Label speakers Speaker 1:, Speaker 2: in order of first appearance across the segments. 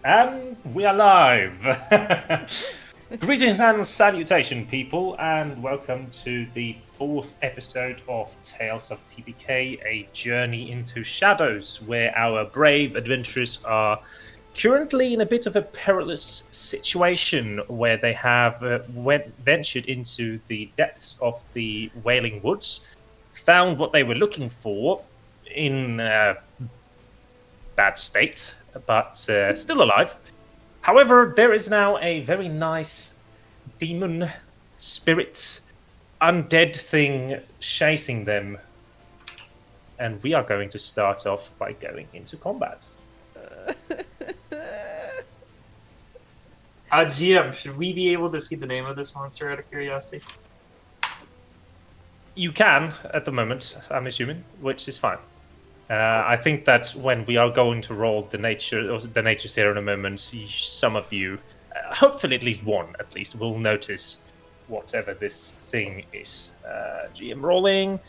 Speaker 1: And we are live! Greetings and salutation, people, and welcome to the 4th episode of Tales of TPK, a journey into shadows, where our brave adventurers are currently in a bit of a perilous situation where they have ventured into the depths of the Wailing Woods, found what they were looking for in a bad state, but still alive. However, there is now a very nice demon, spirit, undead thing chasing them. And we are going to start off by going into combat.
Speaker 2: GM, should we be able to see the name of this monster out of curiosity?
Speaker 1: You can, at the moment, I'm assuming, which is fine. I think that when we are going to roll the nature here in a moment, some of you, hopefully at least one at least, will notice whatever this thing is. GM rolling.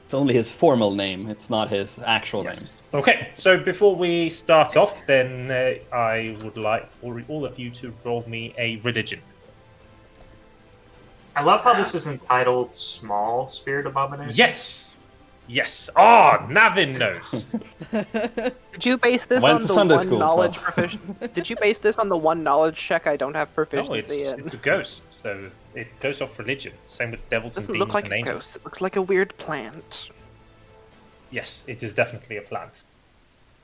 Speaker 3: It's only his formal name, it's not his actual name.
Speaker 1: Okay, so before we start off, then I would like for all of you to roll me a religion.
Speaker 2: I love how this is entitled Small Spirit Abomination.
Speaker 1: Yes. Oh, Navin knows.
Speaker 4: Did you base this on the one knowledge proficiency? Did you base this on the one knowledge check I don't have proficiency in?
Speaker 1: It's a ghost, so it goes off religion. Same with devils and demons
Speaker 4: look like
Speaker 1: and
Speaker 4: a
Speaker 1: angels.
Speaker 4: ghost. It looks like a weird plant.
Speaker 1: Yes, it is definitely a plant.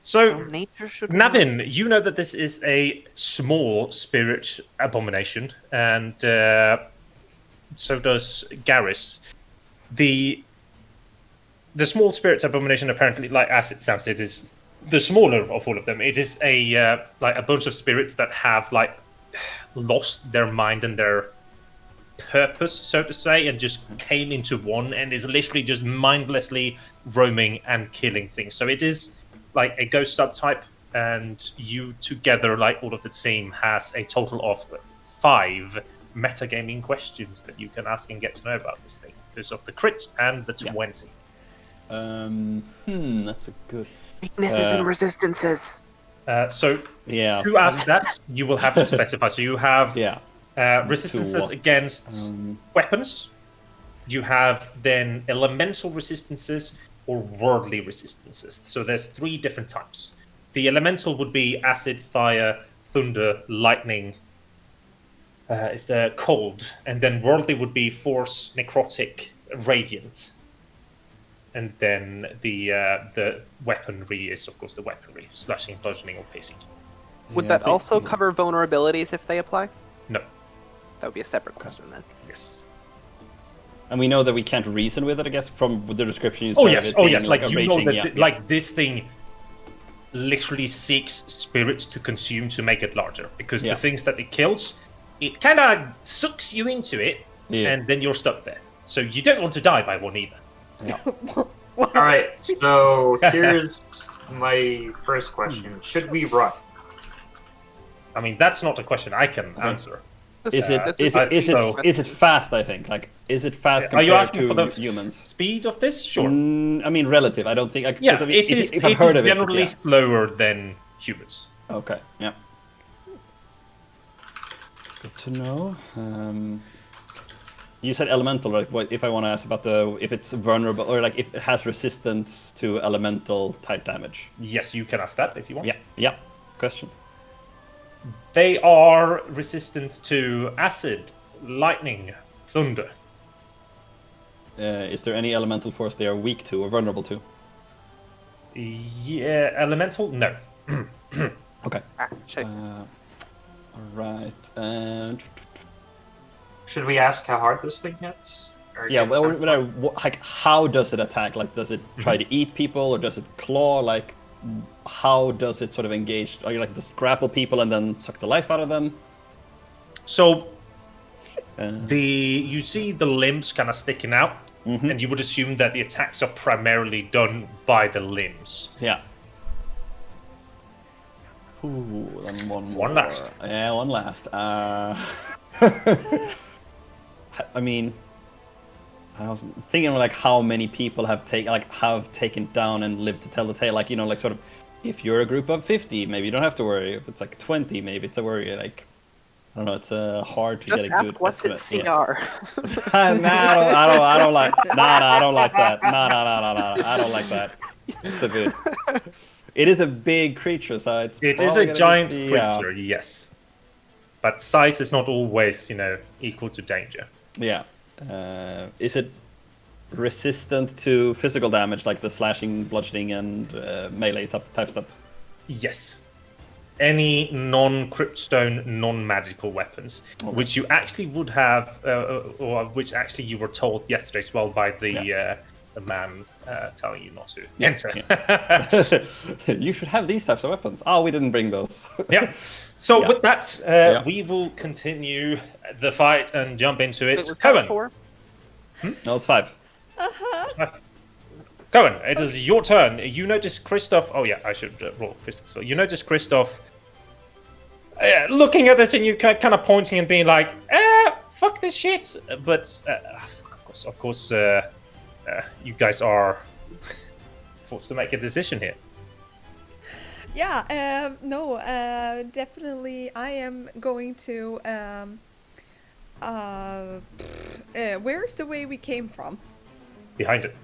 Speaker 1: So
Speaker 4: nature should
Speaker 1: Navin, you know that this is a small spirit abomination, and so does Garrus. The small spirit abomination, apparently, like as it sounds, it is the smaller of all of them. It is a bunch of spirits that have lost their mind and their purpose, so to say, and just came into one, and is literally just mindlessly roaming and killing things. So it is like a ghost subtype, and you together, all of the team, has a total of 5 metagaming questions that you can ask and get to know about this thing because of the crit and the 20.
Speaker 3: That's a good...
Speaker 4: Weaknesses and resistances.
Speaker 1: To ask that, you will have to specify. So you have resistances against weapons. You have then elemental resistances or worldly resistances. So there's 3 different types. The elemental would be acid, fire, thunder, lightning. Is the cold, and then worldly would be force, necrotic, radiant. And then the weaponry is, of course, the weaponry. Slashing, bludgeoning, or piercing.
Speaker 4: Would that also cover vulnerabilities if they apply?
Speaker 1: No.
Speaker 4: That would be a separate question, then.
Speaker 1: Yes.
Speaker 3: And we know that we can't reason with it, I guess, from the description you
Speaker 1: Yes.
Speaker 3: said.
Speaker 1: You know that this thing literally seeks spirits to consume to make it larger. Because the things that it kills, it kind of sucks you into it, and then you're stuck there. So you don't want to die by one either.
Speaker 3: Yeah.
Speaker 2: Alright, so here's my first question. Should we run?
Speaker 1: I mean, that's not a question I can answer.
Speaker 3: Is it fast, I think? Is it fast compared
Speaker 1: Are you asking
Speaker 3: to
Speaker 1: for the
Speaker 3: humans?
Speaker 1: Speed of this? Sure.
Speaker 3: I mean, relative. I don't think...
Speaker 1: it is generally slower than humans.
Speaker 3: Okay, yeah. Good to know. You said elemental, right? What if I want to ask about if it's vulnerable or if it has resistance to elemental type damage?
Speaker 1: Yes, you can ask that if you want.
Speaker 3: Yeah. Question.
Speaker 1: They are resistant to acid, lightning, thunder.
Speaker 3: Is there any elemental force they are weak to or vulnerable to?
Speaker 1: Yeah, elemental? No.
Speaker 3: Okay.
Speaker 4: Check.
Speaker 3: All right.
Speaker 2: Should we ask how hard this thing hits?
Speaker 3: How does it attack? Does it try to eat people, or does it claw? How does it sort of engage? Are you just grapple people and then suck the life out of them?
Speaker 1: So, you see the limbs kind of sticking out, and you would assume that the attacks are primarily done by the limbs.
Speaker 3: Yeah. Ooh, then
Speaker 1: one last.
Speaker 3: Yeah, one last. I mean, I was thinking how many people have taken down and lived to tell the tale. If you're a group of 50, maybe you don't have to worry. If it's like 20, maybe it's a worry. Like, I don't know. It's hard to
Speaker 4: Just
Speaker 3: get a
Speaker 4: ask
Speaker 3: good
Speaker 4: what's
Speaker 3: estimate.
Speaker 4: its CR.
Speaker 3: I don't like. I don't like that. No. I don't like that. It's a bit. It is a big creature, so
Speaker 1: it is a giant creature, yes. But size is not always, equal to danger.
Speaker 3: Yeah. Is it resistant to physical damage, like the slashing, bludgeoning, and melee type stuff?
Speaker 1: Yes. Any non-cryptstone, non-magical weapons, which you actually would have, or which actually you were told yesterday as well by the man telling you not to enter.
Speaker 3: Yeah. You should have these types of weapons. Oh, we didn't bring those.
Speaker 1: Yeah. So with that, we will continue the fight and jump into it.
Speaker 4: Kowèn. 4?
Speaker 3: No, it's 5.
Speaker 1: Kowèn, it is your turn. You notice Kristof. Oh yeah, I should roll Kristof. So you notice Kristof looking at this, and you kind of pointing and being like, "Fuck this shit!" But of course, you guys are forced to make a decision here.
Speaker 5: Yeah, no, definitely I am going to, where's the way we came from?
Speaker 1: Behind it.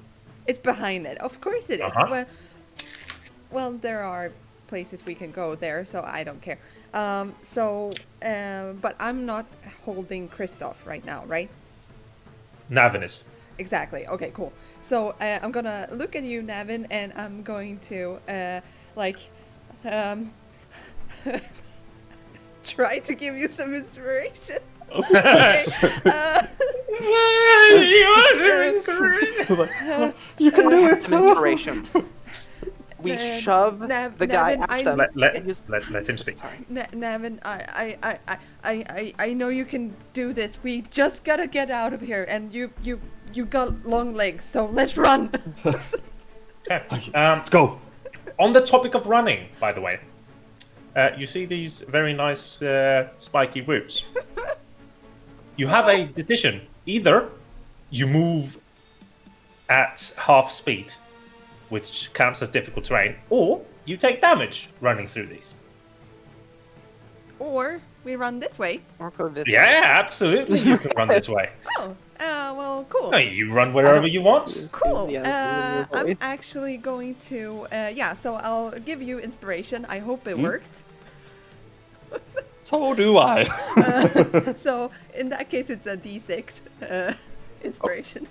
Speaker 5: It's behind it, of course it is.
Speaker 1: Uh-huh.
Speaker 5: Well, there are places we can go there, so I don't care. But I'm not holding Kristof right now, right?
Speaker 1: Navins.
Speaker 5: Exactly, okay, cool. So, I'm gonna look at you, Navin, and I'm going to, try to give you some inspiration. Okay.
Speaker 4: You can do it. Some inspiration. We shove the guy
Speaker 5: Navin,
Speaker 4: at them.
Speaker 1: Let him speak.
Speaker 4: Sorry.
Speaker 5: Navin, I know you can do this. We just gotta get out of here, and you got long legs, so let's run.
Speaker 1: Okay.
Speaker 3: Let's go.
Speaker 1: On the topic of running, by the way, you see these very nice spiky roots. You have a decision. Either you move at half speed, which counts as difficult terrain, or you take damage running through these.
Speaker 5: Or we run this way.
Speaker 4: Or go this way.
Speaker 1: Yeah, absolutely. You can run this way.
Speaker 5: Oh, well, cool.
Speaker 1: No, you run wherever you want.
Speaker 5: Cool.
Speaker 4: Yeah,
Speaker 5: I'm actually going to, so I'll give you inspiration. I hope it works.
Speaker 3: So do I.
Speaker 5: So in that case, it's a D6 inspiration.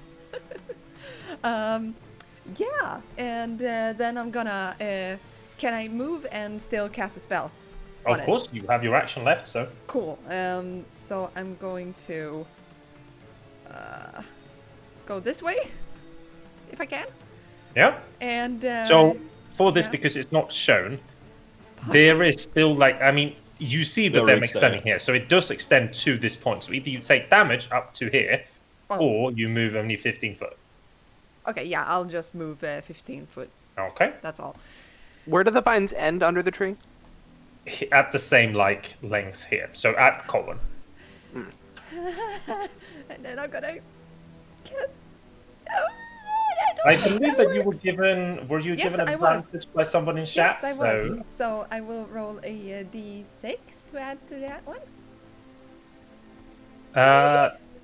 Speaker 5: Yeah, and then I'm gonna. Can I move and still cast a spell?
Speaker 1: Of course, you have your action left, so.
Speaker 5: Cool. So I'm going to go this way, if I can.
Speaker 1: Yeah.
Speaker 5: And
Speaker 1: so for this, because it's not shown, there is still you see that they're extending here, so it does extend to this point. So either you take damage up to here, or you move only 15 foot.
Speaker 5: Okay, yeah, I'll just move 15 foot.
Speaker 1: Okay.
Speaker 5: That's all.
Speaker 4: Where do the vines end under the tree?
Speaker 1: At the same length here, so at Kowèn.
Speaker 5: And then I'm gonna cast.
Speaker 1: I believe that you were given. Were you
Speaker 5: Yes,
Speaker 1: given
Speaker 5: I
Speaker 1: advantage by someone in chat?
Speaker 5: Yes, I was. So I will roll a d6 to add to that one.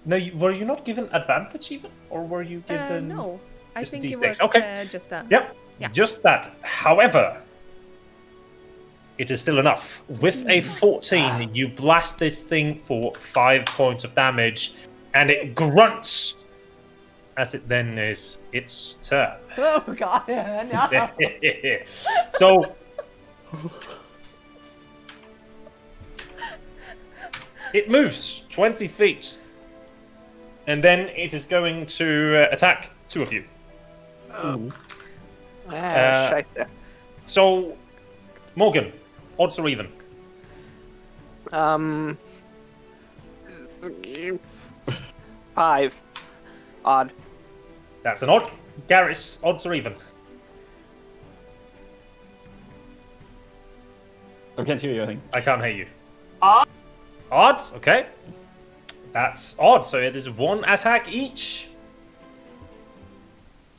Speaker 1: No, were you not given advantage even, or were you given?
Speaker 5: No, I think it
Speaker 1: D6?
Speaker 5: was
Speaker 1: Okay.
Speaker 5: just a.
Speaker 1: Yep.
Speaker 5: Yeah.
Speaker 1: Just that. However, it is still enough. With a 14, you blast this thing for 5 points of damage, and it grunts as it then is its turn.
Speaker 5: Oh god! No.
Speaker 1: So it moves 20 feet, and then it is going to attack two of you.
Speaker 4: Shite.
Speaker 1: So, Morgan, odds or even?
Speaker 4: 5. Odd.
Speaker 1: That's an odd. Garrus, odds or even?
Speaker 3: I can't hear you, I think.
Speaker 1: I can't hear you.
Speaker 2: Odd.
Speaker 1: Odd? Okay. That's odd. So it is one attack each.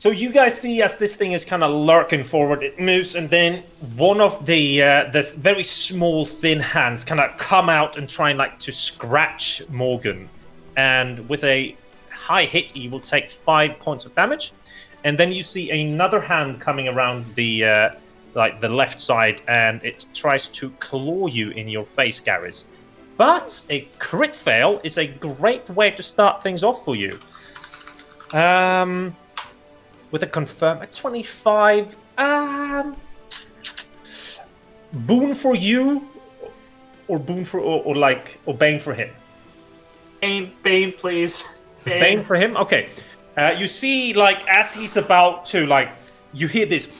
Speaker 1: So you guys see as this thing is kind of lurking forward, it moves, and then one of the this very small, thin hands kind of come out and try and like to scratch Morgan. And with a high hit, you will take 5 points of damage. And then you see another hand coming around the the left side, and it tries to claw you in your face, Garrus. But a crit fail is a great way to start things off for you. With a confirm at 25, boon for you, or boon for or bane for him.
Speaker 2: Bane, please.
Speaker 1: Bane for him. Okay. You see, like as he's about to you hear this,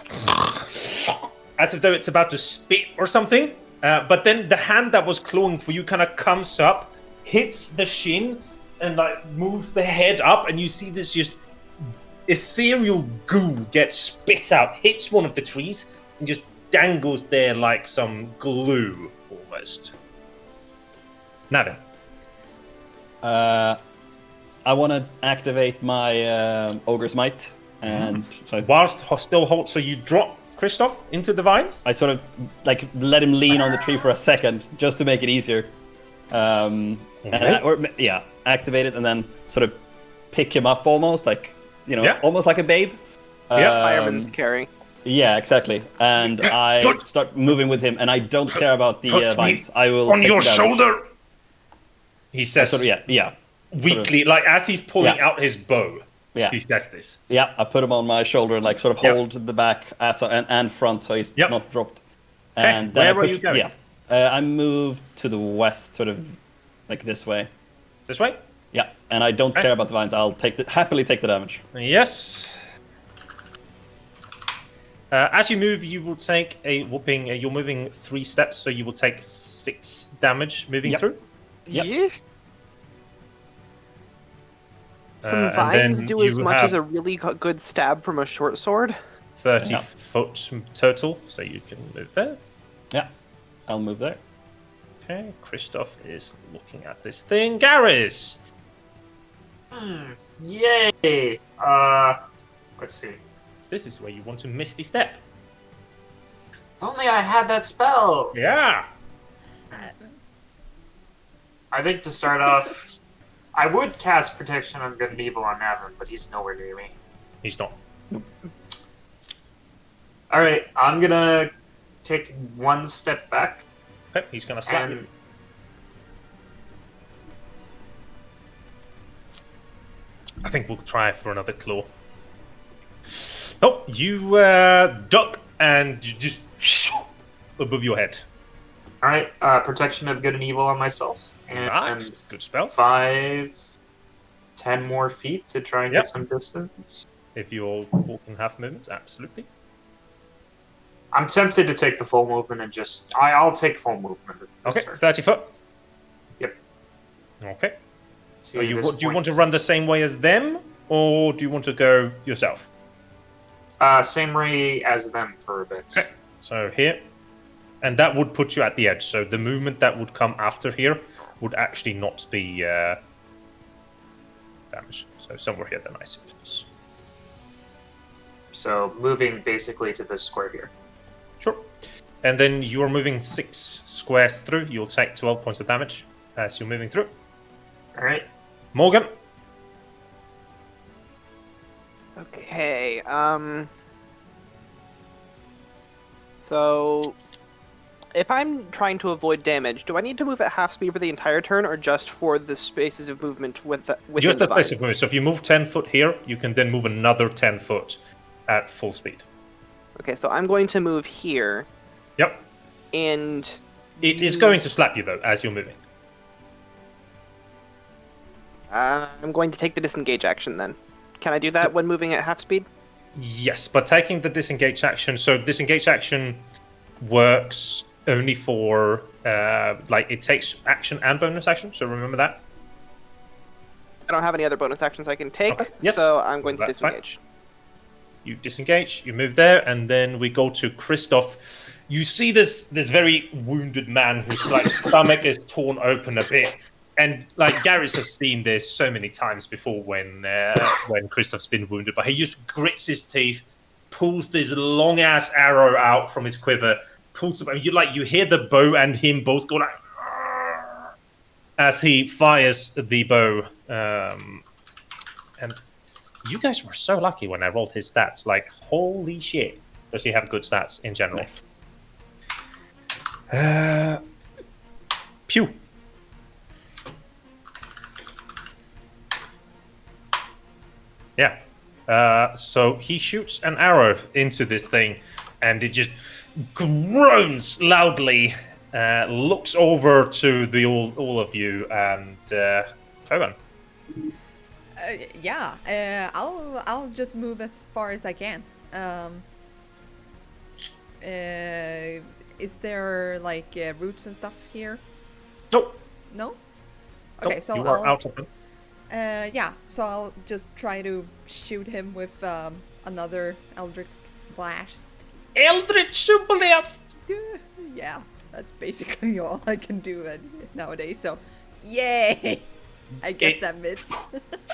Speaker 1: as if though it's about to spit or something. But then the hand that was clawing for you kind of comes up, hits the shin, and moves the head up, and you see this just ethereal goo gets spit out, hits one of the trees, and just dangles there like some glue, almost. Navin.
Speaker 3: I want to activate my Ogre's Might, and so
Speaker 1: whilst still hold, so you drop Kristof into the vines?
Speaker 3: I sort of let him lean on the tree for a second, just to make it easier. Activate it, and then sort of pick him up almost, almost like a babe.
Speaker 4: Fireman's carry.
Speaker 3: Yeah, exactly. And I start moving with him, and I don't care about the vines. I will
Speaker 1: on your shoulder. He says, weakly, as he's pulling out his bow.
Speaker 3: Yeah,
Speaker 1: he says this.
Speaker 3: Yeah, I put him on my shoulder and sort of hold the back and front, so he's not dropped.
Speaker 1: Okay.
Speaker 3: And then
Speaker 1: where are you going?
Speaker 3: Yeah, I moved to the west, sort of this way.
Speaker 1: This way?
Speaker 3: Yeah, and I don't care about the vines. I'll happily take the damage.
Speaker 1: Yes. As you move, you will take a whooping. You're moving 3 steps, so you will take 6 damage moving through.
Speaker 3: Yep.
Speaker 4: Yeah. Some vines do as much as a really good stab from a short sword.
Speaker 1: 30 foot total, so you can move there.
Speaker 3: Yeah, I'll move there.
Speaker 1: Okay, Kristof is looking at this thing. Garrus!
Speaker 2: Yay! Let's see.
Speaker 1: This is where you want to Misty Step.
Speaker 2: If only I had that spell!
Speaker 1: Yeah!
Speaker 2: I think to start off, I would cast Protection on Good and Evil on Navin, but he's nowhere near me.
Speaker 1: He's not.
Speaker 2: Alright, I'm gonna take 1 step back.
Speaker 1: Okay, he's gonna slap you. I think we'll try for another claw. Oh, you duck and you just above your head.
Speaker 2: Alright, Protection of Good and Evil on myself. And
Speaker 1: nice. Good spell.
Speaker 2: 5, 10 more feet to try and get some distance.
Speaker 1: If you're walking half movement, absolutely.
Speaker 2: I'm tempted to take the full movement and just... I'll take full movement.
Speaker 1: Okay, 30 foot.
Speaker 2: Yep.
Speaker 1: Okay. So do you want to run the same way as them, or do you want to go yourself?
Speaker 2: Same way as them for a bit.
Speaker 1: Okay. So here. And that would put you at the edge. So the movement that would come after here would actually not be damaged. So somewhere here then I suppose.
Speaker 2: So moving basically to this square here.
Speaker 1: Sure. And then you're moving 6 squares through. You'll take 12 points of damage as you're moving through.
Speaker 2: Alright.
Speaker 1: Morgan.
Speaker 4: Okay, so if I'm trying to avoid damage, do I need to move at half speed for the entire turn, or just for the spaces of movement within
Speaker 1: just
Speaker 4: the
Speaker 1: the space of movement. So if you move 10 foot here, you can then move another 10 foot at full speed.
Speaker 4: Okay, so I'm going to move here.
Speaker 1: Yep.
Speaker 4: And
Speaker 1: it is going to slap you though as you're moving.
Speaker 4: I'm going to take the disengage action then. Can I do that when moving at half speed?
Speaker 1: Yes, but taking the disengage action, so disengage action works only for it takes action and bonus action, so remember that.
Speaker 4: I don't have any other bonus actions I can take,
Speaker 1: yes.
Speaker 4: So I'm going to
Speaker 1: That's
Speaker 4: disengage.
Speaker 1: Fine. You disengage, you move there, and then we go to Kristof. You see this very wounded man whose stomach is torn open a bit, And like Garrus has seen this so many times before when Kristof's been wounded, but he just grits his teeth, pulls this long ass arrow out from his quiver, pulls it. You hear the bow and him both go like as he fires the bow. And you guys were so lucky when I rolled his stats. Like, holy shit, does he have good stats in general?
Speaker 3: Nice.
Speaker 1: Pew. Yeah. So he shoots an arrow into this thing, and it just groans loudly. Looks over to all of you, and Kowèn.
Speaker 5: Yeah. I'll just move as far as I can. Is there like roots and stuff here?
Speaker 1: Nope.
Speaker 5: No. Okay,
Speaker 1: Nope,
Speaker 5: so
Speaker 1: you
Speaker 5: I'll.
Speaker 1: are out of them.
Speaker 5: Yeah, so I'll just try to shoot him with another Eldritch Blast.
Speaker 1: Eldritch Blast!
Speaker 5: Yeah, that's basically all I can do nowadays, so yay! I guess that missed.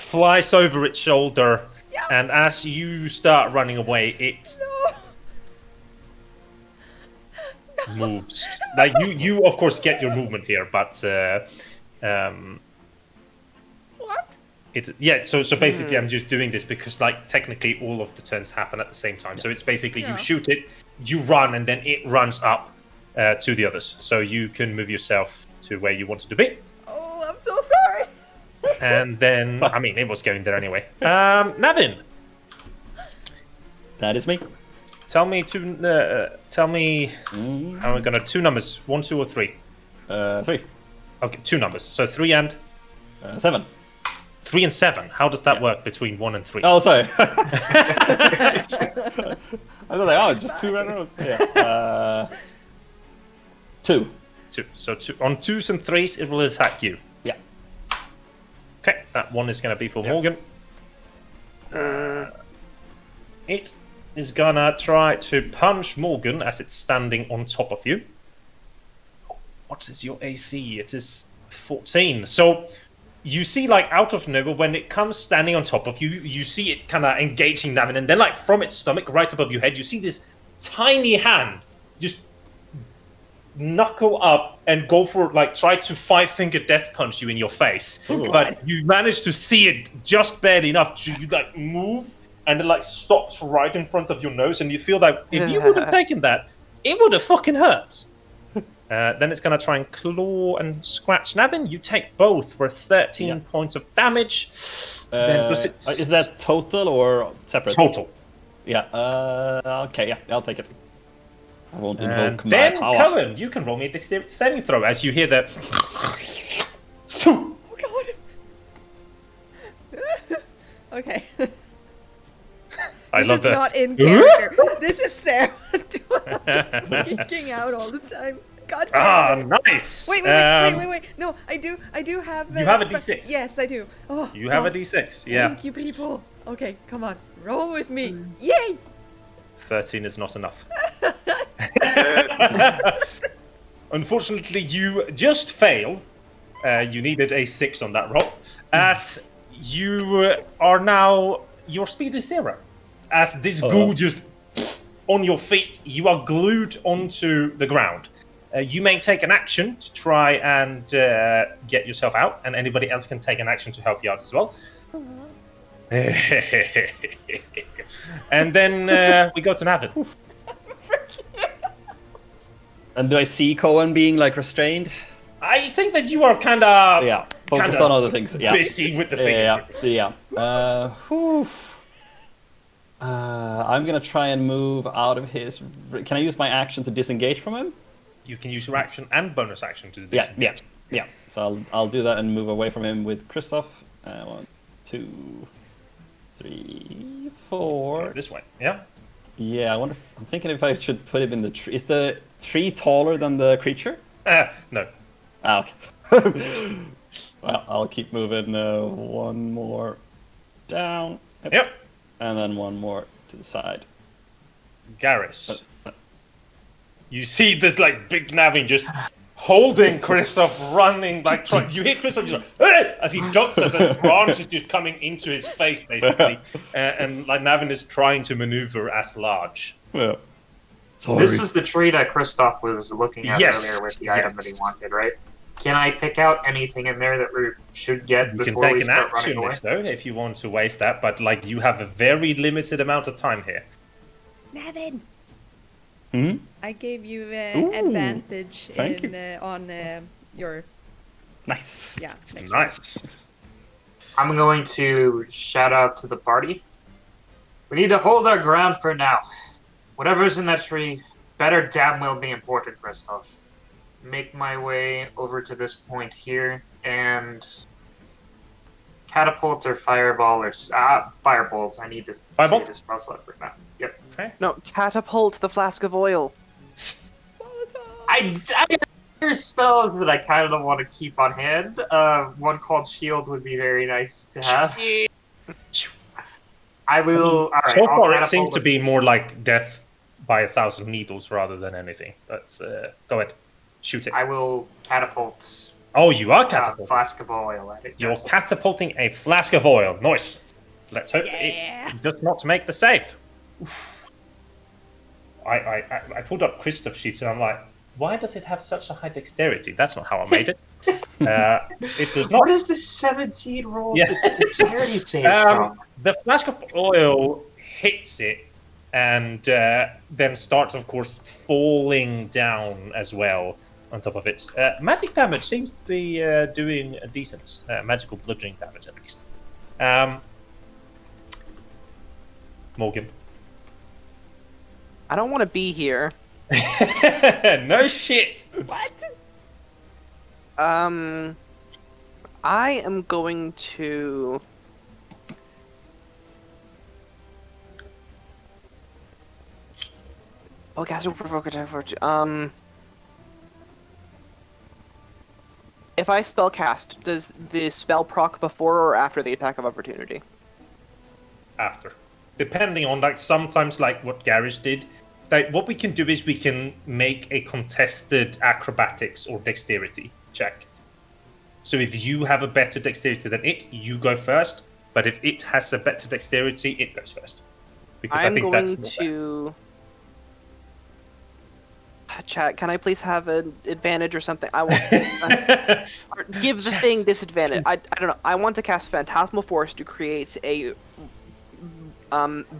Speaker 1: Flies over its shoulder,
Speaker 5: Yeah.
Speaker 1: and as you start running away, it moves. Like you of course get your movement here, but
Speaker 5: What?
Speaker 1: So basically I'm just doing this because like technically all of the turns happen at the same time. So it's basically you shoot it, you run, and then it runs up to the others. So you can move yourself to where you wanted to be.
Speaker 5: Oh, I'm so sorry.
Speaker 1: And then I mean it was going there anyway. Navin,
Speaker 3: That is me.
Speaker 1: tell me how we're gonna 2 numbers, 1, 2, or 3.
Speaker 3: 3.
Speaker 1: Okay, 2 numbers. So 3 and
Speaker 3: 7.
Speaker 1: 3 and 7. How does that work between 1 and 3?
Speaker 3: Oh, sorry. I was like, just 2 red rows. Yeah. 2.
Speaker 1: 2. So on 2s and 3s, it will attack you.
Speaker 3: Yeah.
Speaker 1: Okay, that one is going to be for Morgan. It is going to try to punch Morgan as it's standing on top of you. What is your AC? It is 14. So you see, like, out of nowhere, when it comes standing on top of you, you see it kind of engaging Navin, and then, like, from its stomach, right above your head, you see this tiny hand just knuckle up and go for, like, try to 5-finger death punch you in your face.
Speaker 3: Ooh.
Speaker 1: But you manage to see it just barely enough to, like, move, and it, like, stops right in front of your nose, and you feel that if you would have taken that, it would have fucking hurt. Then it's going to try and claw and scratch Navin. You take both for 13 points of damage.
Speaker 3: Is that total or separate?
Speaker 1: Total.
Speaker 3: Yeah. Okay. Yeah, I'll take it. I won't invoke my
Speaker 1: Then,
Speaker 3: power.
Speaker 1: Kowèn, you can roll me a dexterity saving throw as you hear the.
Speaker 5: Oh god. Okay.
Speaker 1: I love
Speaker 5: This is
Speaker 1: that.
Speaker 5: not in character. This is Sarah geeking out all the time. God damn it.
Speaker 1: Nice.
Speaker 5: Wait. No, I do have.
Speaker 1: You have a D6.
Speaker 5: Yes, I do. Oh.
Speaker 1: You have a D6. Yeah.
Speaker 5: Thank you, people. Okay, come on, roll with me. Yay!
Speaker 1: 13 is not enough. Unfortunately, you just fail. You needed a 6 on that roll, as you are now. Your speed is 0. As this ghoul just on your feet, you are glued onto the ground. You may take an action to try and get yourself out, and anybody else can take an action to help you out as well. And then we go to Navin.
Speaker 3: And do I see Kowèn being like restrained?
Speaker 1: I think that you are kind of
Speaker 3: Focused on other things. Yeah.
Speaker 1: busy with the thing.
Speaker 3: Yeah. I'm gonna try and move out of his. Can I use my action to disengage from him?
Speaker 1: You can use your action and bonus action to do this.
Speaker 3: Yeah. So I'll do that and move away from him with Kristof. 1, 2, 3, 4.
Speaker 1: This way. Yeah.
Speaker 3: Yeah. I'm thinking if I should put him in the tree. Is the tree taller than the creature?
Speaker 1: No.
Speaker 3: Ah, okay. Well, I'll keep moving. One more down. Oops.
Speaker 1: Yep.
Speaker 3: And then one more to the side.
Speaker 1: Garrus. You see this like big Navin just holding Kristof, running like you hit Kristof just like, as he jumps as a branch is just coming into his face basically, and like Navin is trying to maneuver as large.
Speaker 3: Yeah.
Speaker 2: This is the tree that Kristof was looking at earlier with the item that he wanted, right? Can I pick out anything in there that we should get before we start running away?
Speaker 1: If you want to waste that, but like you have a very limited amount of time here.
Speaker 5: Navin!
Speaker 3: Hmm?
Speaker 5: I gave you advantage on your...
Speaker 3: Nice.
Speaker 5: Yeah.
Speaker 1: Nice.
Speaker 2: I'm going to shout out to the party. We need to hold our ground for now. Whatever's in that tree better damn well be important, Kristof. Make my way over to this point here and catapult or fireball or firebolt. I need to see this spell slot for now. Yep.
Speaker 1: Okay.
Speaker 4: No, catapult the flask of oil.
Speaker 2: I there's spells that I kind of want to keep on hand. One called Shield would be very nice to have. I will. All right.
Speaker 1: So far, it seems to be more like death by 1,000 needles rather than anything. But go ahead, shoot it.
Speaker 2: I will catapult.
Speaker 1: Oh, you are catapulting.
Speaker 2: Flask of oil at it.
Speaker 1: You're catapulting a flask of oil. Nice. Let's hope it does not make the save. Oof. I pulled up Kristof's sheet and I'm like, why does it have such a high dexterity? That's not how I made it. It does not.
Speaker 2: What is this 17 roll to dexterity save from?
Speaker 1: The flask of oil hits it and then starts, of course, falling down as well on top of it. Magic damage seems to be doing a decent magical bludgeoning damage at least. Morgan.
Speaker 4: I don't want to be here.
Speaker 1: No shit.
Speaker 5: What?
Speaker 4: I am going to... Oh, cast a provoke attack for... If I spell cast, does the spell proc before or after the attack of opportunity?
Speaker 1: After. Depending on, like, sometimes, like, what Garage did, like, what we can do is we can make a contested acrobatics or dexterity check. So if you have a better dexterity than it, you go first. But if it has a better dexterity, it goes first. Because I think that's more fair.
Speaker 4: Chat, can I please have an advantage or something? I want or give the thing disadvantage. I don't know. I want to cast Phantasmal Force to create a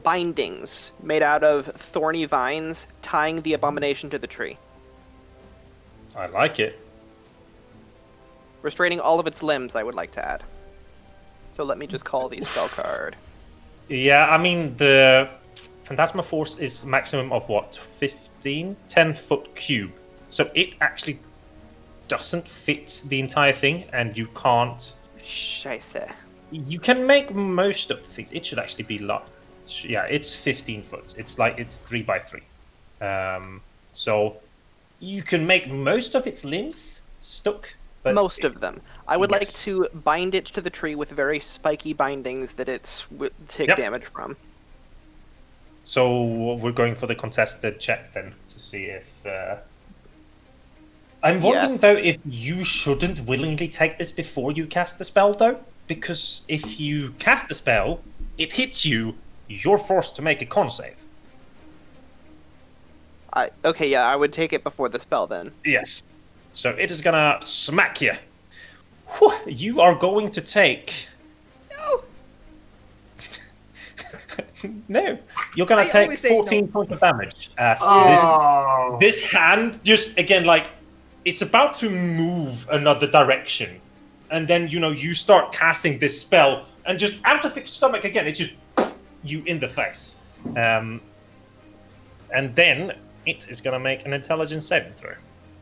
Speaker 4: bindings made out of thorny vines tying the abomination to the tree.
Speaker 1: I like it.
Speaker 4: Restraining all of its limbs, I would like to add. So let me just call the spell card.
Speaker 1: Yeah, I mean, the Phantasmal Force is maximum of what? 10-foot cube. So it actually doesn't fit the entire thing, and you can't...
Speaker 4: Scheiße.
Speaker 1: You can make most of the things. It should actually be large. Yeah, it's 15 foot. It's 3 by 3. So you can make most of its limbs stuck. But
Speaker 4: most of them. I would like to bind it to the tree with very spiky bindings that it would take damage from.
Speaker 1: So we're going for the contested check then to see if... I'm wondering though if you shouldn't willingly take this before you cast the spell though, because if you cast the spell, it hits you, you're forced to make a con save.
Speaker 4: Okay, yeah, I would take it before the spell then.
Speaker 1: Yes. So it is gonna smack you. Whew, you are going to take...
Speaker 5: No!
Speaker 1: No. You're gonna take 14 points of damage. As this hand just, again, like, it's about to move another direction. And then, you start casting this spell, and just out of its stomach again, it just... you in the face. And then it is gonna make an intelligence saving throw.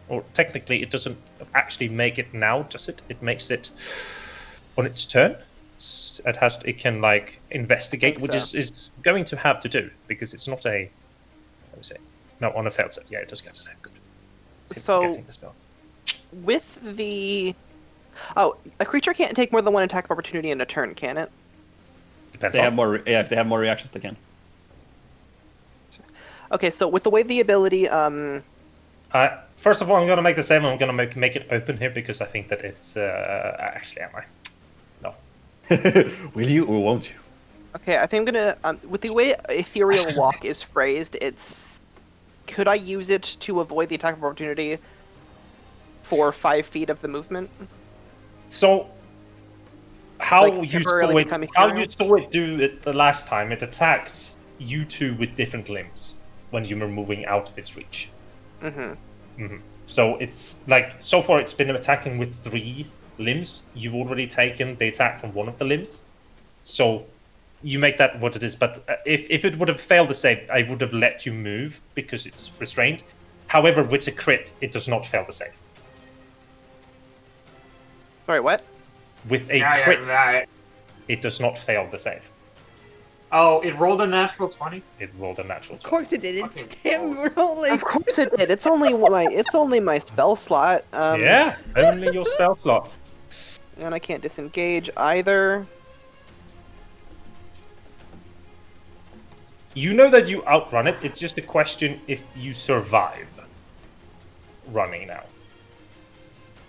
Speaker 1: Or technically, it doesn't actually make it now, does it? It makes it on its turn. It can like investigate, which is going to have to do because it's not a. Let me say, no, on a failed save. Yeah, it does get to save. Good.
Speaker 4: So with the a creature can't take more than one attack of opportunity in a turn, can it?
Speaker 3: Depends. They have more. Yeah, if they have more reactions, they can.
Speaker 4: Okay, so with the way the ability
Speaker 1: First of all, I'm going to make the save. I'm going to make it open here because I think that it's... actually, am I? No.
Speaker 3: Will you or won't you?
Speaker 4: Okay, I think I'm gonna with the way ethereal walk is phrased, it's could I use it to avoid the attack of opportunity for 5 feet of the movement?
Speaker 1: So, how
Speaker 4: Like,
Speaker 1: you
Speaker 4: temporarily become ethereal?
Speaker 1: saw it do it the last time, it attacked you two with different limbs when you were moving out of its reach. So it's like, so far it's been attacking with 3 limbs. You've already taken the attack from one of the limbs. So you make that what it is. But if it would have failed the save, I would have let you move because it's restrained. However, with a crit, it does not fail the save.
Speaker 4: Sorry, what?
Speaker 1: With a crit, it does not fail the save.
Speaker 2: Oh, it rolled a natural 20?
Speaker 1: It rolled a natural 20.
Speaker 5: Of course it did. It's
Speaker 2: Fucking
Speaker 5: Tim
Speaker 2: balls.
Speaker 5: rolling.
Speaker 4: Of course it did. It's only my spell slot.
Speaker 1: Yeah, only your spell slot.
Speaker 4: And I can't disengage either.
Speaker 1: You know that you outrun it. It's just a question if you survive running now.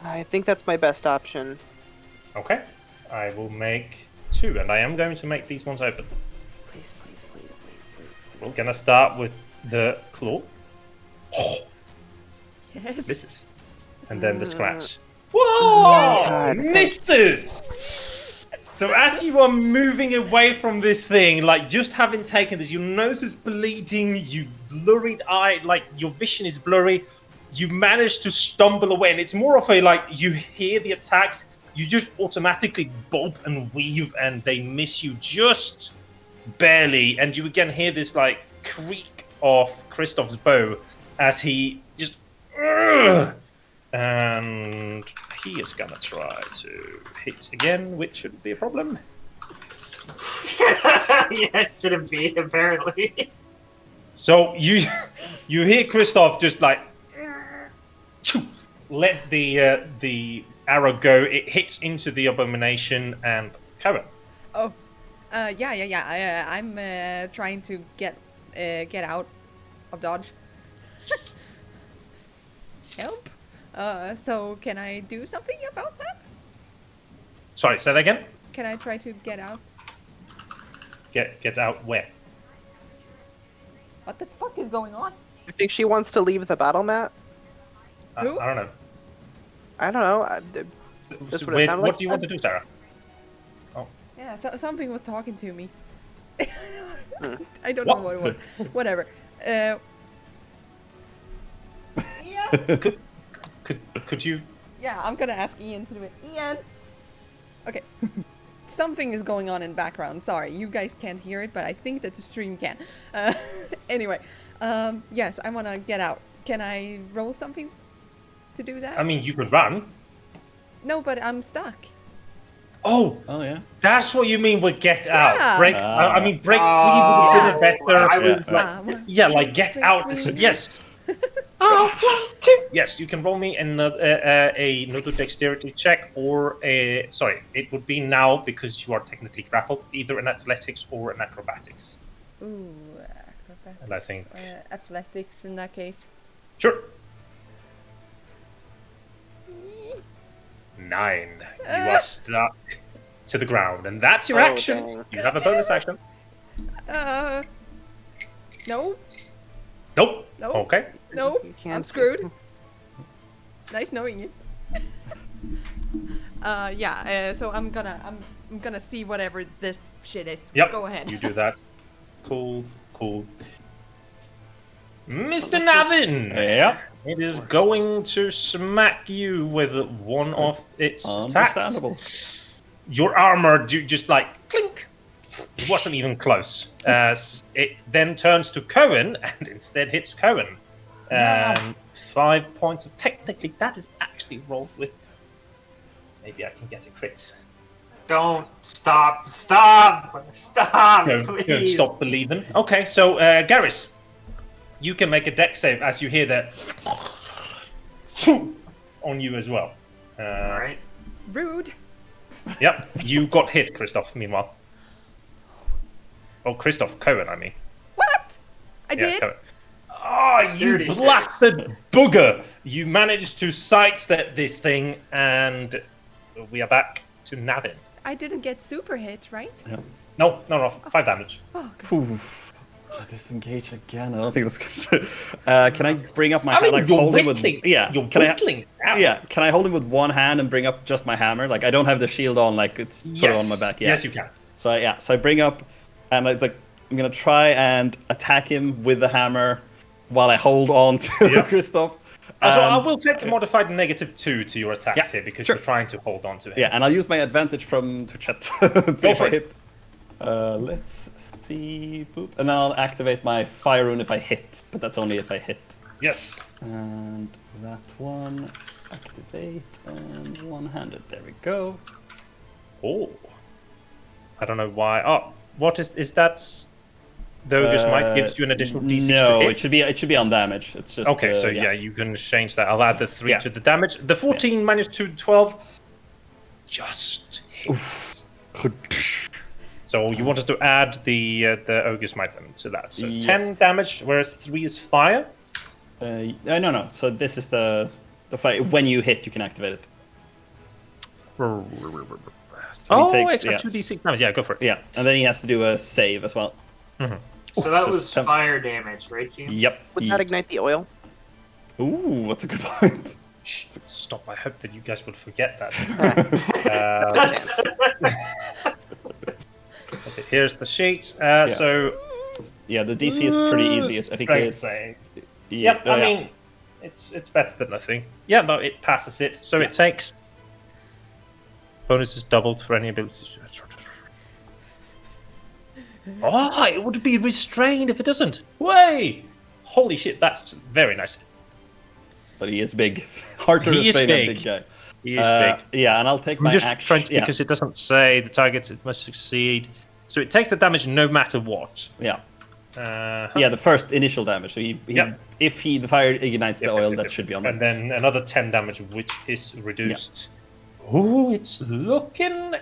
Speaker 4: I think that's my best option.
Speaker 1: Okay. I will make 2, and I am going to make these ones open.
Speaker 4: Please, please, please, please, please.
Speaker 1: We're gonna start with the claw. Oh,
Speaker 5: Yes.
Speaker 1: misses. And then the scratch. Whoa!
Speaker 4: God,
Speaker 1: Misses! So as you are moving away from this thing, like just having taken this, your nose is bleeding, you blurred eye, like your vision is blurry, you manage to stumble away, and it's more of a like you hear the attacks, you just automatically bob and weave, and they miss you just barely, and you again hear this like creak of Kristof's bow as he just and he is gonna try to hit again, which shouldn't be a problem.
Speaker 2: Yeah, it shouldn't be, apparently.
Speaker 1: So you hear Kristof just like let the arrow go. It hits into the abomination and Kowèn.
Speaker 5: Oh, yeah. I'm trying to get out of dodge. Help. So can I do something about that?
Speaker 1: Sorry, say that again.
Speaker 5: Can I try to get out?
Speaker 1: Get out where?
Speaker 5: What the fuck is going on?
Speaker 4: I think she wants to leave the battle mat.
Speaker 5: Who?
Speaker 1: I don't know.
Speaker 4: I don't know. That's what it sounded like.
Speaker 1: What do you want to do, Sarah?
Speaker 5: Yeah, something was talking to me. I don't know what it was. Whatever. Yeah.
Speaker 1: Could you?
Speaker 5: Yeah, I'm gonna ask Ian to do it. Ian! Okay. Something is going on in background. Sorry, you guys can't hear it, but I think that the stream can. Anyway, yes, I wanna get out. Can I roll something to do that?
Speaker 1: I mean, you could run.
Speaker 5: No, but I'm stuck.
Speaker 1: Oh,
Speaker 3: yeah.
Speaker 1: that's what you mean with get out.
Speaker 5: Yeah.
Speaker 1: Break. I mean, break free would have been a better.
Speaker 2: I was
Speaker 1: Like get out. Yes. Yes, you can roll me another dexterity check, or sorry, it would be now because you are technically grappled, either an athletics or an acrobatics.
Speaker 5: Ooh, acrobatics.
Speaker 1: And I think
Speaker 5: Athletics in that case.
Speaker 1: sure. 9. You are stuck to the ground, and that's your action.
Speaker 4: Dang.
Speaker 1: You have a bonus action.
Speaker 5: No,
Speaker 1: Nope.
Speaker 5: No.
Speaker 1: Okay.
Speaker 5: no,
Speaker 4: You can't
Speaker 5: I'm screwed. Nice knowing you. Yeah. So I'm gonna see whatever this shit is.
Speaker 1: Yep.
Speaker 5: Go ahead.
Speaker 1: You do that. Cool. Mr. Navin!
Speaker 3: Yeah.
Speaker 1: It is going to smack you with one of its attacks.
Speaker 3: Understandable.
Speaker 1: Your armor just like clink. It wasn't even close. As it then turns to Kowèn and instead hits Kowèn. 5 points of technically that is actually rolled with. Maybe I can get a crit.
Speaker 2: Don't stop,
Speaker 1: Don't
Speaker 2: please.
Speaker 1: stop believing. Okay, so Garrus, you can make a dex save as you hear that on you as well.
Speaker 2: Alright.
Speaker 5: Rude.
Speaker 1: Yep, you got hit, Kristof, meanwhile. Oh, Kowèn, I mean.
Speaker 5: What? I
Speaker 1: Yeah,
Speaker 5: did.
Speaker 1: Kowèn. Oh, you
Speaker 2: Dexterity save.
Speaker 1: blasted booger! You managed to sidestep this thing, and we are back to Navin.
Speaker 5: I didn't get super hit, right?
Speaker 1: No, 5 damage.
Speaker 5: Oh, good.
Speaker 3: Oof. Disengage again. I don't think that's good. Can I bring up my
Speaker 1: I mean,
Speaker 3: hand? Like,
Speaker 1: you're
Speaker 3: hold him with
Speaker 1: whittling.
Speaker 3: yeah.
Speaker 1: You're
Speaker 3: Can
Speaker 1: whittling.
Speaker 3: Yeah. Can I hold him with one hand and bring up just my hammer? Like I don't have the shield on. Like it's sort of on my back. Yeah.
Speaker 1: Yes, you can.
Speaker 3: So I bring up, and it's like I'm gonna try and attack him with the hammer while I hold on to Kristof.
Speaker 1: So I will take a modified -2 to your attacks
Speaker 3: Yeah,
Speaker 1: here because
Speaker 3: sure.
Speaker 1: you're trying to hold on to him.
Speaker 3: Yeah, and I'll use my advantage from to chat. Let's see
Speaker 1: Go
Speaker 3: if
Speaker 1: for
Speaker 3: I
Speaker 1: it.
Speaker 3: hit. Let's see. Boop. And I'll activate my fire rune if I hit, but that's only if I hit.
Speaker 1: Yes.
Speaker 3: And that one, activate, and one-handed. There we go.
Speaker 1: Oh. I don't know why. Oh, what is that? The Ogre's Might gives you an additional D6 to
Speaker 3: No,
Speaker 1: hit?
Speaker 3: it should be on damage. It's just
Speaker 1: Okay, so yeah, you can change that. I'll add the 3
Speaker 3: Yeah.
Speaker 1: to the damage. The 14 minus 2, 12. Just hits. So you wanted to add the Ogre's Might then to that. So
Speaker 3: Yes.
Speaker 1: 10 damage, whereas 3 is fire.
Speaker 3: No. So this is the fire. When you hit, you can activate it. So he takes-
Speaker 1: extra
Speaker 3: yes.
Speaker 1: 2d6 damage. Yeah, go for it.
Speaker 3: Yeah, and then he has to do a save as well.
Speaker 2: So that
Speaker 3: So
Speaker 2: was
Speaker 3: temp-
Speaker 2: fire damage, right, Gene?
Speaker 3: Yep.
Speaker 4: Would that ignite the oil?
Speaker 3: Ooh, that's a good point.
Speaker 1: Shh, stop. I hope that you guys would forget that. Okay, here's the sheet. So,
Speaker 3: Yeah, the DC is pretty easy. I think
Speaker 1: strength
Speaker 3: it's.
Speaker 1: save.
Speaker 3: Yeah,
Speaker 1: Yep, I mean, it's better than nothing. Yeah, no, it passes it. So it takes. Bonus is doubled for any abilities. Oh, it would be restrained if it doesn't. Way! Holy shit, that's very nice.
Speaker 3: But he is big. Hard to
Speaker 1: He is
Speaker 3: restrain a
Speaker 1: big.
Speaker 3: big guy.
Speaker 1: He is big.
Speaker 3: Yeah, and I'll take
Speaker 1: I'm
Speaker 3: my
Speaker 1: just
Speaker 3: action.
Speaker 1: trying to,
Speaker 3: yeah.
Speaker 1: because it doesn't say the target it must succeed. So it takes the damage no matter what.
Speaker 3: Yeah.
Speaker 1: Uh,
Speaker 3: Yeah, the first initial damage. So
Speaker 1: Yep.
Speaker 3: if the fire ignites
Speaker 1: Yep,
Speaker 3: the oil,
Speaker 1: yep,
Speaker 3: that
Speaker 1: yep.
Speaker 3: should be on
Speaker 1: And
Speaker 3: there.
Speaker 1: then another 10 damage, which is reduced. Oh, it's looking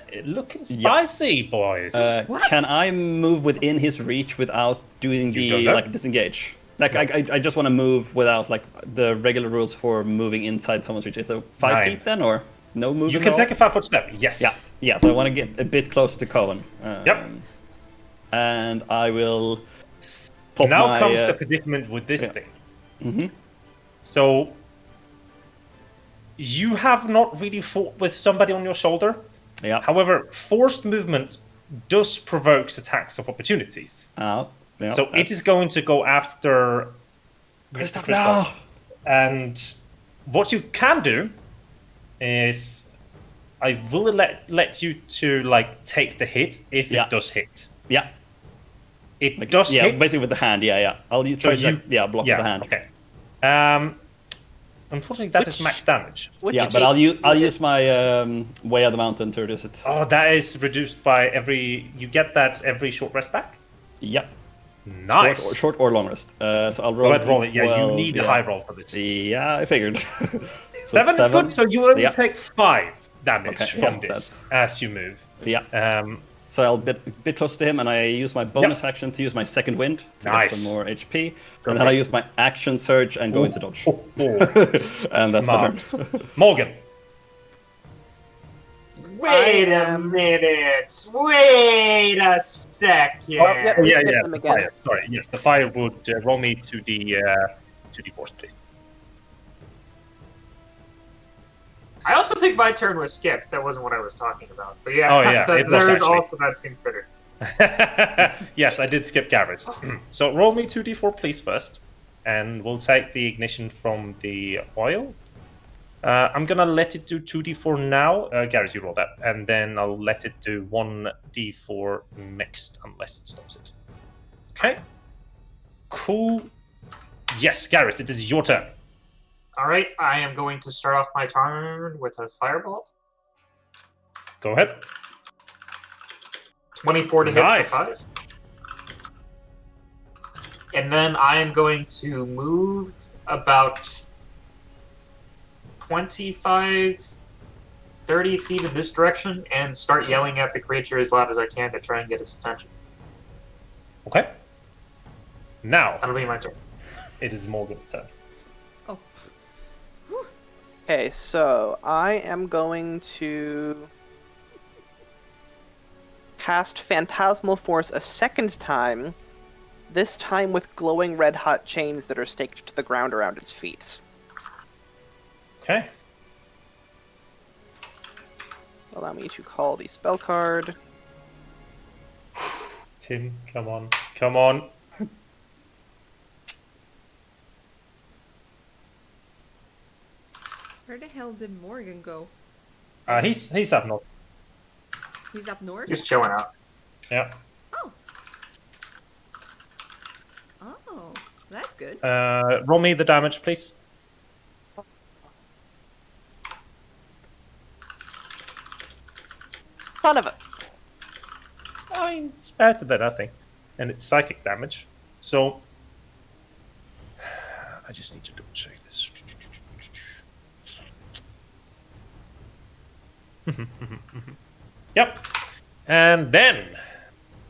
Speaker 1: spicy, boys.
Speaker 5: What?
Speaker 3: Can I move within his reach without doing
Speaker 1: You
Speaker 3: the
Speaker 1: don't know.
Speaker 3: like disengage? Like I just want to move without like the regular rules for moving inside someone's reach. So 5
Speaker 1: 9.
Speaker 3: feet then, or no movement?
Speaker 1: You can
Speaker 3: at
Speaker 1: take
Speaker 3: all?
Speaker 1: a 5-foot step. Yes.
Speaker 3: Yeah. So I want to get a bit closer to Kowèn.
Speaker 1: Yep.
Speaker 3: And I will. Pop
Speaker 1: Now
Speaker 3: my,
Speaker 1: comes the predicament with this
Speaker 3: yeah.
Speaker 1: thing.
Speaker 3: Mhm.
Speaker 1: So you have not really fought with somebody on your shoulder.
Speaker 3: Yeah.
Speaker 1: However, forced movement does provoke attacks of opportunities.
Speaker 3: Yeah,
Speaker 1: So it is going to go after Mr.
Speaker 3: Kristof,
Speaker 1: Kristof.
Speaker 3: no!
Speaker 1: And what you can do is I will let you to like take the hit if
Speaker 3: Yeah.
Speaker 1: it does hit.
Speaker 3: Yeah.
Speaker 1: It
Speaker 3: Like,
Speaker 1: does
Speaker 3: yeah,
Speaker 1: hit.
Speaker 3: basically with the hand. Yeah. I'll use
Speaker 1: So
Speaker 3: try to like, block with the hand.
Speaker 1: Okay. Unfortunately, that is max damage.
Speaker 4: Which
Speaker 3: Yeah, but I'll use my way of the mountain to reduce it.
Speaker 1: Oh, that is reduced by every. You get that every short rest back.
Speaker 3: Yep.
Speaker 1: Nice.
Speaker 3: Short or long rest. So I'll
Speaker 1: Go
Speaker 3: roll.
Speaker 1: ahead, roll it. Yeah, you
Speaker 3: 12,
Speaker 1: need a high roll for this.
Speaker 3: Yeah, I figured. So
Speaker 1: 7 is good, so you only
Speaker 3: Yeah.
Speaker 1: take 5 damage
Speaker 3: Okay,
Speaker 1: from
Speaker 3: yeah,
Speaker 1: this as you move.
Speaker 3: Yeah. So I'll bit close to him, and I use my bonus action to use my second wind to
Speaker 1: Nice.
Speaker 3: get some more HP,
Speaker 1: Go
Speaker 3: and
Speaker 1: for
Speaker 3: then I
Speaker 1: it.
Speaker 3: use my action surge and go into dodge.
Speaker 1: Oh,
Speaker 3: And that's my
Speaker 1: Smart.
Speaker 3: turn.
Speaker 1: Morgan.
Speaker 2: Wait
Speaker 4: I
Speaker 2: a
Speaker 4: am-
Speaker 2: minute. Wait a second.
Speaker 4: yep.
Speaker 1: Oh, yeah,
Speaker 4: Hit
Speaker 1: yes,
Speaker 4: them
Speaker 1: the
Speaker 4: again.
Speaker 1: fire. Sorry, yes, the fire would roll me to the 2d4, please.
Speaker 2: I also think my turn was skipped. That wasn't what I was talking about. But yeah,
Speaker 1: Oh, yeah, it was
Speaker 2: there is
Speaker 1: actually.
Speaker 2: also that considered.
Speaker 1: Yes, I did skip Garrett's. So roll me 2d4, please, first. And we'll take the ignition from the oil. I'm going to let it do 2d4 now. Garrett, you roll that. And then I'll let it do 1d4 next, unless it stops it. Okay. Cool. Yes, Garrett, it is your turn.
Speaker 2: All right, I am going to start off my turn with a fireball.
Speaker 1: Go ahead.
Speaker 2: 24 to hit
Speaker 1: Nice.
Speaker 2: for 5. And then I am going to move about 25, 30 feet in this direction and start yelling at the creature as loud as I can to try and get its attention.
Speaker 1: Okay. Now,
Speaker 2: That'll be my turn.
Speaker 1: It is Morgan's turn.
Speaker 5: Oh.
Speaker 4: Okay, so I am going to cast Phantasmal Force a second time, this time with glowing red hot chains that are staked to the ground around its feet.
Speaker 1: Okay.
Speaker 4: Allow me to call the spell card.
Speaker 1: Tim, come on. Come on.
Speaker 5: Where the hell did Morgan go?
Speaker 1: He's up north.
Speaker 5: He's up north?
Speaker 2: Just chilling out.
Speaker 1: Yeah.
Speaker 5: Oh. Oh, that's good.
Speaker 1: Roll me the damage, please.
Speaker 4: Son of a...
Speaker 1: I mean, it's better than nothing. And it's psychic damage. So, I just need to double check this. Yep. And then,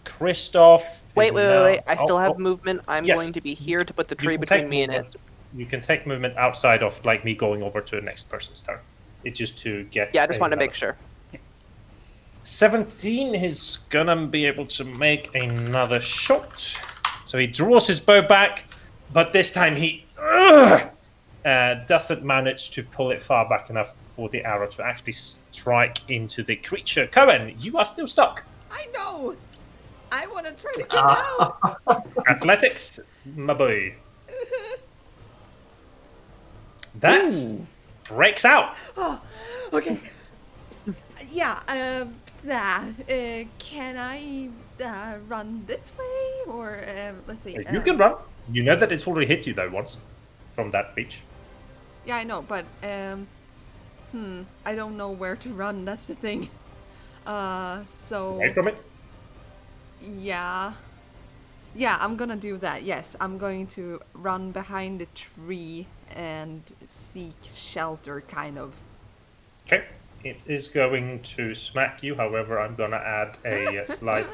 Speaker 1: Kristof.
Speaker 4: Wait. I still have movement. I'm
Speaker 1: yes.
Speaker 4: going to be here to put the
Speaker 1: You
Speaker 4: tree
Speaker 1: can
Speaker 4: between
Speaker 1: take
Speaker 4: me and
Speaker 1: movement.
Speaker 4: it.
Speaker 1: You can take movement outside of like me going over to the next person's turn. It's just to get.
Speaker 4: Yeah, I just want to
Speaker 1: another-
Speaker 4: make sure.
Speaker 1: 17 is gonna be able to make another shot. So he draws his bow back, but this time he doesn't manage to pull it far back enough for the arrow to actually strike into the creature. Kowèn, you are still stuck.
Speaker 5: I know! I want to try to get out!
Speaker 1: Athletics, my boy. That breaks out.
Speaker 5: Okay. Yeah, can I run this way? Or, let's see.
Speaker 1: You can run. You know that it's already hit you though once from that reach.
Speaker 5: Yeah, I know, but, I don't know where to run, that's the thing. So...
Speaker 1: Away from it.
Speaker 5: Yeah. Yeah, I'm gonna do that, yes. I'm going to run behind the tree and seek shelter, kind of.
Speaker 1: Okay. It is going to smack you. However, I'm gonna add a slight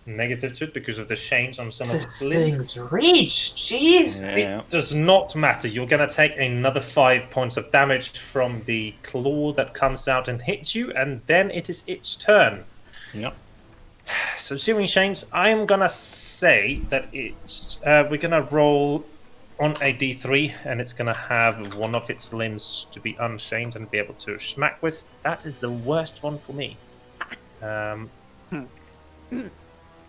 Speaker 1: negative to it because of the chains on some of its
Speaker 2: This
Speaker 1: limbs.
Speaker 2: thing's reach. Jeez.
Speaker 3: Yeah.
Speaker 1: Does not matter. You're gonna take another 5 points of damage from the claw that comes out and hits you, and then it is its turn.
Speaker 3: Yep.
Speaker 1: So, Searing Chains, I'm gonna say that it's we're gonna roll on a d3, and it's gonna have one of its limbs to be unchained and be able to smack with. That is the worst one for me.
Speaker 5: I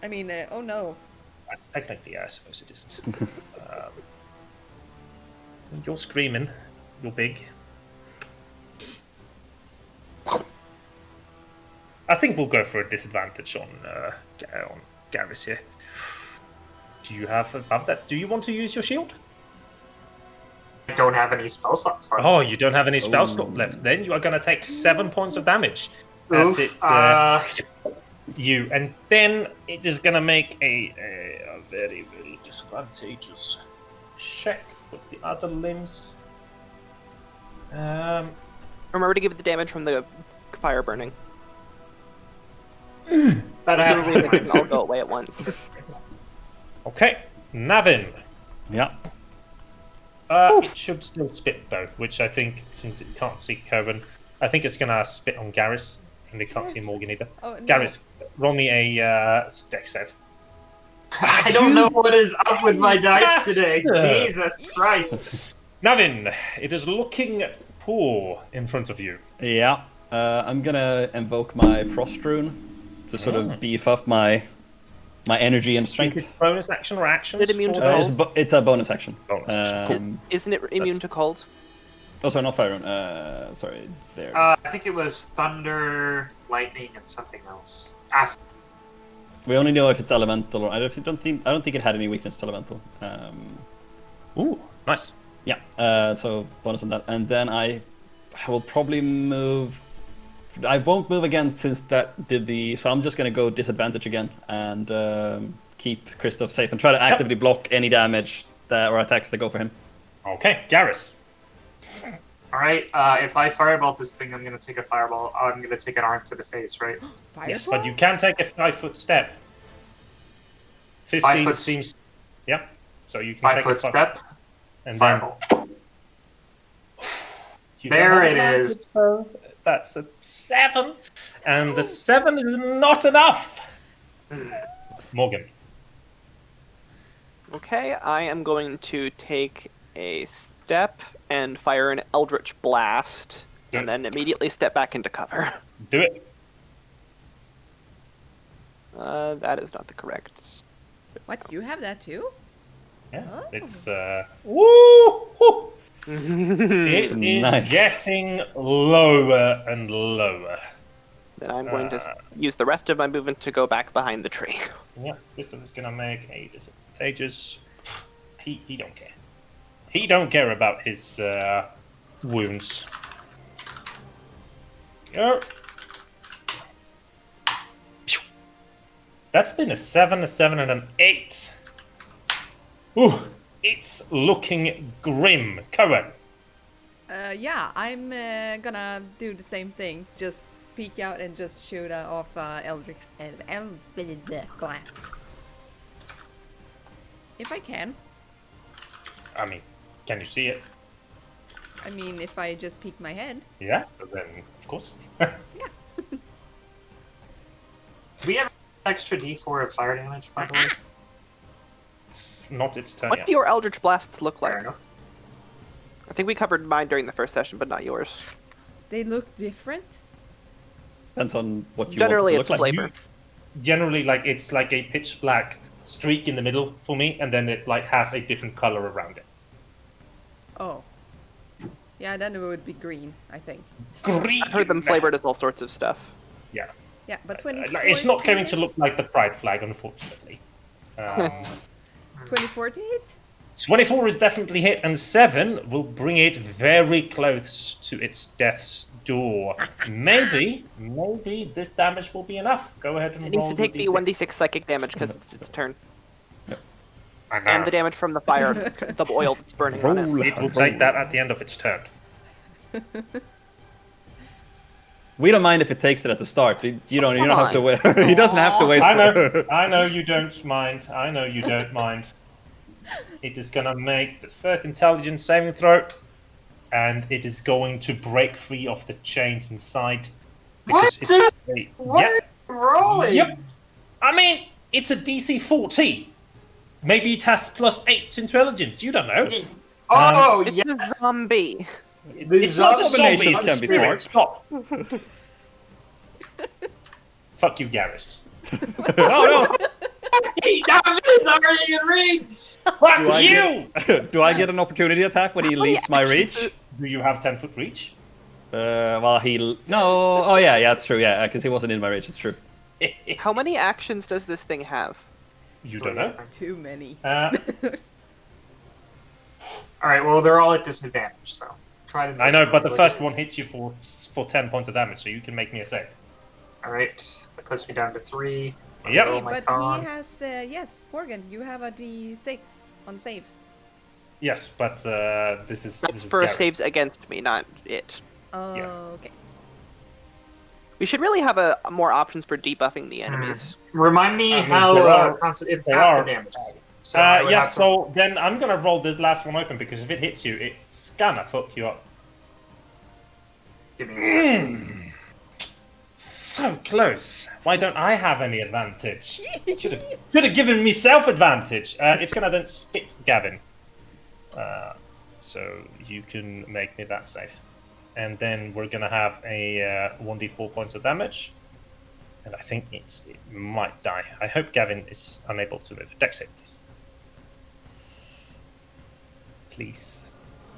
Speaker 5: mean, oh no.
Speaker 1: Technically, yeah, I suppose it isn't. You're screaming. You're big. I think we'll go for a disadvantage on Garrus here. Do you have above that? Do you want to use your shield?
Speaker 2: I don't have any spell slots left.
Speaker 1: Oh, you don't have any spell slot
Speaker 3: Ooh.
Speaker 1: left. Then you are going to take 7 points of damage. As
Speaker 2: Oof.
Speaker 1: it's you, and then it is going to make a very, very disadvantageous check with the other limbs.
Speaker 4: Remember to give it the damage from the fire burning.
Speaker 2: That
Speaker 4: Presumably they
Speaker 2: happens.
Speaker 4: didn't all go away at once.
Speaker 1: Okay, Navin.
Speaker 3: Yeah.
Speaker 1: It should still spit though, which I think, since it can't see Kowèn, I think it's gonna spit on Garrus, and they can't see
Speaker 5: Yes.
Speaker 1: Morgan either.
Speaker 5: Oh, no.
Speaker 1: Garrus, roll me a dex save.
Speaker 2: I don't know what is up with my dice
Speaker 1: Bastard.
Speaker 2: today. Jesus Christ.
Speaker 1: Navin, it is looking poor in front of you.
Speaker 3: Yeah. I'm gonna invoke my Frost Rune to sort of beef up my energy and
Speaker 1: Is
Speaker 3: strength.
Speaker 1: this bonus action or action?
Speaker 4: Is it immune to cold?
Speaker 3: It's a bonus action.
Speaker 1: Bonus action,
Speaker 4: Isn't it immune to cold?
Speaker 3: Oh, sorry, not Fire Rune. Sorry, there.
Speaker 2: I think it was thunder, lightning, and something else. Acid.
Speaker 3: We only know if it's elemental, or I don't think it had any weakness to elemental.
Speaker 1: Ooh, nice.
Speaker 3: Yeah. So bonus on that, and then I will probably move. I won't move again since that did the. So I'm just gonna go disadvantage again and keep Kristof safe and try to actively block any damage that or attacks that go for him.
Speaker 1: Okay, Garrus.
Speaker 2: Alright, if I fireball this thing, I'm gonna take a fireball. I'm gonna take an arm to the face, right?
Speaker 1: Yes, but you can take a 5-foot step.
Speaker 2: 5
Speaker 1: 15
Speaker 2: foot
Speaker 1: seems. Yeah. So you can
Speaker 2: 5
Speaker 1: take
Speaker 2: foot
Speaker 1: a
Speaker 2: step.
Speaker 1: and
Speaker 2: Fireball.
Speaker 1: then you
Speaker 2: There
Speaker 1: don't have
Speaker 2: it
Speaker 1: an
Speaker 2: is.
Speaker 1: advantage, so that's a 7, and the 7 is not enough. Morgan.
Speaker 4: Okay, I am going to take a step and fire an Eldritch Blast,
Speaker 1: Good.
Speaker 4: and then immediately step back into cover.
Speaker 1: Do it.
Speaker 4: That is not the correct.
Speaker 5: What? You have that too?
Speaker 1: Yeah,
Speaker 5: Oh.
Speaker 1: it's woo! It is
Speaker 3: Nice.
Speaker 1: getting lower and lower.
Speaker 4: Then I'm going to use the rest of my movement to go back behind the tree.
Speaker 1: Yeah, Kristof is gonna make a disadvantageous. He don't care. He don't care about his wounds. Go. That's been a 7, a 7, and an 8. Ooh, it's looking grim. Kowèn.
Speaker 5: Yeah, I'm gonna do the same thing. Just peek out and just shoot off Eldritch Blast. If I can.
Speaker 1: I mean, can you see it?
Speaker 5: I mean, if I just peek my head.
Speaker 1: Yeah, then of course.
Speaker 2: We have extra D4 of fire damage, by the way.
Speaker 1: It's not its turn
Speaker 4: What
Speaker 1: yet.
Speaker 4: do your Eldritch Blasts look
Speaker 2: Fair
Speaker 4: like?
Speaker 2: enough.
Speaker 4: I think we covered mine during the first session, but not yours.
Speaker 5: They look different.
Speaker 3: Depends on what you
Speaker 4: Generally,
Speaker 3: want
Speaker 4: it's
Speaker 3: it to look like.
Speaker 4: flavor.
Speaker 1: Generally, like it's like a pitch black streak in the middle for me, and then it like has a different color around it.
Speaker 5: Oh. Yeah, then it would be green, I think.
Speaker 1: Green.
Speaker 4: I heard them flavored as all sorts of stuff.
Speaker 1: Yeah,
Speaker 5: Yeah, but 24
Speaker 1: like, it's not going to
Speaker 5: hit?
Speaker 1: look like the pride flag, unfortunately.
Speaker 5: 24 to hit?
Speaker 1: 24 is definitely hit, and 7 will bring it very close to its death's door. Maybe this damage will be enough. Go ahead and
Speaker 4: It needs
Speaker 1: roll
Speaker 4: to take the
Speaker 1: D6.
Speaker 4: 1d6 psychic damage because it's its turn.
Speaker 1: I know.
Speaker 4: And the damage from the fire, the oil that's burning on it.
Speaker 3: Roll.
Speaker 1: It will take that at the end of its turn.
Speaker 3: We don't mind if it takes it at the start. You don't
Speaker 4: Come
Speaker 3: have to
Speaker 4: on.
Speaker 3: wait. He doesn't have to wait.
Speaker 1: I know you don't mind. I know you don't mind. It is gonna make the first intelligence saving throw, and it is going to break free of the chains inside.
Speaker 2: What? What?
Speaker 1: Yep.
Speaker 2: Rolling!
Speaker 1: Yep. I mean, it's a DC 14. Maybe it has +8 to intelligence. You don't know.
Speaker 2: Oh,
Speaker 4: It's a
Speaker 2: yes!
Speaker 4: zombie.
Speaker 1: It's not a zombie.
Speaker 3: Abominations
Speaker 1: It's a
Speaker 3: can be
Speaker 1: spirit.
Speaker 3: smart.
Speaker 1: Stop. Fuck you, Garrus.
Speaker 3: Oh
Speaker 2: Navins already in reach!
Speaker 1: Fuck
Speaker 3: Do I
Speaker 1: you!
Speaker 3: Do I get an opportunity attack when he leaves my reach?
Speaker 1: Do you have 10-foot reach?
Speaker 3: Well, no. Oh yeah, that's true. Yeah, because he wasn't in my reach. It's true.
Speaker 4: How many actions does this thing have?
Speaker 1: You don't know.
Speaker 5: Too many.
Speaker 2: Alright, well, they're all at disadvantage, so try to.
Speaker 1: I know, but the first one hits you for 10 points of damage, so you can make me a save.
Speaker 2: Alright, that puts me down to 3.
Speaker 1: Yep.
Speaker 2: Roll
Speaker 5: Hey,
Speaker 2: my
Speaker 5: but
Speaker 2: con.
Speaker 5: he has, yes, Morgan, you have a D6 on saves.
Speaker 1: Yes, but this is
Speaker 4: That's
Speaker 1: this is
Speaker 4: for
Speaker 1: Garrus.
Speaker 4: saves against me, not it.
Speaker 5: Oh,
Speaker 1: Yeah.
Speaker 5: okay.
Speaker 4: We should really have more options for debuffing the enemies.
Speaker 2: Remind me
Speaker 1: I mean,
Speaker 2: how
Speaker 1: there are-
Speaker 2: it's
Speaker 1: there
Speaker 2: half
Speaker 1: are-
Speaker 2: the damage. So I would
Speaker 1: Yeah,
Speaker 2: have to-
Speaker 1: so then I'm gonna roll this last one open, because if it hits you, it's gonna fuck you up.
Speaker 2: Give me a second.
Speaker 1: So close. Why don't I have any advantage? Should have given me self-advantage. It's gonna then spit Gavin. So you can make me that safe. And then we're gonna have a 1d4 points of damage. And I think it might die. I hope Gavin is unable to live. Dex save, please.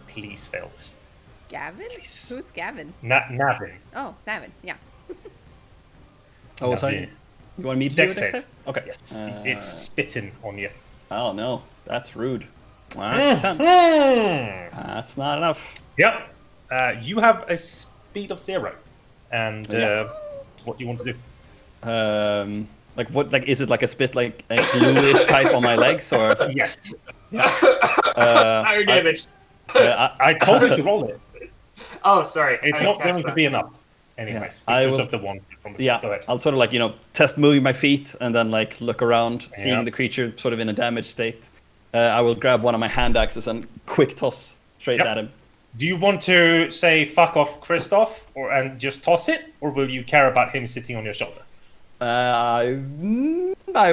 Speaker 1: Please fail this.
Speaker 5: Gavin?
Speaker 1: Please.
Speaker 5: Who's Gavin?
Speaker 1: Navin.
Speaker 5: Oh, Navin, yeah.
Speaker 3: Oh, sorry.
Speaker 1: Navin.
Speaker 3: You want me to do a
Speaker 1: Dex
Speaker 3: dex
Speaker 1: save.
Speaker 3: save? Okay.
Speaker 1: Yes, it's spitting on you.
Speaker 3: Oh no, that's rude. That's 10.
Speaker 1: Mhm.
Speaker 3: That's not enough.
Speaker 1: Yep. You have a speed of 0. And
Speaker 3: Yeah.
Speaker 1: what do you want to do?
Speaker 3: Like what? Like is it like a spit like a bluish type on my legs or?
Speaker 1: Yes.
Speaker 2: Higher damage.
Speaker 1: I told you to roll it.
Speaker 2: Oh, sorry.
Speaker 1: It's
Speaker 2: I
Speaker 1: not
Speaker 2: didn't
Speaker 1: going
Speaker 2: catch
Speaker 1: to
Speaker 2: that.
Speaker 1: be enough. Anyways,
Speaker 3: I
Speaker 1: because
Speaker 3: will-
Speaker 1: of the one from the
Speaker 3: Yeah,
Speaker 1: Go ahead.
Speaker 3: I'll sort of like test moving my feet and then like look around, seeing
Speaker 1: Yeah.
Speaker 3: the creature sort of in a damaged state, I will grab one of my hand axes and quick toss straight
Speaker 1: Yep.
Speaker 3: at him.
Speaker 1: Do you want to say "fuck off, Kristof," and just toss it, or will you care about him sitting on your shoulder?
Speaker 3: I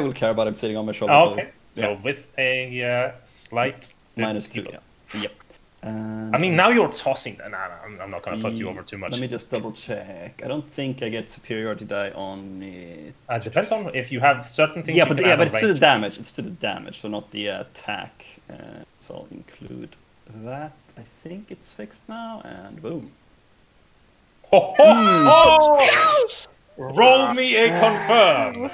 Speaker 3: will care about him sitting on my shoulder.
Speaker 1: Oh, okay. So
Speaker 3: yeah.
Speaker 1: with a slight
Speaker 3: -2. Yeah. Yep.
Speaker 1: I mean, now you're tossing. Nah, I'm not gonna fuck you over too much.
Speaker 3: Let me just double check. I don't think I get superiority die on it.
Speaker 1: Depends on if you have certain things.
Speaker 3: Yeah,
Speaker 1: you
Speaker 3: but
Speaker 1: can add on
Speaker 3: it's to the
Speaker 1: range.
Speaker 3: damage. It's to the damage, so not the attack. So I'll include that. I think it's fixed now, and boom.
Speaker 1: Ho, ho, ho! Roll me a confirm.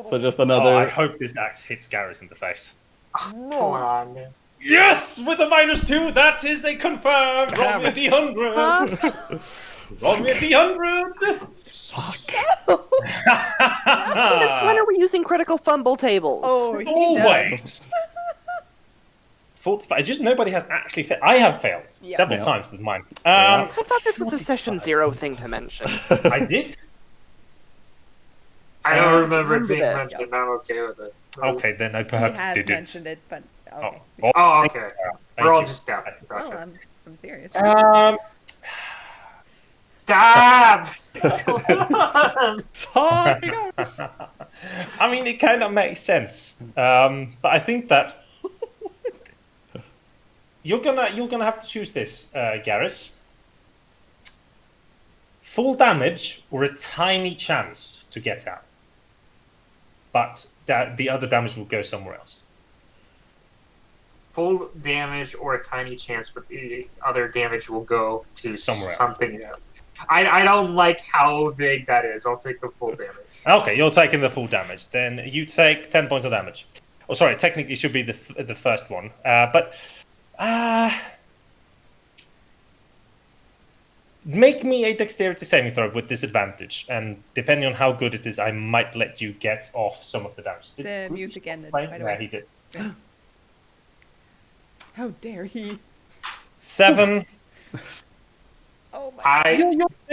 Speaker 3: So just
Speaker 1: Oh, I
Speaker 3: another.
Speaker 1: hope this axe hits Garrus in the face.
Speaker 2: Come on.
Speaker 1: Yes, with a -2, that is a confirm. Roll me a
Speaker 3: Damn it.
Speaker 1: D100. Roll me a D100.
Speaker 3: Fuck.
Speaker 4: Since when are we using critical fumble tables?
Speaker 5: Oh, he does.
Speaker 1: Always. 45. It's just nobody has actually failed. I have failed several
Speaker 3: Yeah.
Speaker 1: times with mine.
Speaker 3: Yeah.
Speaker 4: I thought this was a session 0 thing to mention.
Speaker 1: I did.
Speaker 2: I don't remember it
Speaker 4: remember
Speaker 2: being
Speaker 4: that.
Speaker 2: mentioned. I'm okay with it.
Speaker 1: Okay, then I
Speaker 5: He
Speaker 1: perhaps
Speaker 5: has
Speaker 1: did it.
Speaker 5: mentioned it, but okay.
Speaker 2: Oh, okay.
Speaker 1: Thank
Speaker 2: We're all
Speaker 1: you.
Speaker 2: just down.
Speaker 5: Well,
Speaker 2: Gotcha.
Speaker 5: I'm serious.
Speaker 2: Stop!
Speaker 1: I mean, it kind of makes sense, but I think that you're gonna have to choose this, Garrus. Full damage or a tiny chance to get out, but the other damage will go somewhere else.
Speaker 2: Full damage or a tiny chance, but the other damage will go to
Speaker 1: Somewhere else.
Speaker 2: something else. I don't like how big that is. I'll take the full damage.
Speaker 1: Okay, you're taking the full damage. Then you take 10 points of damage. Oh, sorry, technically it should be the first one. But make me a dexterity saving throw with disadvantage, and depending on how good it is, I might let you get off some of the damage.
Speaker 5: The music ended,
Speaker 1: Play?
Speaker 5: by the
Speaker 1: Yeah,
Speaker 5: way.
Speaker 1: he did.
Speaker 5: How dare he?
Speaker 1: 7.
Speaker 5: Oh my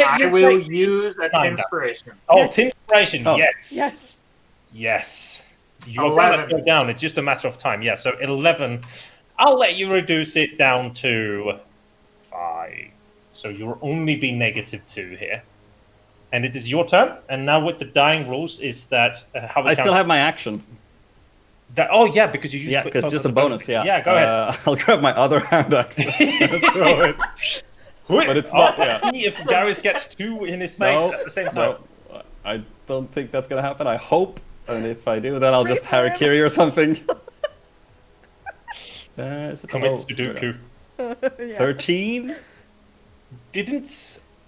Speaker 2: I will use a
Speaker 1: Time
Speaker 2: inspiration.
Speaker 1: Oh,
Speaker 5: Yes.
Speaker 1: Tinspiration,
Speaker 3: Oh.
Speaker 1: yes.
Speaker 5: Yes.
Speaker 1: Yes. You're
Speaker 2: 11.
Speaker 1: going to go down. It's just a matter of time. Yeah, so 11. I'll let you reduce it down to 5. So you'll only be -2 here. And it is your turn. And now with the dying rules is that... how we
Speaker 3: I
Speaker 1: count-
Speaker 3: still have my action.
Speaker 1: Oh, yeah, because you use...
Speaker 3: Yeah,
Speaker 1: quick
Speaker 3: because it's
Speaker 1: focus
Speaker 3: just a bonus. Yeah.
Speaker 1: Yeah, go ahead.
Speaker 3: I'll grab my other hand axe and throw it. But it's not.
Speaker 1: Let's
Speaker 3: Yeah.
Speaker 1: see if Garrus gets 2 in his face at the same time.
Speaker 3: No, I don't think that's gonna happen. I hope, and if I do, then I'll just harakiri or something.
Speaker 1: Commit Sudoku.
Speaker 5: Yeah.
Speaker 3: 13,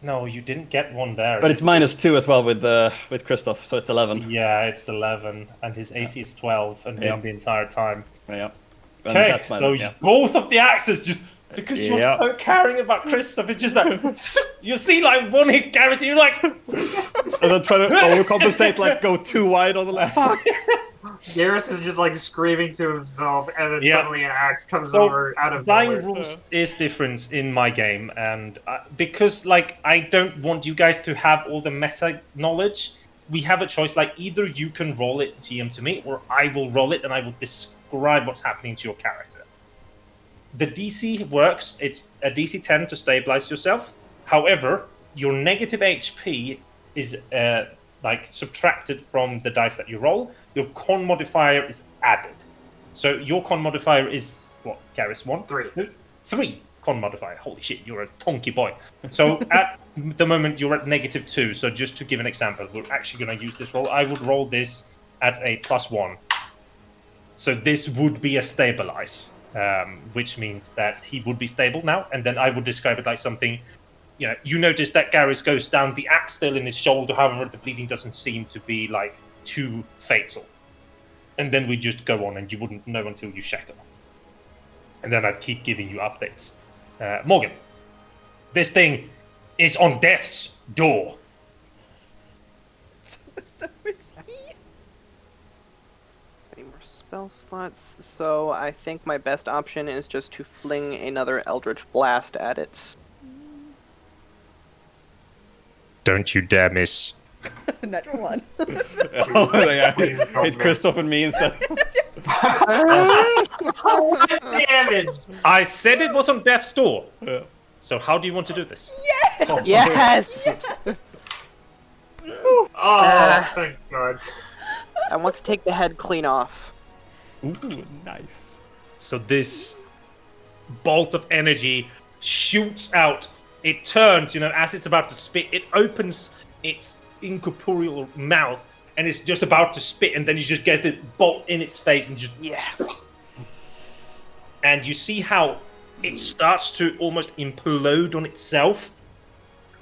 Speaker 1: No, you didn't get one there.
Speaker 3: but it's -2 as well with Kristof, so it's 11.
Speaker 1: Yeah, it's 11, and his AC is 12, and
Speaker 3: Yeah.
Speaker 1: him the entire time.
Speaker 3: Yeah. And
Speaker 1: Okay,
Speaker 3: that's my
Speaker 1: so
Speaker 3: yeah.
Speaker 1: both of the axes just because you're
Speaker 3: Yeah.
Speaker 1: so caring about Kristof, it's just like you see like one hit guarantee, you're like,
Speaker 3: And then try to overcompensate, like go too wide on the left. Fuck.
Speaker 2: Garrus is just like screaming to himself, and then
Speaker 1: Yeah.
Speaker 2: suddenly an axe comes
Speaker 1: So,
Speaker 2: over out of
Speaker 1: dying
Speaker 2: nowhere.
Speaker 1: rules is different in my game, and because like I don't want you guys to have all the meta knowledge. We have a choice. Like either you can roll it GM to me, or I will roll it and I will describe what's happening to your character. The DC works. It's a DC 10 to stabilize yourself. However, your negative HP is like subtracted from the dice that you roll. Your con modifier is added. So your con modifier is what? Garrus 1?
Speaker 2: 3.
Speaker 1: 3 con modifier. Holy shit, you're a tonky boy. So at the moment you're at -2. So just to give an example, we're actually going to use this roll. I would roll this at a +1. So this would be a stabilize, which means that he would be stable now. And then I would describe it like something, you notice that Garrus goes down, the axe still in his shoulder. However, the bleeding doesn't seem to be like too fatal. And then we just go on and you wouldn't know until you check them. And then I'd keep giving you updates. Morgan, this thing is on death's door.
Speaker 5: So is he.
Speaker 4: Any more spell slots? So I think my best option is just to fling another Eldritch Blast at it.
Speaker 1: Don't you dare miss.
Speaker 5: Natural one.
Speaker 3: Oh, yeah.
Speaker 2: Please don't
Speaker 3: Hit
Speaker 2: miss.
Speaker 3: Kristof and me instead.
Speaker 2: Damage!
Speaker 1: I said it was on death's door. So how do you want to do this?
Speaker 4: Yes!
Speaker 2: Oh, thank God.
Speaker 4: I want to take the head clean off.
Speaker 3: Ooh, nice.
Speaker 1: So this bolt of energy shoots out. It turns, as it's about to spit. It opens its incorporeal mouth, and it's just about to spit, and then you just get the bolt in its face, and just
Speaker 4: Yes.
Speaker 1: and you see how it starts to almost implode on itself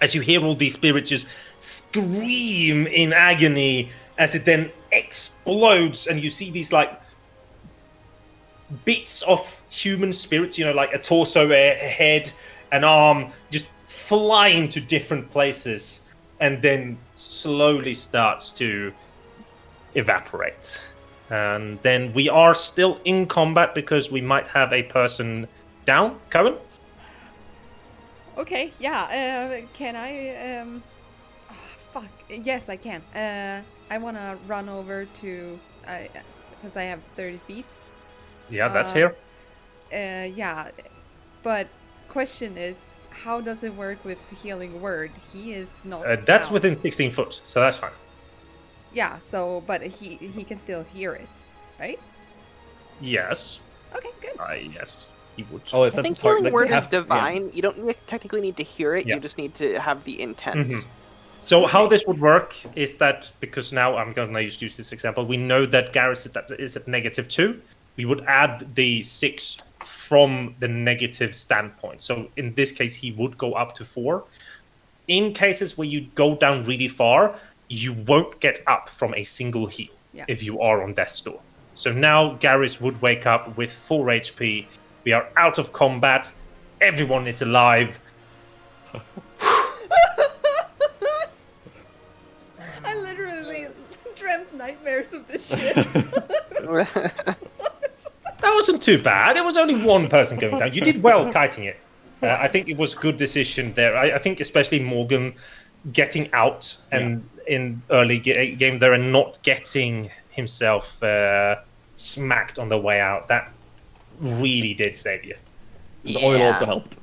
Speaker 1: as you hear all these spirits just scream in agony as it then explodes, and you see these like bits of human spirits, like a torso, a head, an arm, just fly into different places and then slowly starts to evaporate. And then we are still in combat because we might have a person down. Kowèn?
Speaker 5: Okay, yeah. Can I? Oh, fuck. Yes, I can. I wanna run over to. Since I have 30 feet.
Speaker 1: Yeah, that's
Speaker 5: Uh,
Speaker 1: here.
Speaker 5: Yeah, but question is, how does it work with healing word? He is not.
Speaker 1: That's
Speaker 5: down.
Speaker 1: within 16 foot, so that's fine.
Speaker 5: Yeah. So, but he can still hear it, right?
Speaker 1: Yes.
Speaker 5: Okay, good.
Speaker 1: Yes, he would.
Speaker 3: Oh, is
Speaker 4: I
Speaker 3: that
Speaker 4: think
Speaker 3: the part
Speaker 4: healing
Speaker 3: that
Speaker 4: word is
Speaker 3: have- yeah.
Speaker 4: divine. You don't technically need to hear it.
Speaker 1: Yeah.
Speaker 4: You just need to have the intent.
Speaker 1: Mhm. So how this would work is that, because now I'm going to use this example, we know that Garrus is at -2. We would add the 6 from the negative standpoint. So in this case, he would go up to 4. In cases where you go down really far, you won't get up from a single heal if you are on death's door. So now Garrus would wake up with 4 HP. We are out of combat. Everyone is alive.
Speaker 5: I literally dreamt nightmares of this shit.
Speaker 1: That wasn't too bad. It was only one person going down. You did well kiting it. I think it was a good decision there. I think especially Morgan getting out and in early game there and not getting himself smacked on the way out. That really did save you.
Speaker 3: The oil also helped.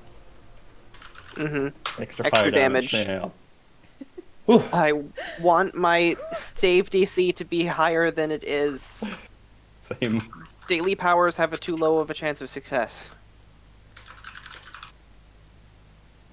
Speaker 4: Mm-hmm.
Speaker 3: Extra
Speaker 4: Extra
Speaker 3: fire
Speaker 4: damage.
Speaker 3: Yeah.
Speaker 4: I want my save DC to be higher than it is.
Speaker 3: Same.
Speaker 4: Daily powers have a too low of a chance of success.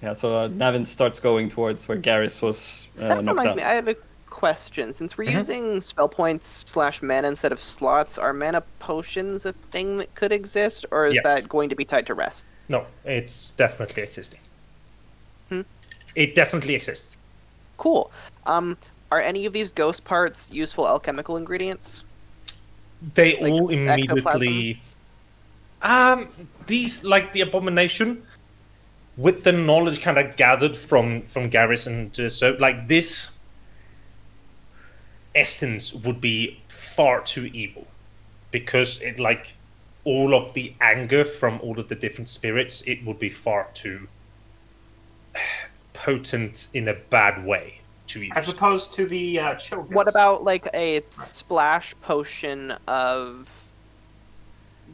Speaker 3: Yeah, so Navins starts going towards where Garrus was
Speaker 4: That
Speaker 3: knocked
Speaker 4: reminds
Speaker 3: out.
Speaker 4: me, I had a question. Since we're using spell points / mana instead of slots, are mana potions a thing that could exist, or is
Speaker 1: Yes.
Speaker 4: that going to be tied to rest?
Speaker 1: No, it's definitely existing.
Speaker 4: Hmm?
Speaker 1: It definitely exists.
Speaker 4: Cool. Are any of these ghost parts useful alchemical ingredients?
Speaker 1: They
Speaker 4: Like
Speaker 1: all immediately these, like the abomination, with the knowledge kind of gathered from Garrus, and so like this essence would be far too evil, because it, like, all of the anger from all of the different spirits, it would be far too potent in a bad way to use.
Speaker 2: As opposed to the chill ghost.
Speaker 4: What about like a splash potion of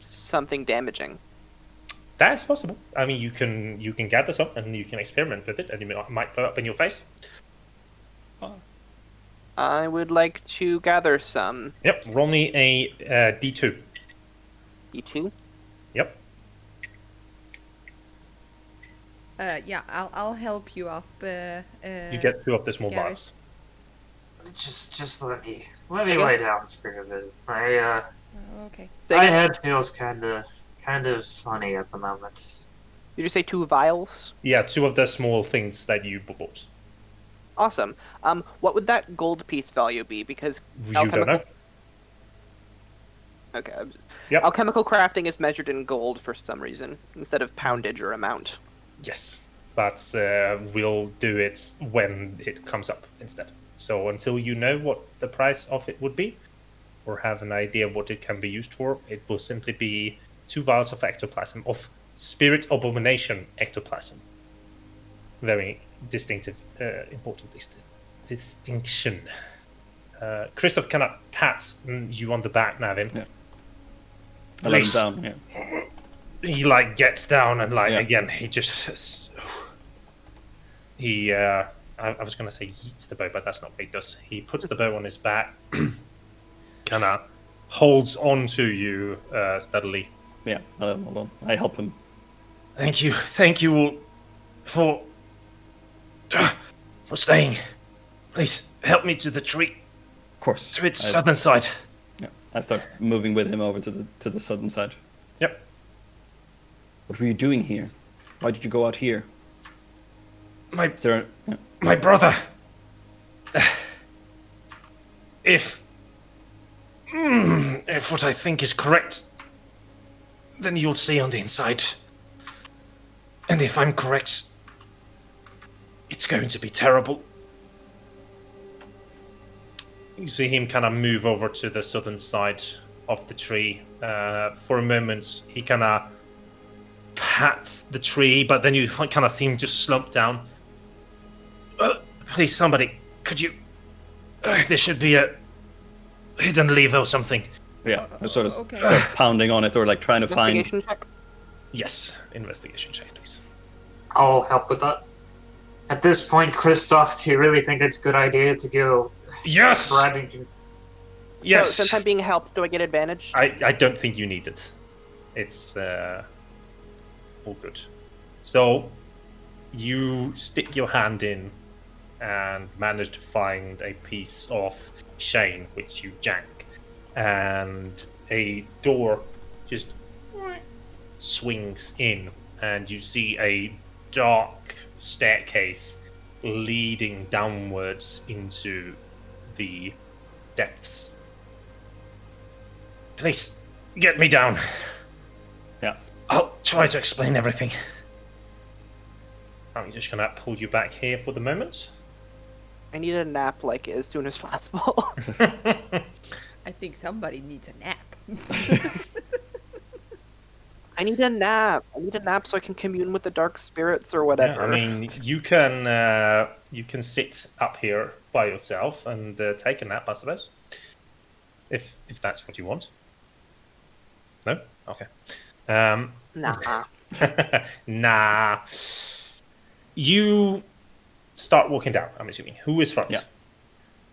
Speaker 4: something damaging?
Speaker 1: That is possible. I mean, you can gather some and you can experiment with it, and it might blow up in your face.
Speaker 4: I would like to gather some.
Speaker 1: Yep. Roll me a D2.
Speaker 4: E2?
Speaker 1: Yep.
Speaker 5: Yeah, I'll help you up.
Speaker 1: You get 2 of the small
Speaker 5: Garrus.
Speaker 1: bars.
Speaker 2: Just let me lay down for a bit.
Speaker 5: Okay.
Speaker 2: My head feels kind of funny at the moment.
Speaker 4: Did you say 2 vials?
Speaker 1: Yeah, 2 of the small things that you bought.
Speaker 4: Awesome. What would that gold piece value be? Because
Speaker 1: You don't know.
Speaker 4: Okay.
Speaker 1: Yep.
Speaker 4: Alchemical crafting is measured in gold for some reason instead of poundage or amount.
Speaker 1: Yes, but we'll do it when it comes up instead. So until you know what the price of it would be, or have an idea what it can be used for, it will simply be 2 vials of ectoplasm, of spirit abomination ectoplasm. Very distinctive, important distinction. Kristof kind of pats you on the back, Navin.
Speaker 3: Yeah. I let him down. Yeah.
Speaker 1: He like gets down and like
Speaker 3: Yeah.
Speaker 1: again he just I was gonna say yeets the bow, but that's not what he does. He puts the bow on his back, kind of holds on to you steadily.
Speaker 3: Yeah. I let him hold on. I help him.
Speaker 1: Thank you all for staying. Please help me to the tree,
Speaker 3: Of course.
Speaker 1: to its southern side.
Speaker 3: Yeah. I start moving with him over to the southern side.
Speaker 1: Yep.
Speaker 3: What were you doing here? Why did you go out here?
Speaker 1: My
Speaker 3: Is there? Yeah.
Speaker 1: my brother. If what I think is correct, then you'll see on the inside. And if I'm correct, it's going to be terrible. You see him kind of move over to the southern side of the tree. For a moment, he kind of pats the tree, but then you kind of see him just slump down. Please, somebody, could you... there should be a hidden lever or something.
Speaker 3: Yeah. I sort of
Speaker 5: okay.
Speaker 3: start pounding on it or like trying to find.
Speaker 4: Investigation check.
Speaker 1: Yes, investigation check, please.
Speaker 2: I'll help with that. At this point, Kristof, do you really think it's a good idea to go
Speaker 1: Yes!
Speaker 2: riding?
Speaker 1: Yes!
Speaker 4: So, since I'm being helped, do I get advantage?
Speaker 1: I don't think you need it. It's all good. So you stick your hand in and manage to find a piece of chain which you jank, and a door just swings in, and you see a dark staircase leading downwards into the depths. Please, get me down.
Speaker 3: Yeah.
Speaker 1: I'll try to explain everything. I'm just gonna pull you back here for the moment.
Speaker 4: I need a nap like as soon as possible.
Speaker 5: I think somebody needs a nap.
Speaker 4: I need a nap. I need a nap so I can commune with the dark spirits or whatever.
Speaker 1: Yeah, I mean, you can sit up here by yourself and take a nap, I suppose, if that's what you want. No? Okay.
Speaker 4: Nah.
Speaker 1: Nah. You start walking down, I'm assuming. Who is front?
Speaker 3: Yeah.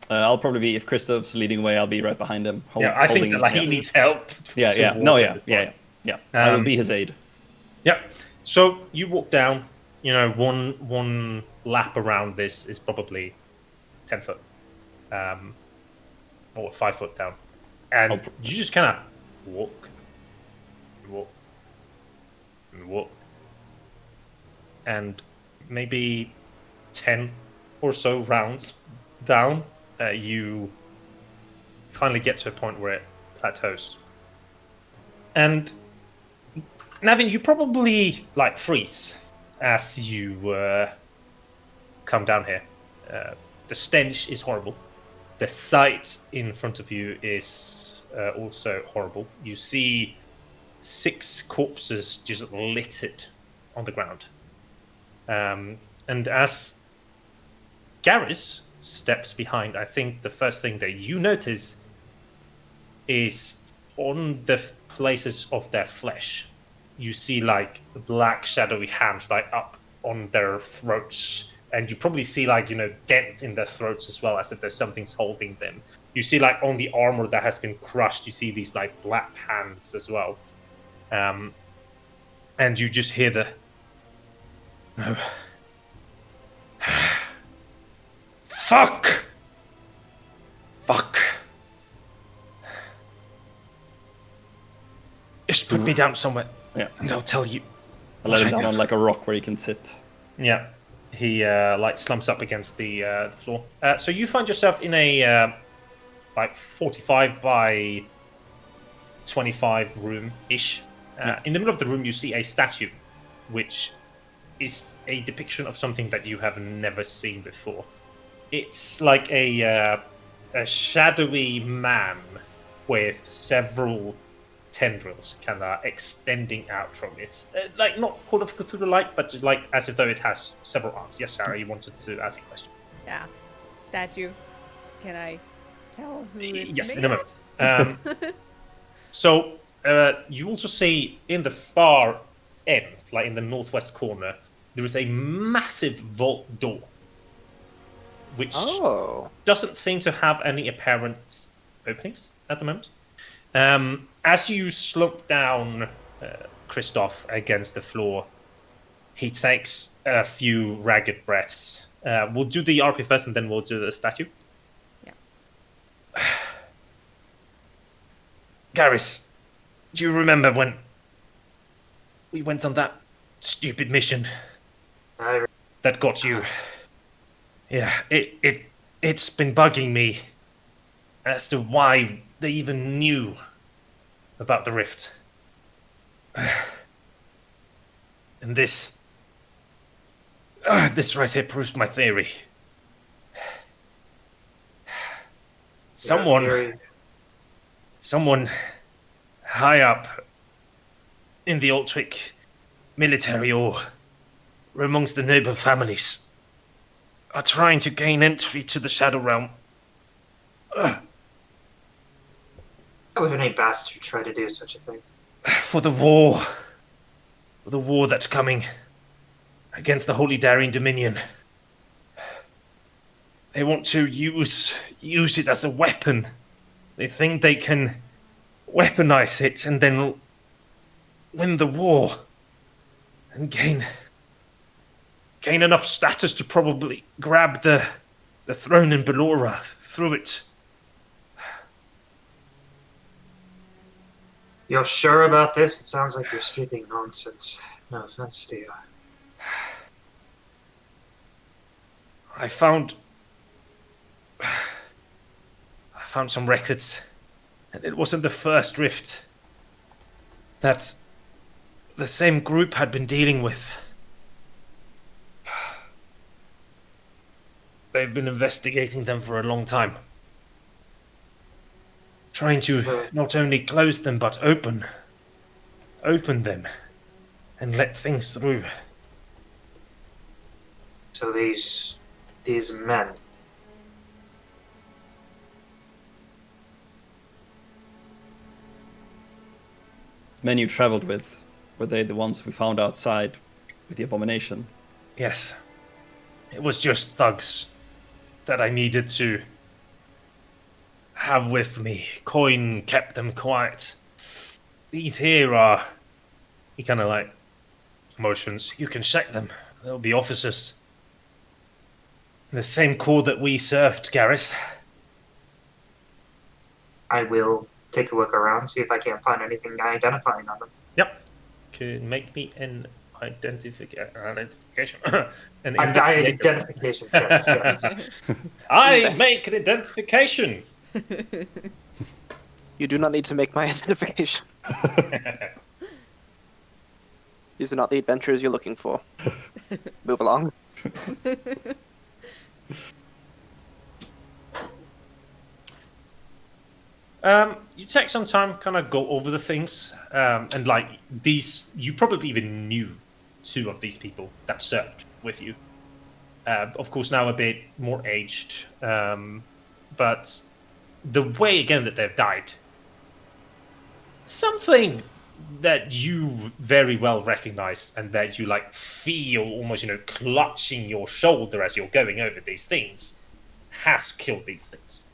Speaker 3: I'll probably be, if Kristof's leading away, I'll be right behind him.
Speaker 1: I think
Speaker 3: holding
Speaker 1: that like,
Speaker 3: him,
Speaker 1: he needs help.
Speaker 3: Yeah,
Speaker 1: to
Speaker 3: yeah.
Speaker 1: walk
Speaker 3: No,
Speaker 1: in
Speaker 3: yeah,
Speaker 1: the
Speaker 3: yeah,
Speaker 1: front.
Speaker 3: yeah. I will be his aid.
Speaker 1: Yeah. So you walk down. You know, one lap around this is probably 10 foot, or 5 foot down, and you just kind of walk, and maybe 10 or so rounds down, you finally get to a point where it plateaus. And Navin, you probably like freeze as you come down here. The stench is horrible. The sight in front of you is also horrible. You see 6 corpses just littered on the ground. And as Garrus steps behind, I think the first thing that you notice is on the places of their flesh, you see like black shadowy hands like up on their throats, and you probably see like, you know, dents in their throats as well, as if there's something's holding them. You see like on the armor that has been crushed, you see these like black hands as well. And you just hear the no. Fuck! Just put me down somewhere.
Speaker 3: Yeah.
Speaker 1: And I'll tell you.
Speaker 3: I let him down on like a rock where he can sit.
Speaker 1: Yeah. He like slumps up against the floor. So you find yourself in a like 45 by 25 room-ish. In the middle of the room, you see a statue, which is a depiction of something that you have never seen before. It's like a shadowy man with several tendrils kind of extending out from it. Like not Call of Cthulhu-like, but like as if though it has several arms. Yes, Sarah, you wanted to ask a question.
Speaker 5: Yeah. Statue. Can I tell who it's
Speaker 1: Yes,
Speaker 5: made
Speaker 1: in a
Speaker 5: of?
Speaker 1: moment. So you also see in the far end, like in the northwest corner, there is a massive vault door, which doesn't seem to have any apparent openings at the moment. As you slump down Kristof against the floor, he takes a few ragged breaths. We'll do the RP first, and then we'll do the statue.
Speaker 5: Yeah.
Speaker 1: Garrus, do you remember when we went on that stupid mission that got you? Yeah, it's been bugging me as to why they even knew about the rift. And this right here proves my theory. Someone high up in the Altwick military or amongst the noble families are trying to gain entry to the Shadow Realm.
Speaker 2: I would any bastard try to do such a thing.
Speaker 1: For the war that's coming against the Holy Darien Dominion. They want to use it as a weapon. They think they can weaponize it and then win the war and gain enough status to probably grab the throne in Ballora through it.
Speaker 2: You're sure about this? It sounds like you're speaking nonsense. No offense to you.
Speaker 1: I found some records, and it wasn't the first rift that the same group had been dealing with. They've been investigating them for a long time. Trying to not only close them, but open them and let things through.
Speaker 2: So these men.
Speaker 3: Men you traveled with, were they the ones we found outside with the abomination?
Speaker 1: Yes. It was just thugs that I needed to have with me. Kowèn kept them quiet. These here are... He kind of like motions. You can check them. They'll be officers. The same corps that we served, Garrus.
Speaker 2: I will take a look around, see if I can't find anything identifying on them.
Speaker 1: Yep. Can make me an identification. An
Speaker 2: Identification check. Yes.
Speaker 1: I make an identification.
Speaker 4: You do not need to make my identification. These are not the adventures you're looking for. Move along.
Speaker 1: You take some time, kind of go over the things, and like these, you probably even knew two of these people that served with you. Of course, now a bit more aged, but the way again that they've died, something that you very well recognize and that you like feel almost, clutching your shoulder as you're going over these things, has killed these things.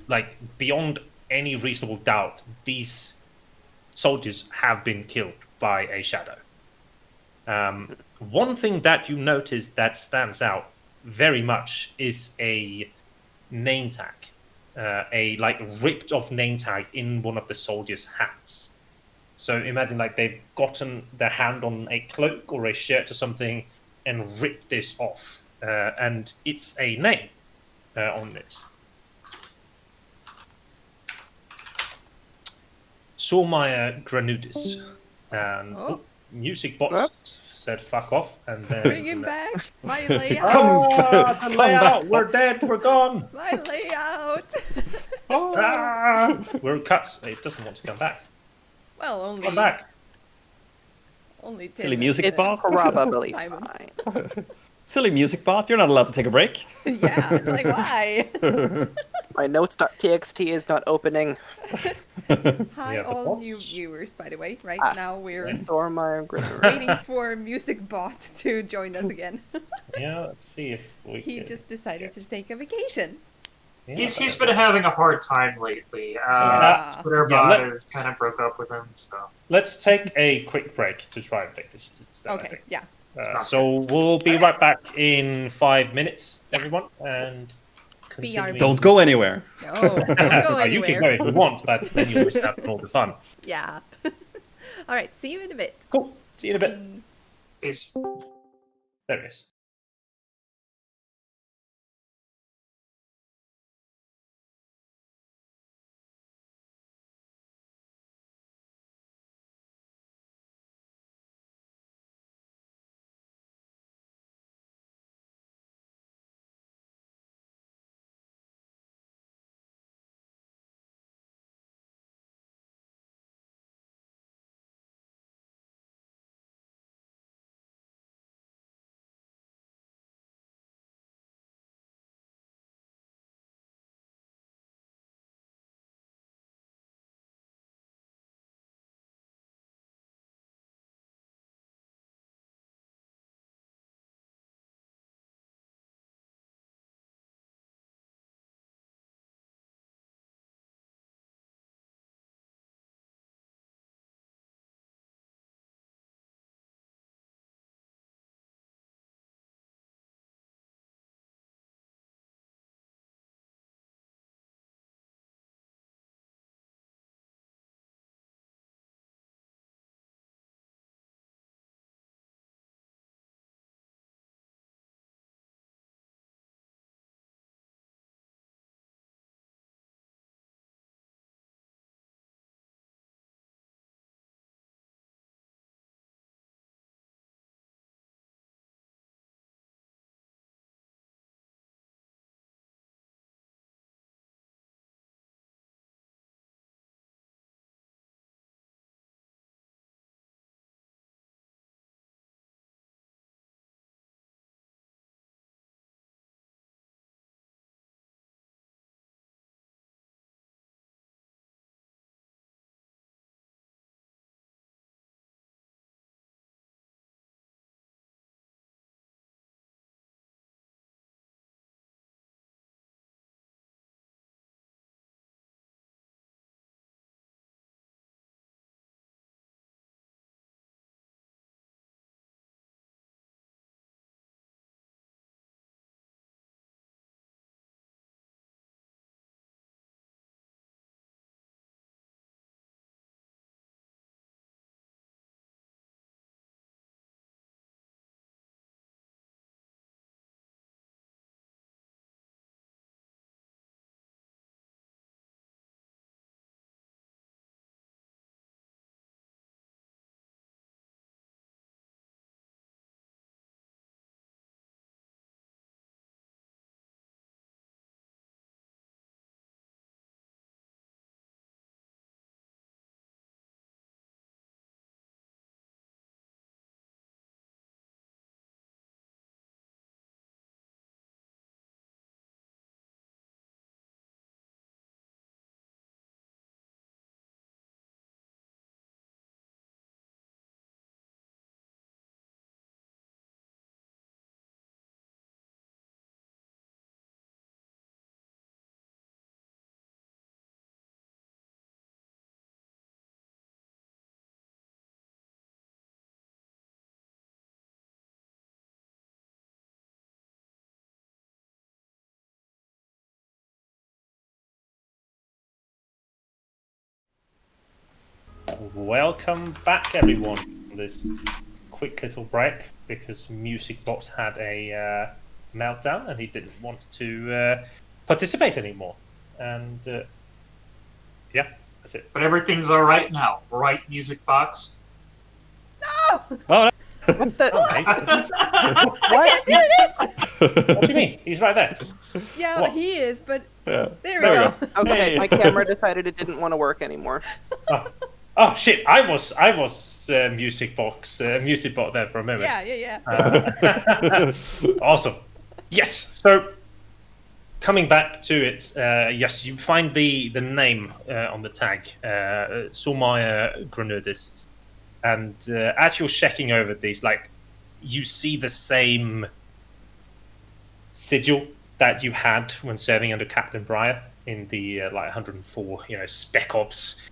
Speaker 1: Like beyond any reasonable doubt, these soldiers have been killed by a shadow. One thing that you notice that stands out very much is a name tag, a like ripped off name tag in one of the soldiers' hats. So imagine like they've gotten their hand on a cloak or a shirt or something and ripped this off, and it's a name on it. Sormaya Granudis. And music box said fuck off, and then
Speaker 5: Bring him back! My layout!
Speaker 1: the layout! We're dead, we're gone!
Speaker 5: My layout!
Speaker 1: We're cut. It doesn't want to come back.
Speaker 5: Well, only...
Speaker 1: Come back.
Speaker 5: Only 10
Speaker 3: Silly music
Speaker 4: It's
Speaker 3: bot.
Speaker 4: probably
Speaker 5: Simon.
Speaker 4: fine.
Speaker 3: Silly music bot. You're not allowed to take a break.
Speaker 5: Yeah, it's like, why?
Speaker 4: My notes.txt is not opening.
Speaker 5: Hi,
Speaker 1: Yeah, the
Speaker 5: all
Speaker 1: bots.
Speaker 5: new viewers, by the way. Right
Speaker 4: Ah,
Speaker 5: now we're
Speaker 4: Stormar Grimmar.
Speaker 5: waiting for Music Bot to join us again.
Speaker 1: Yeah, let's see if we
Speaker 5: He
Speaker 1: can
Speaker 5: just decided
Speaker 1: get-
Speaker 5: to take a vacation.
Speaker 1: Yeah,
Speaker 2: He's
Speaker 1: but-
Speaker 2: been having a hard time lately.
Speaker 5: Yeah.
Speaker 2: Twitter
Speaker 1: Yeah,
Speaker 2: bot
Speaker 1: let-
Speaker 2: has kind of broke up with him, so.
Speaker 1: Let's take a quick break to try and fix this. Instead, I
Speaker 5: Okay,
Speaker 1: think.
Speaker 5: yeah.
Speaker 1: So we'll be right back in 5 minutes, everyone, and continuing.
Speaker 3: Don't go anywhere.
Speaker 5: No, don't go
Speaker 1: Oh, you can
Speaker 5: anywhere.
Speaker 1: go if you want, but then you'll miss out on all the fun.
Speaker 5: Yeah. All right, see you in a bit.
Speaker 1: Cool. See you in a bit.
Speaker 2: He's
Speaker 1: There it is. Welcome back, everyone, from this quick little break because Music Box had a meltdown and he didn't want to participate anymore. And yeah, that's it.
Speaker 2: But everything's all right now, right? Music box.
Speaker 3: Oh, no.
Speaker 4: What the?
Speaker 1: Oh, nice.
Speaker 4: What?
Speaker 1: What do you mean? He's right there.
Speaker 5: Yeah,
Speaker 1: What?
Speaker 5: he is, but
Speaker 3: Yeah.
Speaker 5: there we go.
Speaker 4: Okay,
Speaker 3: Hey.
Speaker 4: my camera decided it didn't want to work anymore.
Speaker 1: Oh shit! I was music bot there for a moment.
Speaker 5: Yeah.
Speaker 1: Awesome. Yes. So coming back to it, yes, you find the name on the tag, Solmaya Grenadis. And as you're checking over these, like, you see the same sigil that you had when serving under Captain Breyer in the 104, Spec Ops.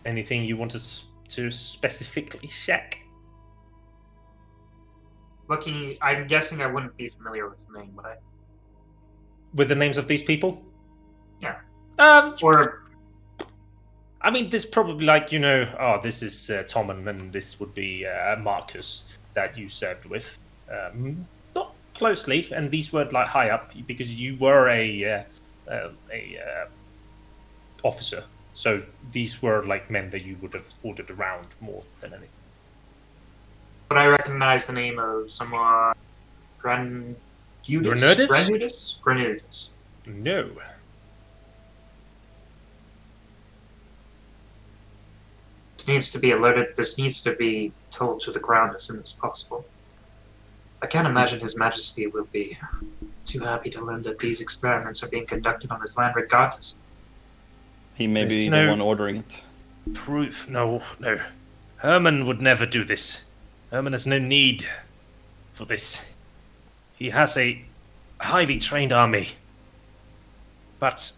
Speaker 1: Anything you want to specifically check?
Speaker 2: Looking, I'm guessing I wouldn't be familiar with the name, would I?
Speaker 1: With the names of these people?
Speaker 2: Yeah.
Speaker 1: Or, I mean, there's probably this is Tom and this would be Marcus that you served with. Not closely, and these were like high up because you were a officer. So these were like men that you would have ordered around more than anything.
Speaker 2: But I recognize the name of someone. Grenadis? Grenadis.
Speaker 1: No.
Speaker 2: This needs to be alerted. This needs to be told to the ground as soon as possible. I can't imagine His Majesty will be too happy to learn that these experiments are being conducted on his land regardless.
Speaker 3: He may be the one ordering it.
Speaker 1: Proof? No. Herman would never do this. Herman has no need for this. He has a highly trained army. But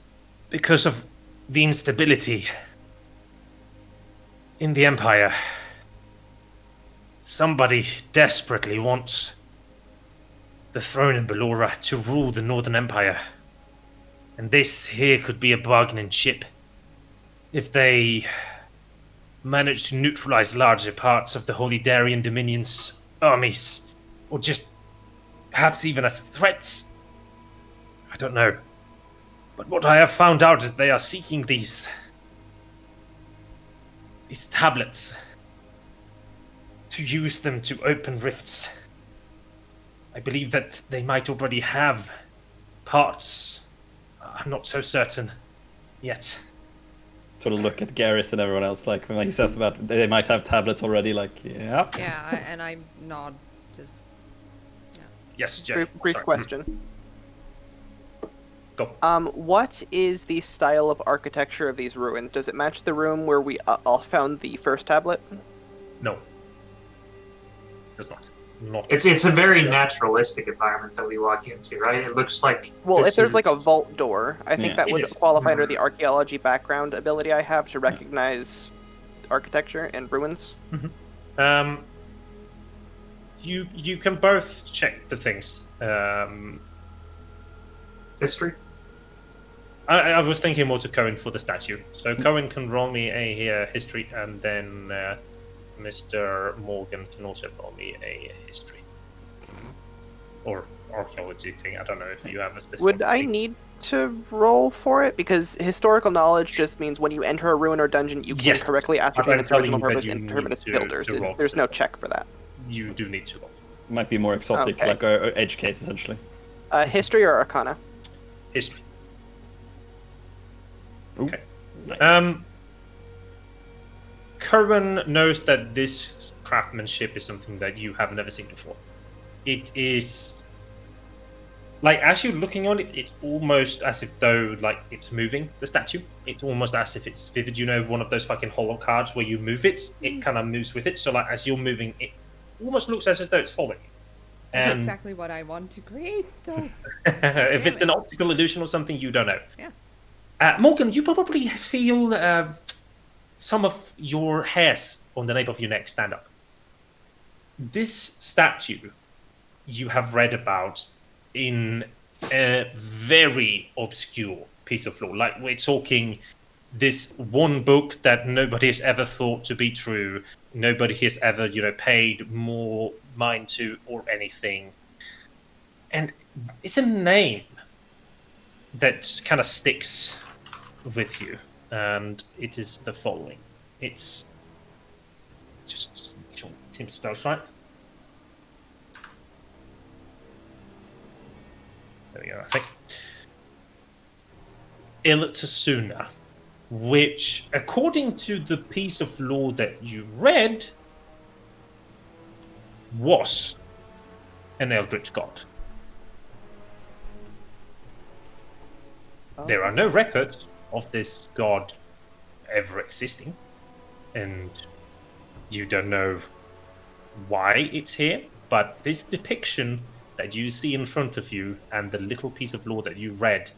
Speaker 1: because of the instability in the Empire, somebody desperately wants the throne in Ballora to rule the Northern Empire. And this here could be a bargaining chip. If they manage to neutralize larger parts of the Holy Darien Dominion's armies, or just perhaps even as threats, I don't know. But what I have found out is they are seeking these tablets to use them to open rifts. I believe that they might already have parts. I'm not so certain yet.
Speaker 3: Sort of look at Garrus and everyone else, like when he says about they might have tablets already, like, yeah.
Speaker 5: Yeah, and I nod, just... Yeah.
Speaker 1: Yes, Jay.
Speaker 4: Brief question.
Speaker 1: Go.
Speaker 4: What is the style of architecture of these ruins? Does it match the room where we all found the first tablet?
Speaker 1: No. Does not.
Speaker 2: It's a very naturalistic environment that we walk into, right? It looks like...
Speaker 4: Well, if there's like a vault door, I think that would
Speaker 1: is.
Speaker 4: qualify under the archaeology background ability I have to recognize architecture and ruins.
Speaker 1: Mm-hmm. You can both check the things.
Speaker 2: History?
Speaker 1: I was thinking more to Kowèn for the statue. So Kowèn can roll me a history, and then Mr. Morgan can also roll me a history. Or archaeology thing. I don't know if you have a specific
Speaker 4: Would I need to roll for it? Because historical knowledge just means when you enter a ruin or dungeon, you can correctly ascertain its original purpose and determine its builders. There's no check for that.
Speaker 1: You do need to roll.
Speaker 3: Might be more exotic,
Speaker 4: Okay.
Speaker 3: like a edge case, essentially.
Speaker 4: History or arcana?
Speaker 1: History.
Speaker 3: Ooh,
Speaker 1: Okay.
Speaker 3: nice.
Speaker 1: Kowèn knows that this craftsmanship is something that you have never seen before. It is like, as you're looking on it, it's almost as if though like it's moving, the statue. It's almost as if it's vivid. You know, one of those fucking holo cards where you move it, it kind of moves with it. So like as you're moving, it almost looks as if though it's following you.
Speaker 5: That's exactly what I want to create, though.
Speaker 1: If it's an optical illusion or something, you don't know.
Speaker 5: Yeah.
Speaker 1: Morgan, you probably feel some of your hairs on the nape of your neck stand up. This statue you have read about in a very obscure piece of lore. Like, we're talking this one book that nobody has ever thought to be true. Nobody has ever, paid more mind to or anything. And it's a name that kind of sticks with you. And it is the following. It's just Tim spells right. There we go, I think. Iltasuna, which, according to the piece of lore that you read, was an eldritch god. There are no records of this god ever existing, and you don't know why it's here, but this depiction that you see in front of you and the little piece of lore that you read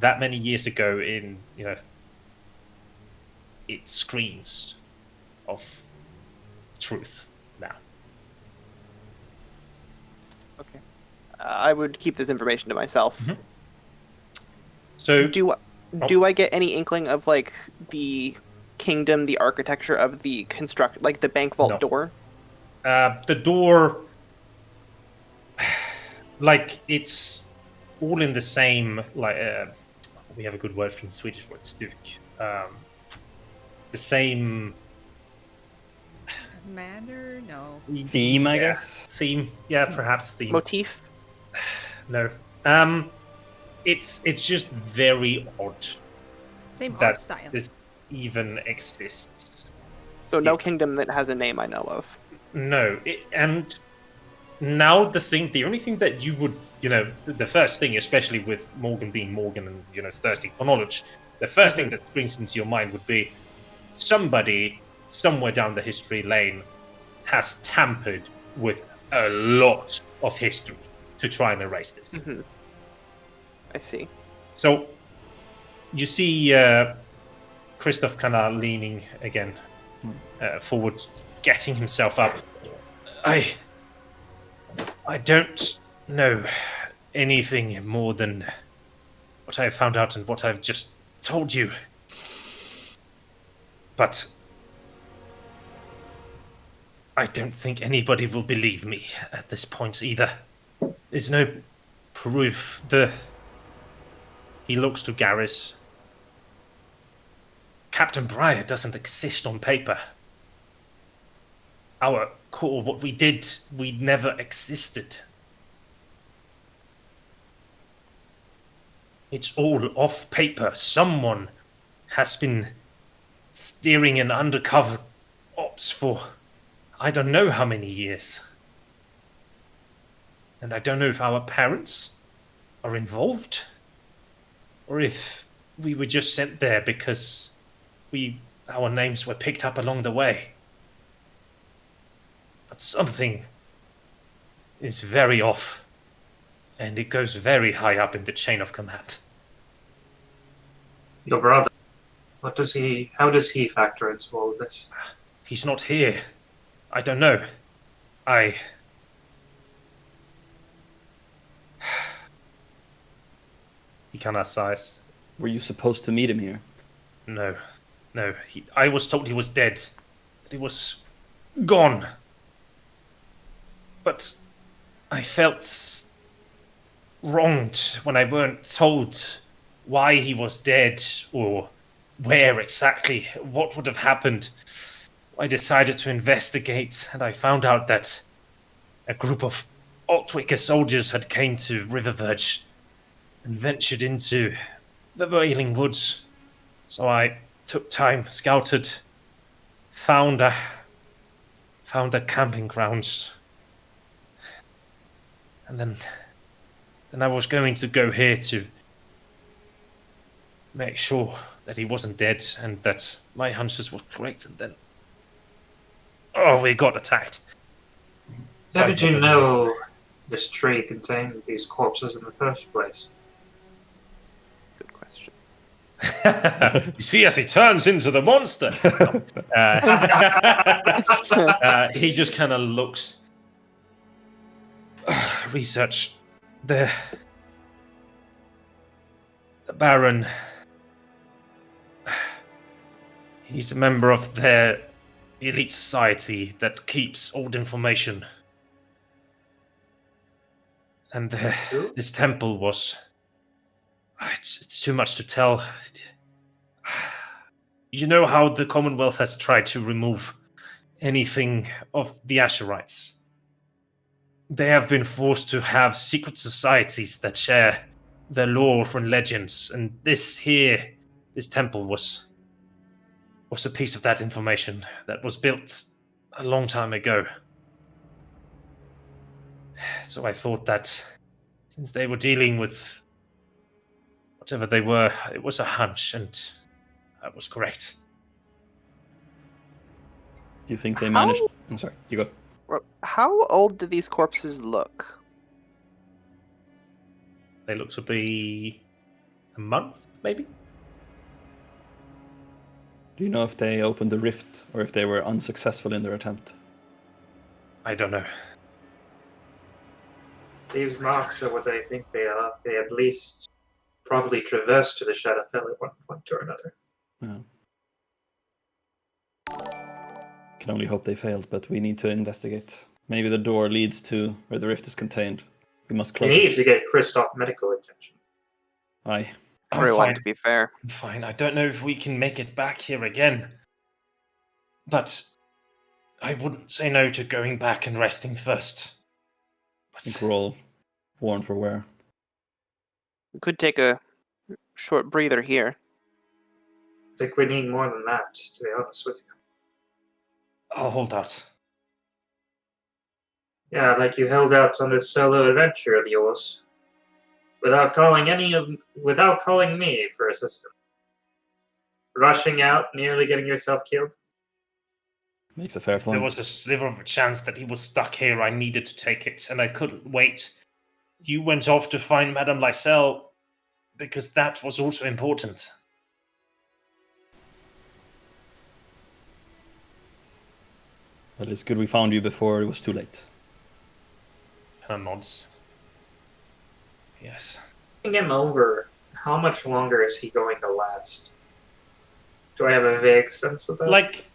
Speaker 1: that many years ago in, it screams of truth now.
Speaker 4: Okay. I would keep this information to myself.
Speaker 1: Mhm. So
Speaker 4: Do I get any inkling of like the kingdom, the architecture of the like the bank vault
Speaker 1: No.
Speaker 4: door?
Speaker 1: The door, like, it's all in the same, like, we have a good word from Swedish for it, stuk. The same
Speaker 5: Manner? No.
Speaker 3: Theme, I guess.
Speaker 1: theme. Yeah, perhaps theme.
Speaker 4: Motif?
Speaker 1: No. It's just very odd
Speaker 5: Same art
Speaker 1: that
Speaker 5: style.
Speaker 1: this even exists.
Speaker 4: So no
Speaker 1: Yeah.
Speaker 4: kingdom that has a name I know of.
Speaker 1: No, and now the only thing that you would, the first thing, especially with Morgan being Morgan and, thirsty for knowledge, the first thing that springs into your mind would be somebody somewhere down the history lane has tampered with a lot of history to try and erase this.
Speaker 4: Mhm. I see.
Speaker 1: So you see Kristof kind of leaning again forward, getting himself up. I don't know anything more than what I've found out and what I've just told you. But I don't think anybody will believe me at this point either. There's no proof. He looks to Garrus. Captain Briar doesn't exist on paper. Our core, what we did, we never existed. It's all off paper. Someone has been steering an undercover ops for I don't know how many years. And I don't know if our parents are involved, or if we were just sent there because our names were picked up along the way. But something is very off, and it goes very high up in the chain of command.
Speaker 2: Your brother, how does he factor into all of this?
Speaker 1: He's not here. I don't know. He kind of sighs.
Speaker 3: Were you supposed to meet him here?
Speaker 1: No. I was told he was dead. That he was gone. But I felt wronged when I weren't told why he was dead or where exactly, what would have happened. I decided to investigate, and I found out that a group of Altwicker soldiers had came to Riververge and ventured into the Wailing Woods. So I took time, scouted, found the camping grounds, and then I was going to go here to make sure that he wasn't dead and that my hunches were correct, and then we got attacked.
Speaker 2: How did you know this tree contained these corpses in the first place?
Speaker 4: Good question.
Speaker 1: You see, as he turns into the monster, he just kind of looks. Research. The Baron. He's a member of their elite society that keeps old information. And this temple was... It's too much to tell. You know how the Commonwealth has tried to remove anything of the Asherites? They have been forced to have secret societies that share their lore and legends, and this temple was a piece of that information that was built a long time ago. So I thought that since they were dealing with whatever they were, it was a hunch, and I was correct.
Speaker 3: You think they
Speaker 4: How-
Speaker 3: managed? I'm sorry, you go.
Speaker 4: How old do these corpses look?
Speaker 1: They look to be a month, maybe?
Speaker 3: Do you know if they opened the rift or if they were unsuccessful in their attempt?
Speaker 1: I don't know.
Speaker 2: These marks are what I think they are. They at least probably traversed to the Shadowfell at one point or another.
Speaker 3: Yeah. Can only hope they failed, but we need to investigate. Maybe the door leads to where the rift is contained. We must
Speaker 2: He
Speaker 3: close
Speaker 2: needs
Speaker 3: it.
Speaker 2: to get Kristof medical attention.
Speaker 3: Aye.
Speaker 4: Everyone,
Speaker 1: fine.
Speaker 4: to be fair.
Speaker 1: I'm fine. I don't know if we can make it back here again. But I wouldn't say no to going back and resting first.
Speaker 3: I think we're all worn for wear.
Speaker 4: We could take a short breather here.
Speaker 2: I think we need more than that, to be honest with you.
Speaker 1: I'll hold out.
Speaker 2: Yeah, like you held out on this solo adventure of yours, without calling me for assistance. Rushing out, nearly getting yourself killed.
Speaker 3: Makes a fair
Speaker 1: If there
Speaker 3: point.
Speaker 1: was a sliver of a chance that he was stuck here, I needed to take it, and I couldn't wait. You went off to find Madame Lysel, because that was also important.
Speaker 3: But it's good we found you before it was too late.
Speaker 1: Her nods. Yes.
Speaker 2: Getting him over, how much longer is he going to last? Do I have a vague sense of that?
Speaker 1: Like,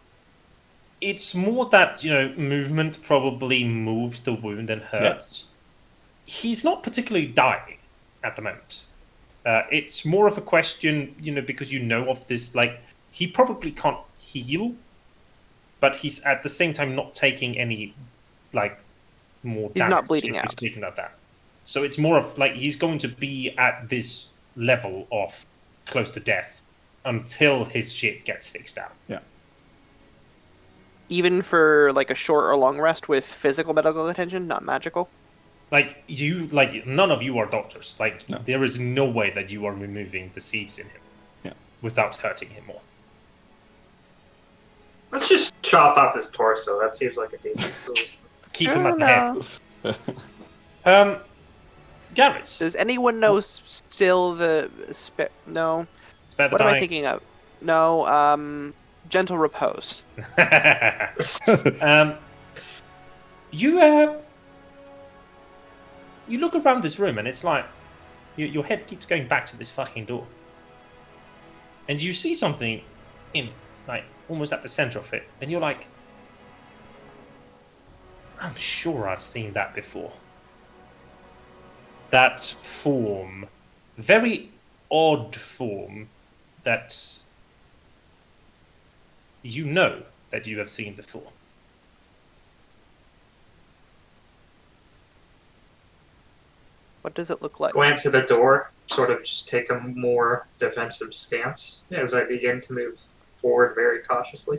Speaker 1: it's more that, movement probably moves the wound and hurts. He's not particularly dying at the moment. It's more of a question, because of this, like, he probably can't heal, but he's at the same time not taking any, like, more
Speaker 4: He's
Speaker 1: damage.
Speaker 4: not bleeding
Speaker 1: if we're
Speaker 4: out.
Speaker 1: Speaking of that. So it's more of, like, he's going to be at this level of close to death until his shit gets fixed out.
Speaker 3: Yeah.
Speaker 4: Even for like a short or long rest with physical medical attention, not magical.
Speaker 1: Like, none of you are doctors. Like,
Speaker 3: No.
Speaker 1: there is no way that you are removing the seeds in him without hurting him more.
Speaker 2: Let's just chop off his torso. That seems like a decent solution.
Speaker 1: Keep him at the head. Garrus,
Speaker 4: Does anyone know still the... No.
Speaker 1: spare the
Speaker 4: What am I
Speaker 1: dying.
Speaker 4: thinking of? No, Gentle Repose.
Speaker 1: You look around this room and it's like your head keeps going back to this fucking door, and you see something in like almost at the center of it, and you're like, I'm sure I've seen that before. That form, very odd form that you know that you have seen before.
Speaker 4: What does it look like?
Speaker 2: Glance at the door, sort of just take a more defensive stance as I begin to move forward very cautiously.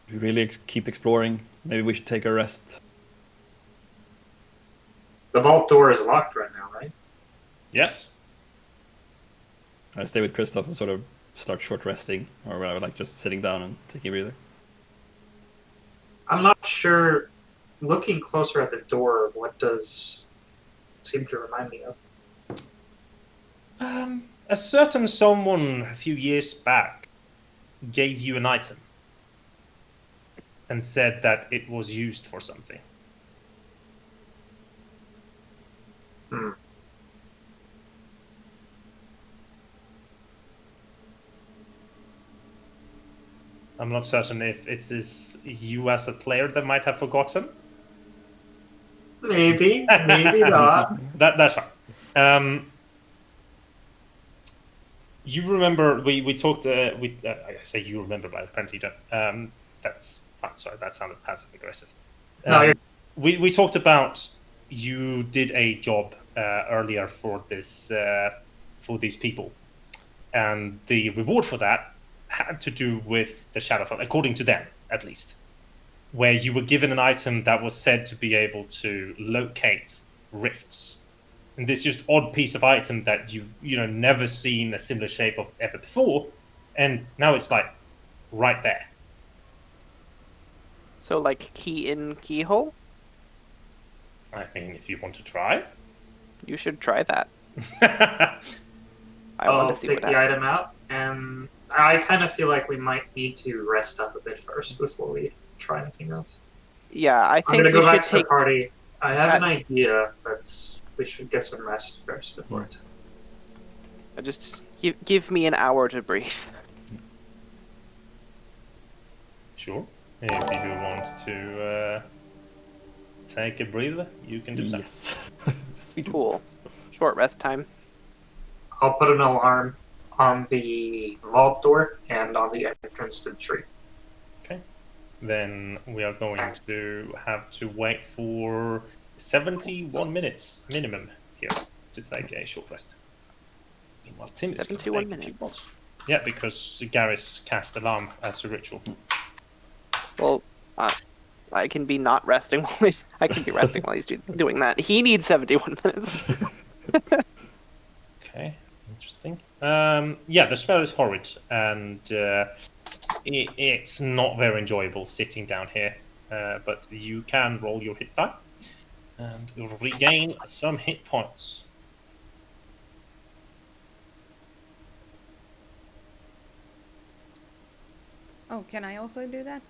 Speaker 3: If we really keep exploring, maybe we should take a rest.
Speaker 2: The vault door is locked right now, right?
Speaker 1: Yes.
Speaker 3: I stay with Kristof and sort of start short resting, or whatever, like just sitting down and taking a breather.
Speaker 2: I'm not sure. Looking closer at the door, what does it seem to remind me of?
Speaker 1: A certain someone a few years back gave you an item and said that it was used for something. I'm not certain if it is you as a player that might have forgotten.
Speaker 2: Maybe, maybe not.
Speaker 1: That's fine. You remember we talked. I say you remember, but apparently you don't. That's fine. Sorry, that sounded passive aggressive.
Speaker 2: No,
Speaker 1: we talked about you did a job earlier for this for these people, and the reward for that had to do with the Shadowfell, according to them, at least, where you were given an item that was said to be able to locate rifts. And this just odd piece of item that you've never seen a similar shape of ever before, and now it's like right there.
Speaker 4: So, like, key in, keyhole?
Speaker 1: I mean, if you want to try.
Speaker 4: You should try that. I want
Speaker 2: I'll
Speaker 4: to see
Speaker 2: take
Speaker 4: what
Speaker 2: the
Speaker 4: happens.
Speaker 2: item out, and I kind of feel like we might need to rest up a bit first before we try anything else.
Speaker 4: Yeah, I
Speaker 2: I'm
Speaker 4: think
Speaker 2: gonna
Speaker 4: we
Speaker 2: go
Speaker 4: should
Speaker 2: back to the
Speaker 4: take.
Speaker 2: party. I have an idea, but we should get some rest first before it.
Speaker 4: Just give me an hour to breathe.
Speaker 1: Sure. If you want to take a breather, you can do so.
Speaker 3: Yes. Yes, we do.
Speaker 4: Cool. Short rest time.
Speaker 2: I'll put an alarm on the vault door and on the entrance to the tree.
Speaker 1: Okay. Then we are going to have to wait for 71 minutes minimum here to take a short rest. Meanwhile, Tim is going to
Speaker 4: 71
Speaker 1: take a few
Speaker 4: minutes.
Speaker 1: bolts. Yeah, because Garrus cast alarm as a ritual.
Speaker 4: Well, I can be not resting while I can be resting while he's doing that. He needs 71 minutes.
Speaker 1: Okay, interesting. Yeah, the spell is horrid, and it's not very enjoyable sitting down here. But you can roll your hit die and regain some hit points.
Speaker 5: Oh, can I also do that?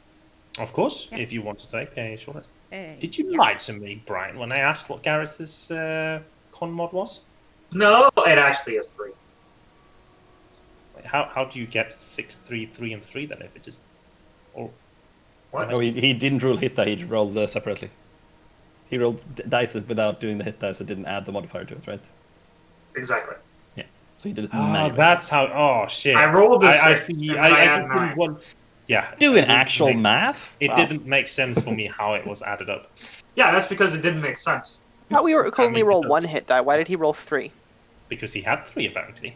Speaker 1: Of course,
Speaker 5: Yeah.
Speaker 1: if you want to take a short rest. Did you
Speaker 5: Yeah.
Speaker 1: lie to me, Brian, when I asked what Garrus's con mod was?
Speaker 2: No, it actually is 3.
Speaker 1: Like, how do you get 6, 3, 3, and 3 then if it just... Or
Speaker 2: What?
Speaker 3: No, he didn't roll hit die, he rolled separately. He rolled dice without doing the hit dice, so didn't add the modifier to it, right?
Speaker 2: Exactly.
Speaker 3: Yeah. So he did it
Speaker 1: Oh,
Speaker 3: manually.
Speaker 1: that's how... Oh, shit.
Speaker 2: I rolled a
Speaker 1: I
Speaker 2: 6,
Speaker 1: see.
Speaker 2: and then I
Speaker 1: I
Speaker 2: add
Speaker 1: just
Speaker 2: 9.
Speaker 1: didn't want... Yeah.
Speaker 3: Doing
Speaker 1: it didn't
Speaker 3: actual
Speaker 1: make-
Speaker 3: math?
Speaker 1: It
Speaker 3: Wow.
Speaker 1: didn't make sense for me how it was added up.
Speaker 2: Yeah, that's because it didn't make sense.
Speaker 4: I thought we could
Speaker 1: I
Speaker 4: only
Speaker 1: mean,
Speaker 4: roll
Speaker 1: because-
Speaker 4: 1 hit die. Why did he roll 3?
Speaker 1: Because he had 3, apparently.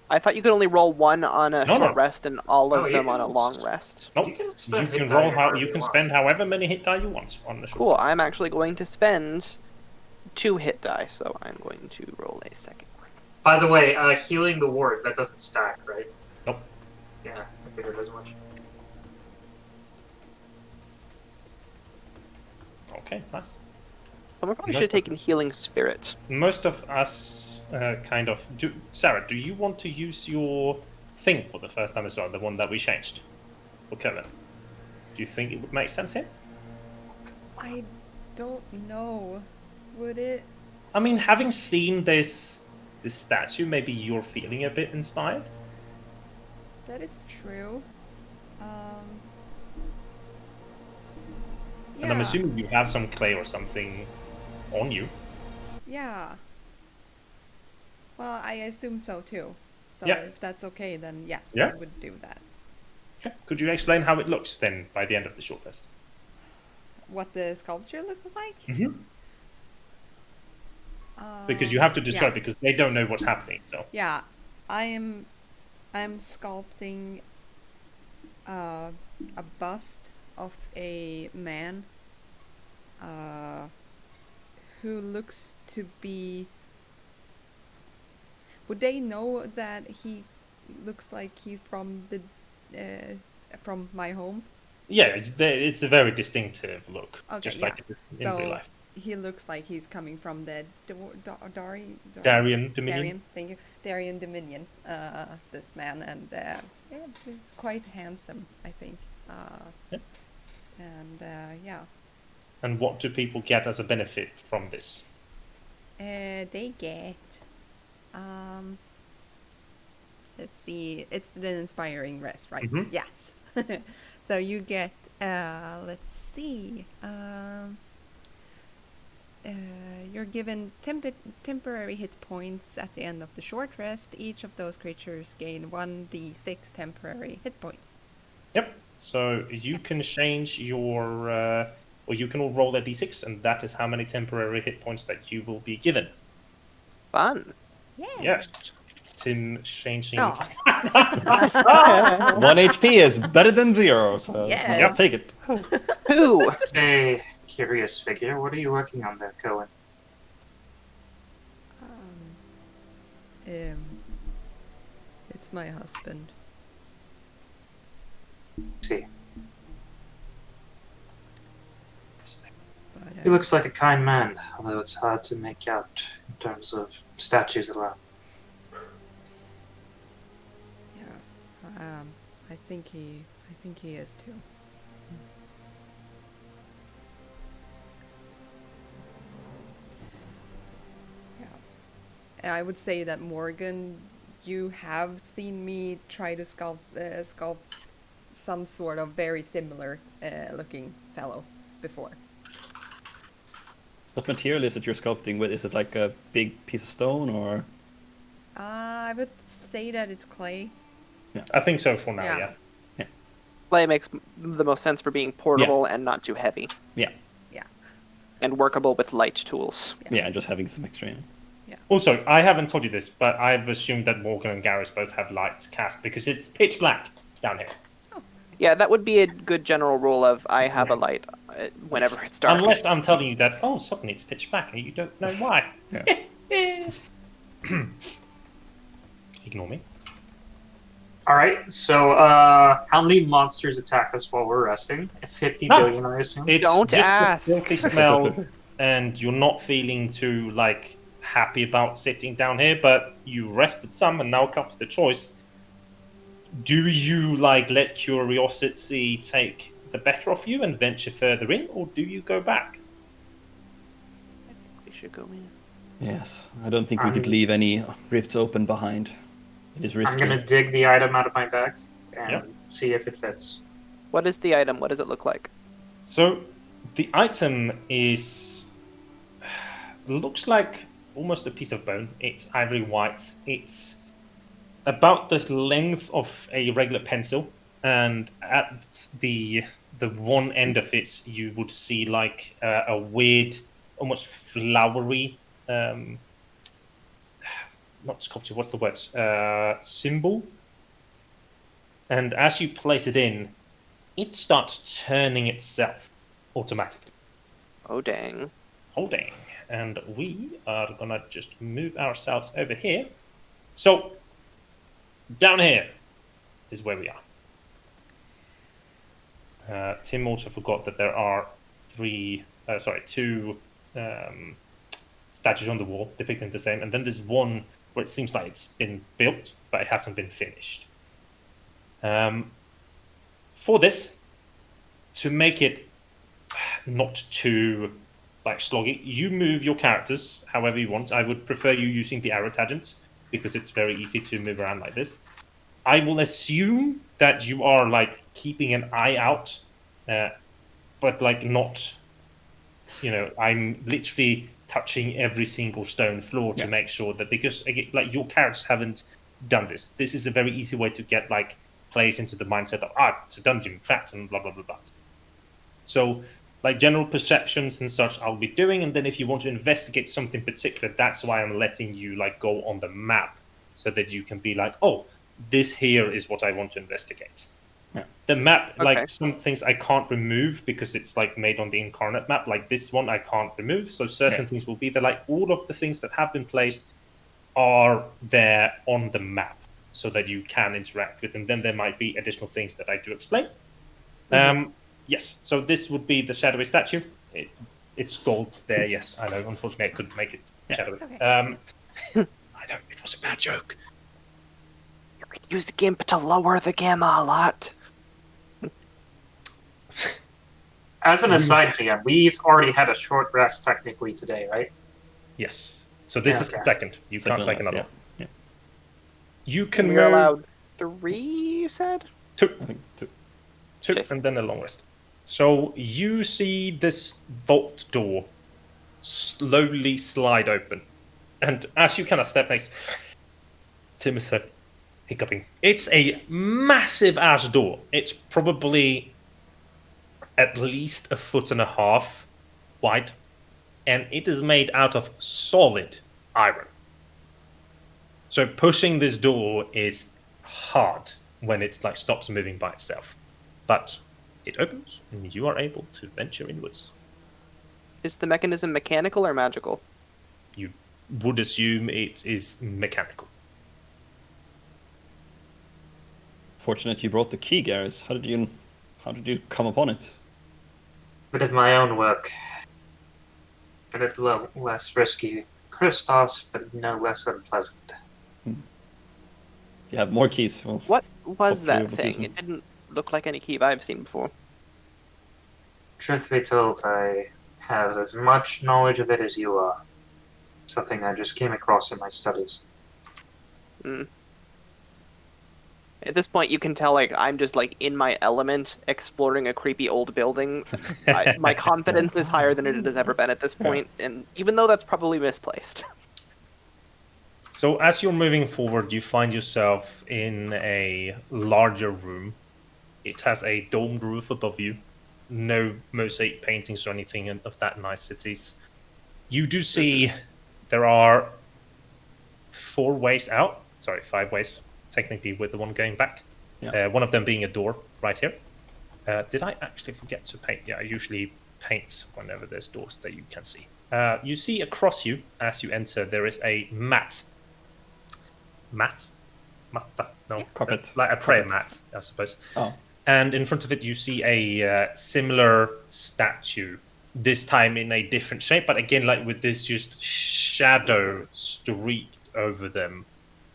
Speaker 4: I thought you could only roll 1 on a
Speaker 1: No,
Speaker 4: short
Speaker 1: no.
Speaker 4: rest and all of
Speaker 2: No, you
Speaker 4: them on
Speaker 2: can
Speaker 4: a long rest.
Speaker 1: Nope.
Speaker 2: You can spend
Speaker 1: You
Speaker 2: hit
Speaker 1: can
Speaker 2: die
Speaker 1: roll how
Speaker 2: however
Speaker 1: you
Speaker 2: you
Speaker 1: can
Speaker 2: want.
Speaker 1: spend however many hit die you want on the short.
Speaker 4: Cool. I'm actually going to spend 2 hit die, so I'm going to roll a second one.
Speaker 2: By the way, healing the ward, that doesn't stack, right?
Speaker 1: Nope.
Speaker 2: Yeah, I figured as much.
Speaker 1: Okay, nice.
Speaker 4: So I probably
Speaker 1: Most
Speaker 4: should have
Speaker 1: of
Speaker 4: taken healing spirit.
Speaker 1: Most of us kind of do. Sarah, do you want to use your thing for the first time as well, the one that we changed for Kowèn? Do you think it would make sense here?
Speaker 5: I don't know. Would it?
Speaker 1: I mean, having seen this statue, maybe you're feeling a bit inspired.
Speaker 5: That is true. Yeah.
Speaker 1: And I'm assuming you have some clay or something on you.
Speaker 5: Yeah. Well, I assume so too. So
Speaker 1: Yeah.
Speaker 5: if that's okay, then yes,
Speaker 1: Yeah.
Speaker 5: I would do that.
Speaker 1: Okay. Could you explain how it looks then by the end of the short rest?
Speaker 5: What the sculpture looks like?
Speaker 1: Mm-hmm. Because you have to describe
Speaker 5: yeah.
Speaker 1: because they don't know what's happening. So
Speaker 5: Yeah, I'm sculpting a bust of a man who looks to be. Would they know that he looks like he's from the from my home?
Speaker 1: yeah, it's a very distinctive look,
Speaker 5: Okay,
Speaker 1: just
Speaker 5: yeah.
Speaker 1: like it is in
Speaker 5: So
Speaker 1: real life.
Speaker 5: he looks like he's coming from the
Speaker 1: Darien Dominion.
Speaker 5: Darien, thank you. Darien Dominion, this man, and yeah, he's quite handsome, I think.
Speaker 1: Yeah.
Speaker 5: And yeah,
Speaker 1: And what do people get as a benefit from this?
Speaker 5: they get, let's see, it's the inspiring rest, right?
Speaker 1: Mhm.
Speaker 5: Yes. So you get, let's see, you're given temporary hit points at the end of the short rest. Each of those creatures gain 1d6 temporary hit points.
Speaker 1: Yep. So you can change your, or you can all roll a d6, and that is how many temporary hit points that you will be given.
Speaker 4: Fun.
Speaker 5: Yeah.
Speaker 1: Yes. Tim changing.
Speaker 5: Oh.
Speaker 3: 1 HP is better than 0, so
Speaker 5: Yes.
Speaker 3: I'll take it.
Speaker 4: Who?
Speaker 2: A curious figure. What are you working on there, Kowèn?
Speaker 5: It's my husband.
Speaker 2: See,
Speaker 5: But,
Speaker 2: he looks like a kind man, although it's hard to make out in terms of statues alone.
Speaker 5: yeah. I think he is too. Yeah. I would say that Morgan, you have seen me try to sculpt some sort of very similar looking fellow before.
Speaker 3: What material is it you're sculpting with? Is it like a big piece of stone or?
Speaker 5: I would say that it's clay.
Speaker 1: I think so for now,
Speaker 5: Yeah.
Speaker 1: yeah.
Speaker 4: Clay makes the most sense for being portable and not too heavy,
Speaker 3: Yeah.
Speaker 5: Yeah.
Speaker 4: and workable with light tools.
Speaker 3: Yeah, just having some extra.
Speaker 1: Also, I haven't told you this, but I've assumed that Morgan and Garrus both have lights cast because it's pitch black down here.
Speaker 4: Yeah, that would be a good general rule of I have a light whenever it's dark.
Speaker 1: Unless I'm telling you that, oh, suddenly it's pitch black and you don't know why.
Speaker 3: Yeah.
Speaker 1: Ignore me.
Speaker 2: Alright, so how many monsters attack us while we're resting? 50
Speaker 1: None.
Speaker 2: billion, I assume?
Speaker 1: It's
Speaker 4: Don't
Speaker 1: just
Speaker 4: ask.
Speaker 1: a filthy smell, and you're not feeling too happy about sitting down here. But you rested some, and now comes the choice: do you let curiosity take the better of you and venture further in, or do you go back?
Speaker 4: We should go in.
Speaker 3: Yes, I don't think we could leave any rifts open behind. It is risky.
Speaker 2: I'm gonna dig the item out of my bag and
Speaker 1: Yep.
Speaker 2: see if it fits.
Speaker 4: What is the item? What does it look like?
Speaker 1: So, the item looks like almost a piece of bone. It's ivory white. It's about the length of a regular pencil, and at the one end of it, you would see a weird, almost flowery, not sculpture. What's the word? Symbol. And as you place it in, it starts turning itself automatically.
Speaker 4: Oh, dang.
Speaker 1: Oh, dang. And we are gonna just move ourselves over here. So, down here is where we are. Tim also forgot that there are two statues on the wall depicting the same, and then there's one where it seems like it's been built, but it hasn't been finished. For this, to make it not too sloggy, you move your characters however you want. I would prefer you using the arrow tangents because it's very easy to move around like this. I will assume that you are keeping an eye out, but not. I'm literally touching every single stone floor to make sure that, because again, your characters haven't done this. This is a very easy way to get players into the mindset of it's a dungeon, trapped, and blah blah blah blah. So general perceptions and such I'll be doing, and then if you want to investigate something particular, that's why I'm letting you go on the map so that you can be oh, this here is what I want to investigate.
Speaker 3: Yeah.
Speaker 1: The map,
Speaker 4: Okay.
Speaker 1: some things I can't remove because it's made on the incarnate map. This one I can't remove, so certain things will be there. All of the things that have been placed are there on the map so that you can interact with them. Then there might be additional things that I do explain. Yes, so this would be the shadowy statue. It's gold there, yes, I know. Unfortunately, I couldn't make it shadowy.
Speaker 5: It's okay.
Speaker 1: I know, it was a bad joke.
Speaker 4: You could use GIMP to lower the gamma a lot.
Speaker 2: As an aside, DM, we've already had a short rest technically today, right?
Speaker 1: Yes. So this is the
Speaker 2: Okay.
Speaker 1: second. You
Speaker 3: Second
Speaker 1: can't take
Speaker 3: last,
Speaker 1: another
Speaker 3: yeah.
Speaker 1: one. You can
Speaker 4: We're
Speaker 1: move
Speaker 4: allowed 3, you said?
Speaker 1: two,
Speaker 3: I think two.
Speaker 4: Jason.
Speaker 1: and then a long rest. So you see this vault door slowly slide open. And as you kind of step next, Tim is hiccuping. It's a massive ass door. It's probably at least 1.5 feet wide. And it is made out of solid iron. So pushing this door is hard when it like stops moving by itself, but it opens and you are able to venture inwards.
Speaker 4: Is the mechanism mechanical or magical?
Speaker 1: You would assume it is mechanical.
Speaker 3: Fortunate you brought the key, Garrus. How did you come upon it?
Speaker 2: Bit of my own work. A little less risky than Kristof's, but no less unpleasant.
Speaker 3: You have more keys. Well,
Speaker 4: What was
Speaker 3: hopefully
Speaker 4: that
Speaker 3: we'll see
Speaker 4: thing?
Speaker 3: some.
Speaker 4: It didn't look like any key I've seen before.
Speaker 2: Truth be told, I have as much knowledge of it as you are. Something I just came across in my studies.
Speaker 4: At this point, you can tell like I'm just like in my element, exploring a creepy old building. My confidence is higher than it has ever been at this point, and even though that's probably misplaced.
Speaker 1: So as you're moving forward, you find yourself in a larger room. It has a domed roof above you. No mosaic paintings or anything of that niceties. You do see there are 4 ways out. Sorry, 5 ways, technically, with the one going back.
Speaker 3: Yeah.
Speaker 1: One of them being a door right here. Did I actually forget to paint? Yeah, I usually paint whenever there's doors that you can see. You see across you, as you enter, there is a mat. Matta? No,
Speaker 3: Carpet.
Speaker 1: like a prayer
Speaker 3: Carpet.
Speaker 1: mat, I suppose.
Speaker 3: Oh,
Speaker 1: And in front of it, you see a similar statue, this time in a different shape, but again, like with this just shadow streaked over them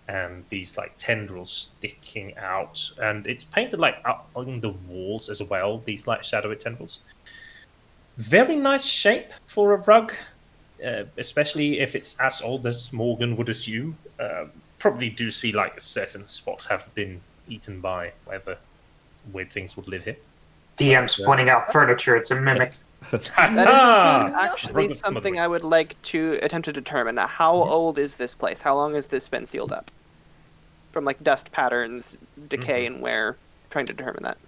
Speaker 1: and these like tendrils sticking out. And it's painted like up on the walls as well, these like shadowy tendrils. Very nice shape for a rug, especially if it's as old as Morgan would assume. Probably do see like certain spots have been eaten by whatever weird things would live here.
Speaker 2: DM's pointing out furniture, it's a mimic.
Speaker 4: That is
Speaker 1: Ah!
Speaker 4: actually
Speaker 1: Rug of
Speaker 4: something
Speaker 1: smuggling.
Speaker 4: I would like to attempt to determine. How old is this place? How long has this been sealed up? From like dust patterns, decay, and wear. Trying to determine that.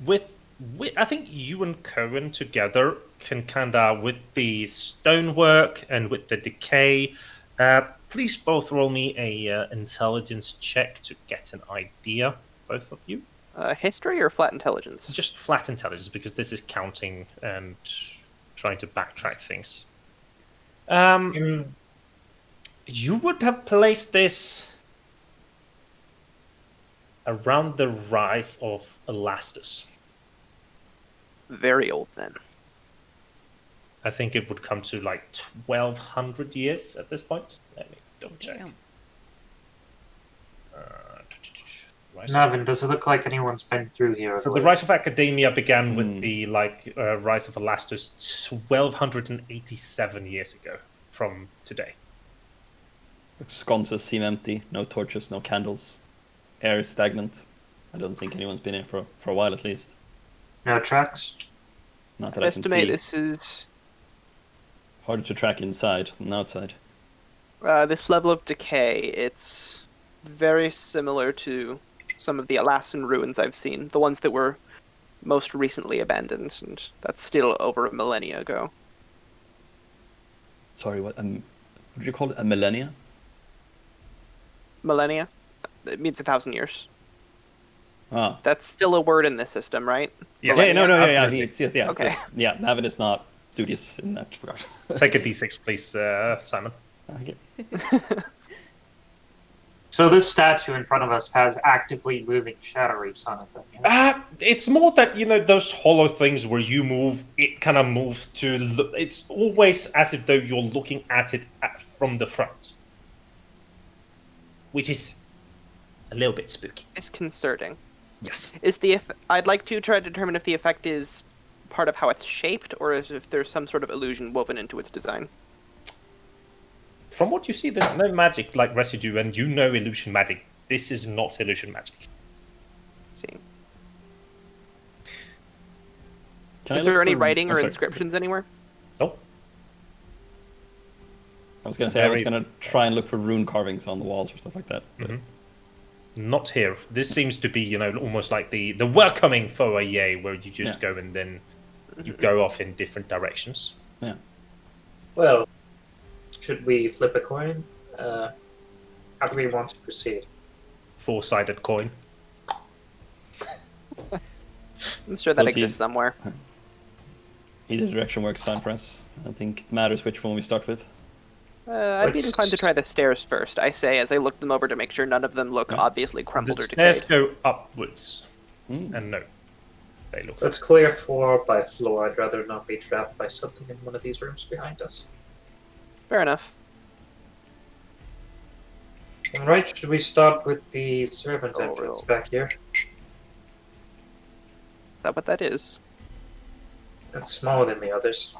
Speaker 1: With I think you and Kowèn together can kind of, with the stonework and with the decay, please both roll me a intelligence check to get an idea, both of you.
Speaker 4: History or flat intelligence?
Speaker 1: Just flat intelligence, because this is counting and trying to backtrack things. You would have placed this around the rise of Elastus.
Speaker 4: Very old then.
Speaker 1: I think it would come to like 1,200 years at this point. Let me double check.
Speaker 5: Damn.
Speaker 1: Rise of-
Speaker 2: Navin, does it look like anyone's been through here?
Speaker 1: So
Speaker 2: of
Speaker 1: the
Speaker 2: late?
Speaker 1: Rise of Academia began with the Rise of Elastus 1,287 years ago from today.
Speaker 3: the sconces seem empty. No torches, no candles. Air is stagnant. I don't think anyone's been here for a while at least.
Speaker 2: No tracks?
Speaker 3: Not that
Speaker 4: I
Speaker 3: I can
Speaker 4: estimate
Speaker 3: see.
Speaker 4: this is
Speaker 3: Harder to track inside than outside.
Speaker 4: this level of decay. It's very similar to some of the Alaskan ruins I've seen, the ones that were most recently abandoned, and that's still over a millennia ago.
Speaker 3: Sorry, what did you call it? A millennia?
Speaker 4: Millennia? It means 1,000 years.
Speaker 3: Ah.
Speaker 4: That's still a word in this system, right?
Speaker 1: Yes.
Speaker 3: Yeah, no, yeah.
Speaker 1: Absolutely.
Speaker 3: It's
Speaker 4: Okay.
Speaker 3: yeah, Navin is not studious in that regard.
Speaker 1: Take a d6, please, Simon.
Speaker 3: Okay.
Speaker 2: So this statue in front of us has actively moving shadow reefs on it then, yeah?
Speaker 1: It's more that, those hollow things where you move, it kind of moves to look. It's always as if though you're looking at it from the front, which is a little bit spooky.
Speaker 4: Disconcerting.
Speaker 1: Yes.
Speaker 4: I'd like to try to determine if the effect is part of how it's shaped, or if there's some sort of illusion woven into its design.
Speaker 1: From what you see, there's no magic like residue, and illusion magic. This is not illusion magic.
Speaker 4: See.
Speaker 3: Can I
Speaker 4: Is
Speaker 3: look
Speaker 4: there any
Speaker 3: for-
Speaker 4: writing
Speaker 3: I'm
Speaker 4: or
Speaker 3: sorry.
Speaker 4: inscriptions anywhere?
Speaker 1: Oh,
Speaker 3: I was gonna say I was
Speaker 1: Very-
Speaker 3: gonna try and look for rune carvings on the walls or stuff like that. But
Speaker 1: not here. This seems to be, almost like the welcoming foyer where you just
Speaker 3: Yeah.
Speaker 1: go and then you go off in different directions.
Speaker 3: yeah.
Speaker 2: Well, Should we flip a coin? How do we want to proceed?
Speaker 1: 4-sided coin.
Speaker 4: I'm sure that
Speaker 3: We'll see.
Speaker 4: exists somewhere.
Speaker 3: Either direction works fine for us. I don't think it matters which one we start with.
Speaker 4: I'd be
Speaker 2: Let's-
Speaker 4: inclined to try the stairs first, I say, as I look them over to make sure none of them look obviously crumbled
Speaker 1: The
Speaker 4: or
Speaker 1: stairs
Speaker 4: decayed.
Speaker 1: go upwards,
Speaker 3: Hmm.
Speaker 1: and no, they look.
Speaker 2: Let's clear floor by floor. I'd rather not be trapped by something in one of these rooms behind us.
Speaker 4: Fair enough.
Speaker 2: Alright, should we start with the servant
Speaker 4: Oh,
Speaker 2: entrance
Speaker 4: no.
Speaker 2: back here?
Speaker 4: Is that what that is?
Speaker 2: It's smaller than the others.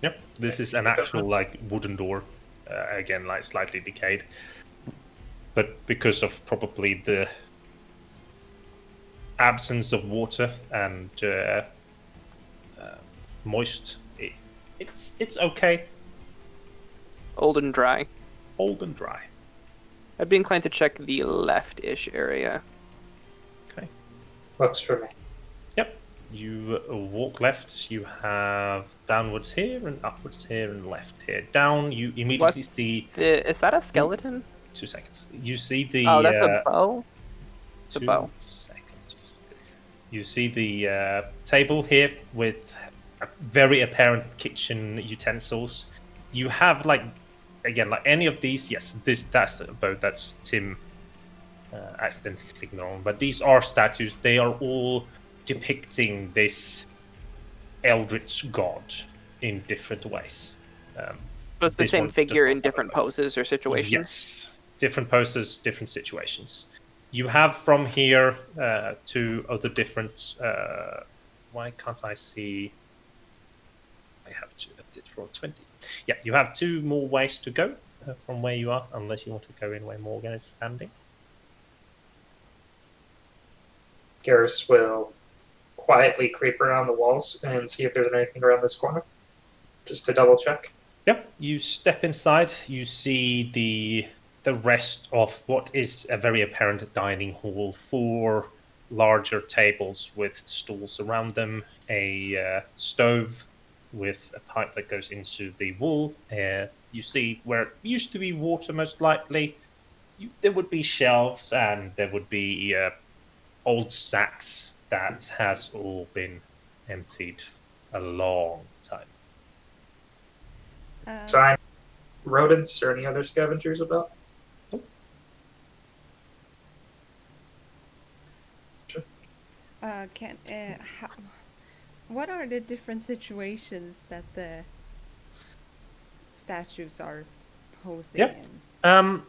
Speaker 1: Yep, this is an actual like wooden door, again like slightly decayed, but because of probably the absence of water and moist, it's okay,
Speaker 4: Old and dry.
Speaker 1: old and dry.
Speaker 4: I'd be inclined to check the left-ish area.
Speaker 1: Okay.
Speaker 2: Works for me.
Speaker 1: Yep. You walk left. You have downwards here and upwards here and left here. Down. You immediately
Speaker 4: What's
Speaker 1: see.
Speaker 4: Is that a skeleton?
Speaker 1: 2 seconds. You see the.
Speaker 4: Oh, that's a bow? It's a
Speaker 1: 2
Speaker 4: bow.
Speaker 1: seconds. You see the table here with very apparent kitchen utensils. You have like, again, like any of these. Yes, that's a bow. That's Tim accidentally clicking on. But these are statues. They are all depicting this eldritch god in different ways.
Speaker 4: So it's the
Speaker 1: This
Speaker 4: same
Speaker 1: one
Speaker 4: figure
Speaker 1: does
Speaker 4: in
Speaker 1: not
Speaker 4: different
Speaker 1: have a bow.
Speaker 4: poses or situations?
Speaker 1: Yes, different poses, different situations. You have from here 2 other different. Why can't I see? I have to edit for 20. Yeah, you have 2 more ways to go from where you are, unless you want to go in where Morgan is standing.
Speaker 2: Garrus will quietly creep around the walls and see if there's anything around this corner. Just to double check.
Speaker 1: Yep, you step inside. You see the rest of what is a very apparent dining hall. 4 larger tables with stools around them, a stove with a pipe that goes into the wall. You see where it used to be water, most likely. There would be shelves and there would be old sacks that has all been emptied a long time.
Speaker 2: Sign rodents or any other scavengers about?
Speaker 5: What are the different situations that the statues are posing
Speaker 1: Yep.
Speaker 5: in?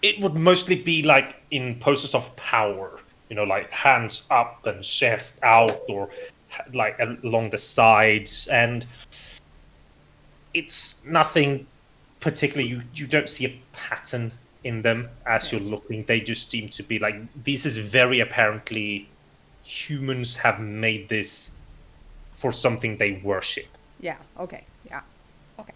Speaker 1: It would mostly be like in poses of power, like hands up and chest out, or like along the sides, and it's nothing particularly. You don't see a pattern in them as you're looking. They just seem to be like, this is very apparently humans have made this for something they worship.
Speaker 5: Yeah, okay, yeah. Okay.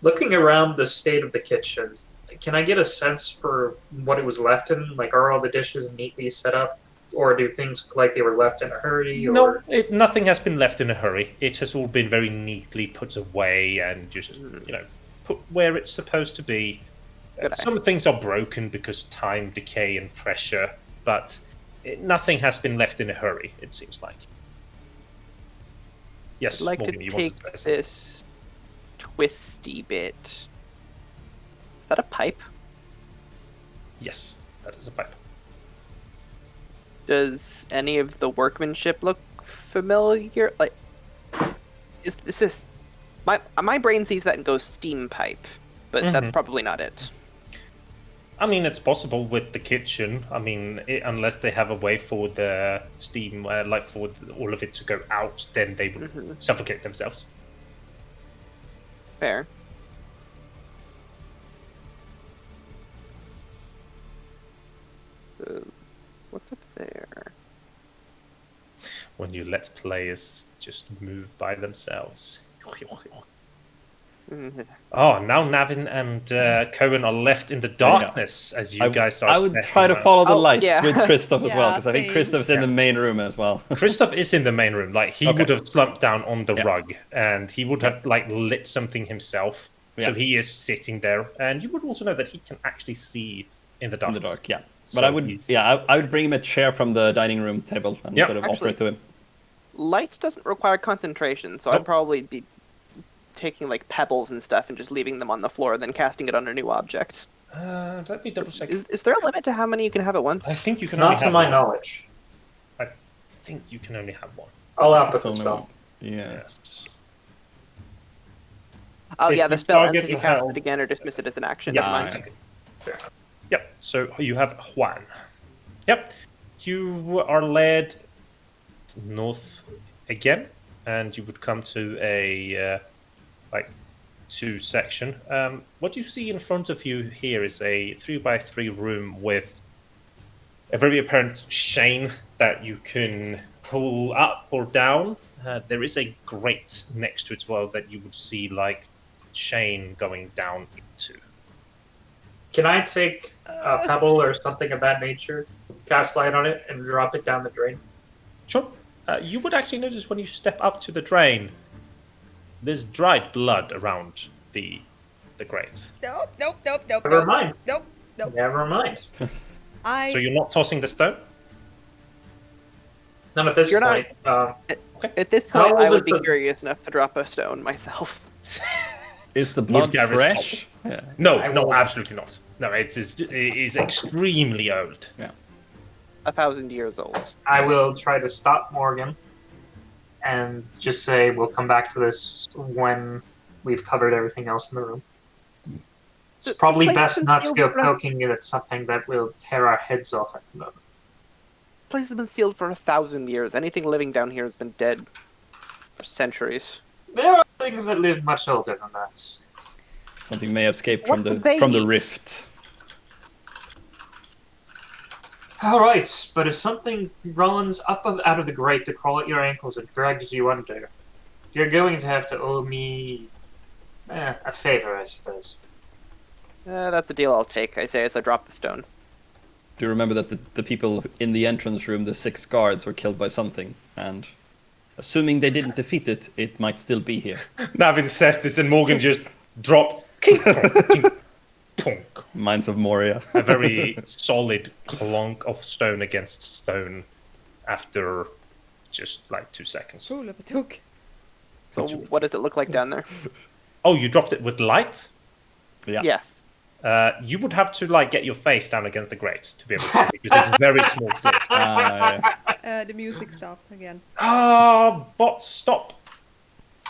Speaker 2: Looking around the state of the kitchen, can I get a sense for what it was left in? Like, are all the dishes neatly set up? Or do things look like they were left in a hurry?
Speaker 1: No, nothing has been left in a hurry. It has all been very neatly put away and just, put where it's supposed to be.
Speaker 4: Good eye.
Speaker 1: Some things are broken because time, decay, and pressure, but nothing has been left in a hurry, it seems like. Yes,
Speaker 4: I'd like
Speaker 1: Morgan,
Speaker 4: to
Speaker 1: you wanted
Speaker 4: take
Speaker 1: to say something.
Speaker 4: this twisty bit. Is that a pipe?
Speaker 1: Yes, that is a pipe.
Speaker 4: Does any of the workmanship look familiar? Like, is this? My brain sees that and goes steam pipe, but that's
Speaker 1: Mhm.
Speaker 4: probably not it.
Speaker 1: I mean, it's possible with the kitchen. I mean, unless they have a way for the steam, for all of it to go out, then they would suffocate themselves.
Speaker 4: Fair. What's up there?
Speaker 1: When you let players just move by themselves. Oh, now Navin and Kowèn are left in the darkness as you guys are.
Speaker 3: I would
Speaker 1: stepping
Speaker 3: try to
Speaker 1: around.
Speaker 3: follow the
Speaker 4: Oh,
Speaker 3: light
Speaker 4: yeah.
Speaker 3: with Kristof as well,
Speaker 5: Yeah,
Speaker 3: because I think
Speaker 5: same.
Speaker 3: Kristof's in the main room as well.
Speaker 1: Kristof is in the main room. Like, he
Speaker 3: Okay.
Speaker 1: would have slumped down on the
Speaker 3: Yeah.
Speaker 1: rug, and he would have like lit something himself. So
Speaker 3: Yeah.
Speaker 1: he is sitting there, and you would also know that he can actually see in the dark.
Speaker 3: In the dark, yeah. But
Speaker 1: So
Speaker 3: I would,
Speaker 1: he's-
Speaker 3: I would bring him a chair from the dining room table and
Speaker 1: Yep.
Speaker 3: sort of offer
Speaker 4: Actually-
Speaker 3: it to him.
Speaker 4: Light doesn't require concentration, so
Speaker 1: Nope.
Speaker 4: I'd probably be taking like pebbles and stuff and just leaving them on the floor, then casting it on a new object.
Speaker 1: Let me double check.
Speaker 4: Is there a limit to how many you can have at once?
Speaker 1: I think you can only
Speaker 2: Not to
Speaker 1: have
Speaker 2: my
Speaker 1: one.
Speaker 2: knowledge.
Speaker 1: I think you can only have one.
Speaker 2: I'll have to
Speaker 3: It's only
Speaker 2: spell.
Speaker 3: one. Yeah.
Speaker 1: Yes.
Speaker 4: Oh
Speaker 1: If
Speaker 4: yeah, the
Speaker 1: you
Speaker 4: spell
Speaker 1: target
Speaker 4: ends if you
Speaker 1: your
Speaker 4: cast
Speaker 1: health-
Speaker 4: it again or dismiss it as an action.
Speaker 1: Yeah,
Speaker 4: Never mind.
Speaker 3: Nice.
Speaker 1: exactly. Yep. So you have Juan. Yep. You are led north again, and you would come to a like 2 section. What you see in front of you here is a 3x3 room with a very apparent chain that you can pull up or down. There is a grate next to it as well that you would see like chain going down into.
Speaker 2: Can I take a pebble or something of that nature, cast light on it, and drop it down the drain?
Speaker 1: Sure. You would actually notice when you step up to the drain, there's dried blood around the grate.
Speaker 5: Nope, nope, nope, nope,
Speaker 2: Never
Speaker 5: nope,
Speaker 2: mind.
Speaker 5: nope, nope.
Speaker 2: Never mind.
Speaker 1: So you're not tossing the stone?
Speaker 2: Not at this
Speaker 4: You're not-
Speaker 2: point.
Speaker 4: At this
Speaker 2: How
Speaker 4: point,
Speaker 2: old
Speaker 4: I
Speaker 2: is
Speaker 4: would be
Speaker 2: the-
Speaker 4: curious enough to drop a stone myself.
Speaker 3: Is the blood
Speaker 1: Gareth
Speaker 3: fresh? Yeah.
Speaker 1: No,
Speaker 2: I
Speaker 1: no,
Speaker 2: will-
Speaker 1: absolutely not. No, it is extremely old.
Speaker 4: 1,000 years old.
Speaker 2: I will try to stop Morgan and just say we'll come back to this when we've covered everything else in the room. It's
Speaker 4: This
Speaker 2: probably
Speaker 4: place
Speaker 2: best
Speaker 4: has
Speaker 2: not to
Speaker 4: been
Speaker 2: go
Speaker 4: sealed for-
Speaker 2: poking it at something that will tear our heads off at the moment.
Speaker 4: The place has been sealed for 1,000 years. Anything living down here has been dead for centuries.
Speaker 2: There are things that live much older than that.
Speaker 3: Something may have escaped
Speaker 4: What
Speaker 3: from
Speaker 4: did they
Speaker 3: the
Speaker 4: eat?
Speaker 3: rift.
Speaker 2: All right, but if something runs out of the grate to crawl at your ankles and drags you under, you're going to have to owe me a favor, I suppose.
Speaker 4: That's a deal I'll take, I say as I drop the stone.
Speaker 3: Do you remember that the people in the entrance room, the 6 guards, were killed by something? And assuming they didn't defeat it, it might still be here.
Speaker 1: Navin says this, and Morgan just dropped. Kink, tonk, kink, tonk.
Speaker 3: Mines of Moria.
Speaker 1: A very solid clunk of stone against stone after just like 2 seconds.
Speaker 5: Fool of a took.
Speaker 4: So what does it look like down there?
Speaker 1: Oh, you dropped it with light?
Speaker 3: Yeah.
Speaker 4: Yes.
Speaker 1: You would have to like get your face down against the grate to be able to see it, because it's very small slits.
Speaker 5: The music stopped again.
Speaker 1: Bot, stop.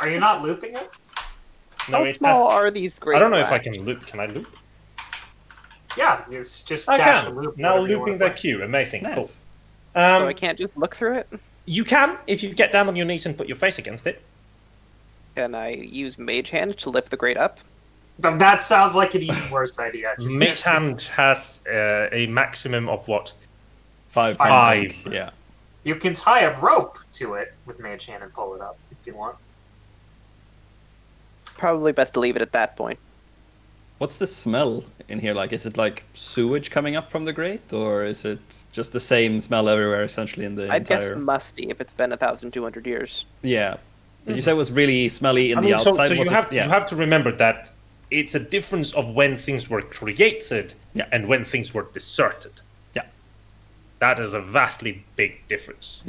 Speaker 2: Are you not looping it?
Speaker 1: No,
Speaker 4: How
Speaker 1: it
Speaker 4: small
Speaker 1: has-
Speaker 4: are these great
Speaker 1: I don't know if I
Speaker 4: wax?
Speaker 1: can loop. Can I loop?
Speaker 2: Yeah, it's just
Speaker 1: I
Speaker 2: dash
Speaker 1: can.
Speaker 2: and loop.
Speaker 1: Now
Speaker 2: whatever you
Speaker 1: looping
Speaker 2: wanna
Speaker 1: the queue. Amazing.
Speaker 3: Nice.
Speaker 1: Cool.
Speaker 4: So I can't just look through it?
Speaker 1: You can if you get down on your knees and put your face against it.
Speaker 4: Can I use Mage Hand to lift the grate up?
Speaker 2: But that sounds like an even worse idea. Just-
Speaker 1: Mage Hand has a maximum of what?
Speaker 3: 5
Speaker 1: Five.
Speaker 3: pounds. Yeah.
Speaker 2: You can tie a rope to it with Mage Hand and pull it up if you want.
Speaker 4: Probably best to leave it at that point.
Speaker 3: What's the smell in here like? Is it like sewage coming up from the grate, or is it just the same smell everywhere, essentially in the
Speaker 4: I'd
Speaker 3: entire?
Speaker 4: guess musty if it's been 1,200 years.
Speaker 3: Yeah. Did you say it was really smelly in
Speaker 1: I
Speaker 3: the
Speaker 1: mean, so
Speaker 3: outside?
Speaker 1: you
Speaker 3: Was it-
Speaker 1: have
Speaker 3: yeah.
Speaker 1: you have to remember that it's a difference of when things were created
Speaker 3: Yeah.
Speaker 1: and when things were deserted.
Speaker 3: Yeah.
Speaker 1: That is a vastly big difference.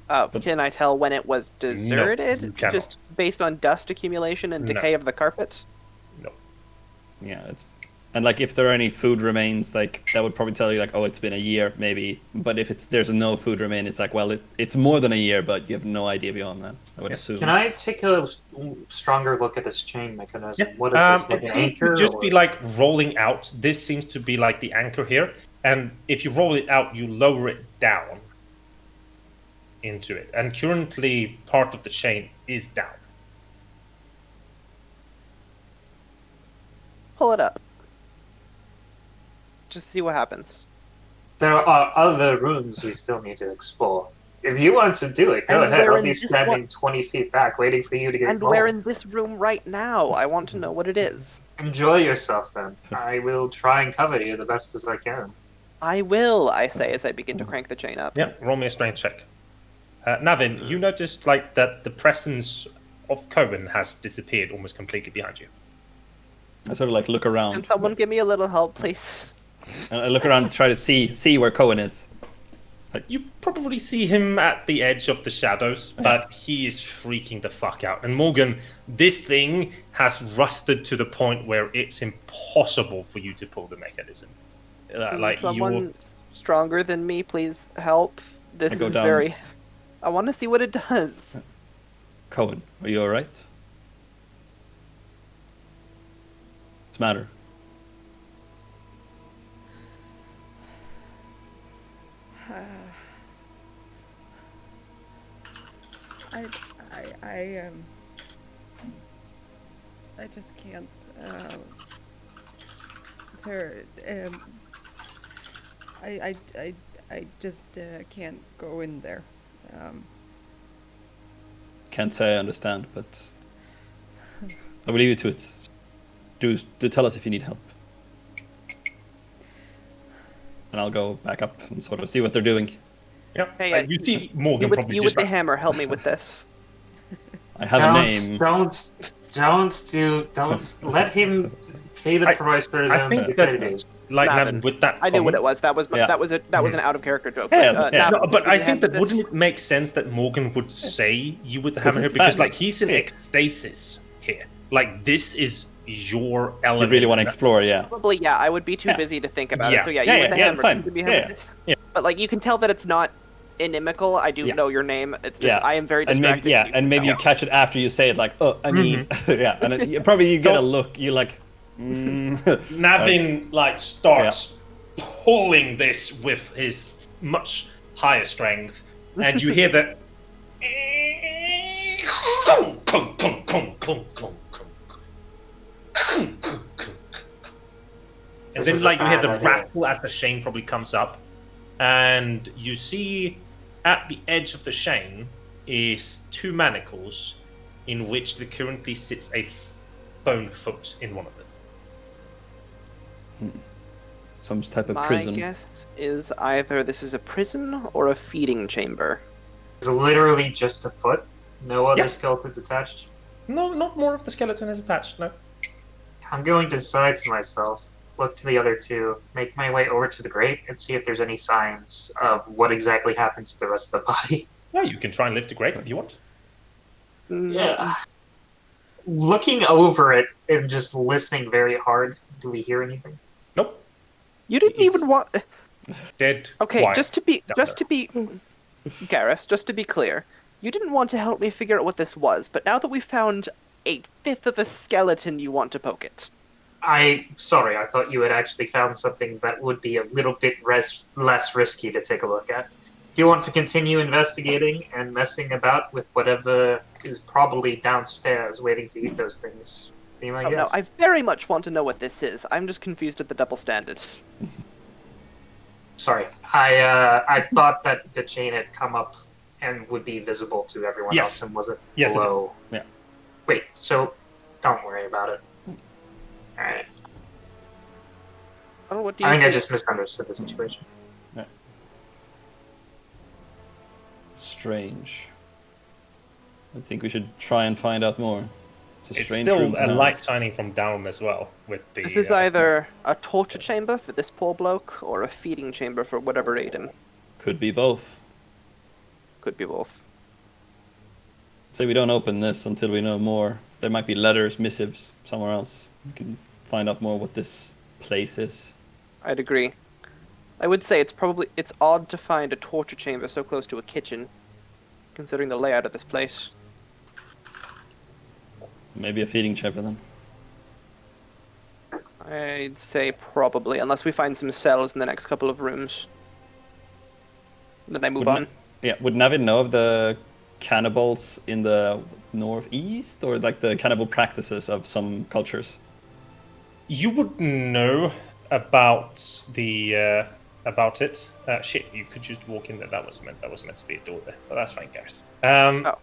Speaker 3: But-
Speaker 4: Can I tell when it was deserted?
Speaker 1: you cannot.
Speaker 4: Just based on dust accumulation and
Speaker 1: No.
Speaker 4: decay of the carpet?
Speaker 1: No.
Speaker 3: Yeah, it's and like if there are any food remains, like that would probably tell you like, oh, it's been a year maybe. But if there's no food remain, it's like, well, it's more than a year, but you have no idea beyond that. I would assume.
Speaker 2: Can I take a stronger look at this chain mechanism?
Speaker 1: Yeah.
Speaker 2: What is this, like
Speaker 1: it
Speaker 2: an
Speaker 1: seems
Speaker 2: anchor?
Speaker 1: to just
Speaker 2: or-
Speaker 1: be like rolling out. This seems to be like the anchor here. And if you roll it out, you lower it down into it. And currently, part of the chain is down.
Speaker 4: Pull it up. Just see what happens.
Speaker 2: There are other rooms we still need to explore. If you want to do it, go
Speaker 4: And
Speaker 2: ahead.
Speaker 4: we're
Speaker 2: I'll
Speaker 4: in
Speaker 2: be
Speaker 4: this
Speaker 2: standing
Speaker 4: one-
Speaker 2: 20 feet back waiting for you to get
Speaker 4: And
Speaker 2: home.
Speaker 4: we're in this room right now. I want to know what it is.
Speaker 2: Enjoy yourself then. I will try and cover you the best as I can.
Speaker 4: I will, I say as I begin to crank the chain up.
Speaker 1: Yeah, roll me a strength check. Navin, you noticed like that the presence of Kowèn has disappeared almost completely behind you.
Speaker 3: I sort of like look
Speaker 4: Can
Speaker 3: around.
Speaker 4: someone give me a little help, please?
Speaker 3: And I look around to try to see where Kowèn is.
Speaker 1: You probably see him at the edge of the shadows, but he is freaking the fuck out. And Morgan, this thing has rusted to the point where it's impossible for you to pull the mechanism.
Speaker 4: Can someone stronger than me please help? This
Speaker 3: I go
Speaker 4: is
Speaker 3: down.
Speaker 4: very... I want to see what it does.
Speaker 3: Kowèn, are you alright? What's the matter?
Speaker 5: I just can't. I just can't go in there.
Speaker 3: Can't say I understand, but I will leave you to it. Do tell us if you need help. And I'll go back up and sort of see what they're doing.
Speaker 1: Yeah.
Speaker 4: Hey,
Speaker 1: you see Morgan
Speaker 4: you
Speaker 1: probably
Speaker 4: with
Speaker 1: just
Speaker 4: the hammer, help me with this.
Speaker 3: I have a name.
Speaker 2: Don't let him pay the price for his
Speaker 1: I
Speaker 2: own
Speaker 1: think
Speaker 2: stupidity.
Speaker 1: like
Speaker 4: Navin.
Speaker 1: with that.
Speaker 4: I knew what it
Speaker 1: comment-
Speaker 4: was. That was
Speaker 3: Yeah.
Speaker 4: that was an out of character joke.
Speaker 3: Yeah,
Speaker 4: But,
Speaker 3: yeah.
Speaker 4: Navin,
Speaker 1: No, but
Speaker 4: would
Speaker 1: I
Speaker 4: you
Speaker 1: think that
Speaker 4: handle
Speaker 1: wouldn't
Speaker 4: this?
Speaker 1: it make sense that Morgan would say you with the
Speaker 3: Because
Speaker 1: hammer here
Speaker 3: it's
Speaker 1: because
Speaker 3: magic.
Speaker 1: like he's in
Speaker 3: Yeah.
Speaker 1: ecstasis here. Like this is your
Speaker 3: You
Speaker 1: element.
Speaker 3: really want to explore, yeah.
Speaker 4: Probably, yeah. I would be too
Speaker 3: Yeah.
Speaker 4: busy to think about
Speaker 1: Yeah.
Speaker 4: it. So yeah,
Speaker 3: Yeah,
Speaker 4: you with the
Speaker 3: yeah,
Speaker 4: hammer.
Speaker 3: it's fine.
Speaker 4: You can be hammered.
Speaker 3: Yeah.
Speaker 4: But like, you can tell that it's not inimical. I do
Speaker 1: Yeah.
Speaker 4: know your name. It's just
Speaker 3: Yeah.
Speaker 4: I am very
Speaker 3: And
Speaker 4: distracted.
Speaker 3: maybe, and maybe you catch it after you say it, like, oh, I mean, yeah, and you get a look. You like,
Speaker 1: Navin like starts pulling this with his much higher strength, and you hear that. And
Speaker 2: This
Speaker 1: then,
Speaker 2: is a
Speaker 1: like, you hear
Speaker 2: bad
Speaker 1: the
Speaker 2: idea.
Speaker 1: rattle as the chain probably comes up, and you see at the edge of the chain is two manacles, in which there currently sits a bone foot in one of them.
Speaker 3: some type of
Speaker 4: My
Speaker 3: prison.
Speaker 4: guess is either this is a prison or a feeding chamber.
Speaker 2: It's literally just a foot. No other
Speaker 1: Yeah.
Speaker 2: skeletons attached.
Speaker 1: No, not more of the skeleton is attached. No.
Speaker 2: I'm going to decide to myself, look to the other two, make my way over to the grate, and see if there's any signs of what exactly happened to the rest of the body.
Speaker 1: Yeah, you can try and lift the grate if you want.
Speaker 2: Yeah. Looking over it and just listening very hard, do we hear anything?
Speaker 1: Nope.
Speaker 4: You didn't
Speaker 1: It's-
Speaker 4: even want.
Speaker 1: Dead.
Speaker 4: Okay,
Speaker 1: quiet.
Speaker 4: just to be Garrus, just to be clear, you didn't want to help me figure out what this was, but now that we found a fifth of a skeleton, you want to poke it.
Speaker 2: Sorry, I thought you had actually found something that would be a little bit less risky to take a look at. If you want to continue investigating and messing about with whatever is probably downstairs waiting to eat those things, be my
Speaker 4: Oh no,
Speaker 2: guess.
Speaker 4: I very much want to know what this is. I'm just confused at the double standard.
Speaker 2: Sorry, I thought that the chain had come up and would be visible to everyone
Speaker 1: Yes.
Speaker 2: else and wasn't
Speaker 1: Yes, it is.
Speaker 2: below.
Speaker 3: Yeah.
Speaker 2: Wait, so don't worry about it. Alright.
Speaker 4: Oh, what do you
Speaker 2: I think I
Speaker 4: say?
Speaker 2: just misunderstood the situation.
Speaker 3: Strange. I think we should try and find out more. It's a
Speaker 1: It's
Speaker 3: strange
Speaker 1: still
Speaker 3: room to
Speaker 1: a
Speaker 3: have.
Speaker 1: light shining from down as well. With the.
Speaker 4: This is either a torture chamber for this poor bloke, or a feeding chamber for whatever ate him.
Speaker 3: Could be both.
Speaker 4: Could be both.
Speaker 3: Say we don't open this until we know more. There might be letters, missives somewhere else. We can find out more what this place is.
Speaker 4: I'd agree. I would say it's odd to find a torture chamber so close to a kitchen, considering the layout of this place.
Speaker 3: Maybe a feeding chamber then.
Speaker 4: I'd say probably, unless we find some cells in the next couple of rooms. Then I move
Speaker 3: Wouldn't
Speaker 4: on.
Speaker 3: Yeah, would Navin know of the cannibals in the northeast, or like the cannibal practices of some cultures?
Speaker 1: You would know about the about it. Shit, you could just walk in there. That was meant to be a door there, but that's fine, Gareth.
Speaker 4: Oh.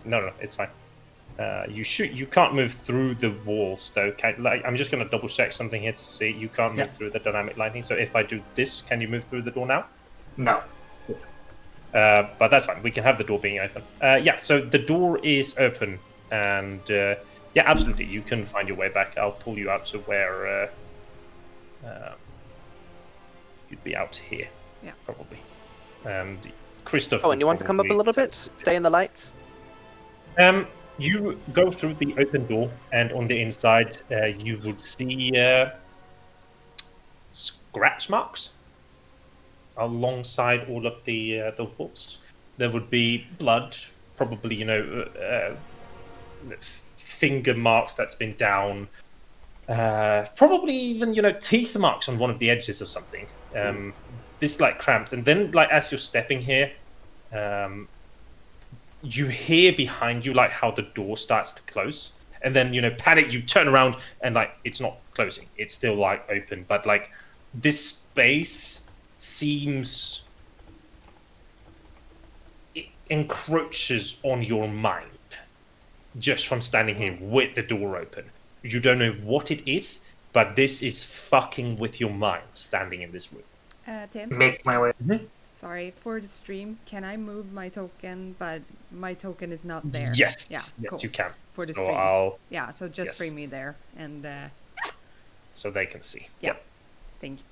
Speaker 1: No, it's fine. You can't move through the walls though. I'm just gonna double check something here to see. You can't move through the dynamic lighting. So if I do this, can you move through the door now?
Speaker 2: No.
Speaker 1: But that's fine. We can have the door being open. Yeah, so the door is open, and yeah, absolutely, you can find your way back. I'll pull you out to where you'd be out here,
Speaker 5: Yeah.
Speaker 1: probably. And Kristof.
Speaker 4: Oh, and you want to come up a little bit? Stay in the lights?
Speaker 1: You go through the open door, and on the inside, you would see scratch marks alongside all of the walls. There would be blood, probably finger marks that's been down, probably even teeth marks on one of the edges or something. This cramped, and then as you're stepping here, you hear behind you how the door starts to close, and then panic, you turn around and it's not closing, it's still open, but this space seems, it encroaches on your mind just from standing here with the door open. You don't know what it is, but this is fucking with your mind standing in this room.
Speaker 5: Tim,
Speaker 2: Make my way.
Speaker 5: sorry, for the stream, can I move my token, but my token is not there?
Speaker 1: Yes,
Speaker 5: Yeah,
Speaker 1: yes,
Speaker 5: cool.
Speaker 1: you can.
Speaker 5: For the
Speaker 1: So
Speaker 5: stream. Yeah, so just
Speaker 1: Yes.
Speaker 5: bring me there, and
Speaker 1: so they can see.
Speaker 5: yeah, thank you.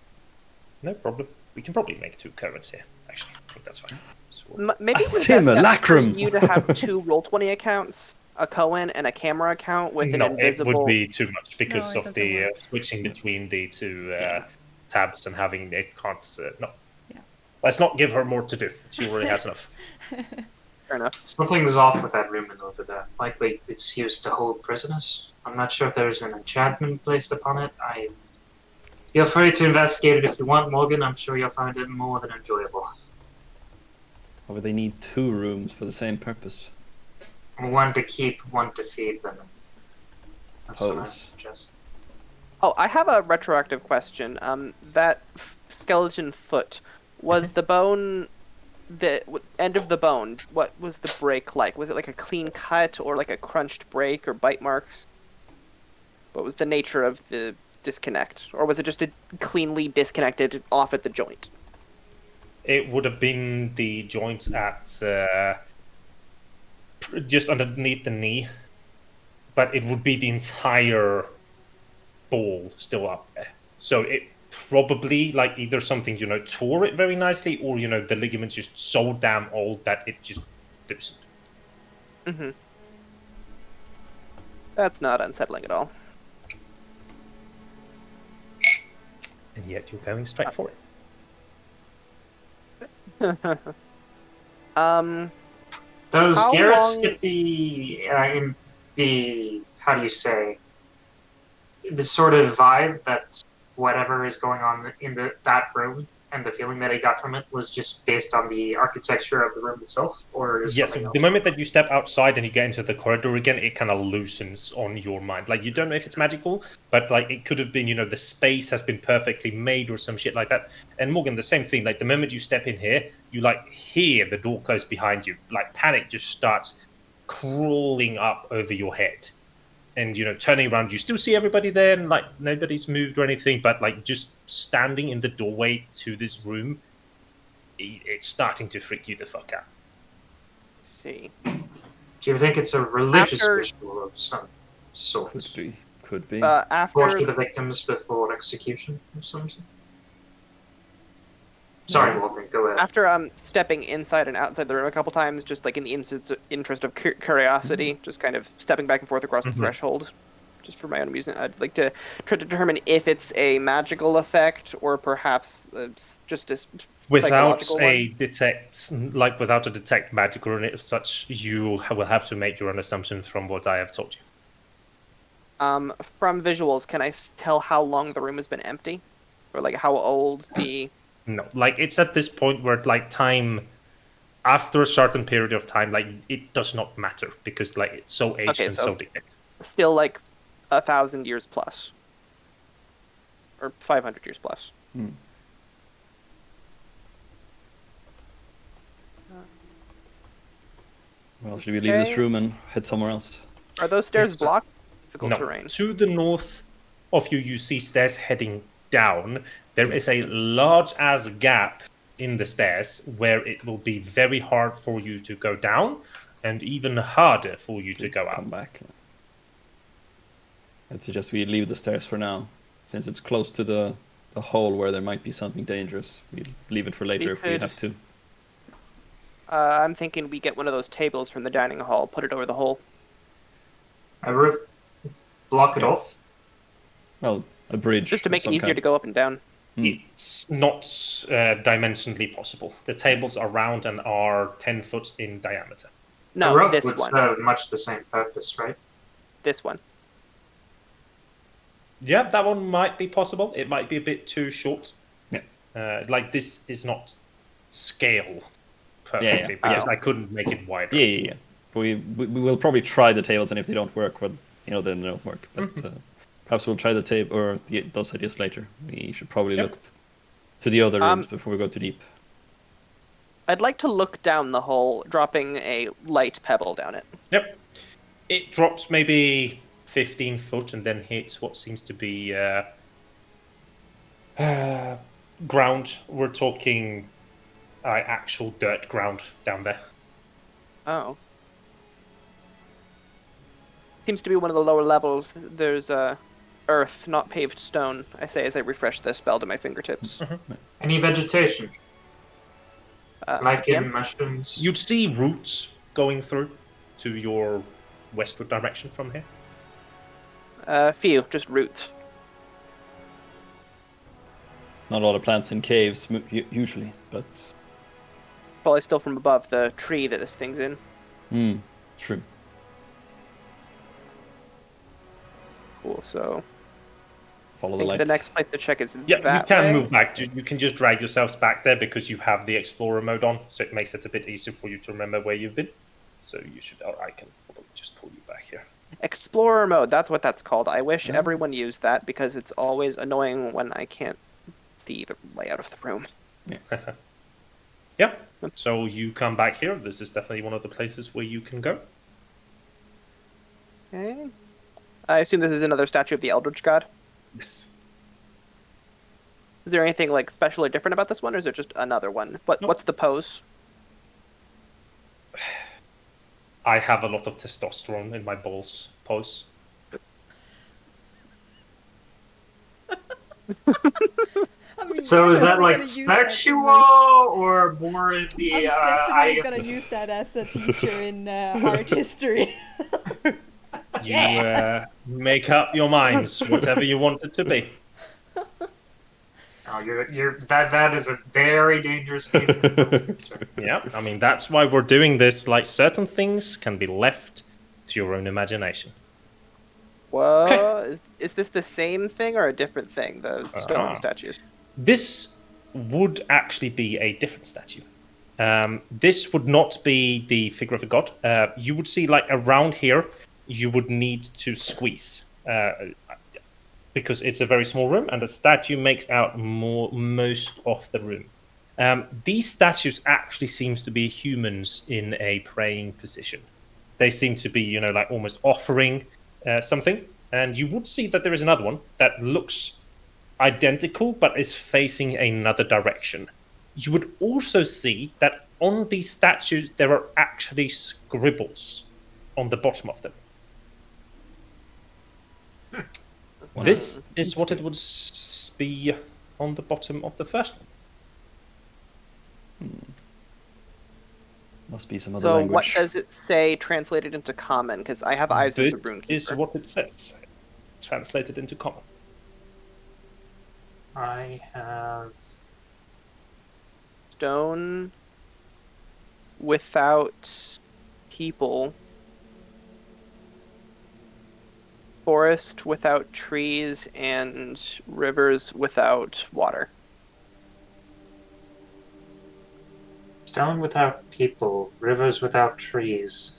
Speaker 1: No problem. We can probably make 2 currents here. Actually, I think that's fine. So
Speaker 4: Maybe
Speaker 3: A
Speaker 4: it would be best
Speaker 3: simulacrum.
Speaker 4: for you to have 2 Roll20 accounts, a Kowèn and a camera account with an
Speaker 1: no,
Speaker 4: invisible.
Speaker 1: it would be too much because
Speaker 5: No, it
Speaker 1: of the
Speaker 5: doesn't work.
Speaker 1: switching between the 2
Speaker 5: Yeah.
Speaker 1: tabs and having it can't. No.
Speaker 5: Yeah.
Speaker 1: Let's not give her more to do. She already has enough.
Speaker 4: Fair enough.
Speaker 2: Something's off with that room and over there. Likely it's used to hold prisoners. I'm not sure if there's an enchantment placed upon it. Feel free to investigate it if you want, Morgan. I'm sure you'll find it more than enjoyable.
Speaker 3: Or would they need 2 rooms for the same purpose?
Speaker 2: One to keep, one to feed them. That's what I
Speaker 3: Pose.
Speaker 2: suggest.
Speaker 4: Oh, I have a retroactive question. That skeleton foot, was the bone, the end of the bone, what was the break like? Was it like a clean cut or like a crunched break or bite marks? What was the nature of the disconnect? Or was it just a cleanly disconnected off at the joint?
Speaker 1: It would have been the joint at just underneath the knee, but it would be the entire ball still up there. So it probably either something tore it very nicely, or the ligament's just so damn old that it just loosened.
Speaker 4: Mm-hmm. That's not unsettling at all.
Speaker 1: And yet you're going straight for it.
Speaker 2: Does
Speaker 4: How
Speaker 2: Garrus
Speaker 4: long-
Speaker 2: get the how do you say, the sort of vibe that whatever is going on in that room and the feeling that he got from it was just based on the architecture of the room itself, or is
Speaker 1: Yes,
Speaker 2: something else?
Speaker 1: the moment that you step outside and you get into the corridor again, it kind of loosens on your mind. You don't know if it's magical, but it could have been, the space has been perfectly made or some shit like that. And Morgan, the same thing. The moment you step in here, you hear the door close behind you. Panic just starts crawling up over your head. And turning around, you still see everybody there, and nobody's moved or anything. But just standing in the doorway to this room, it's starting to freak you the fuck out.
Speaker 4: See.
Speaker 2: Do you think it's a religious
Speaker 4: After-
Speaker 2: ritual of some sort?
Speaker 3: Could be. Could be.
Speaker 4: After
Speaker 2: Torture the victims before execution or something? Sorry, Morgan, go ahead.
Speaker 4: After stepping inside and outside the room a couple times, just in the interest of curiosity, just kind of stepping back and forth across the threshold, just for my own amusement, I'd like to try to determine if it's a magical effect or perhaps just a
Speaker 1: Without
Speaker 4: psychological
Speaker 1: a
Speaker 4: one.
Speaker 1: detect, without a detect magic or any such, you will have to make your own assumption from what I have told you.
Speaker 4: From visuals, can I tell how long the room has been empty, or how old the?
Speaker 1: No, it's at this point where time, after a certain period of time, it does not matter because it's so aged
Speaker 4: Okay,
Speaker 1: and
Speaker 4: so-
Speaker 1: so decayed.
Speaker 4: Still 1,000 years plus, or 500 years plus.
Speaker 3: Well, should we leave this
Speaker 4: Okay.
Speaker 3: room and head somewhere else?
Speaker 4: Are those stairs
Speaker 1: Yes.
Speaker 4: blocked? Difficult
Speaker 1: No,
Speaker 4: terrain.
Speaker 1: to the north of you, you see stairs heading down. There is a large-ass gap in the stairs where it will be very hard for you to go down and even harder for you to go
Speaker 3: Come
Speaker 1: up.
Speaker 3: back. I'd suggest we leave the stairs for now, since it's close to the hole where there might be something dangerous. We leave it for later if we
Speaker 4: could-
Speaker 3: have to.
Speaker 4: I'm thinking we get one of those tables from the dining hall, put it over the hole.
Speaker 2: Block it
Speaker 3: Yeah.
Speaker 2: off.
Speaker 3: Well, a bridge.
Speaker 4: Just to
Speaker 3: of
Speaker 4: make it
Speaker 3: some
Speaker 4: easier
Speaker 3: kind.
Speaker 4: to go up and down.
Speaker 1: It's not dimensionally possible. The tables are round and are 10 foot in diameter.
Speaker 4: No,
Speaker 2: a rope
Speaker 4: this
Speaker 2: would
Speaker 4: one.
Speaker 2: serve much the same purpose, right?
Speaker 4: This one.
Speaker 1: Yeah, that one might be possible. It might be a bit too short.
Speaker 3: Yeah.
Speaker 1: Like this is not scale perfectly because I couldn't make it wider.
Speaker 3: Yeah. We will probably try the tables, and if they don't work, well, then they don't work. But perhaps we'll try the table or those ideas later. We should probably look to the other rooms before we go too deep.
Speaker 4: I'd like to look down the hole, dropping a light pebble down it.
Speaker 1: Yep. It drops maybe 15 foot and then hits what seems to be ground. We're talking actual dirt ground down there.
Speaker 4: Oh. Seems to be one of the lower levels. There's earth, not paved stone, I say as I refresh the spell to my fingertips.
Speaker 2: Any vegetation? Like
Speaker 4: yeah.
Speaker 2: in mushrooms?
Speaker 1: You'd see roots going through to your westward direction from here.
Speaker 4: Few, just roots.
Speaker 3: Not a lot of plants in caves usually, but
Speaker 4: Probably still from above the tree that this thing's in.
Speaker 3: True.
Speaker 4: Cool, so
Speaker 3: Follow
Speaker 4: I
Speaker 3: the
Speaker 4: think
Speaker 3: lights.
Speaker 4: the next place to check is
Speaker 1: Yeah,
Speaker 4: that
Speaker 1: you can
Speaker 4: way.
Speaker 1: move back. You can just drag yourselves back there because you have the explorer mode on, so it makes it a bit easier for you to remember where you've been. So you should. Or I can probably just pull you back here.
Speaker 4: Explorer mode, that's what that's called. I wish everyone used that because it's always annoying when I can't see the layout of the room.
Speaker 1: Yeah. So you come back here. This is definitely one of the places where you can go.
Speaker 4: Okay. I assume this is another statue of the Eldritch God.
Speaker 1: Yes.
Speaker 4: Is there anything like special or different about this one, or is it just another one? What's the pose?
Speaker 1: I have a lot of testosterone in my balls pose.
Speaker 5: I mean,
Speaker 2: So is that
Speaker 5: definitely
Speaker 2: like
Speaker 5: gonna use
Speaker 2: sexual
Speaker 5: that
Speaker 2: or more in the
Speaker 5: I'm
Speaker 2: eye
Speaker 5: definitely
Speaker 2: of
Speaker 5: gonna use that as a teacher in art history.
Speaker 1: You make up your minds, whatever you want it to be.
Speaker 2: Oh, that is a very dangerous game.
Speaker 1: Yeah, I mean that's why we're doing this. Like certain things can be left to your own imagination.
Speaker 4: Whoa, is this the same thing or a different thing? The stone statues.
Speaker 1: This would actually be a different statue. This would not be the figure of a god. You would see like around here, you would need to squeeze because it's a very small room, and the statue makes out most of the room. These statues actually seems to be humans in a praying position. They seem to be, like almost offering something. And you would see that there is another one that looks identical, but is facing another direction. You would also see that on these statues, there are actually scribbles on the bottom of them.
Speaker 3: Wow.
Speaker 1: This is what it would be on the bottom of the first one.
Speaker 3: Must be some other
Speaker 4: So
Speaker 3: language.
Speaker 4: what does it say translated into common? Because I have eyes of
Speaker 1: This
Speaker 4: the Runekeeper.
Speaker 1: is what it says, translated into common.
Speaker 2: I have
Speaker 4: Stone without people. Forest without trees and rivers without water.
Speaker 2: stone without people, rivers without trees.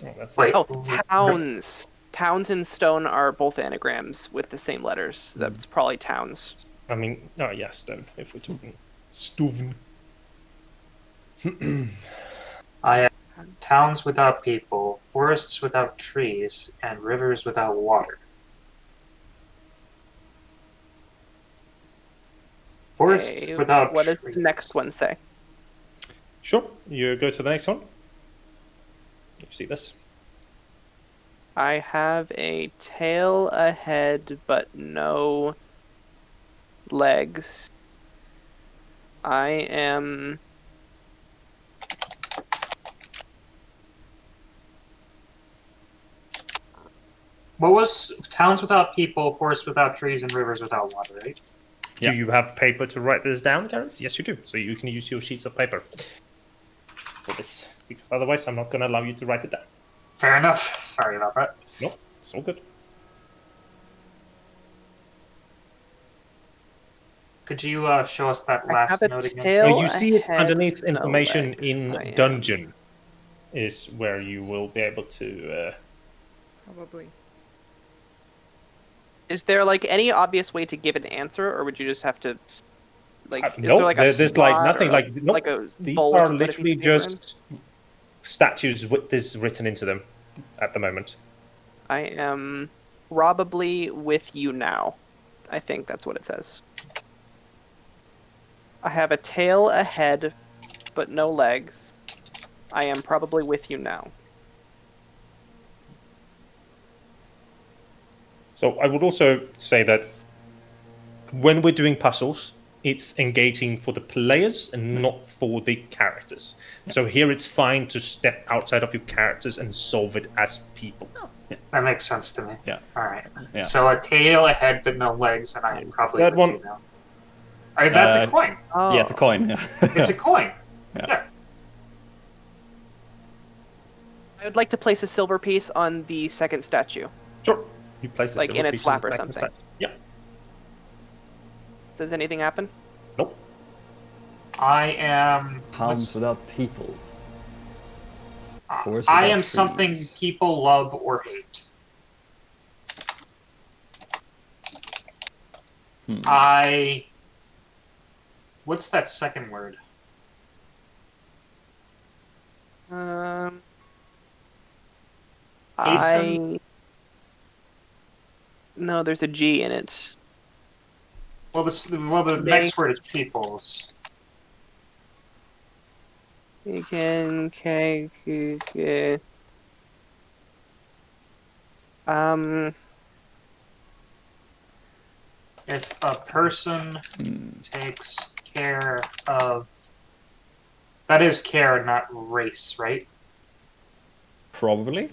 Speaker 1: Oh, that's
Speaker 2: Wait.
Speaker 4: Oh, towns. Towns and stone are both anagrams with the same letters. That's probably towns.
Speaker 1: I mean, yes, then, if we're talking Stuvn.
Speaker 2: I have towns without people, forests without trees, and rivers without water. Forest
Speaker 4: Okay,
Speaker 2: without
Speaker 4: what does
Speaker 2: trees.
Speaker 4: the next one say?
Speaker 1: Sure. You go to the next one. You see this?
Speaker 4: I have a tail, a head, but no legs. I am...
Speaker 2: What was towns without people, forests without trees, and rivers without water, right?
Speaker 3: Yeah.
Speaker 1: Do you have paper to write this down, Gareth? Yes, you do. So you can use your sheets of paper for this, because otherwise I'm not going to allow you to write it down.
Speaker 2: Fair enough. Sorry about that.
Speaker 1: Nope, it's all good.
Speaker 2: Could you show us that
Speaker 4: I
Speaker 2: last
Speaker 4: have a
Speaker 2: note again?
Speaker 4: tail,
Speaker 1: You
Speaker 4: a
Speaker 1: see it
Speaker 4: head,
Speaker 1: underneath
Speaker 4: no
Speaker 1: information
Speaker 4: legs.
Speaker 1: in
Speaker 4: I am-
Speaker 1: dungeon is where you will be able to.
Speaker 5: Probably.
Speaker 4: Is there like any obvious way to give an answer, or would you just have to like? Is
Speaker 1: Nope,
Speaker 4: there like a
Speaker 1: there's like
Speaker 4: spot
Speaker 1: nothing
Speaker 4: or
Speaker 1: like nope.
Speaker 4: like a
Speaker 1: These
Speaker 4: bowl
Speaker 1: are
Speaker 4: to put a piece of
Speaker 1: literally
Speaker 4: paper in?
Speaker 1: just statues with this written into them at the moment.
Speaker 4: I am probably with you now. I think that's what it says. I have a tail, a head, but no legs. I am probably with you now.
Speaker 1: So I would also say that when we're doing puzzles, it's engaging for the players and not for the characters. So here it's fine to step outside of your characters and solve it as people.
Speaker 2: That makes sense to me.
Speaker 3: Yeah.
Speaker 2: All right.
Speaker 3: Yeah.
Speaker 2: So a tail, a head, but no legs, and I am probably
Speaker 1: Third
Speaker 2: with
Speaker 1: one.
Speaker 2: you now. All right, that's a
Speaker 3: Uh,
Speaker 2: coin.
Speaker 4: Oh.
Speaker 3: Yeah, it's a coin. Yeah.
Speaker 2: It's a coin.
Speaker 3: Yeah.
Speaker 2: Yeah.
Speaker 4: I would like to place a silver piece on the second statue.
Speaker 1: Sure. You place a
Speaker 4: Like
Speaker 1: silver
Speaker 4: in its
Speaker 1: piece on
Speaker 4: lap
Speaker 1: the
Speaker 4: or
Speaker 1: second
Speaker 4: something.
Speaker 1: statue. Yeah.
Speaker 4: Does anything happen?
Speaker 1: Nope.
Speaker 2: I am.
Speaker 3: Hounds
Speaker 2: what's-
Speaker 3: without people. Forests
Speaker 2: I
Speaker 3: without
Speaker 2: am something
Speaker 3: trees.
Speaker 2: people love or hate. I. What's that second word?
Speaker 4: I.
Speaker 2: Hasten?
Speaker 4: No, there's a G in it.
Speaker 2: Well, the
Speaker 4: They-
Speaker 2: next word is peoples.
Speaker 4: You can.
Speaker 2: If a person takes care of. That is care, not race, right?
Speaker 3: Probably.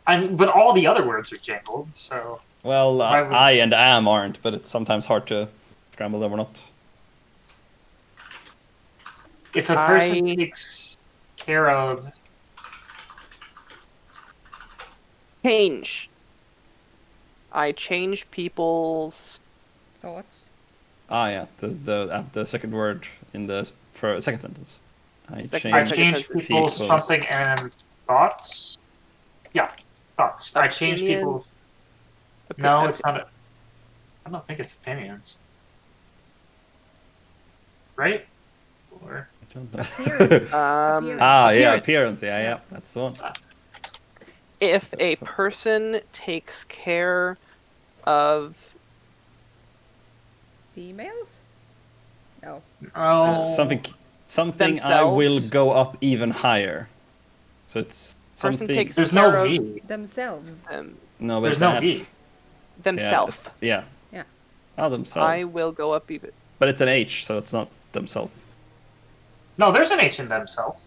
Speaker 2: But all the other words are jangled, so.
Speaker 3: Well,
Speaker 2: Why would-
Speaker 3: I and am aren't, but it's sometimes hard to scramble them or not.
Speaker 2: If a person
Speaker 4: I-
Speaker 2: takes care of.
Speaker 4: Change. I change people's.
Speaker 5: Thoughts?
Speaker 3: Ah, yeah, the second word in the second sentence. I
Speaker 4: Second-
Speaker 2: I
Speaker 4: Second
Speaker 2: change
Speaker 4: sentence.
Speaker 2: people's something and thoughts. Yeah, thoughts. I change
Speaker 4: Opinion.
Speaker 2: people's.
Speaker 4: Opi-
Speaker 2: No,
Speaker 4: opi-
Speaker 2: it's not. I don't think it's opinions. Right? Or
Speaker 3: I don't know.
Speaker 5: Appearance.
Speaker 4: Um,
Speaker 3: Ah, yeah,
Speaker 4: Appearance.
Speaker 3: appearance. Yeah, that's the one.
Speaker 4: If a person takes care of.
Speaker 5: Females? No.
Speaker 2: oh,
Speaker 3: It's something I will
Speaker 4: Themselves.
Speaker 3: go up even higher. So it's
Speaker 4: Person
Speaker 3: something.
Speaker 4: takes
Speaker 2: there's
Speaker 4: care
Speaker 2: no
Speaker 4: of
Speaker 2: V.
Speaker 5: Themselves.
Speaker 3: No, but
Speaker 2: There's
Speaker 3: it's
Speaker 2: no
Speaker 3: F.
Speaker 2: V.
Speaker 4: Themself.
Speaker 3: Yeah.
Speaker 5: Yeah.
Speaker 3: Oh, themselves.
Speaker 4: I will go up even.
Speaker 3: But it's an H, so it's not themselves.
Speaker 2: No, there's an H in themself.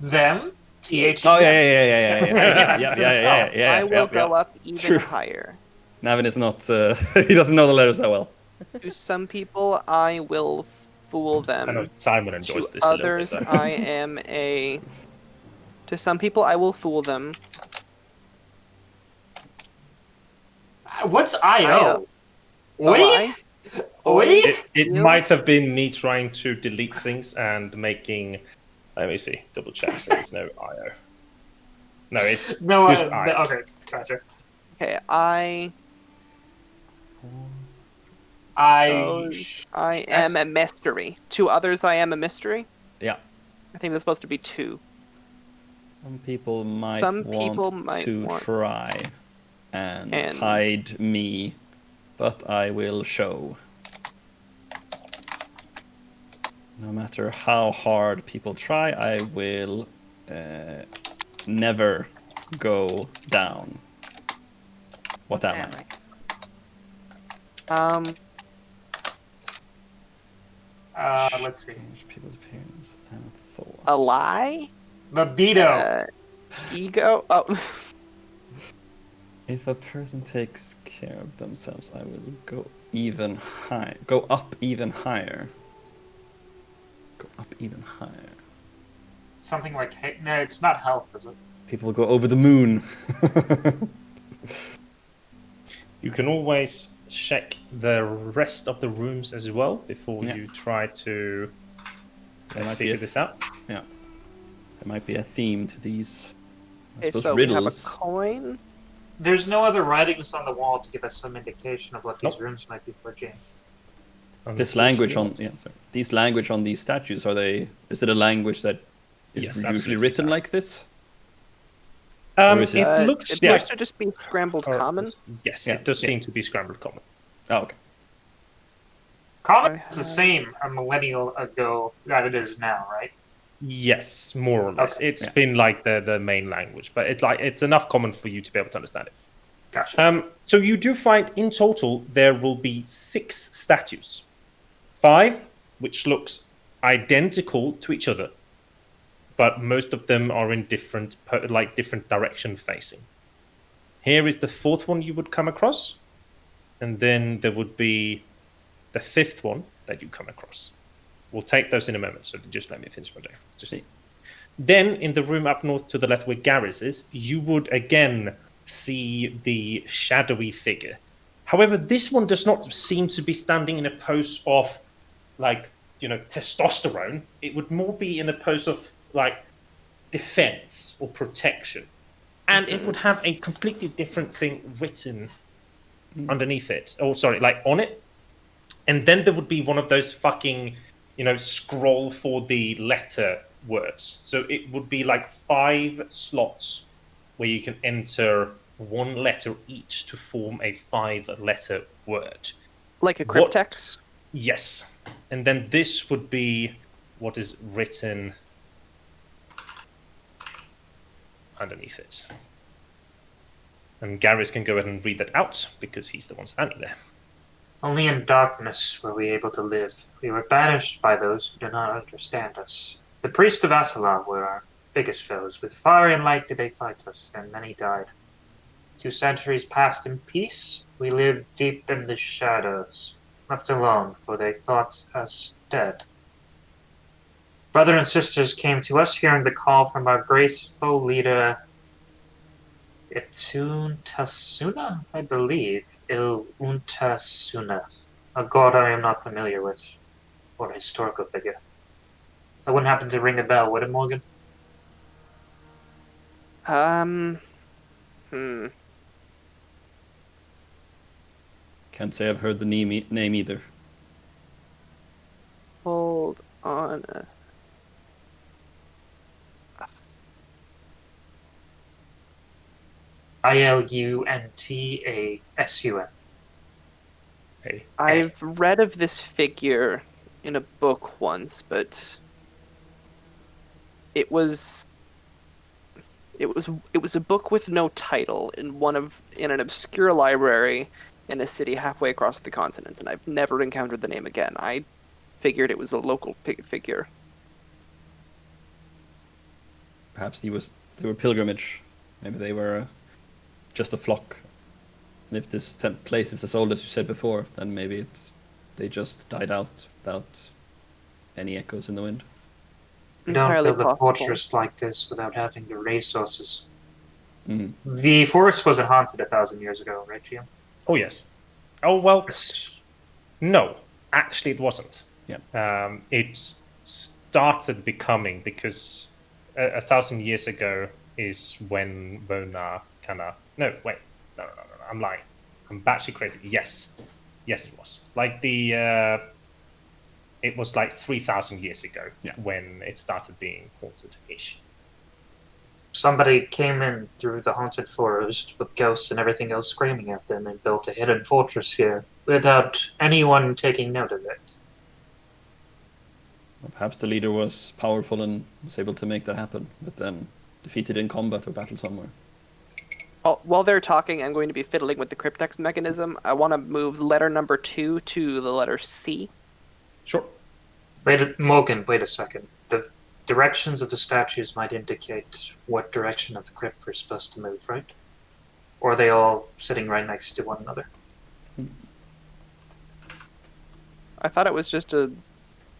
Speaker 2: Them. TH.
Speaker 3: Oh yeah.
Speaker 4: I will
Speaker 3: yeah.
Speaker 4: go up even
Speaker 3: True.
Speaker 4: higher.
Speaker 3: Navin is not. He doesn't know the letters that well.
Speaker 4: To some people, I will fool
Speaker 1: I know
Speaker 4: them.
Speaker 1: Simon
Speaker 4: To
Speaker 1: enjoys this a little
Speaker 4: others,
Speaker 1: bit.
Speaker 4: I am a. To some people, I will fool them.
Speaker 2: What's IO?
Speaker 4: Oh,
Speaker 2: Oi?
Speaker 4: I?
Speaker 2: Oi?
Speaker 1: It
Speaker 4: You-
Speaker 1: might have been me trying to delete things and making. Let me see. Double check. So there's no IO. No, it's
Speaker 2: No,
Speaker 1: just I.
Speaker 2: okay, gotcha.
Speaker 4: Okay, I
Speaker 2: I
Speaker 4: am a mystery. To others, I am a mystery.
Speaker 3: Yeah.
Speaker 4: I think that's supposed to be two.
Speaker 3: Some people might
Speaker 4: Some
Speaker 3: want
Speaker 4: people might
Speaker 3: to
Speaker 4: want-
Speaker 3: try and
Speaker 4: And-
Speaker 3: hide me, but I will show. No matter how hard people try, I will never go down. What am
Speaker 5: Damn
Speaker 3: I?
Speaker 5: it.
Speaker 2: Let's see.
Speaker 3: Change people's appearance and thoughts.
Speaker 4: A lie?
Speaker 2: Libido.
Speaker 4: Ego? Oh.
Speaker 3: If a person takes care of themselves, I will go even higher. Go up even higher. Go up even higher.
Speaker 2: Something like no, it's not health, is it?
Speaker 3: People go over the moon.
Speaker 1: You can always check the rest of the rooms as well before
Speaker 3: Yeah.
Speaker 1: you try to
Speaker 3: There might be
Speaker 1: figure
Speaker 3: a
Speaker 1: this out.
Speaker 3: Yeah. There might be a theme to these. I
Speaker 4: Okay,
Speaker 3: suppose
Speaker 4: so we have a
Speaker 3: riddles.
Speaker 4: coin.
Speaker 2: There's no other writings on the wall to give us some indication of what these
Speaker 1: Nope.
Speaker 2: rooms might be for, Jane.
Speaker 3: This language on
Speaker 1: Unfortunately
Speaker 3: these language on these statues, are they? Is it a language that is
Speaker 1: Yes,
Speaker 3: usually
Speaker 1: absolutely,
Speaker 3: written
Speaker 1: sir.
Speaker 3: like this?
Speaker 1: not.
Speaker 3: Or is
Speaker 1: It
Speaker 3: it-
Speaker 1: looks
Speaker 4: It
Speaker 1: yeah.
Speaker 4: appears to just be scrambled
Speaker 1: Or-
Speaker 4: common.
Speaker 1: Yes,
Speaker 3: Yeah,
Speaker 1: it does
Speaker 3: yeah.
Speaker 1: seem to be scrambled common.
Speaker 3: Oh, okay.
Speaker 2: Common
Speaker 4: I
Speaker 2: is the
Speaker 4: have-
Speaker 2: same a millennial ago that it is now, right?
Speaker 1: Yes, more or less.
Speaker 2: Okay,
Speaker 1: It's
Speaker 3: yeah.
Speaker 1: been like the main language, but it's enough common for you to be able to understand it.
Speaker 2: Gotcha.
Speaker 1: So you do find in total there will be 6 statues, 5 which looks identical to each other, but most of them are in different direction facing. Here is the 4th one you would come across, and then there would be the 5th one that you come across. We'll take those in a moment, so just let me finish my day. Then, in the room up north to the left where Garrus is, you would again see the shadowy figure. However, this one does not seem to be standing in a pose of, testosterone. It would more be in a pose of, defense or protection. And it would have a completely different thing written underneath it. Oh, sorry, on it. And then there would be one of those fucking, scroll for the letter words. So it would be 5 slots where you can enter 1 letter each to form a 5-letter word.
Speaker 4: Like a
Speaker 1: What-
Speaker 4: cryptex?
Speaker 1: Yes. And then this would be what is written underneath it. And Garrus can go ahead and read that out because he's the one standing there.
Speaker 2: Only in darkness were we able to live. We were banished by those who do not understand us. The priests of Asalar were our biggest foes. With fire and light did they fight us, and many died. 2 centuries passed in peace. We lived deep in the shadows, left alone, for they thought us dead. Brother and sisters came to us, hearing the call from our graceful leader, Ituntasuna, I believe. Untasuna. A god I am not familiar with, or a historical figure. That wouldn't happen to ring a bell, would it, Morgan?
Speaker 3: Can't say I've heard the name either.
Speaker 4: Hold on.
Speaker 2: Iluntasun.
Speaker 1: Hey.
Speaker 4: I've read of this figure in a book once, but it was a book with no title in an obscure library in a city halfway across the continent, and I've never encountered the name again. I figured it was a local figure.
Speaker 3: Perhaps they were pilgrimage. Maybe they were just a flock. And if this place is as old as you said before, then maybe they just died out without any echoes in the wind.
Speaker 2: You don't
Speaker 4: Entirely
Speaker 2: build a
Speaker 4: possible.
Speaker 2: fortress like this without having the resources.
Speaker 3: Mm.
Speaker 2: The forest wasn't haunted 1,000 years ago, right, Gio?
Speaker 1: Oh, yes. Oh, well,
Speaker 2: Yes.
Speaker 1: no. Actually, it wasn't.
Speaker 3: Yeah.
Speaker 1: It started becoming because 1,000 years ago is when Mona kind of... No, wait. No. I'm lying. I'm batshit crazy. Yes, it was. It was 3,000 years ago when it started being haunted-ish.
Speaker 2: Somebody came in through the haunted forest with ghosts and everything else screaming at them and built a hidden fortress here without anyone taking note of it.
Speaker 3: Or perhaps the leader was powerful and was able to make that happen, but then defeated in combat or battle somewhere.
Speaker 4: While they're talking, I'm going to be fiddling with the cryptex mechanism. I want to move letter number 2 to the letter C.
Speaker 1: Sure.
Speaker 2: Morgan, wait a second. The directions of the statues might indicate what direction of the crypt we're supposed to move, right? Or are they all sitting right next to one another?
Speaker 4: I thought it was just a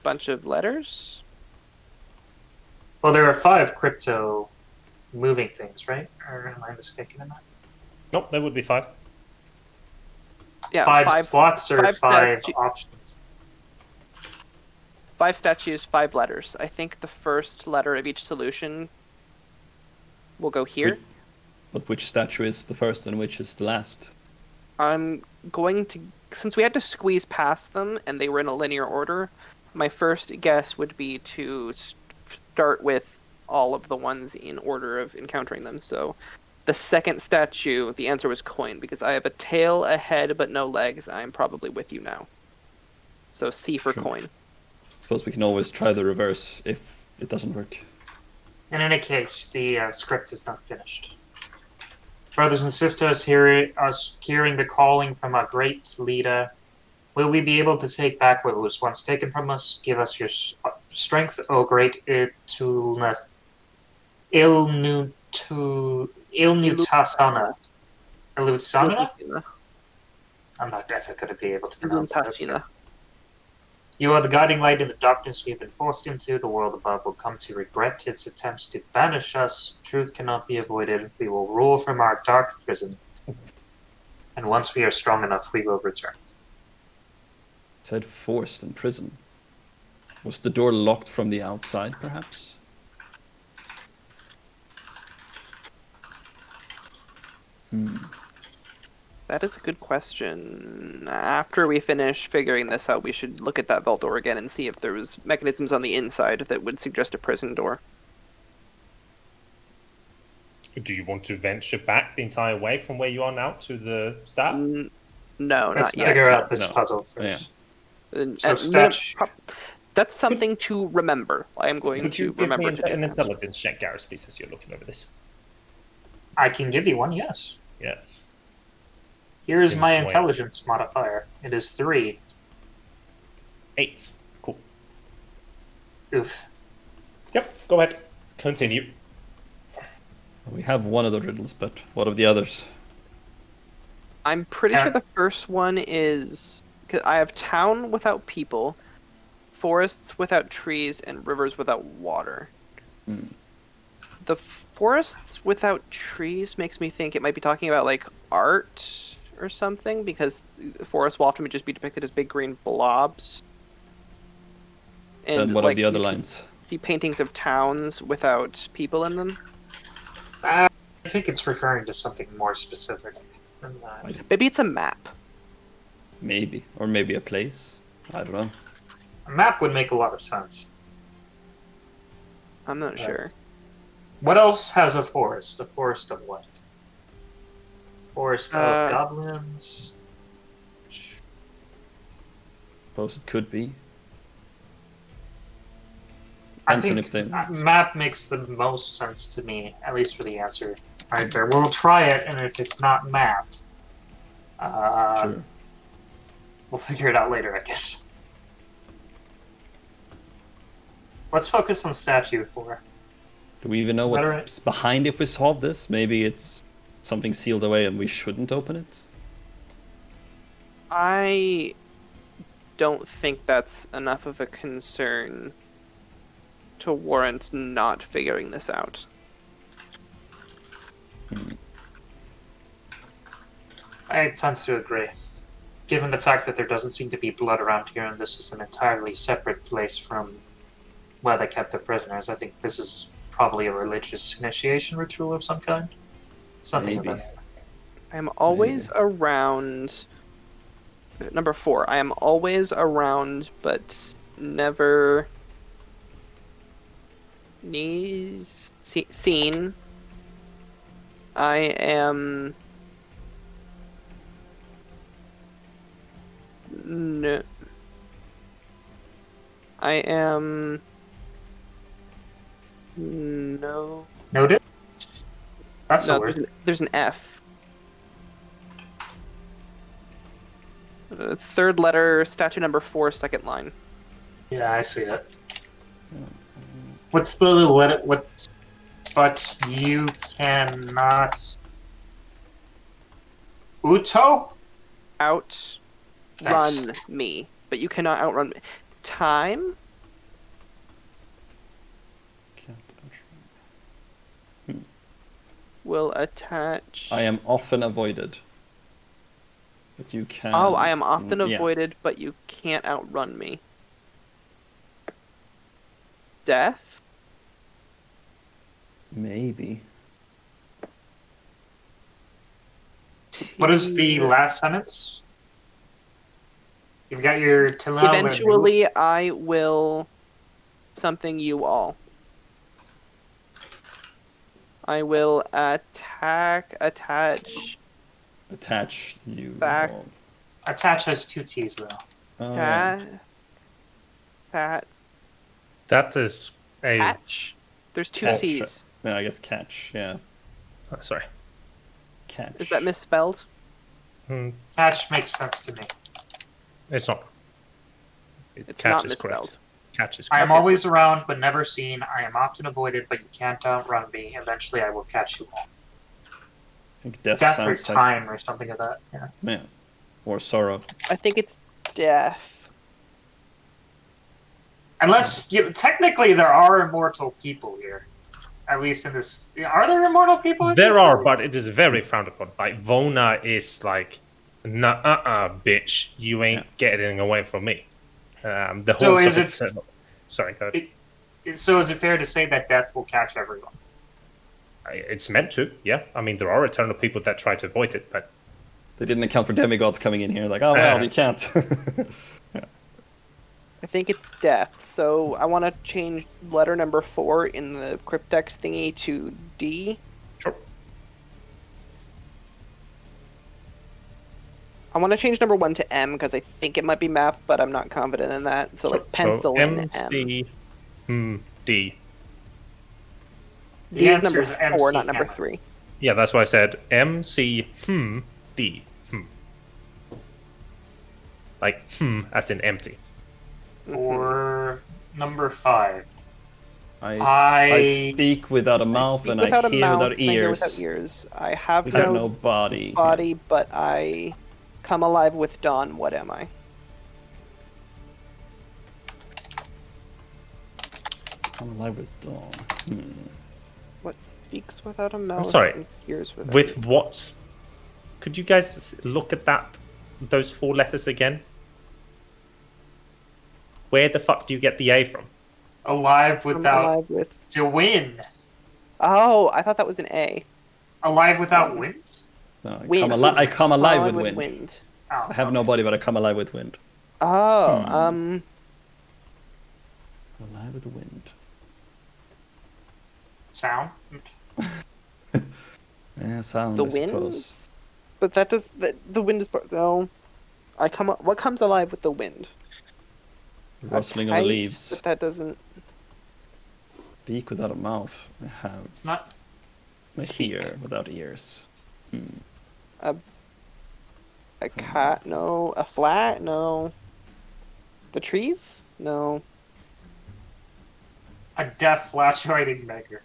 Speaker 4: bunch of letters.
Speaker 2: Well, there are 5 crypto moving things, right? Or am I mistaken in that?
Speaker 1: Nope, there would be 5.
Speaker 4: Yeah,
Speaker 2: 5 slots or 5
Speaker 4: statu-
Speaker 2: options?
Speaker 4: 5 statues, 5 letters. I think the first letter of each solution will go here.
Speaker 3: But which statue is the first and which is the last?
Speaker 4: I'm going to, since we had to squeeze past them and they were in a linear order, my first guess would be to start with all of the ones in order of encountering them. So the second statue, the answer was coin, because I have a tail, a head, but no legs. I'm probably with you now. So C for
Speaker 3: Sure.
Speaker 4: coin.
Speaker 3: Suppose we can always try the reverse if it doesn't work.
Speaker 2: In any case, the script is not finished. Brothers and sisters, hear us hearing the calling from our great leader. Will we be able to take back what was once taken from us? Give us your strength, O great Ilnutasana. Ilutsana? I'm not ever going to be able to pronounce that. You are the guiding light in the darkness we have been forced into. The world above will come to regret its attempts to banish us. Truth cannot be avoided. We will rule from our dark prison. And once we are strong enough, we will return.
Speaker 3: It said forced in prison. Was the door locked from the outside, perhaps?
Speaker 4: That is a good question. After we finish figuring this out, we should look at that vault door again and see if there was mechanisms on the inside that would suggest a prison door.
Speaker 1: Do you want to venture back the entire way from where you are now to the start?
Speaker 4: No,
Speaker 2: Let's
Speaker 4: not yet.
Speaker 2: figure out this
Speaker 3: No.
Speaker 2: puzzle first.
Speaker 4: Yeah.
Speaker 2: So
Speaker 4: That's something to remember. I am going
Speaker 1: Could you
Speaker 4: to
Speaker 1: give me
Speaker 4: remember to do
Speaker 1: an
Speaker 4: that.
Speaker 1: intelligence check, Garrus, please, as you're looking over this?
Speaker 2: I can give you one, yes.
Speaker 1: Yes.
Speaker 2: Here's
Speaker 1: Seems
Speaker 2: my
Speaker 1: swing.
Speaker 2: intelligence modifier. It is 3.
Speaker 1: 8. Cool.
Speaker 2: Oof.
Speaker 1: Yep, go ahead. Continue.
Speaker 3: We have one of the riddles, but what of the others?
Speaker 4: I'm pretty sure the first one is... 'cause I have town without people, forests without trees, and rivers without water. The forests without trees makes me think it might be talking about, like, art or something, because forests will often just be depicted as big green blobs. And,
Speaker 3: Then what
Speaker 4: like,
Speaker 3: of the other
Speaker 4: you can
Speaker 3: lines?
Speaker 4: see paintings of towns without people in them.
Speaker 2: I think it's referring to something more specific than that.
Speaker 4: Maybe it's a map.
Speaker 3: Maybe. Or maybe a place. I don't know.
Speaker 2: A map would make a lot of sense.
Speaker 4: I'm not sure.
Speaker 2: What else has a forest? A forest of what? Forest of goblins?
Speaker 3: Suppose it could be.
Speaker 2: I
Speaker 3: Depends on
Speaker 2: think
Speaker 3: if they...
Speaker 2: map makes the most sense to me, at least for the answer right there. We'll try it, and if it's not map,
Speaker 3: Sure.
Speaker 2: we'll figure it out later, I guess. Let's focus on statue 4.
Speaker 3: Do we even know
Speaker 2: Is that
Speaker 3: what's behind if we solve this? Maybe it's something sealed away and we shouldn't open it?
Speaker 4: I don't think that's enough of a concern to warrant not figuring this out.
Speaker 2: I tend to agree. Given the fact that there doesn't seem to be blood around here, and this is an entirely separate place from where they kept the prisoners, I think this is probably a religious initiation ritual of some kind. Something of
Speaker 3: Maybe.
Speaker 2: that.
Speaker 4: I'm always around. Number 4. I am always around, but never seen. I am. No. I am. No.
Speaker 2: Noted? That's
Speaker 4: No,
Speaker 2: a word.
Speaker 4: there's an F. Third letter, statue number 4, second line.
Speaker 2: Yeah, I see it. What's the letter? What? But you cannot. Uto?
Speaker 4: Outrun me, but you cannot outrun me. Time?
Speaker 3: Can't
Speaker 4: Will attach.
Speaker 3: I am often avoided. But you can.
Speaker 4: Oh, I am often
Speaker 3: yeah.
Speaker 4: avoided, but you can't outrun me. Death?
Speaker 3: Maybe.
Speaker 2: What is the last sentence? You've got your Tilal.
Speaker 4: Eventually, I will something you all. I will attach.
Speaker 3: Attach you.
Speaker 4: Back.
Speaker 3: all.
Speaker 2: Attach has 2 T's though.
Speaker 3: Oh, yeah.
Speaker 4: Pat.
Speaker 1: That is a.
Speaker 4: Patch. There's 2
Speaker 3: Catch.
Speaker 4: C's.
Speaker 3: No, I guess catch. Yeah.
Speaker 1: Sorry.
Speaker 3: Catch.
Speaker 4: Is that misspelled?
Speaker 1: Hmm,
Speaker 2: Catch makes sense to me.
Speaker 1: it's not.
Speaker 4: It's
Speaker 1: Catch
Speaker 4: not
Speaker 1: is correct.
Speaker 4: misspelled.
Speaker 1: Catch is
Speaker 2: I
Speaker 1: correct.
Speaker 2: am always around but never seen. I am often avoided but you can't outrun me. Eventually I will catch you all.
Speaker 3: I think death
Speaker 2: Death or
Speaker 3: sounds like.
Speaker 2: time or something like that. Yeah.
Speaker 3: Yeah. Or sorrow.
Speaker 4: I think it's death.
Speaker 2: Unless technically there are immortal people here. At least in this. Are there immortal people in
Speaker 1: There
Speaker 2: this?
Speaker 1: are, but it is very frowned upon. Like Vona is like, nah, bitch, you ain't getting away from me. The
Speaker 2: So
Speaker 1: whole
Speaker 2: is
Speaker 1: sort
Speaker 2: it-
Speaker 1: of- Sorry, go ahead.
Speaker 2: So is it fair to say that death will catch everyone?
Speaker 1: It's meant to, yeah. I mean, there are eternal people that try to avoid it, but
Speaker 3: They didn't account for demigods coming in here. Like, oh well, you can't.
Speaker 4: I think it's death. So I want to change letter number 4 in the cryptex thingy to D.
Speaker 1: sure.
Speaker 4: I want to change number 1 to M because I think it might be mapped, but I'm not confident in that. So like pencil in M.
Speaker 1: MC, D.
Speaker 2: The
Speaker 4: D is
Speaker 2: answer
Speaker 4: number
Speaker 2: is
Speaker 4: 4,
Speaker 2: MC
Speaker 4: not number
Speaker 2: M.
Speaker 4: 3.
Speaker 1: Yeah, that's why I said MC, D. Like, as in empty.
Speaker 2: For number 5.
Speaker 3: I speak without a mouth
Speaker 4: Speak
Speaker 3: and
Speaker 4: without
Speaker 3: I
Speaker 4: a
Speaker 3: hear
Speaker 4: mouth,
Speaker 3: without
Speaker 4: and I hear
Speaker 3: ears.
Speaker 4: without ears. I have
Speaker 3: Without
Speaker 4: no
Speaker 3: no body.
Speaker 4: body, but I come alive with dawn. What am I?
Speaker 3: I'm alive with dawn.
Speaker 4: What speaks without a mouth?
Speaker 1: sorry,
Speaker 4: And hears without
Speaker 1: With
Speaker 4: ears?
Speaker 1: what? Could you guys look at that? Those 4 letters again? Where the fuck do you get the A from?
Speaker 2: Alive
Speaker 4: I'm
Speaker 2: without
Speaker 4: alive with.
Speaker 2: to win.
Speaker 4: Oh, I thought that was an A.
Speaker 2: Alive without wind?
Speaker 3: No, I
Speaker 4: Wind.
Speaker 3: come alive
Speaker 4: On
Speaker 3: with wind.
Speaker 2: Oh,
Speaker 3: I have no body, but I come alive with wind.
Speaker 4: Oh,
Speaker 3: Alive with wind.
Speaker 2: Sound?
Speaker 3: Yeah, sound.
Speaker 4: the
Speaker 3: I
Speaker 4: wind.
Speaker 3: suppose.
Speaker 4: But that does the wind is no. I come. What comes alive with the wind? A
Speaker 3: Rustling of the
Speaker 4: kite,
Speaker 3: leaves.
Speaker 4: But that doesn't.
Speaker 3: Speak without a mouth. I have.
Speaker 2: It's not.
Speaker 3: I
Speaker 4: Speak.
Speaker 3: hear without ears.
Speaker 4: A cat? No. A flat? No. The trees? No.
Speaker 2: A deaf fluctuating maker.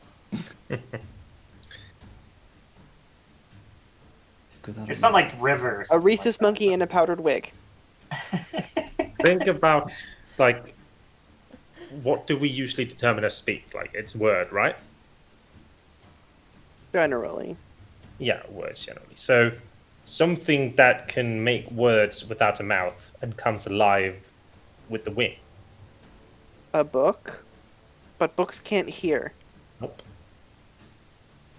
Speaker 3: Without
Speaker 2: It's
Speaker 3: a
Speaker 2: not
Speaker 3: mouth.
Speaker 2: like river. or
Speaker 4: A
Speaker 2: something
Speaker 4: rhesus
Speaker 2: like
Speaker 4: monkey in a powdered wig.
Speaker 1: Think about, like, what do we usually determine as speak? Like, it's word, right?
Speaker 4: Generally.
Speaker 1: Yeah, words generally. So, something that can make words without a mouth and comes alive with the wind.
Speaker 4: A book? But books can't hear.
Speaker 1: Nope.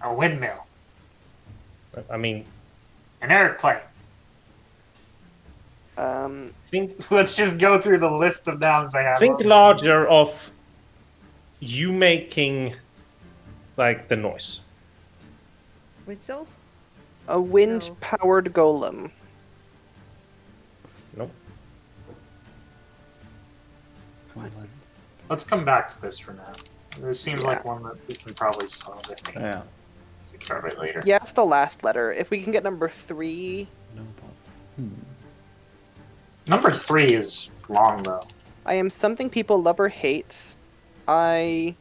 Speaker 2: that. A windmill.
Speaker 1: I mean,
Speaker 2: An airplane.
Speaker 1: think
Speaker 2: Let's just go through the list of nouns I have.
Speaker 1: think larger of you making, like, the noise.
Speaker 5: Whistle?
Speaker 4: A wind-powered golem.
Speaker 1: Nope.
Speaker 3: Come on,
Speaker 2: Let's come back to this for now. This seems
Speaker 4: Yeah.
Speaker 2: like one that we can probably solve. I think.
Speaker 3: Yeah.
Speaker 2: To cover it later.
Speaker 4: Yeah, it's the last letter. If we can get number 3,
Speaker 3: No problem.
Speaker 2: Number 3 is long though.
Speaker 4: I am something people love or hate. I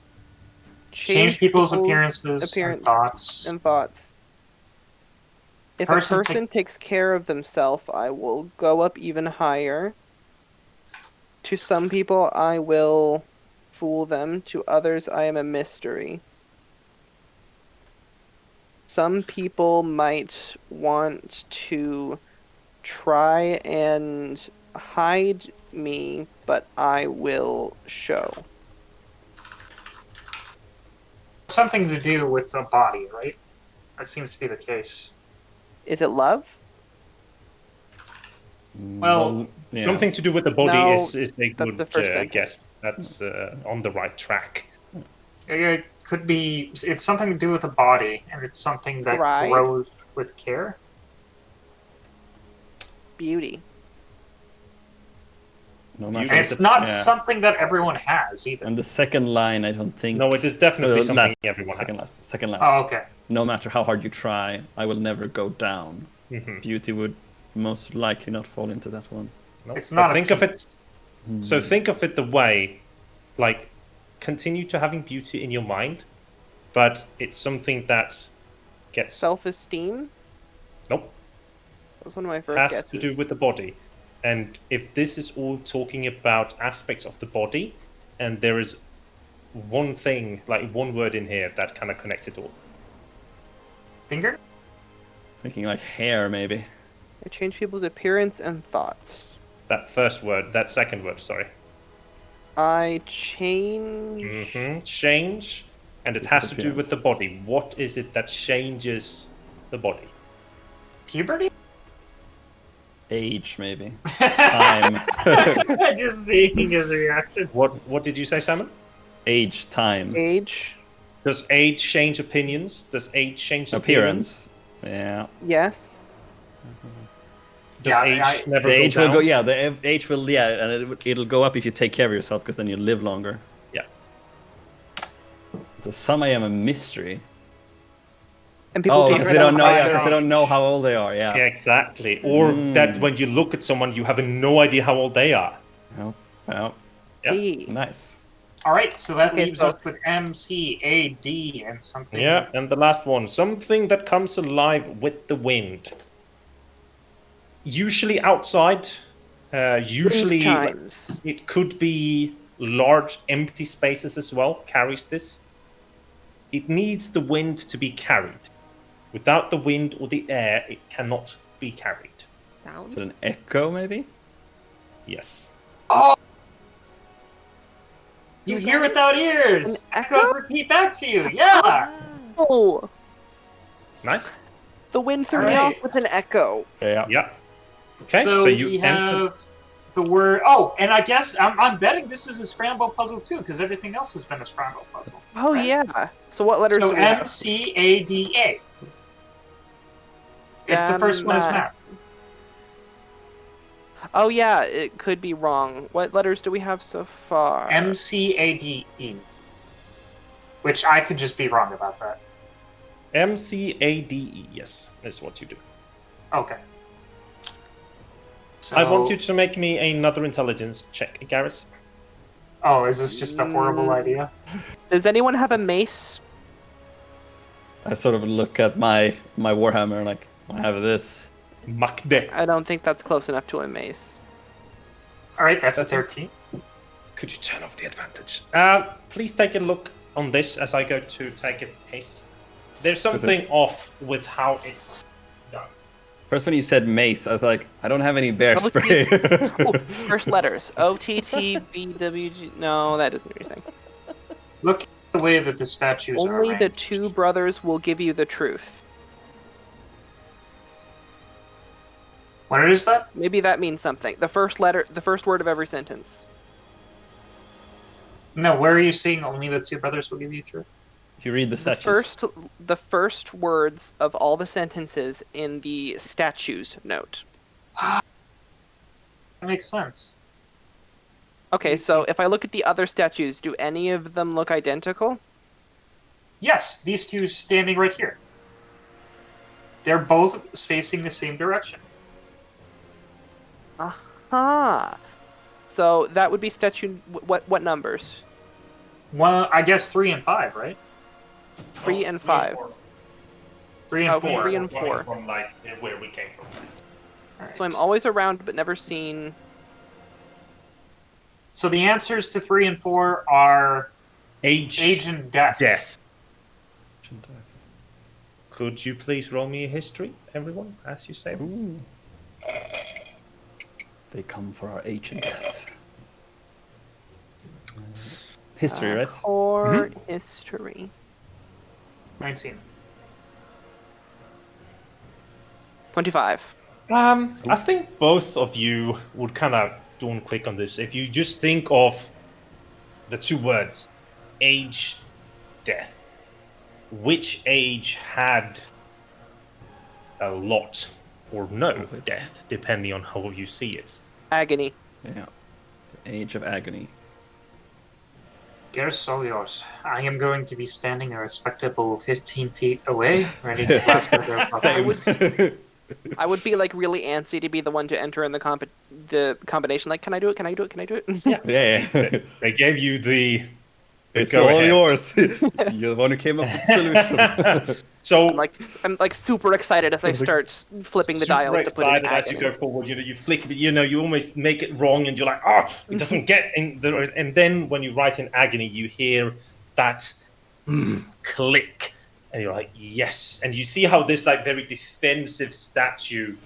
Speaker 2: Change people's appearances and thoughts.
Speaker 4: and thoughts. If
Speaker 2: Person
Speaker 4: a person takes care of themselves, I will go up even higher. To some people, I will fool them. To others, I am a mystery. Some people might want to try and hide me, but I will show.
Speaker 2: Something to do with the body, right? That seems to be the case.
Speaker 4: Is it love?
Speaker 2: Well,
Speaker 3: yeah.
Speaker 1: Something to do with the body
Speaker 4: No,
Speaker 1: is a
Speaker 4: that's
Speaker 1: good
Speaker 4: the first sentence.
Speaker 1: guess. That's on the right track.
Speaker 2: It could be. It's something to do with the body, and it's something that
Speaker 4: Pride?
Speaker 2: grows with care.
Speaker 4: Beauty.
Speaker 3: No
Speaker 2: And
Speaker 3: matter.
Speaker 2: it's not
Speaker 3: yeah.
Speaker 2: something that everyone has either.
Speaker 3: And the second line, I don't think.
Speaker 1: No, it is definitely something
Speaker 3: last,
Speaker 1: everyone
Speaker 3: second
Speaker 1: has.
Speaker 3: last. Second last.
Speaker 2: Oh, okay.
Speaker 3: No matter how hard you try, I will never go down.
Speaker 1: Mhm.
Speaker 3: Beauty would most likely not fall into that one.
Speaker 1: No,
Speaker 2: It's
Speaker 1: but
Speaker 2: not.
Speaker 1: think of it.
Speaker 3: Hmm.
Speaker 1: So think of it the way, like, continue to having beauty in your mind, but it's something that gets
Speaker 4: Self-esteem?
Speaker 1: nope
Speaker 4: That was one of my first
Speaker 1: has
Speaker 4: guesses.
Speaker 1: to do with the body. And if this is all talking about aspects of the body, and there is one thing, like one word in here that kind of connects it all.
Speaker 2: Finger?
Speaker 3: Thinking like hair, maybe.
Speaker 4: I change people's appearance and thoughts.
Speaker 1: That first word, that second word, sorry.
Speaker 4: I change...
Speaker 1: Change, and it
Speaker 3: People's
Speaker 1: has to do with
Speaker 3: appearance.
Speaker 1: the body. What is it that changes the body?
Speaker 2: Puberty?
Speaker 3: Age, maybe. Time.
Speaker 2: Just seeing his reaction.
Speaker 1: What did you say, Simon?
Speaker 3: Age, time.
Speaker 4: Age?
Speaker 1: Does age change opinions? Does age change appearance?
Speaker 3: Yeah.
Speaker 4: Yes.
Speaker 1: Does
Speaker 2: Yeah,
Speaker 1: age never
Speaker 3: The
Speaker 1: go
Speaker 3: age
Speaker 1: down?
Speaker 3: will go. Yeah, the age will. Yeah, and it'll go up if you take care of yourself, because then you live longer.
Speaker 1: Yeah.
Speaker 3: So some I am a mystery.
Speaker 4: And people
Speaker 3: Oh,
Speaker 4: change
Speaker 3: because
Speaker 4: their
Speaker 3: they don't know.
Speaker 4: thoughts.
Speaker 3: Yeah, because they don't know how old they are. Yeah.
Speaker 1: Yeah, exactly. Or that
Speaker 3: Mm.
Speaker 1: when you look at someone, you have no idea how old they are.
Speaker 3: Oh, oh,
Speaker 1: Yeah.
Speaker 4: See.
Speaker 3: nice.
Speaker 2: All right, so that
Speaker 4: Okay,
Speaker 2: leaves
Speaker 4: so-
Speaker 2: us with M, C, A, D, and something.
Speaker 1: Yeah, and the last one, something that comes alive with the wind. Usually outside. Usually,
Speaker 4: Wind chimes.
Speaker 1: it could be large empty spaces as well. Carries this. It needs the wind to be carried. Without the wind or the air, it cannot be carried.
Speaker 5: Sound?
Speaker 3: Is it an echo, maybe?
Speaker 1: Yes.
Speaker 2: You hear without ears.
Speaker 4: An
Speaker 2: Echoes
Speaker 4: echo?
Speaker 2: repeat back to you. Yeah.
Speaker 4: Oh,
Speaker 1: Nice.
Speaker 4: the wind threw me
Speaker 2: Alright.
Speaker 4: off with an echo.
Speaker 3: Yeah.
Speaker 1: Yeah. Okay,
Speaker 2: so
Speaker 1: so you
Speaker 2: we
Speaker 1: enter.
Speaker 2: have the word. Oh, and I guess I'm betting this is a scramble puzzle too, because everything else has been a scramble puzzle.
Speaker 4: Oh,
Speaker 2: Right.
Speaker 4: yeah. So what letters
Speaker 2: So
Speaker 4: do we
Speaker 2: M,
Speaker 4: have?
Speaker 2: C, A, D, A. If the first one is map.
Speaker 4: Oh, yeah, it could be wrong. What letters do we have so far?
Speaker 2: M, C, A, D, E. Which I could just be wrong about that.
Speaker 1: MCADE, yes, is what you do.
Speaker 2: Okay. So,
Speaker 1: I want you to make me another intelligence check, Garrus.
Speaker 2: Oh, is this just a horrible idea?
Speaker 4: Does anyone have a mace?
Speaker 3: I sort of look at my warhammer like, I have this.
Speaker 1: Makde.
Speaker 4: I don't think that's close enough to a mace.
Speaker 2: All right, that's a 13.
Speaker 1: Could you turn off the advantage? Please take a look on this as I go to take a piss. There's something off with how it's done.
Speaker 3: First, when you said mace, I was like, I don't have any bear
Speaker 4: Oh,
Speaker 3: spray.
Speaker 4: Ooh, first letters. O-T-T-B-W-G... No, that doesn't do anything.
Speaker 2: Look at the way that the statues are
Speaker 4: Only the
Speaker 2: arranged.
Speaker 4: two brothers will give you the truth.
Speaker 2: What is that?
Speaker 4: Maybe that means something. The first letter, the first word of every sentence.
Speaker 2: No, where are you seeing only the two brothers will give you truth?
Speaker 3: If you read the
Speaker 4: The
Speaker 3: statues.
Speaker 4: first words of all the sentences in the statues note.
Speaker 2: That makes sense.
Speaker 4: Okay, so if I look at the other statues, do any of them look identical?
Speaker 2: Yes, these two standing right here. They're both facing the same direction.
Speaker 4: Aha. So that would be statue. What numbers?
Speaker 2: Well, I guess 3 and 5, right?
Speaker 4: 3 and 5.
Speaker 2: 3 and
Speaker 4: Oh,
Speaker 2: 4.
Speaker 4: 3 and 4.
Speaker 1: From like where we came from.
Speaker 4: So I'm always around, but never seen.
Speaker 2: So the answers to 3 and 4 are
Speaker 1: Age
Speaker 2: and death.
Speaker 1: death. Could you please roll me a history, everyone, as you say this?
Speaker 3: Ooh. They come for our age and death. History, right?
Speaker 4: Core history.
Speaker 2: 19.
Speaker 4: 25.
Speaker 1: I think both of you would kind of dawn quick on this. If you just think of the two words, age, death. Which age had a lot or no
Speaker 3: Of it.
Speaker 1: death, depending on how you see it?
Speaker 4: Agony.
Speaker 3: Yeah. The age of agony.
Speaker 2: Garrus, all yours. I am going to be standing a respectable 15 feet away, ready to blast with their
Speaker 3: Same.
Speaker 4: I would be like really antsy to be the one to enter in the combination. Like, can I do it? Can I do it? Can I do it?
Speaker 3: Yeah.
Speaker 1: They gave you the
Speaker 3: It's
Speaker 1: go
Speaker 3: all
Speaker 1: ahead.
Speaker 3: yours. You're the one who came up with the solution.
Speaker 1: So
Speaker 4: I'm like super excited as I start flipping the dials to put in
Speaker 1: excited as you
Speaker 4: agony.
Speaker 1: go forward. You flick it. You almost make it wrong, and you're like, oh, it doesn't get in the. And then when you write in agony, you hear that click, and you're like, yes. And you see how this like very defensive statue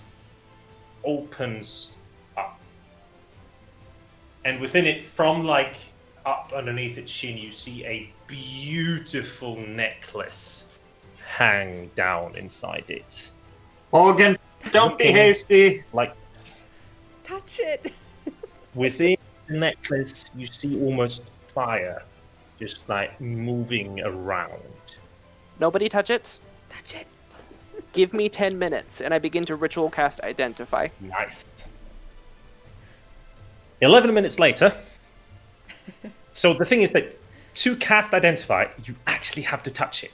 Speaker 1: opens up, and within it, from like up underneath its chin, you see a beautiful necklace hang down inside it.
Speaker 2: Morgan, don't be hasty.
Speaker 1: Like
Speaker 5: Touch it.
Speaker 1: within the necklace, you see almost fire just like moving around.
Speaker 4: Nobody touch it.
Speaker 5: Touch it.
Speaker 4: Give me 10 minutes, and I begin to ritual cast Identify.
Speaker 1: Nice. 11 minutes later. So the thing is that to cast Identify, you actually have to touch it.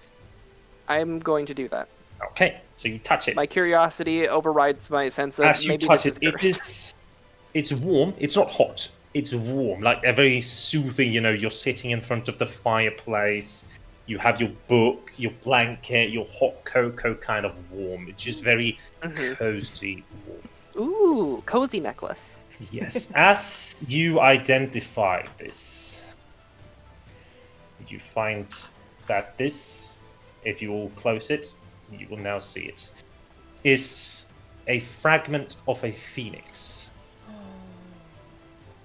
Speaker 4: I'm going to do that.
Speaker 1: Okay, so you touch it.
Speaker 4: My curiosity overrides my sense of
Speaker 1: As you
Speaker 4: maybe
Speaker 1: touch
Speaker 4: this
Speaker 1: it, it's warm. It's not hot. It's warm, like a very soothing. You're sitting in front of the fireplace. You have your book, your blanket, your hot cocoa, kind of warm. It's just very cozy warm.
Speaker 4: Ooh, cozy necklace.
Speaker 1: Yes. As you identify this, you find that this, if you all close it, you will now see it, is a fragment of a phoenix.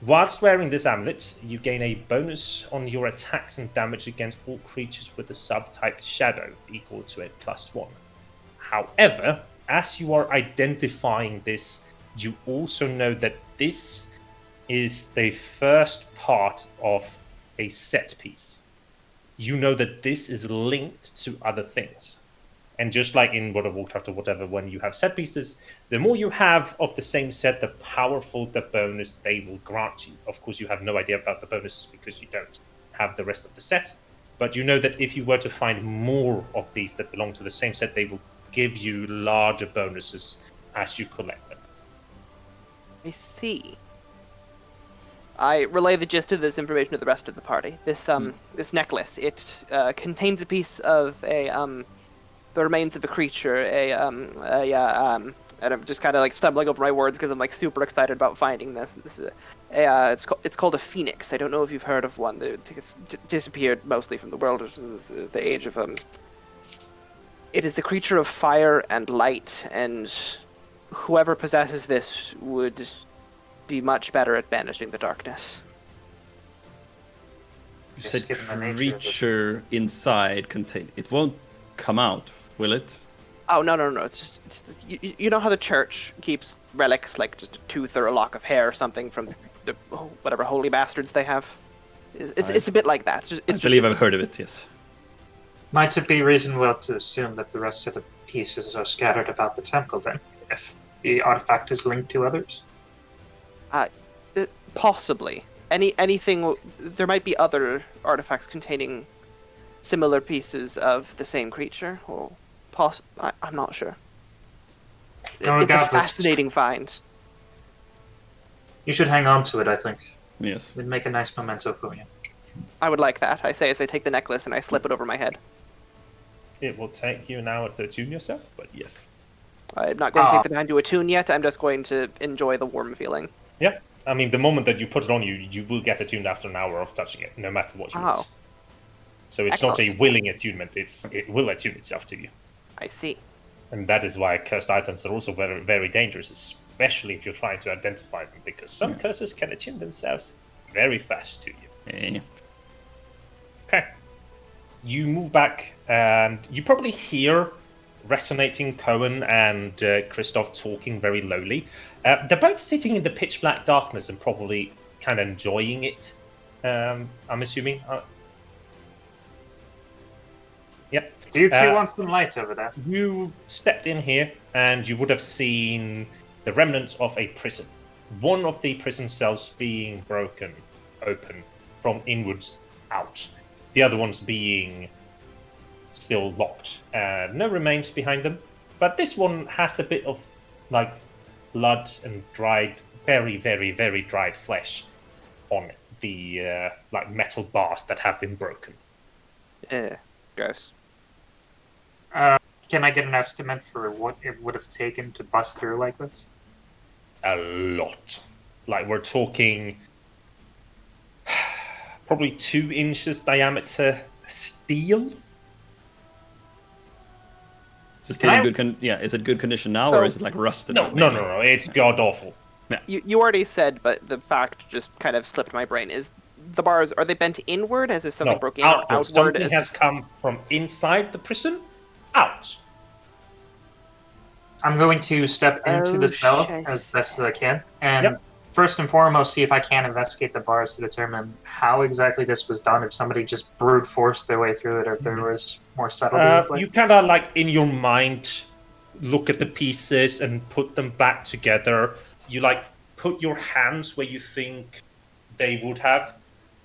Speaker 1: Whilst wearing this amulet, you gain a bonus on your attacks and damage against all creatures with the subtype Shadow, equal to a +1. However, as you are identifying this, you also know that this is the first part of a set piece. You know that this is linked to other things. And just like in World of Warcraft or whatever, when you have set pieces, the more you have of the same set, the powerful the bonus they will grant you. Of course, you have no idea about the bonuses because you don't have the rest of the set. But you know that if you were to find more of these that belong to the same set, they will give you larger bonuses as you collect them.
Speaker 4: I see. I relay the gist of this information to the rest of the party. This necklace, it contains a piece of the remains of a creature, and I'm just kind of like stumbling over my words because I'm like super excited about finding this. It's called a phoenix. I don't know if you've heard of one. I think it's disappeared mostly from the world. The age of It is the creature of fire and light, and whoever possesses this would be much better at banishing the darkness.
Speaker 3: You
Speaker 2: Just
Speaker 3: said
Speaker 2: given the nature of it.
Speaker 3: creature inside contain. It won't come out, will it?
Speaker 4: Oh no! It's you know how the church keeps relics like just a tooth or a lock of hair or something from the whatever holy bastards they have. It's a bit like that.
Speaker 3: I believe I've heard of it. Yes.
Speaker 2: Might it be reasonable to assume that the rest of the pieces are scattered about the temple then, if the artifact is linked to others?
Speaker 4: Possibly. anything. There might be other artifacts containing similar pieces of the same creature, or I'm not sure. It's a
Speaker 2: Regardless,
Speaker 4: fascinating find.
Speaker 2: you should hang on to it, I think.
Speaker 3: Yes.
Speaker 2: It'd make a nice memento for you.
Speaker 4: I would like that. I say as I take the necklace and I slip it over my head.
Speaker 1: It will take you an hour to attune yourself, but yes.
Speaker 4: I'm not going to take the time to attune yet. I'm just going to enjoy the warm feeling.
Speaker 1: Yeah. I mean, the moment that you put it on you, you will get attuned after an hour of touching it, no matter what you want. So it's not a
Speaker 4: Excellent.
Speaker 1: willing attunement, it will attune itself to you.
Speaker 4: I see.
Speaker 1: And that is why cursed items are also very, very dangerous, especially if you're trying to identify them, because some curses can attune themselves very fast to you.
Speaker 3: Yeah.
Speaker 1: Okay. You move back, and you probably hear resonating Kowèn and Kristof talking very lowly. They're both sitting in the pitch black darkness and probably kind of enjoying it, I'm assuming. Yep.
Speaker 2: Do you two want some light over there?
Speaker 1: You stepped in here, and you would have seen the remnants of a prison. One of the prison cells being broken open from inwards out. The other one's being still locked. No remains behind them. But this one has a bit of, like, blood and dried, very, very, very dried flesh on the, like, metal bars that have been broken.
Speaker 4: Gross.
Speaker 2: Can I get an estimate for what it would have taken to bust through like this?
Speaker 1: A lot. Like, we're talking probably 2 inches diameter steel.
Speaker 3: Is it still in good is it good condition now, or is it like rusted?
Speaker 1: No. It's god awful.
Speaker 4: You already said, but the fact just kind of slipped my brain. Is the bars, are they bent inward as if something broke in, or outward?
Speaker 1: Something has come from inside the prison out.
Speaker 2: I'm going to step into the cell as best as I can, and first and foremost, see if I can investigate the bars to determine how exactly this was done. If somebody just brute forced their way through it, or if there was more subtlety.
Speaker 1: You kind of like in your mind look at the pieces and put them back together. You like put your hands where you think they would have,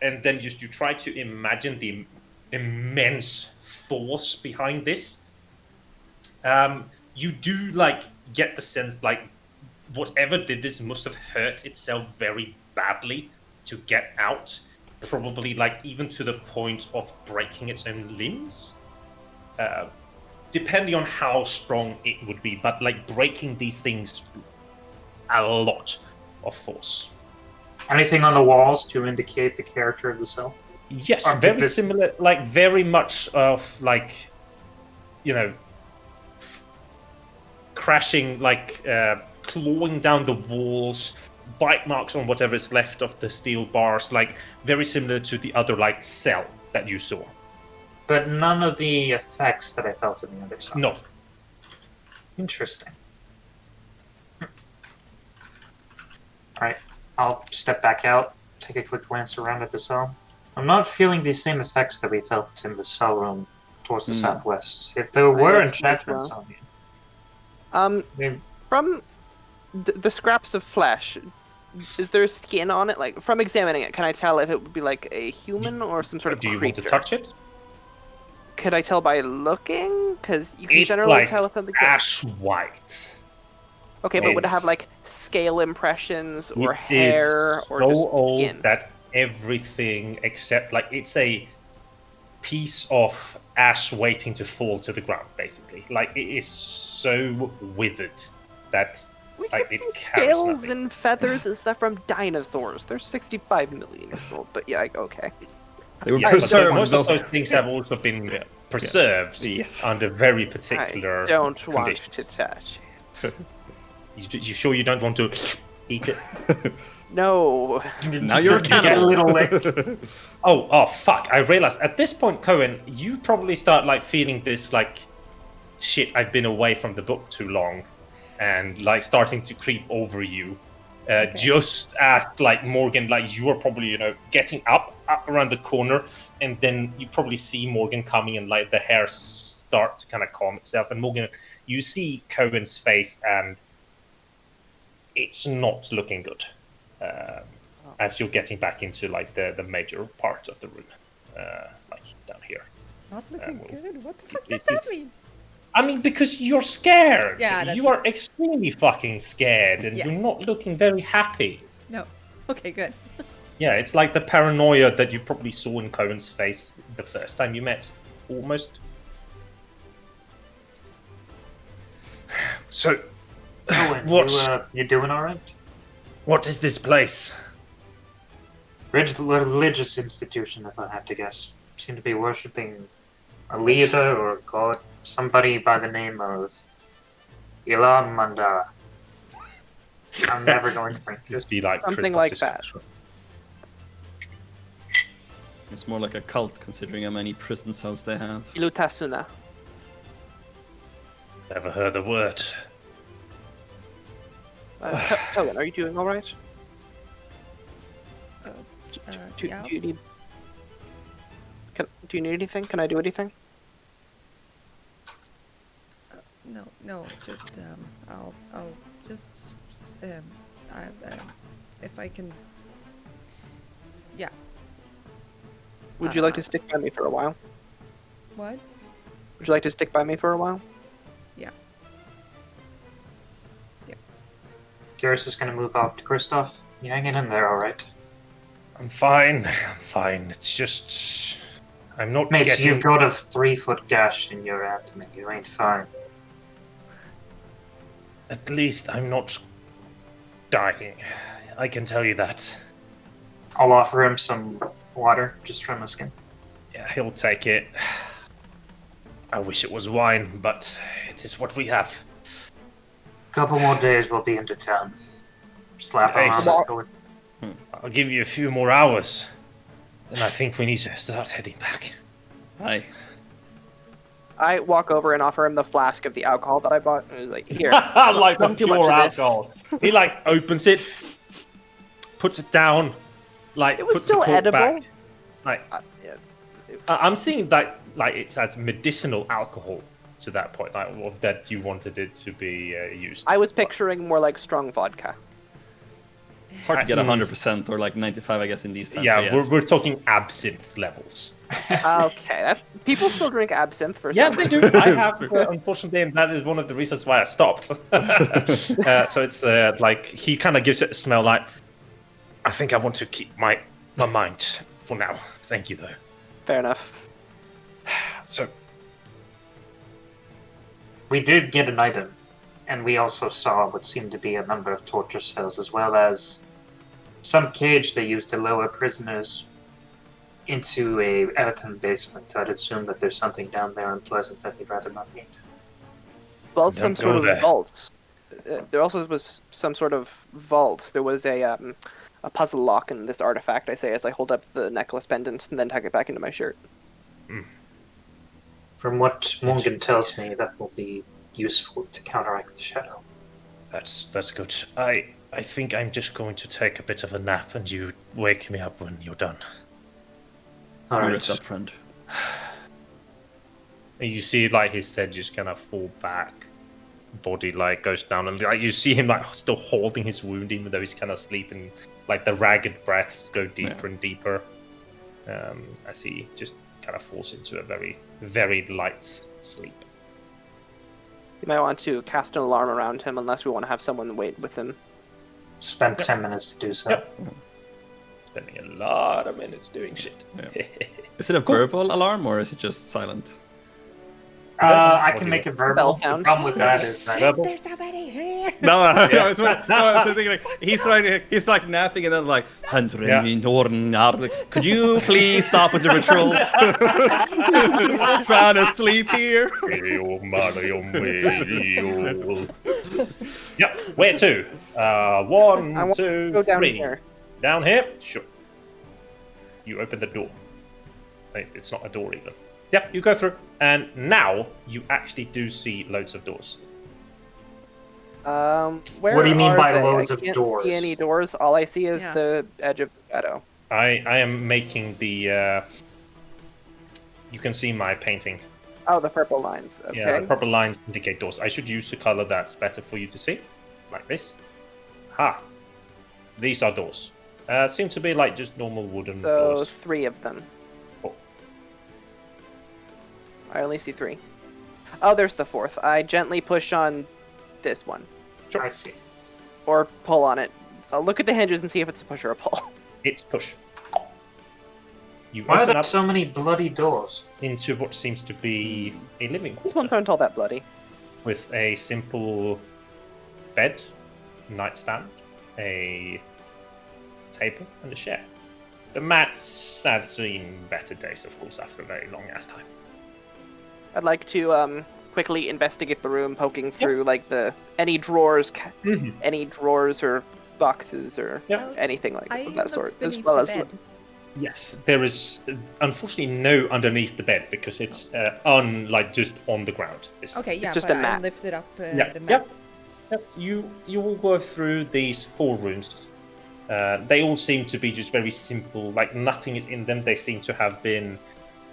Speaker 1: and then just you try to imagine the immense force behind this. You do like get the sense like whatever did this must have hurt itself very badly to get out, probably like even to the point of breaking its own limbs, depending on how strong it would be, but like breaking these things a lot of force.
Speaker 2: Anything on the walls to indicate the character of the cell?
Speaker 1: Yes, very similar, like very much of like, you know, crashing, like clawing down the walls, bite marks on whatever is left of the steel bars, like very similar to the other like cell that you saw.
Speaker 2: But none of the effects that I felt in the other side.
Speaker 1: No.
Speaker 2: Interesting. Alright, I'll step back out, take a quick glance around at the cell. I'm not feeling the same effects that we felt in the cell room towards the southwest. If there were enchantments on you.
Speaker 4: From the scraps of flesh, is there skin on it? Like, from examining it, can I tell if it would be like a human or some sort of creature?
Speaker 1: Do you want to touch it?
Speaker 4: Could I tell by looking? Because you can
Speaker 1: It's
Speaker 4: generally
Speaker 1: like
Speaker 4: tell if something's
Speaker 1: ash white.
Speaker 4: Okay, but would it have like scale impressions or
Speaker 1: It
Speaker 4: hair
Speaker 1: is
Speaker 4: or
Speaker 1: so
Speaker 4: just
Speaker 1: old
Speaker 4: skin?
Speaker 1: that everything except like it's a piece of ash waiting to fall to the ground, basically. Like it is so withered that
Speaker 4: We
Speaker 1: like
Speaker 4: get
Speaker 1: it
Speaker 4: some
Speaker 1: carries
Speaker 4: scales
Speaker 1: nothing.
Speaker 4: and feathers and stuff from dinosaurs. They're 65 million years old, but yeah, okay.
Speaker 3: They were
Speaker 1: Yes, but
Speaker 3: preserved.
Speaker 1: most of those things have also been preserved
Speaker 3: Yes.
Speaker 1: under very particular
Speaker 4: I don't want
Speaker 1: conditions.
Speaker 4: to touch it.
Speaker 1: You sure you don't want to eat it?
Speaker 4: No.
Speaker 3: Now you're a
Speaker 2: Get a
Speaker 3: cannibal.
Speaker 2: little lick.
Speaker 1: Oh, fuck. I realized at this point, Kowèn, you probably start like feeling this like, shit, I've been away from the book too long, and like starting to creep over you. Just as like Morgan, like you are probably, you know, getting up around the corner, and then you probably see Morgan coming, and like the hair start to kind of calm itself. And Morgan, you see Kowèn's face, and it's not looking good. as you're getting back into like the major part of the room, like down here.
Speaker 5: Not looking
Speaker 1: well,
Speaker 5: good. What the fuck
Speaker 1: it
Speaker 5: does that
Speaker 1: is-
Speaker 5: mean?
Speaker 1: I mean, because you're scared.
Speaker 5: Yeah, that's
Speaker 1: you
Speaker 5: true.
Speaker 1: are extremely fucking scared, and you're
Speaker 5: Yes.
Speaker 1: not looking very happy.
Speaker 5: No. Okay, good.
Speaker 1: Yeah, it's like the paranoia that you probably saw in Kowèn's face the first time you met, almost. So,
Speaker 2: Kowèn, you doing all right?
Speaker 1: what is this place?
Speaker 2: Religious institution, if I have to guess. Seem to be worshipping a leader or a god, somebody by the name of Ilam Manda. I'm never going to bring
Speaker 1: Just be like
Speaker 4: Something
Speaker 1: Kristof
Speaker 4: like
Speaker 1: describes.
Speaker 3: It's more like a cult, considering how many prison cells they have.
Speaker 4: Ilutasuna.
Speaker 1: Never heard the word.
Speaker 4: Kowèn, are you doing all right? Do
Speaker 5: Yeah.
Speaker 4: you need? Do you need anything? Can I do anything?
Speaker 5: No, just I'll just if I can. Yeah.
Speaker 4: Would you like to stick by me for a while?
Speaker 5: What?
Speaker 4: Would you like to stick by me for a while?
Speaker 5: Yeah.
Speaker 2: Curious is going to move up to Kristof. You hanging in there, all right?
Speaker 1: I'm fine. It's just I'm not
Speaker 2: Mate,
Speaker 1: getting.
Speaker 2: you've got a 3-foot gash in your abdomen. You ain't fine.
Speaker 1: At least I'm not dying. I can tell you that.
Speaker 2: I'll offer him some water just from the skin.
Speaker 1: Yeah, he'll take it. I wish it was wine, but it is what we have.
Speaker 2: Couple more days, we'll be into town. Slap him
Speaker 1: Thanks.
Speaker 2: on the door.
Speaker 1: I'll give you a few more hours. Then I think we need to start heading back.
Speaker 3: Hi.
Speaker 4: I walk over and offer him the flask of the alcohol that I bought, and he's like, "Here,
Speaker 1: Like the
Speaker 4: not too much
Speaker 1: pure
Speaker 4: of this."
Speaker 1: alcohol. He like opens it, puts it down, like
Speaker 4: It was
Speaker 1: puts the
Speaker 4: still
Speaker 1: cork
Speaker 4: edible.
Speaker 1: back. Like
Speaker 4: Yeah.
Speaker 1: I'm seeing that like it's as medicinal alcohol to that point, like that you wanted it to be used.
Speaker 4: I was picturing more like strong vodka.
Speaker 3: Hard to get 100% or like 95, I guess, in these times.
Speaker 1: Yeah,
Speaker 3: but
Speaker 1: we're talking absinthe levels.
Speaker 4: Okay, people still drink absinthe for
Speaker 1: Yeah,
Speaker 4: some
Speaker 1: they
Speaker 4: reason.
Speaker 1: do. I have, unfortunately, and that is one of the reasons why I stopped. So it's like he kind of gives it a smell. Like I think I want to keep my mind for now. Thank you, though.
Speaker 4: Fair enough.
Speaker 1: So
Speaker 2: We did get an item, and we also saw what seemed to be a number of torture cells, as well as some cage they used to lower prisoners into a earthen basement. I'd assume that there's something down there unpleasant that we'd rather not meet.
Speaker 4: Well, it's some
Speaker 1: Don't
Speaker 4: sort
Speaker 1: go
Speaker 4: of
Speaker 1: there.
Speaker 4: vault. There also was some sort of vault. There was a puzzle lock in this artifact, I say, as I hold up the necklace pendant and then tuck it back into my shirt.
Speaker 2: From what Morgan tells me, that will be useful to counteract the shadow.
Speaker 1: that's good. I think I'm just going to take a bit of a nap, and you wake me up when you're done.
Speaker 2: All
Speaker 3: All
Speaker 2: right.
Speaker 3: right, up, friend.
Speaker 1: And you see, like his head just kind of fall back, body like goes down, and like you see him like still holding his wound, even though he's kind of sleeping. Like the ragged breaths go deeper and deeper, as he just kind of falls into a very, very light sleep.
Speaker 4: You might want to cast an alarm around him unless we want to have someone wait with him.
Speaker 2: Spent 10 minutes to do so.
Speaker 1: Yep. Spending a lot of minutes doing shit.
Speaker 3: Yeah. Is it a verbal alarm or is it just silent?
Speaker 2: I can make it verbal.
Speaker 4: Bell
Speaker 2: The
Speaker 4: sound.
Speaker 2: problem with that is that
Speaker 5: There's somebody here.
Speaker 3: No, it's thinking like he's like napping and then like could you please stop with the rituals? Trying to sleep here.
Speaker 1: Yep, where to? One,
Speaker 4: I want
Speaker 1: two,
Speaker 4: to go down
Speaker 1: three.
Speaker 4: here.
Speaker 1: Down here? Sure. You open the door. Wait, it's not a door even. Yep, you go through. And now you actually do see loads of doors.
Speaker 4: Where
Speaker 2: What do you mean
Speaker 4: are
Speaker 2: by
Speaker 4: they?
Speaker 2: loads
Speaker 4: I
Speaker 2: of
Speaker 4: can't
Speaker 2: doors?
Speaker 4: see any doors. All I see is
Speaker 5: Yeah.
Speaker 4: the edge of the shadow.
Speaker 1: I am making the... you can see my painting.
Speaker 4: Oh, the purple lines. Okay.
Speaker 1: Yeah, the purple lines indicate doors. I should use a color that's better for you to see. Like this. Ha! These are doors. Seem to be like just normal wooden
Speaker 4: So
Speaker 1: doors.
Speaker 4: 3 of them.
Speaker 1: Oh.
Speaker 4: I only see 3. Oh, there's the 4th. I gently push on this one.
Speaker 2: I see.
Speaker 4: Or pull on it. I'll look at the hinges and see if it's a push or a pull.
Speaker 1: It's push. You
Speaker 2: Why are
Speaker 1: open
Speaker 2: there
Speaker 1: up
Speaker 2: so many bloody doors?
Speaker 1: into what seems to be a living
Speaker 4: These ones
Speaker 1: quarter
Speaker 4: aren't all that bloody.
Speaker 1: with a simple bed, nightstand, a table, and a chair. The mats have seen better days, of course, after a very long ass time.
Speaker 4: I'd like to quickly investigate the room, poking through like any drawers, any drawers or boxes or
Speaker 1: Yeah.
Speaker 4: anything like
Speaker 5: I
Speaker 4: of that
Speaker 5: look
Speaker 4: sort, as
Speaker 5: beneath
Speaker 4: well
Speaker 5: the
Speaker 4: as
Speaker 5: bed.
Speaker 1: Yes, there is unfortunately no underneath the bed because it's just on the ground.
Speaker 5: Okay, yeah,
Speaker 4: just
Speaker 5: but
Speaker 4: a
Speaker 5: I
Speaker 4: mat.
Speaker 5: lifted up the
Speaker 1: Yeah.
Speaker 5: mat.
Speaker 1: Yep. You will go through these 4 rooms. They all seem to be just very simple, like nothing is in them. They seem to have been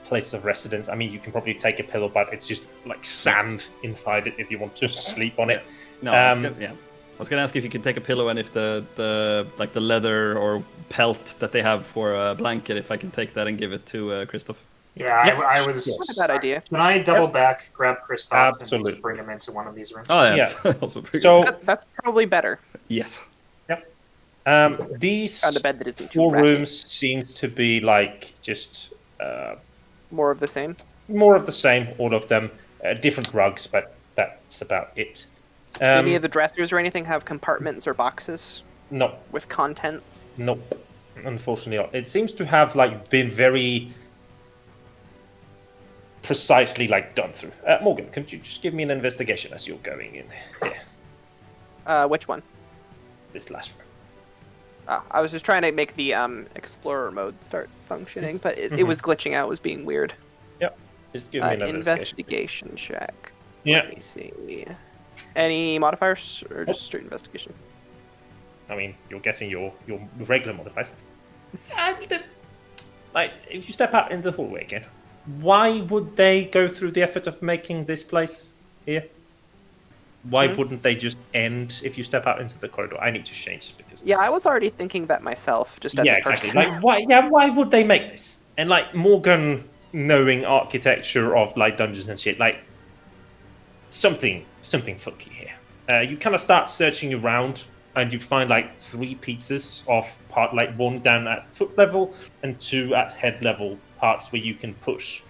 Speaker 1: places of residence. I mean, you can probably take a pillow, but it's just like sand inside it if you want to sleep on it.
Speaker 3: No, I was gonna ask if you could take a pillow and if the leather or pelt that they have for a blanket, if I can take that and give it to Kristof.
Speaker 2: Yeah,
Speaker 1: Yeah,
Speaker 2: I was.
Speaker 4: Not a bad idea.
Speaker 2: Can I double back, grab Kristof,
Speaker 1: Absolutely.
Speaker 2: and bring him into one of these rooms?
Speaker 3: Oh yeah, that's also pretty
Speaker 1: So
Speaker 4: That's probably better.
Speaker 3: good. Yes.
Speaker 1: these
Speaker 4: On the bed that isn't too
Speaker 1: 4
Speaker 4: ratty.
Speaker 1: rooms seem to be like just
Speaker 4: More of the same.
Speaker 1: more of the same, all of them. Different rugs, but that's about it.
Speaker 4: Do any of the dressers or anything have compartments or boxes
Speaker 1: No,
Speaker 4: with contents?
Speaker 1: nope. Unfortunately not. It seems to have been very precisely done through. Morgan, could you just give me an investigation as you're going in here,
Speaker 4: Which one?
Speaker 1: this last room?
Speaker 4: I was just trying to make the Explorer mode start functioning, but it was glitching out. It was being weird.
Speaker 1: Yep. Just give me an investigation.
Speaker 4: Investigation check.
Speaker 1: Yeah.
Speaker 4: Let me see. Any modifiers or just straight investigation?
Speaker 1: I mean, you're getting your regular modifiers. And if you step out into the hallway again, why would they go through the effort of making this place here? Why wouldn't they just end if you step out into the corridor? I need to change because
Speaker 4: Yeah, I was already thinking that myself, just as
Speaker 1: yeah,
Speaker 4: a person.
Speaker 1: exactly. Why? Yeah, why would they make this? And Morgan, knowing architecture of dungeons and shit, something funky here. You kind of start searching around, and you find 3 pieces of part, one down at foot level and 2 at head level, parts where you can push.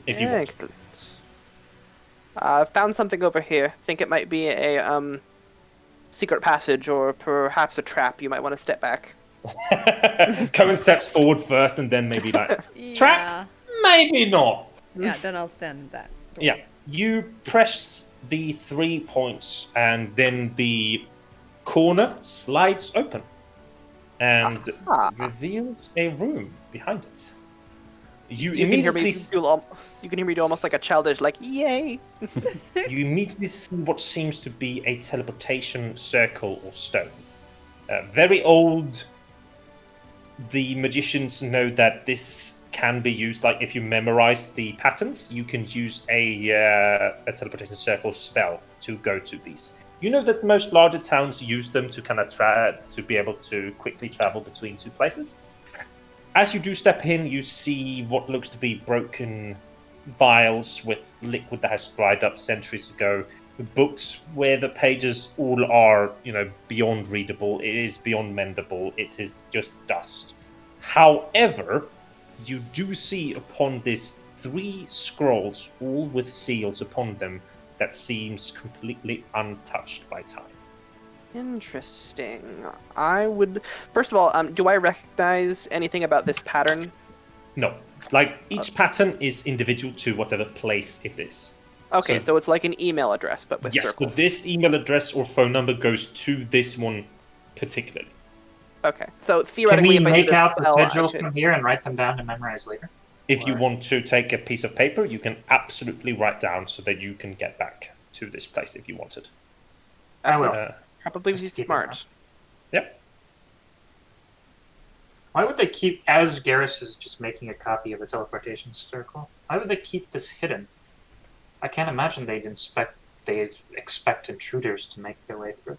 Speaker 1: If you want.
Speaker 4: Excellent. Found something over here. Think it might be a secret passage or perhaps a trap. You might want to step back.
Speaker 1: Kowèn steps forward first, and then maybe trap.
Speaker 5: Yeah.
Speaker 1: Maybe not.
Speaker 5: Yeah, then I'll stand in that.
Speaker 1: Yeah, you press the 3 points, and then the corner slides open and reveals a room behind it. You
Speaker 4: You can hear me
Speaker 1: immediately
Speaker 4: do almost like a childish, yay!
Speaker 1: you immediately see what seems to be a teleportation circle or stone. Very old. The magicians know that this can be used. If you memorize the patterns, you can use a teleportation circle spell to go to these. You know that most larger towns use them to kind of to be able to quickly travel between 2 places. As you do step in, you see what looks to be broken vials with liquid that has dried up centuries ago. Books where the pages all are, beyond readable. It is beyond mendable. It is just dust. However, you do see upon this 3 scrolls, all with seals upon them, that seems completely untouched by time.
Speaker 4: Interesting. First of all, do I recognize anything about this pattern?
Speaker 1: No. Each pattern is individual to whatever place it is.
Speaker 4: Okay, so it's like an email address, but with
Speaker 1: Yes,
Speaker 4: circles.
Speaker 1: but this email address or phone number goes to this one particularly.
Speaker 4: Okay, so
Speaker 2: Can
Speaker 4: theoretically,
Speaker 2: we
Speaker 4: if I
Speaker 2: make
Speaker 4: did a
Speaker 2: out the
Speaker 4: spell, I
Speaker 2: sigils
Speaker 4: could-
Speaker 2: from here and write them down to memorize later?
Speaker 1: If you want to take a piece of paper, you can absolutely write down so that you can get back to this place if you wanted.
Speaker 2: I will.
Speaker 4: Probably
Speaker 2: Just
Speaker 4: be
Speaker 2: to keep it
Speaker 4: smart.
Speaker 1: Yep.
Speaker 2: Why would they keep, as Garrus is just making a copy of the teleportation circle, why would they keep this hidden? I can't imagine they'd expect intruders to make their way through.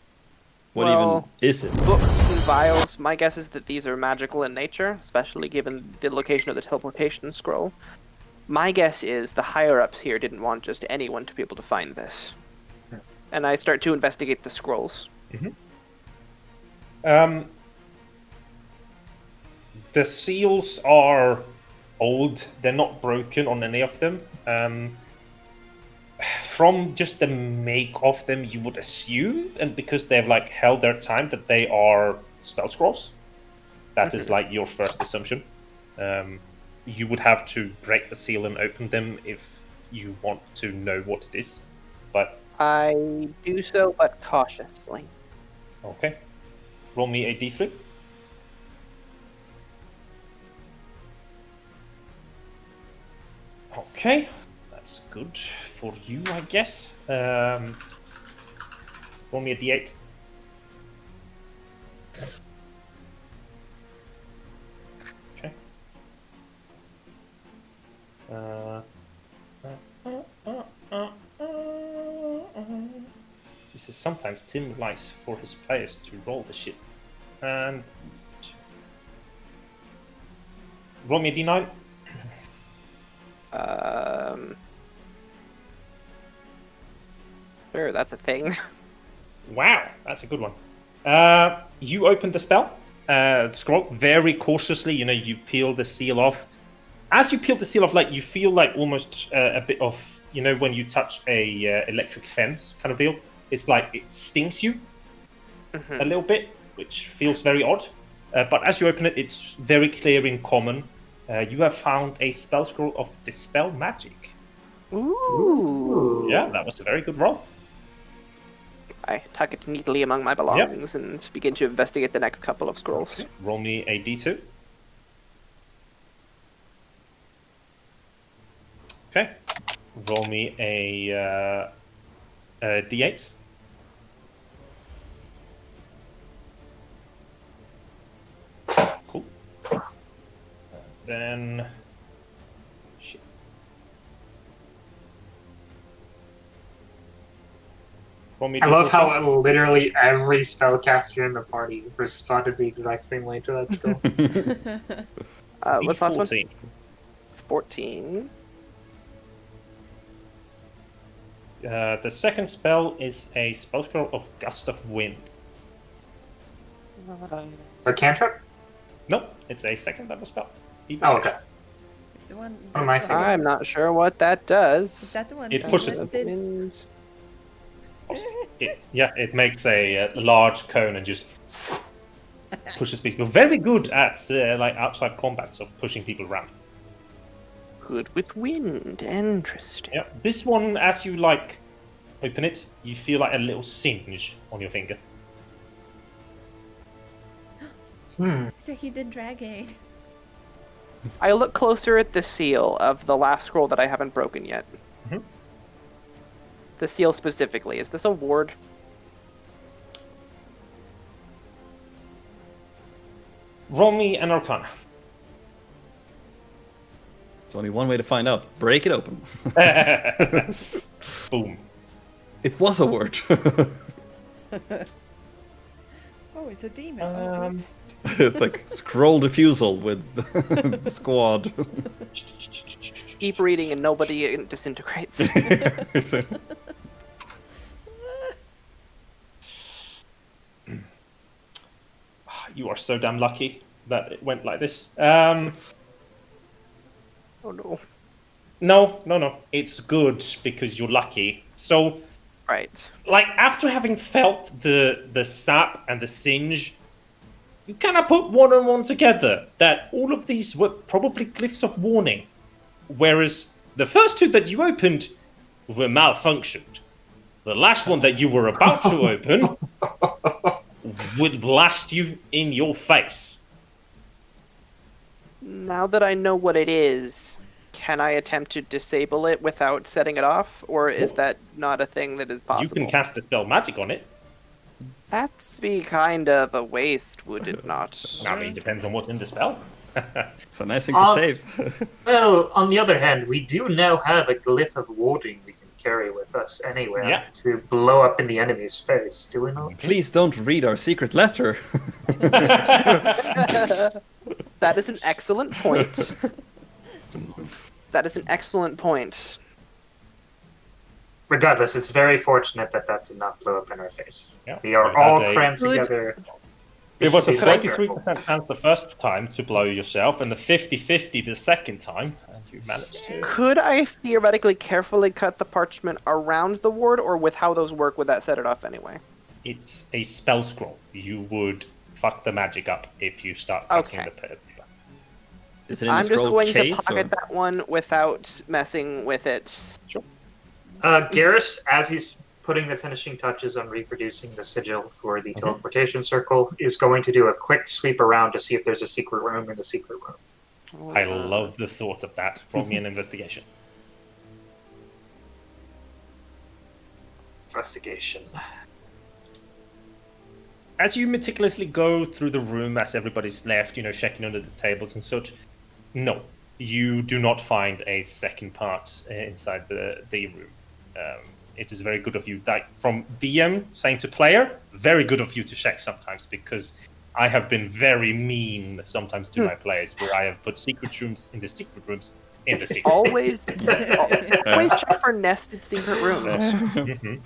Speaker 3: What
Speaker 4: Well,
Speaker 3: even is it?
Speaker 4: Books and vials, my guess is that these are magical in nature, especially given the location of the teleportation scroll. My guess is the higher-ups here didn't want just anyone to be able to find this. And I start to investigate the scrolls.
Speaker 1: The seals are old. They're not broken on any of them. From just the make of them, you would assume, and because they've like held their time, that they are spell scrolls. That is like your first assumption. You would have to break the seal and open them if you want to know what it is. But
Speaker 4: I do so, but cautiously.
Speaker 1: okay, roll me a d3. Okay, that's good for you, I guess. Roll me a d8. Okay. This is sometimes Tim likes for his players to roll the shit. And roll me a d9.
Speaker 4: Sure, that's a thing.
Speaker 1: Wow, that's a good one. You open the spell, scroll very cautiously. You know, you peel the seal off. As you peel the seal off, like you feel like almost a bit of, you know, when you touch a electric fence kind of deal. It's like it stings you a little bit, which feels very odd. But as you open it, it's very clear in common. You have found a spell scroll of Dispel Magic.
Speaker 4: Ooh.
Speaker 1: Yeah, that was a very good roll.
Speaker 4: I tuck it neatly among my belongings and begin to investigate the next couple of scrolls.
Speaker 1: Okay. Roll me a d2. Okay. Roll me a d8. Cool. Then... Shit. Roll me
Speaker 2: I love
Speaker 1: d4.
Speaker 2: how literally every spellcaster in the party responded the exact same way to that scroll.
Speaker 4: What's the last one?
Speaker 1: 14.
Speaker 4: 14.
Speaker 1: The second spell is a spell scroll of Gust of Wind.
Speaker 2: A cantrip?
Speaker 1: No, it's a second level spell.
Speaker 2: Oh, okay.
Speaker 5: It's the one.
Speaker 2: What am I
Speaker 5: that's
Speaker 2: thinking?
Speaker 4: I'm not sure what that
Speaker 5: Is
Speaker 4: does.
Speaker 5: that the one?
Speaker 1: It
Speaker 5: that
Speaker 1: pushes
Speaker 5: was
Speaker 1: them.
Speaker 5: did?
Speaker 1: It makes a large cone and just pushes people. Very good at like outside combats of pushing people around.
Speaker 4: Good with wind. Interesting.
Speaker 1: Yeah, this one, as you like open it, you feel like a little singe on your finger.
Speaker 5: It's a hidden dragon.
Speaker 4: I look closer at the seal of the last scroll that I haven't broken yet.
Speaker 1: Mhm.
Speaker 4: The seal specifically. Is this a ward?
Speaker 1: Roll me an Arcana.
Speaker 3: There's only one way to find out. Break it open.
Speaker 1: Boom.
Speaker 3: It was a word.
Speaker 5: Oh, it's a demon. Oh, oops.
Speaker 3: It's like scroll diffusal with the squad.
Speaker 4: Keep reading and nobody disintegrates.
Speaker 1: You are so damn lucky that it went like this.
Speaker 4: Oh no.
Speaker 1: No. It's good because you're lucky. So,
Speaker 4: Right.
Speaker 1: like, after having felt the sap and the singe, you kind of put one and one together that all of these were probably glyphs of warning. Whereas the first two that you opened were malfunctioned. The last one that you were about to open would blast you in your face.
Speaker 4: Now that I know what it is, can I attempt to disable it without setting it off? Or is that not a thing that is possible?
Speaker 1: You can cast Dispel Magic on it.
Speaker 4: That's be kind of a waste, would it not?
Speaker 1: I mean, it depends on what's in the spell.
Speaker 3: It's a nice thing to save.
Speaker 2: Well, on the other hand, we do now have a glyph of warding we can carry with us anywhere
Speaker 1: Yeah.
Speaker 2: to blow up in the enemy's face, do we not?
Speaker 3: Please don't read our secret letter.
Speaker 4: That is an excellent point. That is an excellent point.
Speaker 2: Regardless, it's very fortunate that that did not blow up in our face.
Speaker 1: Yeah,
Speaker 2: We are
Speaker 1: you
Speaker 2: all
Speaker 1: had a-
Speaker 2: crammed
Speaker 4: Good-
Speaker 2: together.
Speaker 1: It was a
Speaker 2: should be very
Speaker 1: 33%
Speaker 2: careful.
Speaker 1: chance the first time to blow yourself, and the 50-50 the second time, and you managed to.
Speaker 4: Could I theoretically carefully cut the parchment around the ward, or with how those work, would that set it off anyway?
Speaker 1: It's a spell scroll. You would fuck the magic up if you start cutting
Speaker 4: Okay.
Speaker 1: the paper.
Speaker 3: Is it in
Speaker 4: I'm
Speaker 3: the
Speaker 4: just
Speaker 3: scroll
Speaker 4: going
Speaker 3: case?
Speaker 4: to pocket
Speaker 3: or-
Speaker 4: that one without messing with it.
Speaker 2: Garrus, as he's putting the finishing touches on reproducing the sigil for the teleportation circle, is going to do a quick sweep around to see if there's a secret room in the secret room.
Speaker 1: I love the thought of that. Roll me an investigation.
Speaker 2: Investigation.
Speaker 1: As you meticulously go through the room, as everybody's left, checking under the tables and such, no, you do not find a second part inside the room. It is very good of you, like from DM saying to player, very good of you to check sometimes, because I have been very mean sometimes to my players, where I have put secret rooms in the secret rooms in the secret rooms.
Speaker 4: Always check for nested secret rooms.
Speaker 1: Mhm.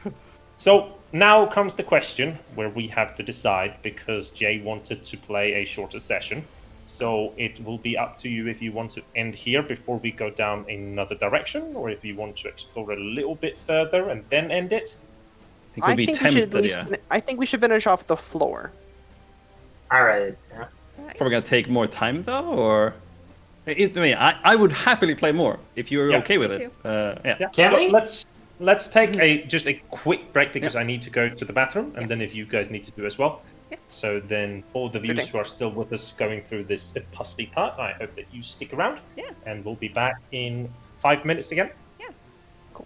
Speaker 1: So now comes the question where we have to decide, because Jay wanted to play a shorter session. So it will be up to you if you want to end here before we go down another direction, or if you want to explore a little bit further and then end it.
Speaker 3: I think we'll be
Speaker 4: we should at
Speaker 3: tempted,
Speaker 4: least.
Speaker 3: yeah.
Speaker 4: I think we should finish off the floor.
Speaker 2: All right. Yeah.
Speaker 3: Probably gonna take more time though, or I would happily play more if you're
Speaker 1: Yeah.
Speaker 3: okay with
Speaker 5: Me
Speaker 3: it.
Speaker 5: too.
Speaker 1: Yeah.
Speaker 2: Can
Speaker 1: So
Speaker 2: we?
Speaker 1: let's take just a quick break, because I need to go to the bathroom, and then if you guys need to do as well.
Speaker 5: Yeah.
Speaker 1: So then, for the viewers
Speaker 4: Okay.
Speaker 1: who are still with us going through this pusty part, I hope that you stick around.
Speaker 5: Yeah.
Speaker 1: And we'll be back in 5 minutes again.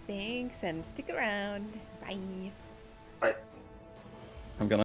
Speaker 5: Thanks, and stick around. Bye.
Speaker 2: But
Speaker 3: I'm gonna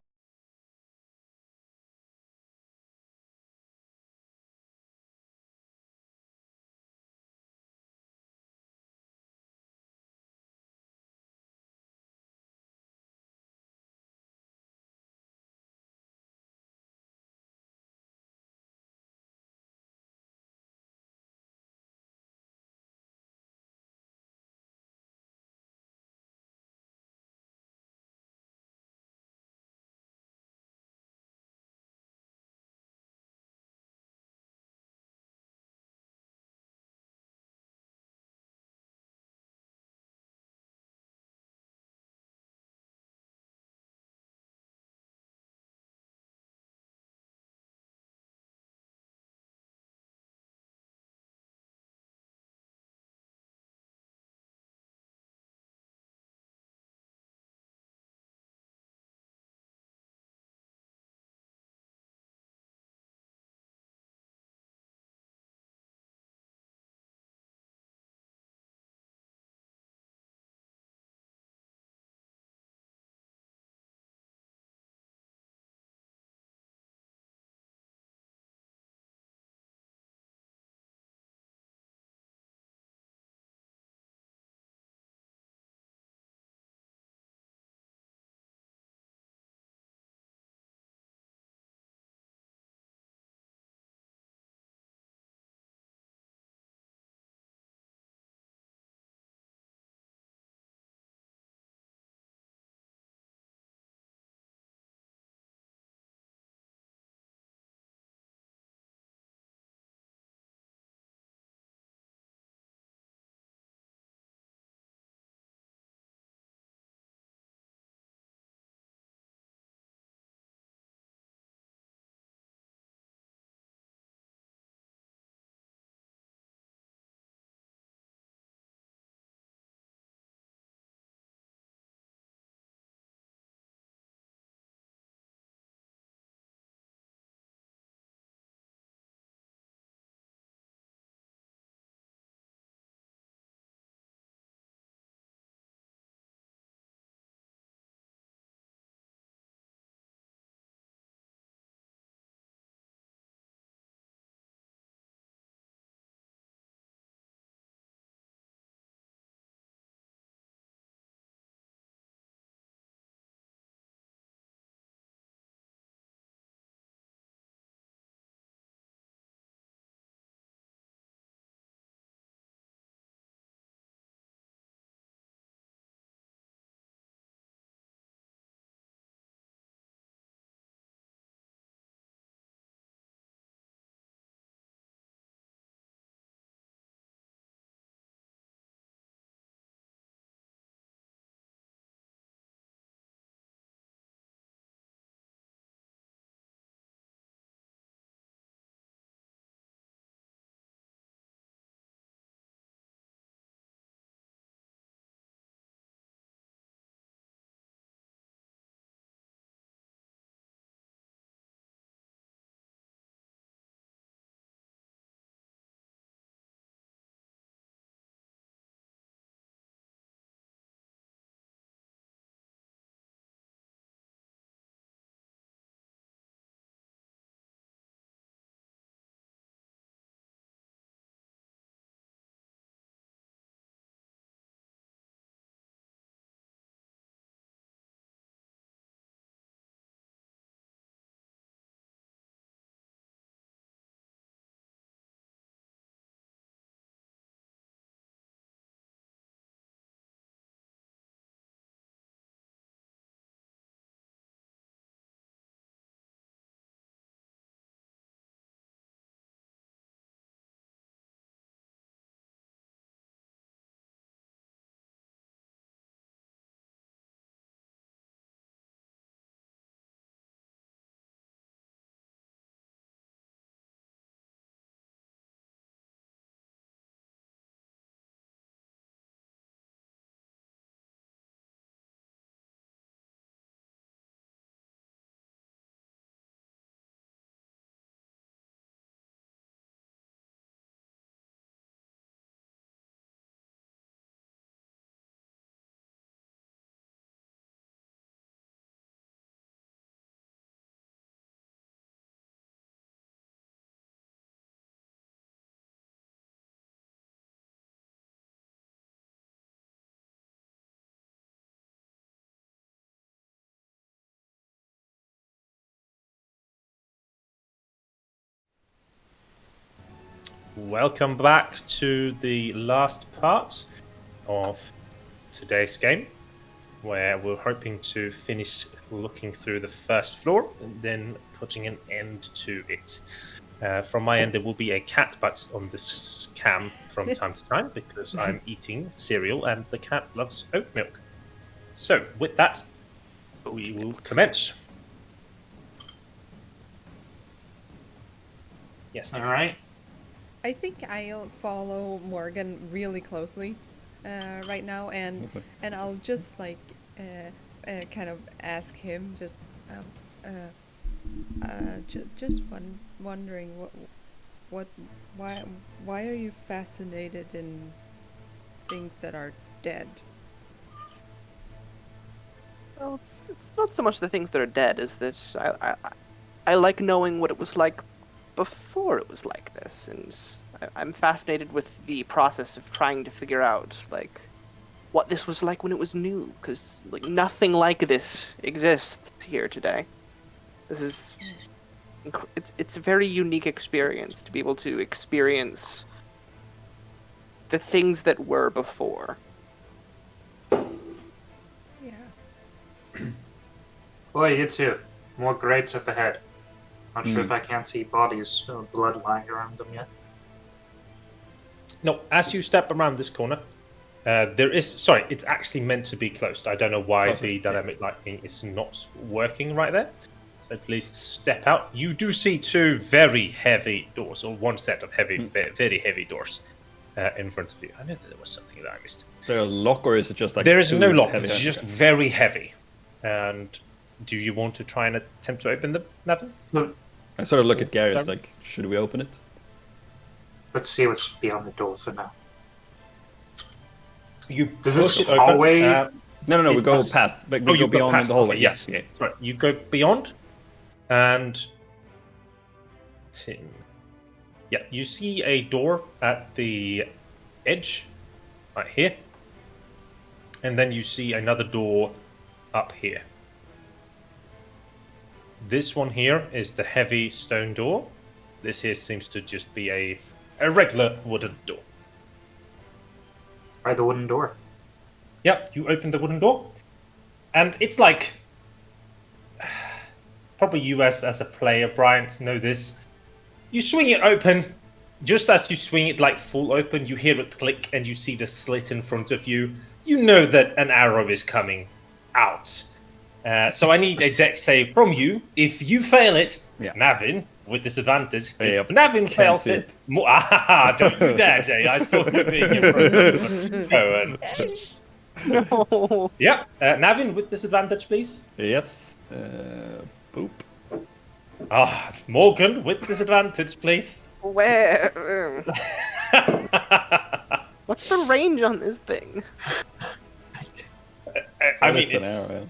Speaker 1: welcome back to the last part of today's game, where we're hoping to finish looking through the first floor and then putting an end to it. From my end, there will be a cat butt on this cam from time to time because I'm eating cereal and the cat loves oat milk. So, with that, we will commence. Yes.
Speaker 2: All right.
Speaker 5: I think I'll follow Morgan really closely right now, and
Speaker 3: Okay.
Speaker 5: I'll just like kind of ask him wondering why are you fascinated in things that are dead?
Speaker 4: Well, it's not so much the things that are dead as that I like knowing what it was like before it was like this, and I'm fascinated with the process of trying to figure out like what this was like when it was new, because like nothing like this exists here today. This is it's a very unique experience to be able to experience the things that were before.
Speaker 5: Yeah.
Speaker 2: Boy, you too. More grates up ahead. Not sure
Speaker 3: Hmm.
Speaker 2: if I can't see bodies or blood lying around them yet.
Speaker 1: No, as you step around this corner, there is... Sorry, it's actually meant to be closed. I don't know why
Speaker 3: Oh, sorry.
Speaker 1: the dynamic lighting is not working right there. So please step out. You do see two very heavy doors, or one set of very heavy doors in front of you. I know that there was something that I missed.
Speaker 3: Is there a lock or is it just like
Speaker 1: There is
Speaker 3: two
Speaker 1: no lock.
Speaker 3: heavy
Speaker 1: It's
Speaker 3: hands?
Speaker 1: just
Speaker 3: Okay.
Speaker 1: very heavy. And do you want to try and attempt to open them, Navin?
Speaker 3: I sort of look at Gary, it's
Speaker 1: Sorry?
Speaker 3: like, should we open it?
Speaker 2: Let's see what's beyond the door for now.
Speaker 1: You
Speaker 2: Does this
Speaker 1: push it open,
Speaker 2: hallway-
Speaker 3: No, we
Speaker 1: It
Speaker 3: go
Speaker 1: must-
Speaker 3: past, but
Speaker 1: Oh,
Speaker 3: we
Speaker 1: you
Speaker 3: go beyond
Speaker 1: past.
Speaker 3: the hallway.
Speaker 1: Okay, yes.
Speaker 3: Yeah.
Speaker 1: Sorry, you go beyond, and you see a door at the edge, right here, and then you see another door up here. This one here is the heavy stone door. This here seems to just be a regular wooden door.
Speaker 2: By the wooden door.
Speaker 1: Yep, you open the wooden door, and it's like probably you as a player, Brian, know this. You swing it open, just as you swing it like full open, you hear it click, and you see the slit in front of you. You know that an arrow is coming out. So I need a dex save from you. If you fail it,
Speaker 3: Yeah.
Speaker 1: Navin with disadvantage. If
Speaker 3: Yep,
Speaker 1: Navin
Speaker 3: can't
Speaker 1: fails
Speaker 3: see
Speaker 1: it, don't you dare, Jay! I saw you being in front of Kowèn.
Speaker 4: No.
Speaker 1: Yeah, Navin with disadvantage, please.
Speaker 3: Yes. Boop.
Speaker 1: Morgan with disadvantage, please.
Speaker 4: Where? What's the range on this thing?
Speaker 1: I
Speaker 3: Well,
Speaker 1: mean,
Speaker 3: an arrow.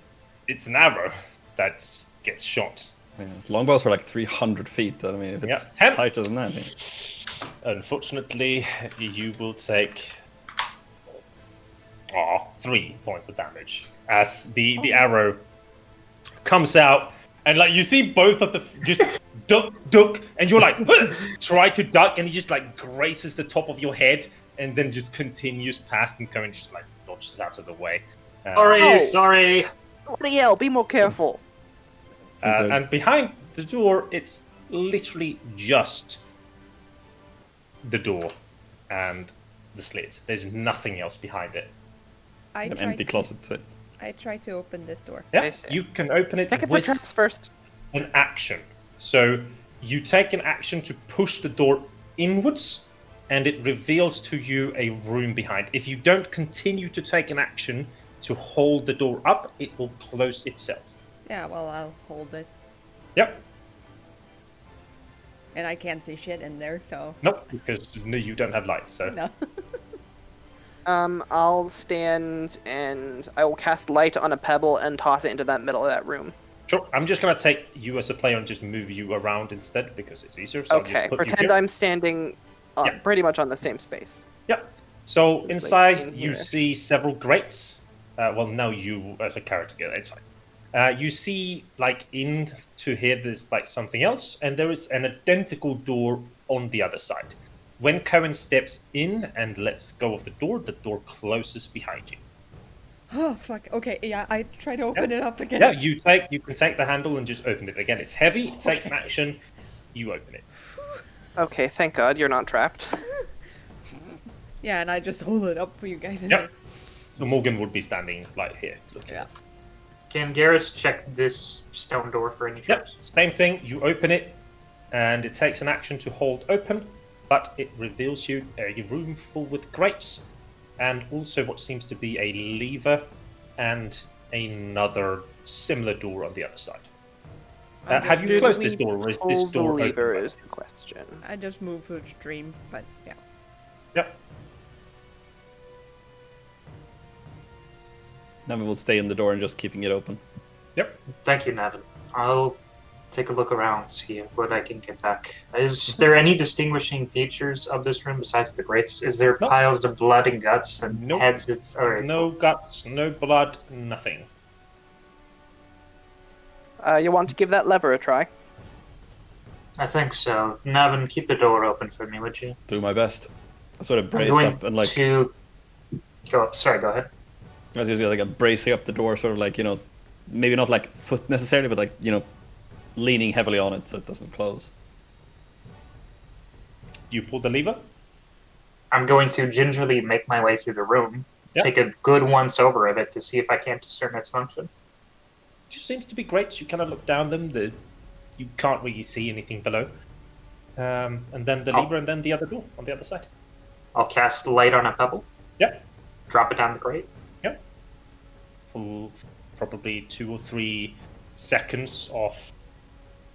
Speaker 1: it's an arrow that gets shot.
Speaker 3: Yeah. Longbows are like 300 feet. I mean, if it's
Speaker 1: 10.
Speaker 3: tighter than that. Yeah.
Speaker 1: Unfortunately, you will take 3 points of damage as the arrow comes out, and like you see both of the just duck, and you're like try to duck, and he just like graces the top of your head, and then just continues past, and Cohen just like dodges out of the way.
Speaker 4: Oh.
Speaker 2: Sorry.
Speaker 4: Bloody hell, be more careful.
Speaker 1: And behind the door, it's literally just the door and the slit. There's nothing else behind it.
Speaker 5: I
Speaker 3: An
Speaker 5: try
Speaker 3: empty
Speaker 5: to-
Speaker 3: closet. So
Speaker 5: I try to open this door.
Speaker 1: Yeah,
Speaker 4: I see.
Speaker 1: you can open it
Speaker 4: Check it for
Speaker 1: with
Speaker 4: traps first.
Speaker 1: an action. So you take an action to push the door inwards, and it reveals to you a room behind. If you don't continue to take an action to hold the door up, it will close itself.
Speaker 5: Yeah, well, I'll hold it.
Speaker 1: Yep.
Speaker 5: And I can't see shit in there, so
Speaker 1: Nope, because you don't have light. So
Speaker 5: no.
Speaker 4: I'll stand and I will cast light on a pebble and toss it into that middle of that room.
Speaker 1: sure. I'm just gonna take you as a player and just move you around instead because it's easier. So I'll
Speaker 4: Okay,
Speaker 1: just put you
Speaker 4: pretend
Speaker 1: here.
Speaker 4: I'm standing
Speaker 1: Yeah.
Speaker 4: pretty much on the same space.
Speaker 1: Yep. So
Speaker 4: Just, like,
Speaker 1: inside
Speaker 4: in
Speaker 1: you
Speaker 4: here.
Speaker 1: see several grates. Well, now you as a character get it. It's fine. You see, like, into here, there's like something else, and there is an identical door on the other side, when Kowèn steps in and lets go of the door closes behind you.
Speaker 5: Oh fuck. Okay, yeah, I try to open it up again.
Speaker 1: Yeah, you can take the handle and just open it again. It's heavy. It takes an action. You open it.
Speaker 4: Okay, thank God you're not trapped.
Speaker 5: Yeah, and I just hold it up for you guys.
Speaker 1: Yep. So Morgan would be standing like here. Looking.
Speaker 5: Yeah.
Speaker 2: Can Garrus check this stone door for any
Speaker 1: Yep.
Speaker 2: traps?
Speaker 1: Same thing. You open it, and it takes an action to hold open, but it reveals you a room full with grates, and also what seems to be a lever and another similar door on the other side. Have you closed this door, or is this door open?
Speaker 4: Lever is the question.
Speaker 5: I just moved for stream, but yeah.
Speaker 1: Yep.
Speaker 3: Navin will stay in the door and just keeping it open.
Speaker 1: Yep.
Speaker 2: Thank you, Navin. I'll take a look around, see if what I can get back. Is there any distinguishing features of this room besides the grates? Is there
Speaker 1: Nope.
Speaker 2: piles of blood and guts and
Speaker 1: Nope.
Speaker 2: heads of... Alright.
Speaker 1: No guts, no blood, nothing.
Speaker 4: You want to give that lever a try?
Speaker 2: I think so. Navin, keep the door open for me, would you?
Speaker 3: Do my best. I sort of
Speaker 2: I'm
Speaker 3: brace
Speaker 2: going
Speaker 3: up and like
Speaker 2: to... Sorry, go ahead.
Speaker 3: I was usually like a bracing up the door, sort of like, you know, maybe not like foot necessarily, but like, you know, leaning heavily on it so it doesn't close.
Speaker 1: You pull the lever.
Speaker 2: I'm going to gingerly make my way through the room,
Speaker 1: Yep.
Speaker 2: take a good once over of it to see if I can't discern its function.
Speaker 1: Just seems to be great. You kind of look down them. You can't really see anything below. And then the
Speaker 2: Oh.
Speaker 1: lever, and then the other door on the other side.
Speaker 2: I'll cast light on a pebble,
Speaker 1: Yep.
Speaker 2: drop it down the grate.
Speaker 1: Yep. For probably 2 or 3 seconds of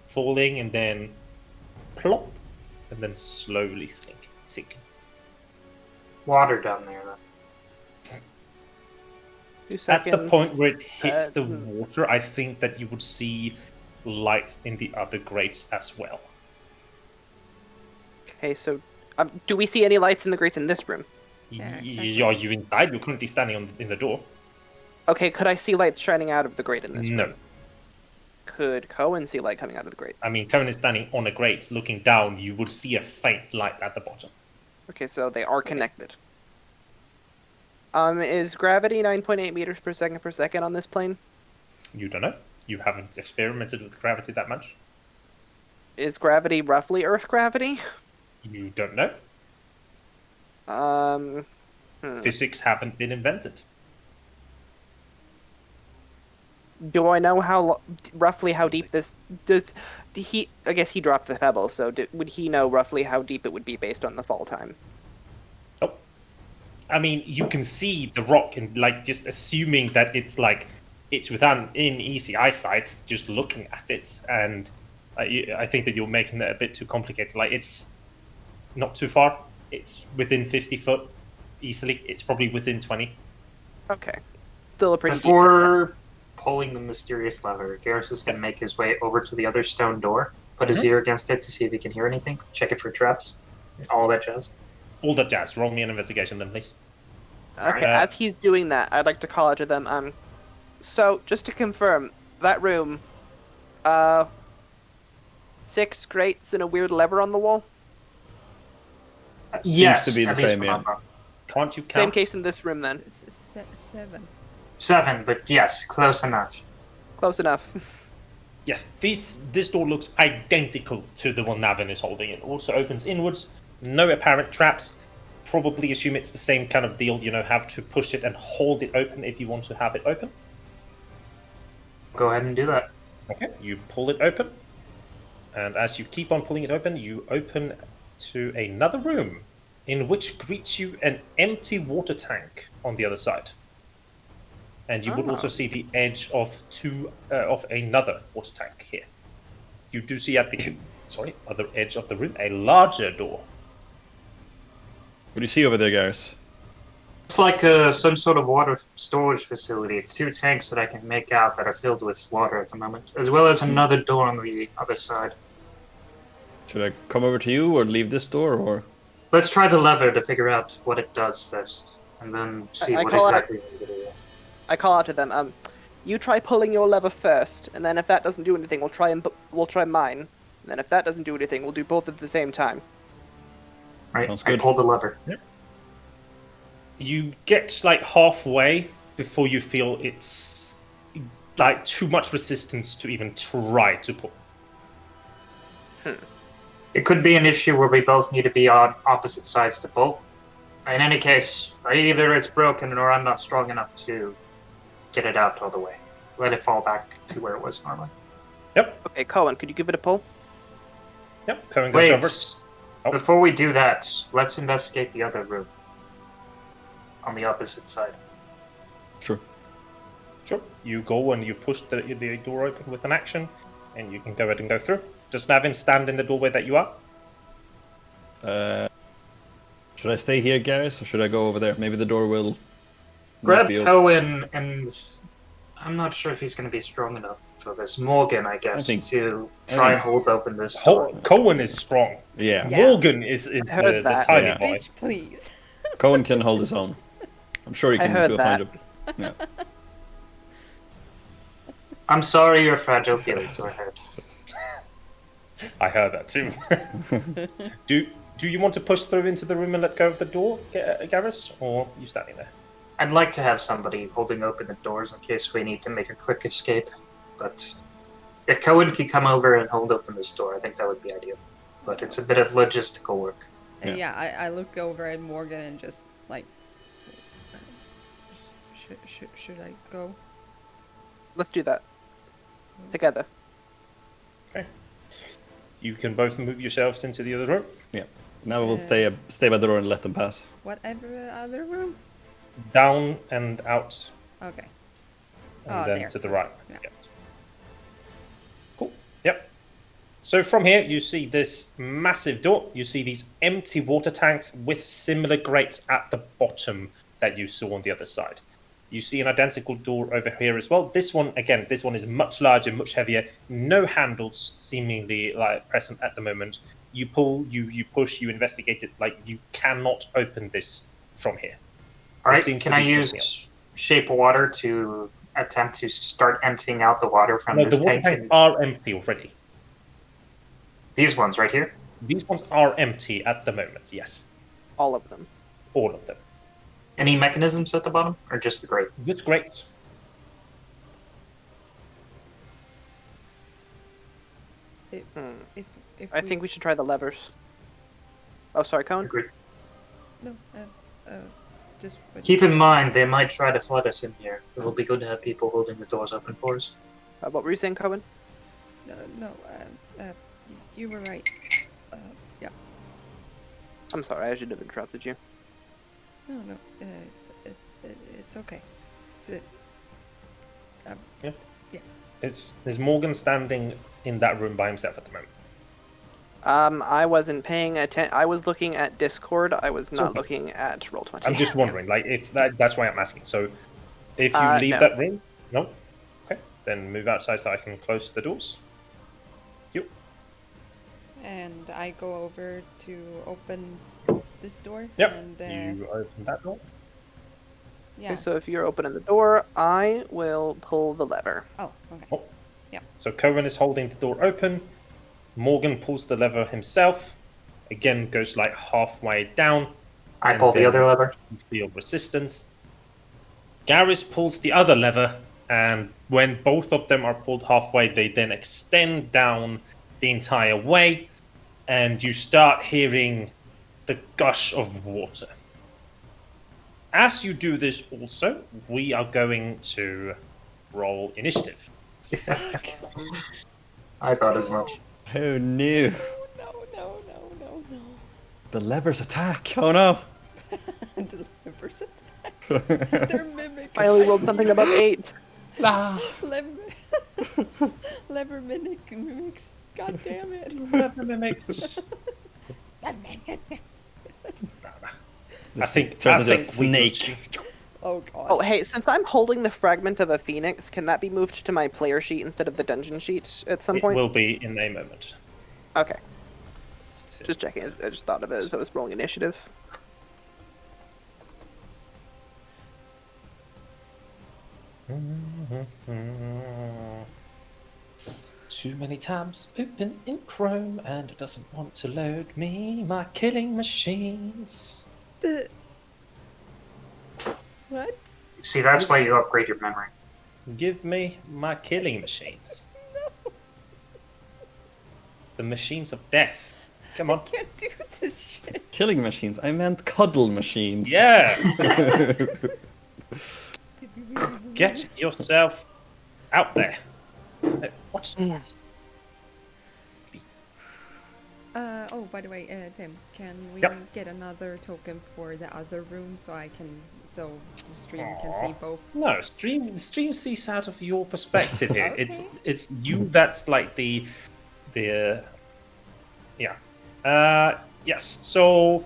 Speaker 1: falling, and then plop, and then slowly sinking.
Speaker 2: Water down there, then.
Speaker 4: 2
Speaker 1: At
Speaker 4: seconds.
Speaker 1: the point where it hits the
Speaker 4: Hmm.
Speaker 1: water, I think that you would see light in the other grates as well.
Speaker 4: Okay, so do we see any lights in the grates in this room?
Speaker 5: Yeah,
Speaker 1: Are
Speaker 5: exactly.
Speaker 1: you inside? You're currently standing in the door.
Speaker 4: Okay, could I see lights shining out of the grate in this
Speaker 1: No.
Speaker 4: room? Could Kowèn see light coming out of the grates?
Speaker 1: I mean, Kowèn is standing on a grate, looking down. You would see a faint light at the bottom.
Speaker 4: Okay, so they are connected. Is gravity 9.8 meters per second on this plane?
Speaker 1: You don't know. You haven't experimented with gravity that much.
Speaker 4: Is gravity roughly Earth gravity?
Speaker 1: You don't know.
Speaker 4: Hmm.
Speaker 1: Physics haven't been invented.
Speaker 4: Do I know roughly how deep this does? He, I guess he dropped the pebble, so would he know roughly how deep it would be based on the fall time?
Speaker 1: Oh, I mean, you can see the rock, and like just assuming that it's within easy eyesight, just looking at it, and I think that you're making it a bit too complicated. Like, it's not too far. It's within 50 foot easily. It's probably within 20.
Speaker 4: Okay, still a pretty deep.
Speaker 2: Before pulling the mysterious lever, Garrus is going to make his way over to the other stone door, put his ear against it to see if he can hear anything, check it for traps, all that jazz.
Speaker 1: All that jazz. Roll me an investigation then, please.
Speaker 4: Okay, as he's doing that, I'd like to call out to them. So just to confirm, that room, 6 grates and a weird lever on the wall.
Speaker 2: Yes,
Speaker 3: to be the
Speaker 2: at least
Speaker 3: same,
Speaker 2: from
Speaker 3: yeah.
Speaker 2: up front.
Speaker 1: Can't you count?
Speaker 4: Same case in this room then.
Speaker 5: 7.
Speaker 2: 7, but yes, close enough.
Speaker 4: Close enough.
Speaker 1: Yes, this door looks identical to the one Navin is holding. It also opens inwards. No apparent traps. Probably assume it's the same kind of deal. Have to push it and hold it open if you want to have it open.
Speaker 2: Go ahead and do that.
Speaker 1: Okay, you pull it open. And as you keep on pulling it open, you open to another room in which greets you an empty water tank on the other side. And you would also see the edge of another water tank here. You do see at the other edge of the room a larger door.
Speaker 3: What do you see over there, Garrus?
Speaker 2: It's like some sort of water storage facility. 2 tanks that I can make out that are filled with water at the moment, as well as another door on the other side.
Speaker 3: Should I come over to you or leave this door, or?
Speaker 2: Let's try the lever to figure out what it does first, and then see
Speaker 4: I
Speaker 2: what
Speaker 4: call it-
Speaker 2: exactly we're gonna do.
Speaker 4: I call out to them. You try pulling your lever first, and then if that doesn't do anything, we'll try mine. And then if that doesn't do anything, we'll do both at the same time.
Speaker 2: Right,
Speaker 3: Sounds
Speaker 2: I
Speaker 3: good.
Speaker 2: pull the lever.
Speaker 1: You get like halfway before you feel it's like too much resistance to even try to pull.
Speaker 2: It could be an issue where we both need to be on opposite sides to pull. In any case, either it's broken or I'm not strong enough to get it out all the way. Let it fall back to where it was normally.
Speaker 1: Yep,
Speaker 4: Okay, Kowèn, could you give it a pull?
Speaker 1: yep. Kowèn goes
Speaker 2: Wait,
Speaker 1: over. Oh.
Speaker 2: before we do that, let's investigate the other room on the opposite side.
Speaker 3: Sure.
Speaker 1: Sure. You go and you push the door open with an action, and you can go ahead and go through. Does Navin stand in the doorway that you are?
Speaker 3: Should I stay here, Garrus, or should I go over there? Maybe the door will
Speaker 2: Grab
Speaker 3: not be open.
Speaker 2: Kowèn, and I'm not sure if he's going to be strong enough for this. Morgan, I guess, to try and hold open this door.
Speaker 1: Cohen is strong.
Speaker 3: Yeah.
Speaker 5: Yeah.
Speaker 1: Morgan is
Speaker 4: heard
Speaker 1: the
Speaker 4: that.
Speaker 1: tiny
Speaker 3: Yeah.
Speaker 1: boy.
Speaker 5: Bitch, please.
Speaker 3: Cohen can hold his own. I'm sure he
Speaker 4: I
Speaker 3: can
Speaker 4: heard
Speaker 3: go
Speaker 4: that.
Speaker 3: find him. Yeah.
Speaker 2: I'm sorry your fragile feelings were hurt.
Speaker 1: I heard that too. Do you want to push through into the room and let go of the door, Garrus, or are you standing there?
Speaker 2: I'd like to have somebody holding open the doors in case we need to make a quick escape, but if Kowèn could come over and hold open this door, I think that would be ideal. But it's a bit of logistical work.
Speaker 5: And
Speaker 3: Yeah.
Speaker 5: I look over at Morgan and just like, should I go?
Speaker 4: Let's do that. Together.
Speaker 1: Okay. You can both move yourselves into the other room.
Speaker 3: Yeah. Now we'll stay by the door and let them pass.
Speaker 5: Whatever other room?
Speaker 1: Down and out,
Speaker 5: Okay.
Speaker 1: and
Speaker 5: Oh,
Speaker 1: then
Speaker 5: there.
Speaker 1: to the right.
Speaker 5: Yeah.
Speaker 1: Yes. Cool. Yep. So from here, you see this massive door. You see these empty water tanks with similar grates at the bottom that you saw on the other side. You see an identical door over here as well. This one, again, this one is much larger, much heavier. No handles seemingly like present at the moment. You pull, you push, you investigate it. Like you cannot open this from here.
Speaker 2: All right,
Speaker 1: seems
Speaker 2: can
Speaker 1: to
Speaker 2: I
Speaker 1: be
Speaker 2: use
Speaker 1: something else.
Speaker 2: shape water to attempt to start emptying out the water from
Speaker 1: No,
Speaker 2: this
Speaker 1: the water
Speaker 2: tank?
Speaker 1: tanks
Speaker 2: And
Speaker 1: are empty already.
Speaker 2: these ones right here?
Speaker 1: These ones are empty at the moment. Yes,
Speaker 4: All of them.
Speaker 1: all of them.
Speaker 2: Any mechanisms at the bottom, or just the grate?
Speaker 1: Good, great.
Speaker 5: If
Speaker 4: I think we should try the levers. Oh, sorry, Kowèn?
Speaker 2: Agreed.
Speaker 5: no, just
Speaker 2: Keep in mind, they might try to flood us in here. It'll be good to have people holding the doors open for us.
Speaker 4: What were you saying, Kowèn?
Speaker 5: no, you were right. Yeah.
Speaker 4: I'm sorry, I should have interrupted you.
Speaker 5: No, it's okay.
Speaker 1: Is Morgan standing in that room by himself at the moment?
Speaker 4: I wasn't paying attention. I was looking at Discord. I was not
Speaker 1: okay.
Speaker 4: looking at Roll20.
Speaker 1: I'm just wondering, like, if that's why I'm asking. So, if you leave
Speaker 4: No.
Speaker 1: that room, no, okay, then move outside so I can close the doors. You.
Speaker 5: And I go over to open this door.
Speaker 1: Yep.
Speaker 5: And
Speaker 1: You open that door.
Speaker 5: yeah.
Speaker 4: Okay, so if you're opening the door, I will pull the lever.
Speaker 5: Oh, okay.
Speaker 1: Oh. So Kowèn is holding the door open. Morgan pulls the lever himself. Again, goes like halfway down.
Speaker 2: I
Speaker 1: And
Speaker 2: pull the
Speaker 1: then
Speaker 2: other lever.
Speaker 1: You feel resistance. Garrus pulls the other lever, and when both of them are pulled halfway, they then extend down the entire way, and you start hearing the gush of water. As you do this also, we are going to roll initiative.
Speaker 2: I thought as much.
Speaker 3: Oh no.
Speaker 5: No.
Speaker 3: The levers attack. Oh no.
Speaker 5: The person. They're mimics.
Speaker 4: Finally rolled something above 8.
Speaker 5: Lever mimics. God damn it.
Speaker 1: I think
Speaker 3: turns into a
Speaker 1: we
Speaker 3: snake.
Speaker 5: Oh god.
Speaker 4: Oh, hey, since I'm holding the fragment of a phoenix, can that be moved to my player sheet instead of the dungeon sheet at some
Speaker 1: It
Speaker 4: point?
Speaker 1: will be in a moment.
Speaker 4: Okay. Just checking. I just thought of it as I was rolling initiative.
Speaker 1: Too many tabs open in Chrome and it doesn't want to load me. My killing machines.
Speaker 5: What?
Speaker 2: See, that's why you upgrade your memory.
Speaker 1: Give me my killing machines. The machines of death. Come on.
Speaker 5: Can't do this shit.
Speaker 3: Killing machines. I meant cuddle machines.
Speaker 1: Yeah. Get yourself out there. What?
Speaker 5: Oh, by the way, Tim, can we
Speaker 1: Yep.
Speaker 5: get another token for the other room so so the stream can
Speaker 1: Aw.
Speaker 5: see both?
Speaker 1: No, the stream sees out of your perspective here.
Speaker 5: Okay.
Speaker 1: It's you that's like the yes. So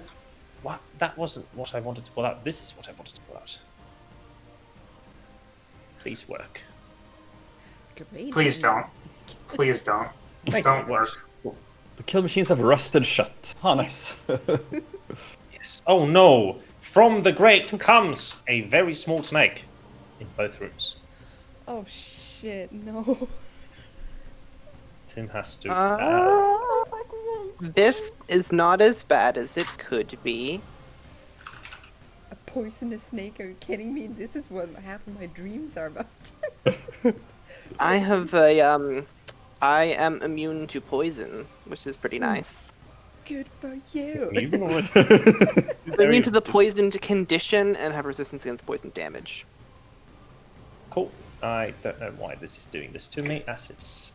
Speaker 1: what? That wasn't what I wanted to pull out. This is what I wanted to pull out. Please work.
Speaker 5: Great.
Speaker 2: Please don't. Please don't.
Speaker 1: Thank
Speaker 2: Don't
Speaker 1: you.
Speaker 2: work.
Speaker 3: The kill machines have rusted shut. Oh, nice.
Speaker 1: Yes. Oh no! From the grate comes a very small snake in both rooms.
Speaker 5: Oh shit, no.
Speaker 1: Tim has to.
Speaker 4: This is not as bad as it could be.
Speaker 5: A poisonous snake? Are you kidding me? This is what half of my dreams are about.
Speaker 4: I have a I am immune to poison, which is pretty nice.
Speaker 5: Good for you.
Speaker 4: I'm immune to the poisoned condition and have resistance against poison damage.
Speaker 1: Cool. I don't know why this is doing this to me, as it's...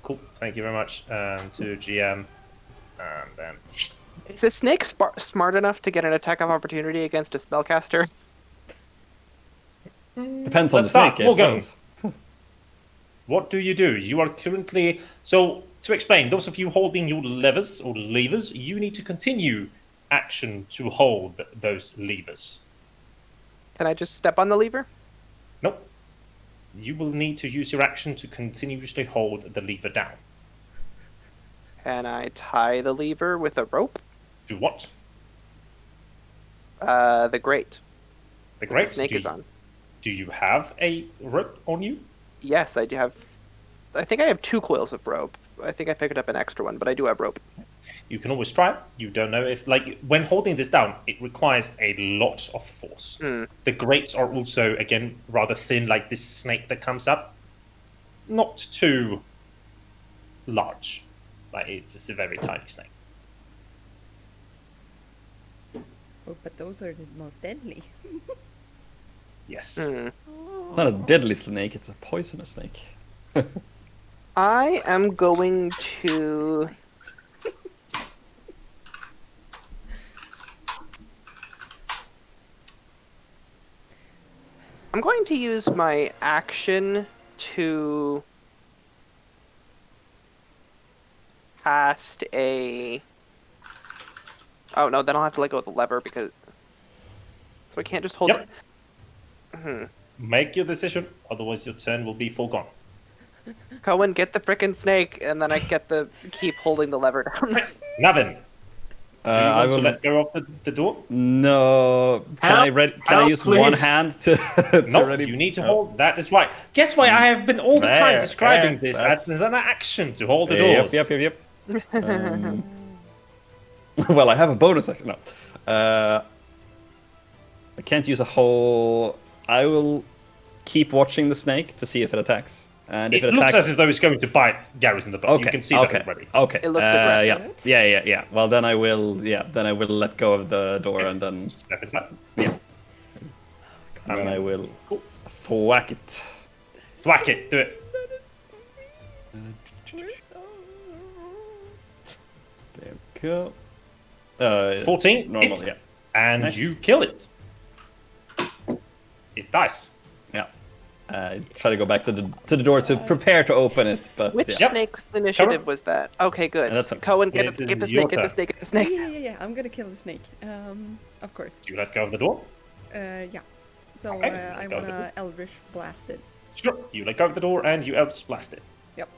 Speaker 1: Cool, thank you very much to GM. And then...
Speaker 4: Is a snake smart enough to get an attack of opportunity against a spellcaster?
Speaker 3: Depends on the
Speaker 1: Let's start.
Speaker 3: snake, I
Speaker 1: Morgan.
Speaker 3: suppose.
Speaker 1: What do? You are currently... So, to explain, those of you holding your levers, you need to continue action to hold those levers.
Speaker 4: Can I just step on the lever?
Speaker 1: Nope. You will need to use your action to continuously hold the lever down.
Speaker 4: Can I tie the lever with a rope?
Speaker 1: Do what?
Speaker 4: The grate.
Speaker 1: The
Speaker 4: The
Speaker 1: great.
Speaker 4: snake is on.
Speaker 1: Do you have a rope on you?
Speaker 4: Yes, I do have. I think I have 2 coils of rope. I think I picked up an extra one, but I do have rope.
Speaker 1: You can always try. You don't know if, like, when holding this down, it requires a lot of force. The grates are also, again, rather thin, like this snake that comes up. Not too large. Like, it's just a very tiny snake.
Speaker 5: Oh, but those are the most deadly.
Speaker 1: Yes.
Speaker 3: Not a deadly snake, it's a poisonous snake.
Speaker 4: I am going to. I'm going to use my action to cast a. Oh no, then I'll have to let go of the lever because. So I can't just hold
Speaker 1: Yep.
Speaker 4: it.
Speaker 1: Make your decision, otherwise your turn will be foregone.
Speaker 4: Kowèn, get the frickin' snake, and then I get the keep holding the lever down.
Speaker 1: Navin, do you
Speaker 3: I
Speaker 1: want to
Speaker 3: will...
Speaker 1: let go of the door?
Speaker 3: No. Can I
Speaker 2: Help,
Speaker 3: use one
Speaker 2: please.
Speaker 3: hand to
Speaker 1: No,
Speaker 3: ready...
Speaker 1: you need to hold. That is why. Guess why I have been all the time
Speaker 3: There,
Speaker 1: describing
Speaker 3: there,
Speaker 1: this
Speaker 3: that's-
Speaker 1: as an action to hold the
Speaker 3: Yep,
Speaker 1: doors.
Speaker 3: yep. Well, I have a bonus action. No. I can't use a whole... I will keep watching the snake to see if it attacks. And if
Speaker 1: It
Speaker 3: it
Speaker 1: looks
Speaker 3: attacks...
Speaker 1: as if though it's going to bite Garrus in the butt.
Speaker 3: Okay,
Speaker 1: You can see
Speaker 3: okay,
Speaker 1: that already.
Speaker 3: Okay.
Speaker 4: It looks aggressive.
Speaker 3: Yeah. Well, then I will... Yeah, then I will let go of the door and then...
Speaker 1: Step inside.
Speaker 3: Yeah. And then I will
Speaker 1: Cool.
Speaker 3: thwack it.
Speaker 1: Thwack it. Do it.
Speaker 3: There we go.
Speaker 1: 14.
Speaker 3: Normal,
Speaker 1: hit,
Speaker 3: yeah.
Speaker 1: And
Speaker 3: Nice.
Speaker 1: you kill it. It dies.
Speaker 3: Yeah. Try to go back to the door to prepare to open it, but
Speaker 4: Which
Speaker 3: yeah.
Speaker 1: Yep.
Speaker 4: snake's initiative
Speaker 1: Cover.
Speaker 4: was that? Okay, good.
Speaker 3: And that's okay.
Speaker 4: Kowèn,
Speaker 1: Yeah,
Speaker 4: get
Speaker 1: this
Speaker 4: the
Speaker 1: is
Speaker 4: snake,
Speaker 1: your
Speaker 4: get the
Speaker 1: turn.
Speaker 4: snake, get the snake.
Speaker 5: Yeah. I'm gonna kill the snake. Of course.
Speaker 1: Do you let go of the door?
Speaker 5: Yeah. So
Speaker 1: Okay,
Speaker 5: I
Speaker 1: go with
Speaker 5: wanna Eldritch blast it.
Speaker 1: Sure. You let go of the door and you Eldritch blast it.
Speaker 5: Yep.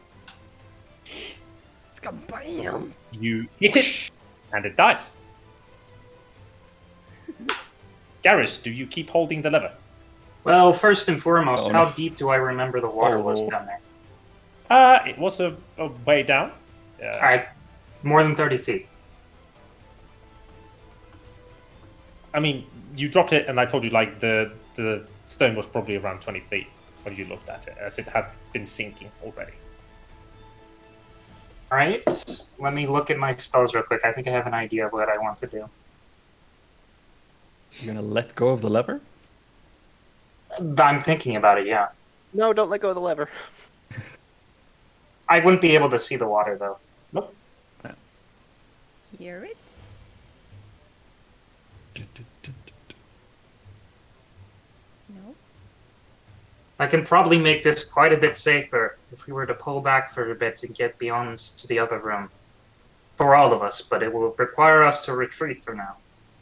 Speaker 5: Bam!
Speaker 1: You hit it, and it dies. Garrus, do you keep holding the lever?
Speaker 2: Well, first and foremost,
Speaker 3: Oh,
Speaker 2: how
Speaker 3: no.
Speaker 2: deep do I remember the water was
Speaker 3: Oh.
Speaker 2: down there?
Speaker 1: It was a way down.
Speaker 2: Alright, more than 30 feet.
Speaker 1: I mean, you dropped it, and I told you like the stone was probably around 20 feet when you looked at it, as it had been sinking already.
Speaker 2: Alright, let me look at my spells real quick. I think I have an idea of what I want to do.
Speaker 3: You're gonna let go of the lever?
Speaker 2: I'm thinking about it, yeah.
Speaker 4: No, don't let go of the lever.
Speaker 2: I wouldn't be able to see the water, though.
Speaker 1: Nope.
Speaker 5: Hear it? No.
Speaker 2: I can probably make this quite a bit safer if we were to pull back for a bit and get beyond to the other room. For all of us, but it will require us to retreat for now.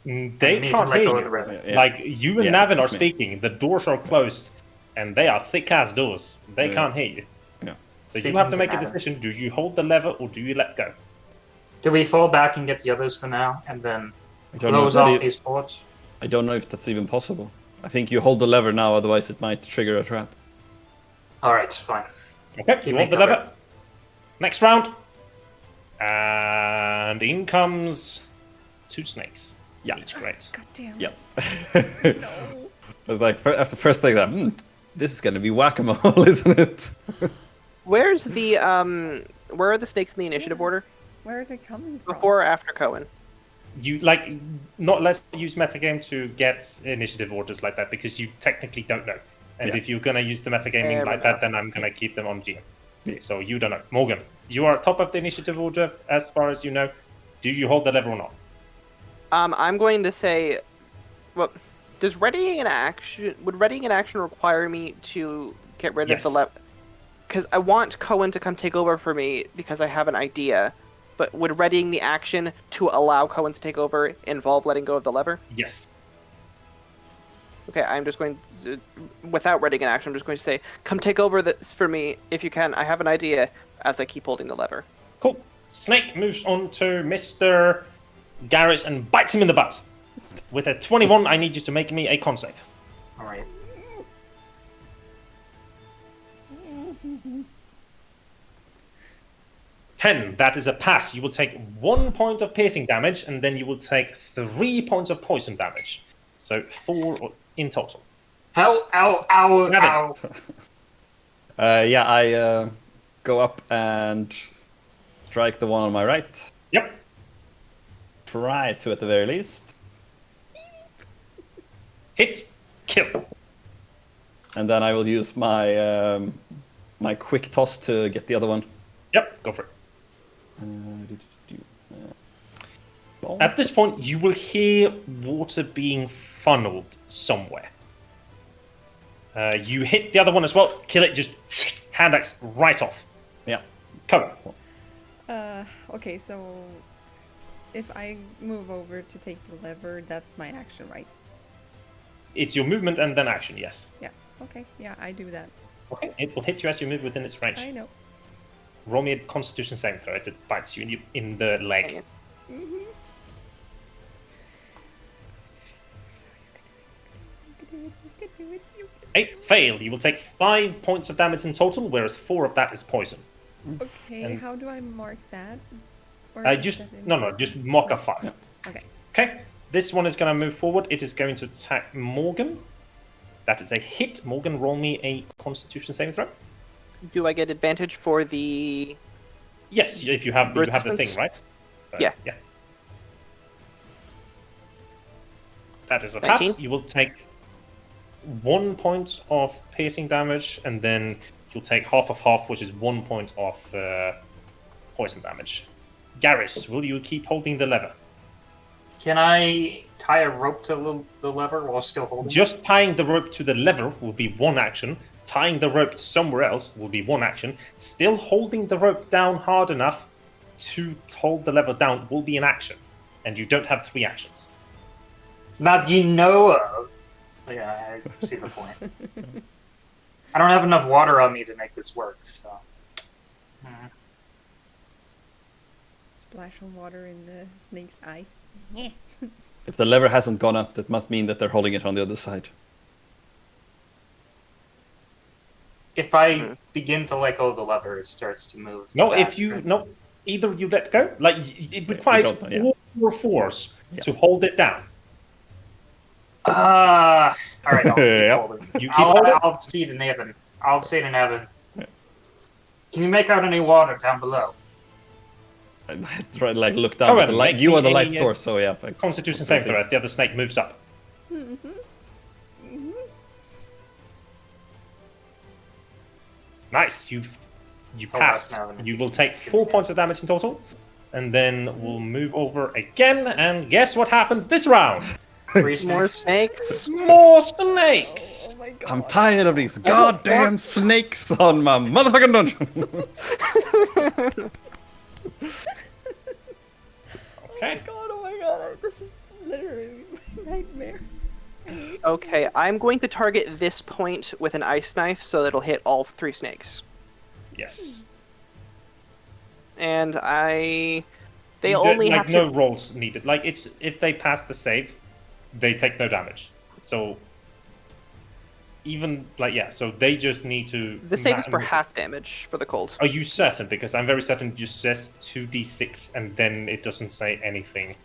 Speaker 1: They
Speaker 2: need to
Speaker 1: can't
Speaker 2: let
Speaker 1: hear
Speaker 2: go
Speaker 1: you.
Speaker 2: of the river.
Speaker 3: Yeah.
Speaker 1: Like, you and
Speaker 3: Yeah,
Speaker 1: Navin
Speaker 3: it's
Speaker 1: are
Speaker 3: just me.
Speaker 1: speaking, the doors are closed, and they are thick-ass doors. They
Speaker 3: Yeah.
Speaker 1: can't hear you.
Speaker 3: Yeah.
Speaker 1: So you
Speaker 2: Speaking
Speaker 1: have to
Speaker 2: to
Speaker 1: make a
Speaker 2: Navin.
Speaker 1: decision. Do you hold the lever, or do you let go?
Speaker 2: Do we fall back and get the others for now, and then
Speaker 3: I don't know if
Speaker 2: close
Speaker 3: that
Speaker 2: off
Speaker 3: e-
Speaker 2: these ports?
Speaker 3: I don't know if that's even possible. I think you hold the lever now, otherwise it might trigger a trap.
Speaker 2: Alright, fine.
Speaker 1: Okay,
Speaker 2: Keep
Speaker 1: you
Speaker 2: me
Speaker 1: hold the
Speaker 2: covered.
Speaker 1: lever. Next round. And in comes 2 snakes.
Speaker 3: Yeah.
Speaker 1: Each great.
Speaker 5: God damn.
Speaker 3: Yep.
Speaker 5: No.
Speaker 3: I was like, after first thing that, this is gonna be whack-a-mole, isn't it?
Speaker 4: Where's the where are the snakes in the initiative order?
Speaker 5: Where are they coming from?
Speaker 4: Before or after Kowèn?
Speaker 1: You like not let's use metagame to get initiative orders like that because you technically don't know. And
Speaker 3: Yeah.
Speaker 1: if you're gonna use the metagaming
Speaker 4: Fair
Speaker 1: like
Speaker 4: enough.
Speaker 1: that, then I'm gonna keep them on GM.
Speaker 3: Yeah.
Speaker 1: So you don't know. Morgan, you are top of the initiative order as far as you know. Do you hold the lever or not?
Speaker 4: I'm going to say, well, does readying an action would readying an action require me to get rid of the
Speaker 1: Yes.
Speaker 4: lever? Because I want Kowèn to come take over for me because I have an idea. But would readying the action to allow Kowèn to take over involve letting go of the lever?
Speaker 1: Yes.
Speaker 4: Okay, I'm just going to, without readying an action, I'm just going to say, come take over this for me if you can. I have an idea as I keep holding the lever.
Speaker 1: Cool. Snake moves on to Mr. Garrett and bites him in the butt. With a 21, I need you to make me a con save.
Speaker 2: Alright.
Speaker 1: Ten, that is a pass. You will take 1 point of piercing damage, and then you will take 3 points of poison damage. So 4 in total.
Speaker 2: Ow, ow, ow,
Speaker 1: Navin.
Speaker 2: ow.
Speaker 3: I go up and strike the one on my right.
Speaker 1: Yep.
Speaker 3: Try to, at the very least.
Speaker 1: Hit. Kill.
Speaker 3: And then I will use my my quick toss to get the other one.
Speaker 1: Yep, go for it. At this point, you will hear water being funneled somewhere. You hit the other one as well. Kill it, just hand axe right off.
Speaker 3: Yeah.
Speaker 1: Cover.
Speaker 5: Okay, so if I move over to take the lever, that's my action, right?
Speaker 1: It's your movement and then action, yes.
Speaker 5: Yes. Okay. Yeah, I do that.
Speaker 1: Okay, it will hit you as you move within its range.
Speaker 5: I know.
Speaker 1: Roll me a Constitution saving throw. It bites you in the leg.
Speaker 4: Dang it.
Speaker 5: Mm-hmm.
Speaker 1: 8, fail. You will take 5 points of damage in total, whereas 4 of that is poison.
Speaker 5: Okay,
Speaker 1: And-
Speaker 5: how do I mark that? Or is
Speaker 1: Just
Speaker 5: that in-
Speaker 1: no, just mock a 5.
Speaker 5: Okay.
Speaker 1: Okay, this one is going to move forward. It is going to attack Morgan. That is a hit. Morgan, roll me a Constitution saving throw.
Speaker 4: Do I get advantage for the...
Speaker 1: Yes, if you have the
Speaker 4: Resistance?
Speaker 1: thing, right? So,
Speaker 4: Yeah.
Speaker 1: That is a pass.
Speaker 4: 19.
Speaker 1: You will take 1 point of piercing damage, and then you'll take half of half, which is 1 point of poison damage. Garrus, will you keep holding the lever?
Speaker 2: Can I tie a rope to the lever while still holding it?
Speaker 1: Just tying the rope to the lever will be 1 action. Tying the rope somewhere else will be 1 action. Still holding the rope down hard enough to hold the lever down will be an action. And you don't have 3 actions.
Speaker 2: Not you know of. Yeah, I see the point. I don't have enough water on me to make this work, so.
Speaker 5: Splash of water in the snake's eyes.
Speaker 3: If the lever hasn't gone up, that must mean that they're holding it on the other side.
Speaker 2: If I begin to let go of the lever, it starts to move.
Speaker 1: No,
Speaker 2: back,
Speaker 1: if you
Speaker 2: right?
Speaker 1: no, either you let go. Like it
Speaker 3: you
Speaker 1: requires
Speaker 3: don't, yeah.
Speaker 1: all your force
Speaker 3: Yeah.
Speaker 1: to hold it down.
Speaker 2: All right, I'll keep
Speaker 3: Yep.
Speaker 2: holding.
Speaker 1: You keep holding.
Speaker 2: I'll see to Navin. I'll say to Navin.
Speaker 3: Yeah.
Speaker 2: Can you make out any water down below?
Speaker 3: I try to like look down at the
Speaker 1: Kowèn,
Speaker 3: light.
Speaker 1: make
Speaker 3: You
Speaker 1: me
Speaker 3: are the light
Speaker 1: a,
Speaker 3: source, so yeah. Like,
Speaker 1: Constitution
Speaker 3: let's
Speaker 1: saving
Speaker 3: see.
Speaker 1: throw as the other snake moves up. Nice, you passed.
Speaker 2: that's now-
Speaker 1: You will take 4 points of damage in total, and then we'll move over again. And guess what happens this round?
Speaker 2: 3
Speaker 4: More
Speaker 2: snakes.
Speaker 4: snakes.
Speaker 1: More snakes.
Speaker 5: Oh my god.
Speaker 3: I'm tired of these goddamn snakes on my motherfucking dungeon.
Speaker 1: Okay.
Speaker 5: Oh my god, this is literally my nightmare.
Speaker 4: Okay, I'm going to target this point with an ice knife so that it'll hit all 3 snakes.
Speaker 1: Yes.
Speaker 4: And they
Speaker 1: You
Speaker 4: only
Speaker 1: don't-
Speaker 4: have
Speaker 1: like
Speaker 4: to.
Speaker 1: no rolls needed. Like it's if they pass the save, they take no damage. So even like yeah, so they just need to.
Speaker 4: The save is for half damage for the cold.
Speaker 1: Are you certain? Because I'm very certain it just says 2d6 and then it doesn't say anything.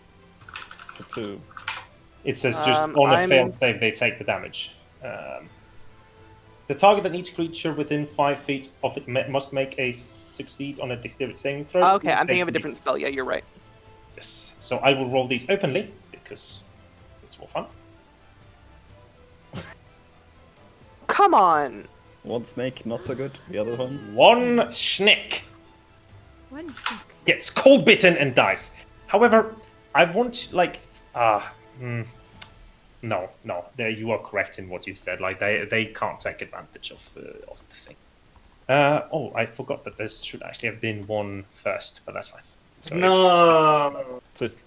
Speaker 3: 2.
Speaker 1: It says just on a
Speaker 4: I'm-
Speaker 1: failed save they take the damage. The target and each creature within 5 feet of it must make a succeed on a dexterity saving throw.
Speaker 4: Okay, I'm thinking of a
Speaker 1: Take
Speaker 4: different spell. Yeah, you're right.
Speaker 1: Yes. So I will roll these openly because it's more fun.
Speaker 4: Come on!
Speaker 3: One snake, not so good. The other one.
Speaker 1: One snake
Speaker 5: One
Speaker 1: gets cold bitten and dies. However, I want like no, there you are correct in what you said. Like they can't take advantage of the thing. Oh, I forgot that this should actually have been one first, but that's fine. So
Speaker 2: No.
Speaker 3: So it's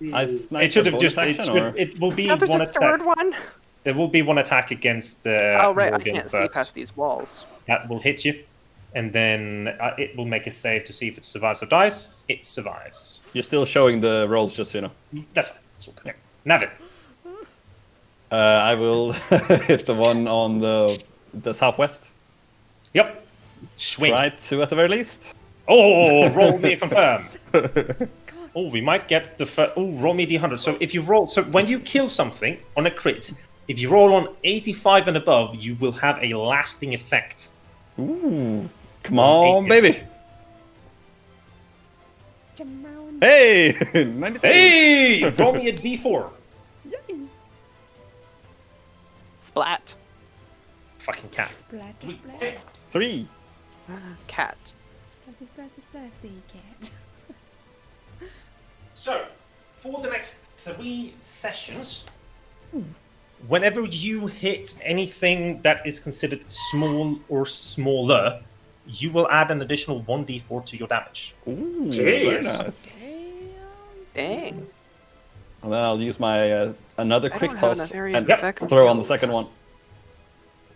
Speaker 1: it should have just it will be
Speaker 4: Now there's
Speaker 1: one
Speaker 4: a third
Speaker 1: attack.
Speaker 4: one.
Speaker 1: There will be one attack against
Speaker 4: Oh right, I
Speaker 1: Morgan
Speaker 4: can't see
Speaker 1: first.
Speaker 4: past these walls.
Speaker 1: That will hit you, and then it will make a save to see if it survives or dies. It survives.
Speaker 3: You're still showing the rolls, just so you know.
Speaker 1: That's fine. It's all good. Navin.
Speaker 3: I will hit the one on the southwest.
Speaker 1: Yep. Swing.
Speaker 3: Try to at the very least.
Speaker 1: Oh, roll me a confirm. Oh, we might get the first. Oh, roll me d100. So if you roll, so when you kill something on a crit, if you roll on 85 and above, you will have a lasting effect.
Speaker 3: Ooh, come on,
Speaker 1: 80.
Speaker 3: baby. Hey, 93.
Speaker 1: Hey, roll me a d4.
Speaker 4: Splat.
Speaker 1: Fucking cat.
Speaker 5: Splat, splat,
Speaker 3: 3.
Speaker 4: Cat.
Speaker 5: splat, splat, the cat.
Speaker 1: So, for the next 3 sessions, whenever you hit anything that is considered small or smaller, you will add an additional 1d4 to your damage.
Speaker 3: Ooh, very
Speaker 2: Jeez.
Speaker 3: nice.
Speaker 4: Dang.
Speaker 3: And then I'll use my another
Speaker 4: I
Speaker 3: quick
Speaker 4: don't have
Speaker 3: toss
Speaker 4: enough area
Speaker 3: and
Speaker 4: of effect
Speaker 3: throw on the
Speaker 4: spells.
Speaker 3: second one.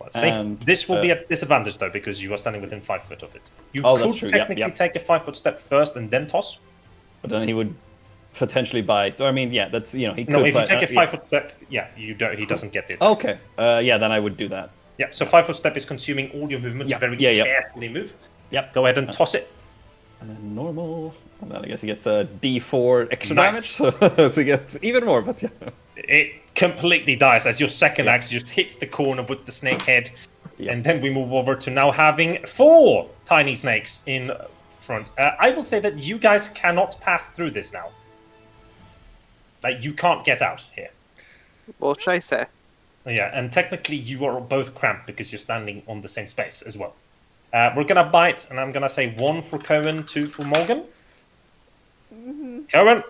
Speaker 1: Let's see.
Speaker 3: And,
Speaker 1: This will be at disadvantage though, because you are standing within 5 foot of it. You
Speaker 3: Oh,
Speaker 1: could
Speaker 3: that's true. Yep,
Speaker 1: technically
Speaker 3: yep.
Speaker 1: take a 5-foot step first and then toss.
Speaker 3: But then he would potentially bite. Or I mean, yeah, that's he
Speaker 1: No,
Speaker 3: could.
Speaker 1: if you
Speaker 3: bite,
Speaker 1: take a
Speaker 3: yeah.
Speaker 1: 5-foot step, yeah, you don't. He doesn't get it.
Speaker 3: Okay. Yeah, then I would do that.
Speaker 1: Yeah, so 5-foot step is consuming all your movement.
Speaker 3: Yeah,
Speaker 1: So very
Speaker 3: yeah.
Speaker 1: carefully move.
Speaker 3: Yep.
Speaker 1: Go ahead and toss it.
Speaker 3: And then normal. And then I guess he gets a D4 extra
Speaker 1: Nice.
Speaker 3: damage, so he gets even more. But yeah.
Speaker 1: It completely dies as your second axe just hits the corner with the snake head.
Speaker 3: Yeah.
Speaker 1: And then we move over to now having 4 tiny snakes in front. I will say that you guys cannot pass through this now. Like, you can't get out here.
Speaker 4: What should I say?
Speaker 1: Yeah, and technically you are both cramped because you're standing on the same space as well. We're gonna bite, and I'm gonna say 1 for Kowèn, 2 for Morgan. Kowèn,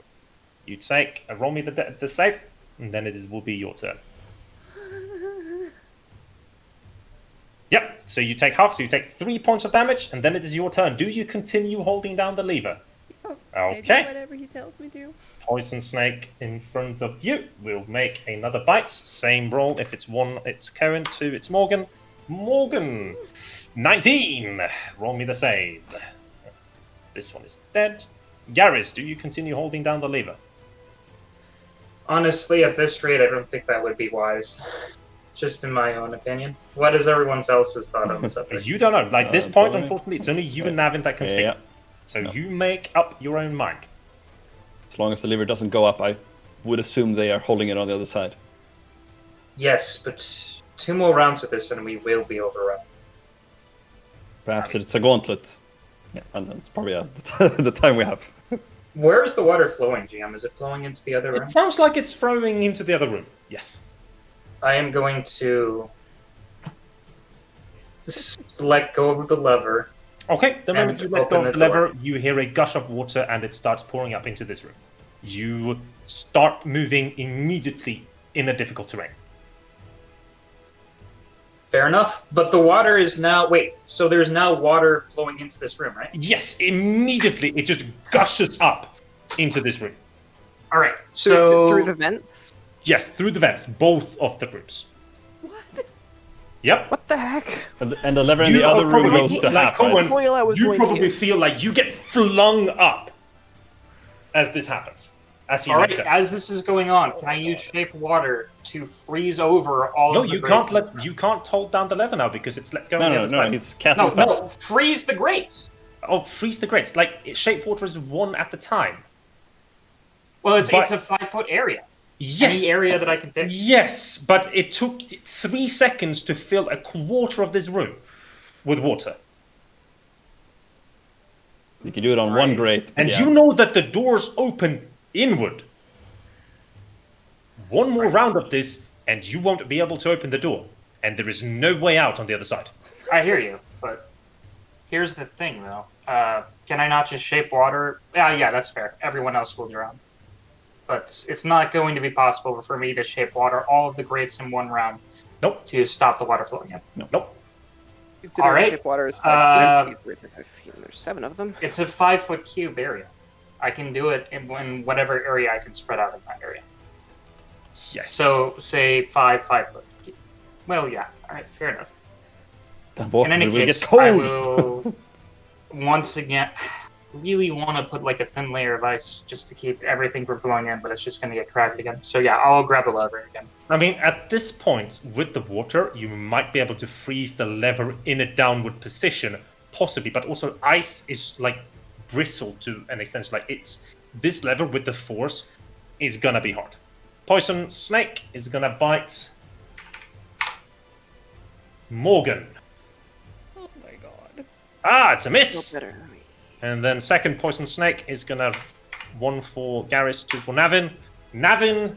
Speaker 1: you take roll me the save, and then it will be your turn. Yep. So you take half. So you take 3 points of damage, and then it is your turn. Do you continue holding down the lever?
Speaker 5: I do
Speaker 1: Okay.
Speaker 5: whatever he tells me to.
Speaker 1: Poison snake in front of you will make another bite. Same roll. If it's 1, it's Kowèn. 2, it's Morgan. Morgan, 19. Roll me the save. This one is dead. Yaris, do you continue holding down the lever?
Speaker 2: Honestly, at this rate, I don't think that would be wise. just in my own opinion. What is everyone else's thought on the subject?
Speaker 1: You don't know. Like this
Speaker 3: it's
Speaker 1: point,
Speaker 3: only-
Speaker 1: unfortunately, it's only you and Navin that can speak.
Speaker 3: Yeah.
Speaker 1: So
Speaker 3: No.
Speaker 1: you make up your own mind.
Speaker 3: As long as the liver doesn't go up, I would assume they are holding it on the other side.
Speaker 2: Yes, but 2 more rounds of this and we will be overrun.
Speaker 3: Perhaps it's a gauntlet. Yeah, and then it's probably the time we have.
Speaker 2: Where is the water flowing, GM? Is it flowing into the other room?
Speaker 1: It sounds like it's throwing into the other room. Yes.
Speaker 2: I am going to let go of the lever.
Speaker 1: Okay, the moment
Speaker 2: And
Speaker 1: you let go
Speaker 2: open
Speaker 1: of the
Speaker 2: the
Speaker 1: lever, you hear a gush of water and it starts pouring up into this room. You start moving immediately in a difficult terrain.
Speaker 2: Fair enough. But the water is now... Wait, so there's now water flowing into this room, right?
Speaker 1: Yes, immediately it just gushes up into this room.
Speaker 2: All right, so...
Speaker 4: Through the vents?
Speaker 1: Yes, through the vents, both of the rooms.
Speaker 5: What?
Speaker 1: Yep.
Speaker 4: What the heck?
Speaker 3: And the lever in
Speaker 1: You
Speaker 3: the other
Speaker 1: are
Speaker 3: room
Speaker 1: probably-
Speaker 3: goes to
Speaker 1: like
Speaker 3: half, right?
Speaker 1: Kowèn,
Speaker 4: Foil I was
Speaker 1: you
Speaker 4: going to
Speaker 1: probably
Speaker 4: use.
Speaker 1: feel like you get flung up as this happens. As he
Speaker 2: All right,
Speaker 1: lifts it.
Speaker 2: as this is going on, can I use shape water to freeze over all
Speaker 1: No,
Speaker 2: of the
Speaker 1: you can't
Speaker 2: grates?
Speaker 1: you can't hold down the lever now because it's let go.
Speaker 3: No,
Speaker 1: on the
Speaker 3: no,
Speaker 1: other
Speaker 3: no,
Speaker 1: side.
Speaker 3: he's casting
Speaker 2: No,
Speaker 3: spell.
Speaker 2: no, freeze the grates.
Speaker 1: Oh, freeze the grates. Like shape water is one at a time.
Speaker 2: Well, it's
Speaker 1: But-
Speaker 2: a 5-foot area.
Speaker 1: Yes.
Speaker 2: Any area that I can fit.
Speaker 1: Yes, but it took 3 seconds to fill a quarter of this room with water.
Speaker 3: You can do it on one
Speaker 2: Right.
Speaker 3: grate. but
Speaker 1: And
Speaker 3: yeah.
Speaker 1: you know that the doors open inward. One more round of this, and you won't be able to open the door. And there is no way out on the other side.
Speaker 2: I hear you, but here's the thing, though. Can I not just shape water? Yeah, that's fair. Everyone else will drown. But it's not going to be possible for me to shape water all of the grates in one round
Speaker 1: Nope.
Speaker 2: to stop the water flowing in.
Speaker 1: Nope.
Speaker 4: Considering
Speaker 2: All right,
Speaker 4: shape water is 5 feet, and there's 7 of them.
Speaker 2: It's a 5-foot cube area. I can do it in whatever area I can spread out in that area.
Speaker 1: Yes.
Speaker 2: So, say 5-foot cube. Well, yeah. All right, fair enough.
Speaker 3: The water
Speaker 2: In any
Speaker 3: will
Speaker 2: case,
Speaker 3: get cold.
Speaker 2: I will once again really want to put like a thin layer of ice just to keep everything from flowing in, but it's just going to get cracked again. So yeah, I'll grab a lever again.
Speaker 1: I mean, at this point, with the water, you might be able to freeze the lever in a downward position, possibly, but also ice is like brittle to an extent. Like it's this lever with the force is gonna be hard. Poison snake is gonna bite Morgan.
Speaker 5: Oh my god.
Speaker 1: Ah, it's a
Speaker 4: Feel
Speaker 1: miss.
Speaker 4: better.
Speaker 1: And then second poison snake is gonna 1 for Garrus, 2 for Navin. Navin,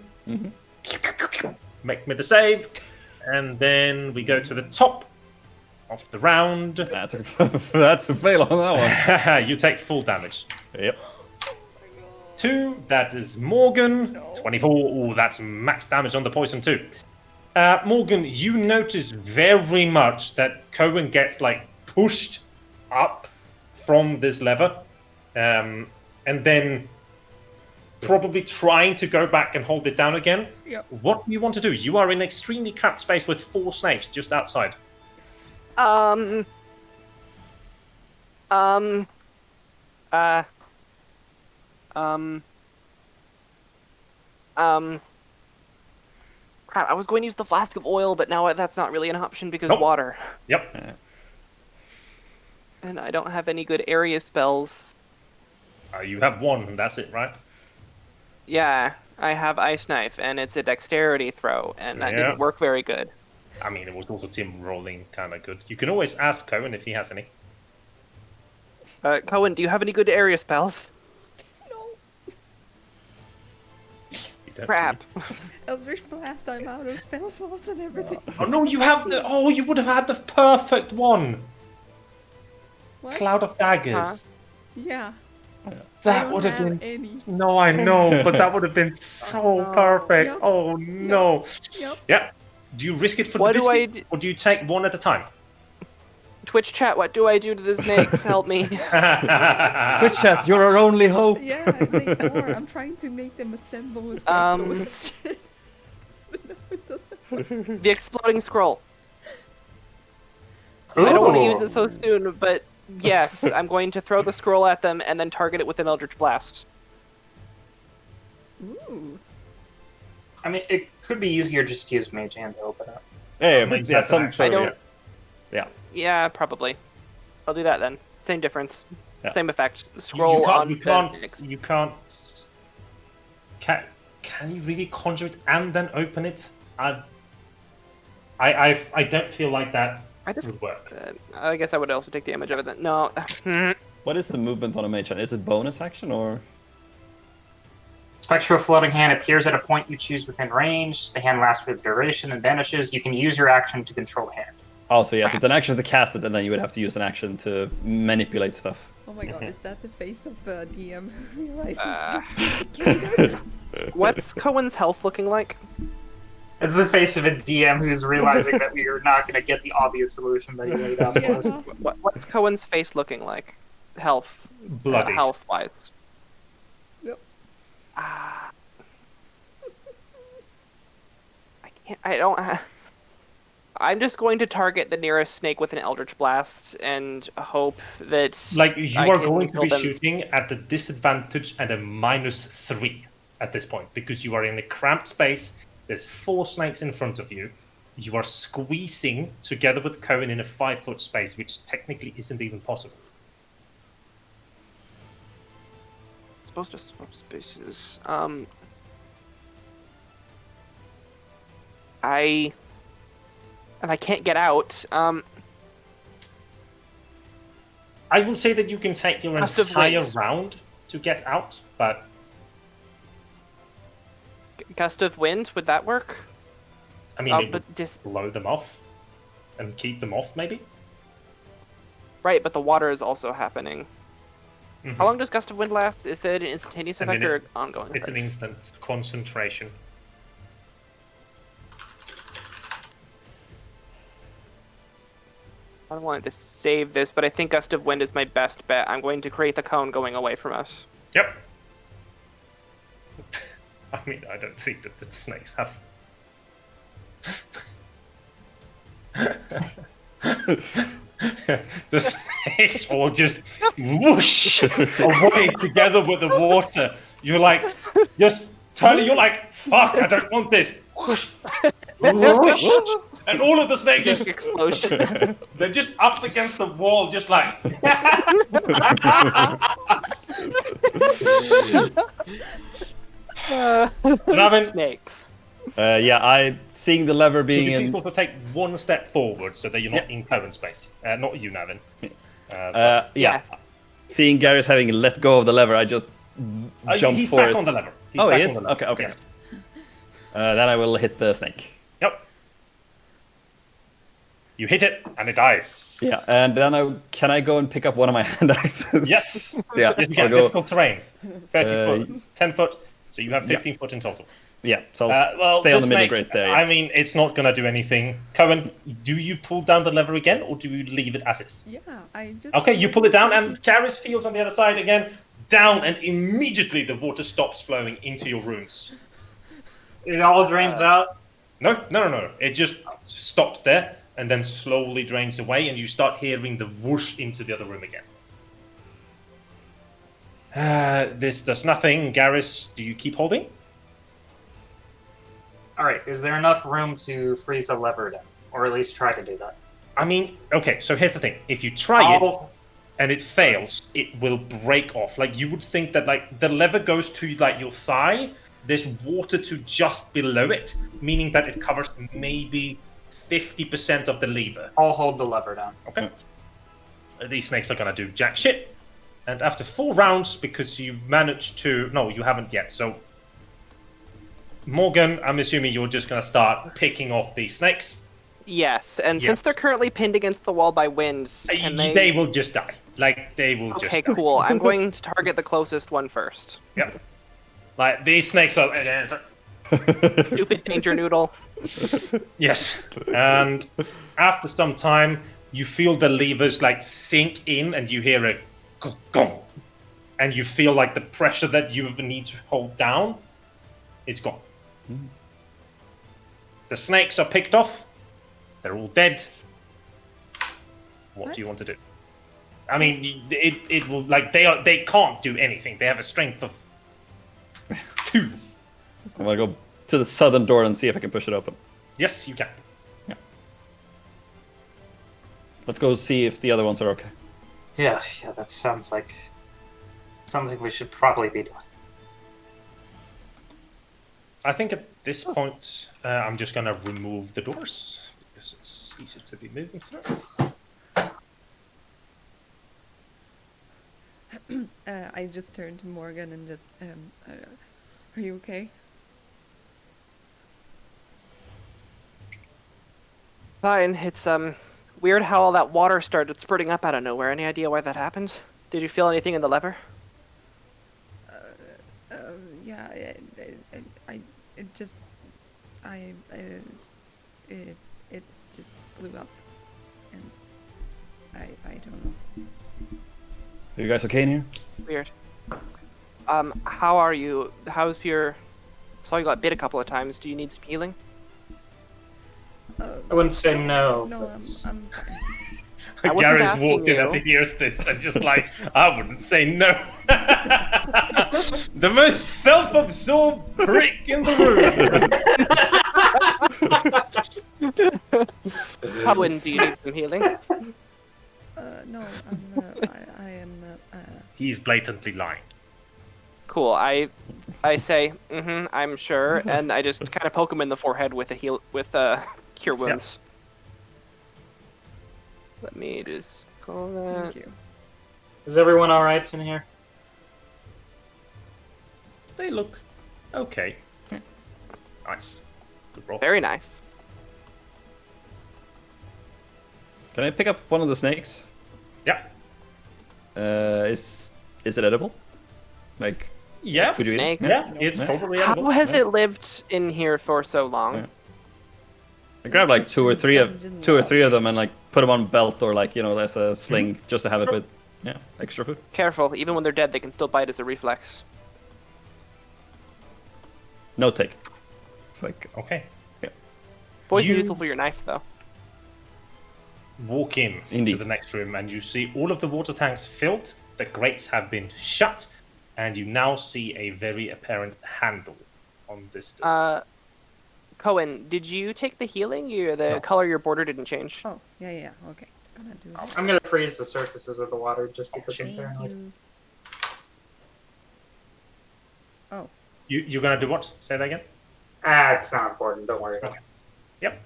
Speaker 1: make me the save, and then we go to the top of the round.
Speaker 3: That's a fail on that one.
Speaker 1: You take full damage.
Speaker 3: Yep.
Speaker 1: 2, that is Morgan.
Speaker 5: No.
Speaker 1: 24, oh, that's max damage on the poison too. Morgan, you notice very much that Kowèn gets like pushed up from this lever, and then probably trying to go back and hold it down again.
Speaker 5: Yep.
Speaker 1: What do you want to do? You are in extremely cramped space with 4 snakes just outside.
Speaker 4: Crap, I was going to use the flask of oil, but now that's not really an option because
Speaker 1: Nope.
Speaker 4: water.
Speaker 1: Yep.
Speaker 4: And I don't have any good area spells.
Speaker 1: You have 1, and that's it, right?
Speaker 4: Yeah, I have Ice Knife, and it's a dexterity throw, and that
Speaker 1: Yeah.
Speaker 4: didn't work very good.
Speaker 1: I mean, it was also Tim rolling kind of good. You can always ask Kowèn if he has any.
Speaker 4: Cohen, do you have any good area spells?
Speaker 5: No.
Speaker 1: You don't
Speaker 4: Crap.
Speaker 5: Eldritch Blast, I'm out of spell slots and everything.
Speaker 1: Oh no, you have the. Oh, you would have had the perfect one.
Speaker 5: What?
Speaker 1: Cloud of daggers.
Speaker 5: Yeah. I
Speaker 1: That
Speaker 5: don't
Speaker 1: would have been.
Speaker 5: any.
Speaker 1: No, I know, but that would have been so
Speaker 4: no.
Speaker 1: perfect.
Speaker 5: Yep.
Speaker 1: Oh no.
Speaker 5: Yep.
Speaker 1: Yeah. Do you risk it for
Speaker 4: What
Speaker 1: the
Speaker 4: do I
Speaker 1: biscuit,
Speaker 4: do-
Speaker 1: or do you take 1 at a time?
Speaker 4: Twitch chat, what do I do to the snakes? Help me.
Speaker 3: Twitch chat, you're our only hope.
Speaker 5: Yeah, they are. I'm trying to make them assemble with
Speaker 4: Um,
Speaker 5: those.
Speaker 4: The exploding scroll. I don't want to use it so soon, but yes, I'm going to throw the scroll at them and then target it with an Eldritch Blast.
Speaker 5: Ooh.
Speaker 2: I mean, it could be easier just to use Mage Hand to open up.
Speaker 3: Yeah,
Speaker 1: Maybe
Speaker 3: yeah,
Speaker 1: that's an
Speaker 3: some
Speaker 1: action.
Speaker 3: sort of,
Speaker 4: I don't-
Speaker 3: yeah.
Speaker 4: Yeah, probably. I'll do that then. Same difference.
Speaker 3: Yeah.
Speaker 4: Same effect.
Speaker 1: You
Speaker 4: Scroll
Speaker 1: can't.
Speaker 4: on
Speaker 1: You
Speaker 4: the
Speaker 1: can't.
Speaker 4: next.
Speaker 1: You can't. Can you really conjure it and then open it? I don't feel like that
Speaker 4: I just.
Speaker 1: would work.
Speaker 4: I guess I would also take damage of it then. No.
Speaker 3: What is the movement on a mage hand? Is it bonus action or?
Speaker 2: Spectral floating hand appears at a point you choose within range. The hand lasts for the duration and vanishes. You can use your action to control the hand.
Speaker 3: Oh, so yes, it's an action to cast it, and then you would have to use an action to manipulate stuff.
Speaker 5: Oh my god, is that the face of DM who realizes
Speaker 4: Uh.
Speaker 5: just TPK this?
Speaker 4: What's Cohen's health looking like?
Speaker 2: It's the face of a DM who's realizing that we are not going to get the obvious solution that he laid out for us.
Speaker 5: Yeah.
Speaker 4: What's Cohen's face looking like? Health.
Speaker 1: Bloody.
Speaker 4: Health wise.
Speaker 5: Yep.
Speaker 4: I can't. I don't. I'm just going to target the nearest snake with an Eldritch Blast and hope that.
Speaker 1: Like you
Speaker 4: I
Speaker 1: are
Speaker 4: can
Speaker 1: going to
Speaker 4: kill
Speaker 1: be
Speaker 4: them.
Speaker 1: shooting at the disadvantage and a -3 at this point because you are in a cramped space. There's 4 snakes in front of you. You are squeezing together with Kowèn in a 5-foot space, which technically isn't even possible.
Speaker 4: Supposed to swap spaces. And I can't get out.
Speaker 1: I will say that you can take your
Speaker 4: Must have
Speaker 1: entire
Speaker 4: wings.
Speaker 1: round to get out, but
Speaker 4: Gust of wind, would that work?
Speaker 1: I mean, it
Speaker 4: But
Speaker 1: would blow them off and keep them off, maybe.
Speaker 4: right, but the water is also happening.
Speaker 1: Mhm.
Speaker 4: How long does gust of wind last? Is that an instantaneous
Speaker 1: A
Speaker 4: effect
Speaker 1: minute.
Speaker 4: or ongoing?
Speaker 1: It's
Speaker 4: effect?
Speaker 1: an instant concentration.
Speaker 4: I wanted to save this, but I think gust of wind is my best bet. I'm going to create the cone going away from us.
Speaker 1: Yep. I mean, I don't think that the snakes have. The snakes all just whoosh away together with the water. You're like, just Tony, you're like, fuck, I don't want this. Whoosh, whoosh, and all of the snakes
Speaker 4: Big
Speaker 1: just,
Speaker 4: explosion.
Speaker 1: they're just up against the wall, just like. Navin,
Speaker 4: Snakes.
Speaker 3: Yeah, seeing the lever
Speaker 1: could
Speaker 3: being
Speaker 1: you please
Speaker 3: in.
Speaker 1: also take one step forward so that you're not in Kowèn space? Not you, Navin.
Speaker 3: Yeah,
Speaker 4: Yes.
Speaker 3: seeing Garrus having let go of the lever, I just jump
Speaker 1: he's
Speaker 3: for
Speaker 1: back
Speaker 3: it.
Speaker 1: on the lever. He's
Speaker 3: Oh,
Speaker 1: back
Speaker 3: he
Speaker 1: on
Speaker 3: is?
Speaker 1: the lever.
Speaker 3: Okay.
Speaker 1: Yes.
Speaker 3: Then I will hit the snake.
Speaker 1: Yep. You hit it, and it dies.
Speaker 3: Yeah, and then can I go and pick up one of my hand axes?
Speaker 1: Yes.
Speaker 3: Yeah,
Speaker 1: Yes, you
Speaker 3: I'll
Speaker 1: can.
Speaker 3: go.
Speaker 1: Difficult terrain. 30
Speaker 3: Uh,
Speaker 1: foot, 10 foot. So you have 15 foot in total.
Speaker 3: Yeah, so I'll
Speaker 1: Well,
Speaker 3: stay on the middle
Speaker 1: snake,
Speaker 3: grate there.
Speaker 1: I mean, it's not going to do anything. Kowèn, do you pull down the lever again, or do you leave it as is?
Speaker 5: Yeah, I just.
Speaker 1: Okay, you pull it down, and Garrus feels on the other side again. Down, and immediately the water stops flowing into your rooms.
Speaker 2: It all drains out.
Speaker 1: No. It just stops there, and then slowly drains away, and you start hearing the whoosh into the other room again. This does nothing. Garrus, do you keep holding?
Speaker 2: All right, is there enough room to freeze a lever down, or at least try to do that?
Speaker 1: I mean, okay, so here's the thing. If you try it
Speaker 2: I'll-
Speaker 1: and it fails, it will break off. Like, you would think that, like, the lever goes to, like, your thigh. There's water to just below it, meaning that it covers maybe 50% of the lever.
Speaker 2: I'll hold the lever down.
Speaker 1: Okay. These snakes are gonna do jack shit. And after 4 rounds, because you managed to... No, you haven't yet, so... Morgan, I'm assuming you're just gonna start picking off these snakes.
Speaker 4: Yes, and
Speaker 1: Yes.
Speaker 4: since they're currently pinned against the wall by winds, can
Speaker 1: They will just die. Like, they will just
Speaker 4: Okay,
Speaker 1: die.
Speaker 4: cool. I'm going to target the closest one first.
Speaker 1: Yep. Like, these snakes are...
Speaker 4: Stupid danger noodle.
Speaker 1: Yes. And after some time, you feel the levers, like, sink in, and you hear a... gong. And you feel like the pressure that you need to hold down is gone. The snakes are picked off. They're all dead. What do you want to do? I mean, it will, like, they can't do anything. They have a strength of 2.
Speaker 3: I'm gonna go to the southern door and see if I can push it open.
Speaker 1: Yes, you can.
Speaker 3: let's go see if the other ones are okay.
Speaker 2: Yeah, that sounds like something we should probably be doing.
Speaker 1: I think at this point, I'm just gonna remove the doors because it's easier to be moving through.
Speaker 5: I just turned to Morgan and just, are you okay?
Speaker 4: Fine. It's weird how all that water started spurting up out of nowhere. Any idea why that happened? Did you feel anything in the lever?
Speaker 5: Yeah, it just, it just flew up, and I don't know.
Speaker 3: Are you guys okay in here?
Speaker 4: Weird. How are you? How's your... Saw you got bit a couple of times. Do you need some healing?
Speaker 2: I wouldn't say no.
Speaker 5: No, I'm fine.
Speaker 4: I wasn't
Speaker 1: Gareth
Speaker 4: asking
Speaker 1: walked in
Speaker 4: you.
Speaker 1: as he hears this and just like, I wouldn't say no. The most self-absorbed prick in the room.
Speaker 4: Kowèn, do you need some healing?
Speaker 5: No, I am,
Speaker 1: He's blatantly lying.
Speaker 4: Cool. I say, I'm sure, and I just kind of poke him in the forehead with cure wounds. Let me just call that.
Speaker 5: thank you.
Speaker 2: Is everyone alright in here?
Speaker 1: They look okay. Nice. Good roll.
Speaker 4: Very nice.
Speaker 3: Can I pick up one of the snakes?
Speaker 1: Yeah.
Speaker 3: Is it edible? Like,
Speaker 1: Yeah.
Speaker 3: could you eat it?
Speaker 4: Snake.
Speaker 1: Yeah, it's
Speaker 3: Yeah.
Speaker 1: probably
Speaker 4: How
Speaker 1: edible.
Speaker 4: has it lived in here for so long?
Speaker 3: Yeah. I grab like two or three of them and like put them on belt or like as a sling just to have it with extra food.
Speaker 4: Careful, even when they're dead, they can still bite as a reflex.
Speaker 3: No take. It's like
Speaker 1: Okay.
Speaker 4: Poison
Speaker 1: You-
Speaker 4: useful for your knife, though.
Speaker 1: Walk in to
Speaker 3: Indeed.
Speaker 1: the next room and you see all of the water tanks filled, the grates have been shut, and you now see a very apparent handle on this door.
Speaker 4: Kowèn, did you take the healing? The
Speaker 1: No.
Speaker 4: color of your border didn't change.
Speaker 5: Oh, yeah, okay. Gonna do that.
Speaker 2: I'm gonna freeze the surfaces of the water just because I'm
Speaker 5: Thank
Speaker 2: paranoid.
Speaker 5: you. Oh,
Speaker 1: You're gonna do what? Say that again?
Speaker 2: It's not important. Don't worry about it.
Speaker 1: Yep.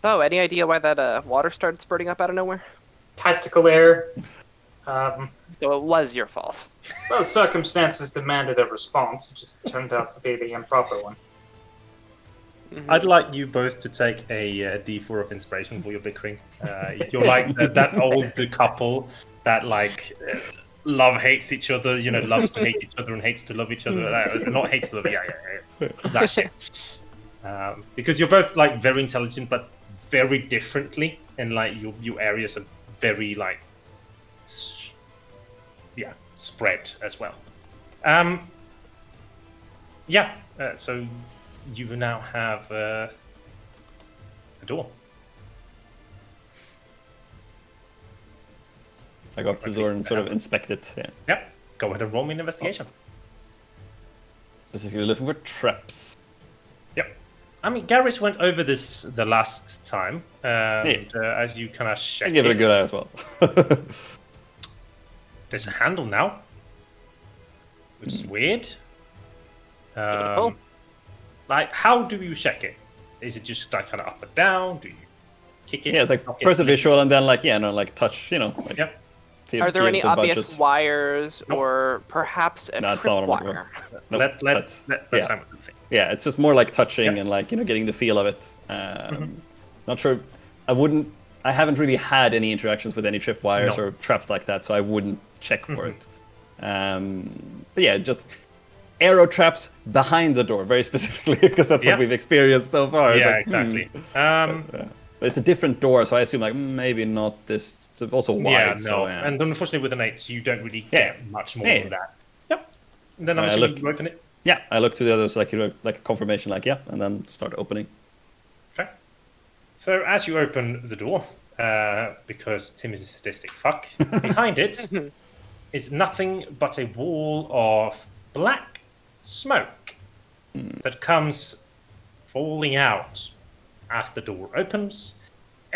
Speaker 4: So, any idea why that water started spurting up out of nowhere?
Speaker 2: Tactical error.
Speaker 4: So it was your fault.
Speaker 2: Well, circumstances demanded a response. It just turned out to be the improper one.
Speaker 1: I'd like you both to take a D4 of inspiration for your bickering. You're like that old couple that like love hates each other, loves to hate each other and hates to love each other. Not hates to love, yeah. That shit. Because you're both like very intelligent, but very differently, and like your areas are very like spread as well. So you now have a door.
Speaker 3: I go up to the door and sort of inspect it. Yeah.
Speaker 1: Yeah. Go ahead and roll me an investigation.
Speaker 3: Specifically looking for traps.
Speaker 1: Yep. I mean, Garrus went over this the last time, and as you kind of check
Speaker 3: I give it a good eye as well.
Speaker 1: there's a handle now, which is weird.
Speaker 4: Beautiful.
Speaker 1: Like, how do you check it? Is it just like kind of up and down? Do you kick it?
Speaker 3: Yeah, it's like
Speaker 1: knock it?
Speaker 3: first a visual and then like touch. Like,
Speaker 1: Yep.
Speaker 3: see if
Speaker 4: Are
Speaker 3: it
Speaker 4: there any
Speaker 3: gives a
Speaker 4: obvious
Speaker 3: bunches.
Speaker 4: wires
Speaker 1: Nope.
Speaker 4: or perhaps a
Speaker 3: No, that's not what I'm
Speaker 4: tripwire?
Speaker 3: Nope,
Speaker 1: Let's
Speaker 3: yeah.
Speaker 1: have a thing.
Speaker 3: Yeah, it's just more like touching
Speaker 1: Yeah.
Speaker 3: and like getting the feel of it. Not sure. I haven't really had any interactions with any tripwires
Speaker 1: No.
Speaker 3: or traps like that, so I wouldn't check for it. But yeah, just arrow traps behind the door, very specifically, because that's
Speaker 1: Yeah.
Speaker 3: what we've experienced so far. It's
Speaker 1: Yeah,
Speaker 3: like,
Speaker 1: exactly.
Speaker 3: But it's a different door, so I assume like maybe not this. It's also wide.
Speaker 1: Yeah, no.
Speaker 3: So, yeah.
Speaker 1: And unfortunately, with an 8, you don't really
Speaker 3: Yeah.
Speaker 1: get much more
Speaker 3: Yeah.
Speaker 1: than that. Yep. And then I'm
Speaker 3: I
Speaker 1: assuming
Speaker 3: look-
Speaker 1: you open it.
Speaker 3: Yeah, I look to the others like like a confirmation, like and then start opening.
Speaker 1: Okay. So as you open the door, because Tim is a sadistic fuck, behind it is nothing but a wall of black smoke that comes falling out as the door opens.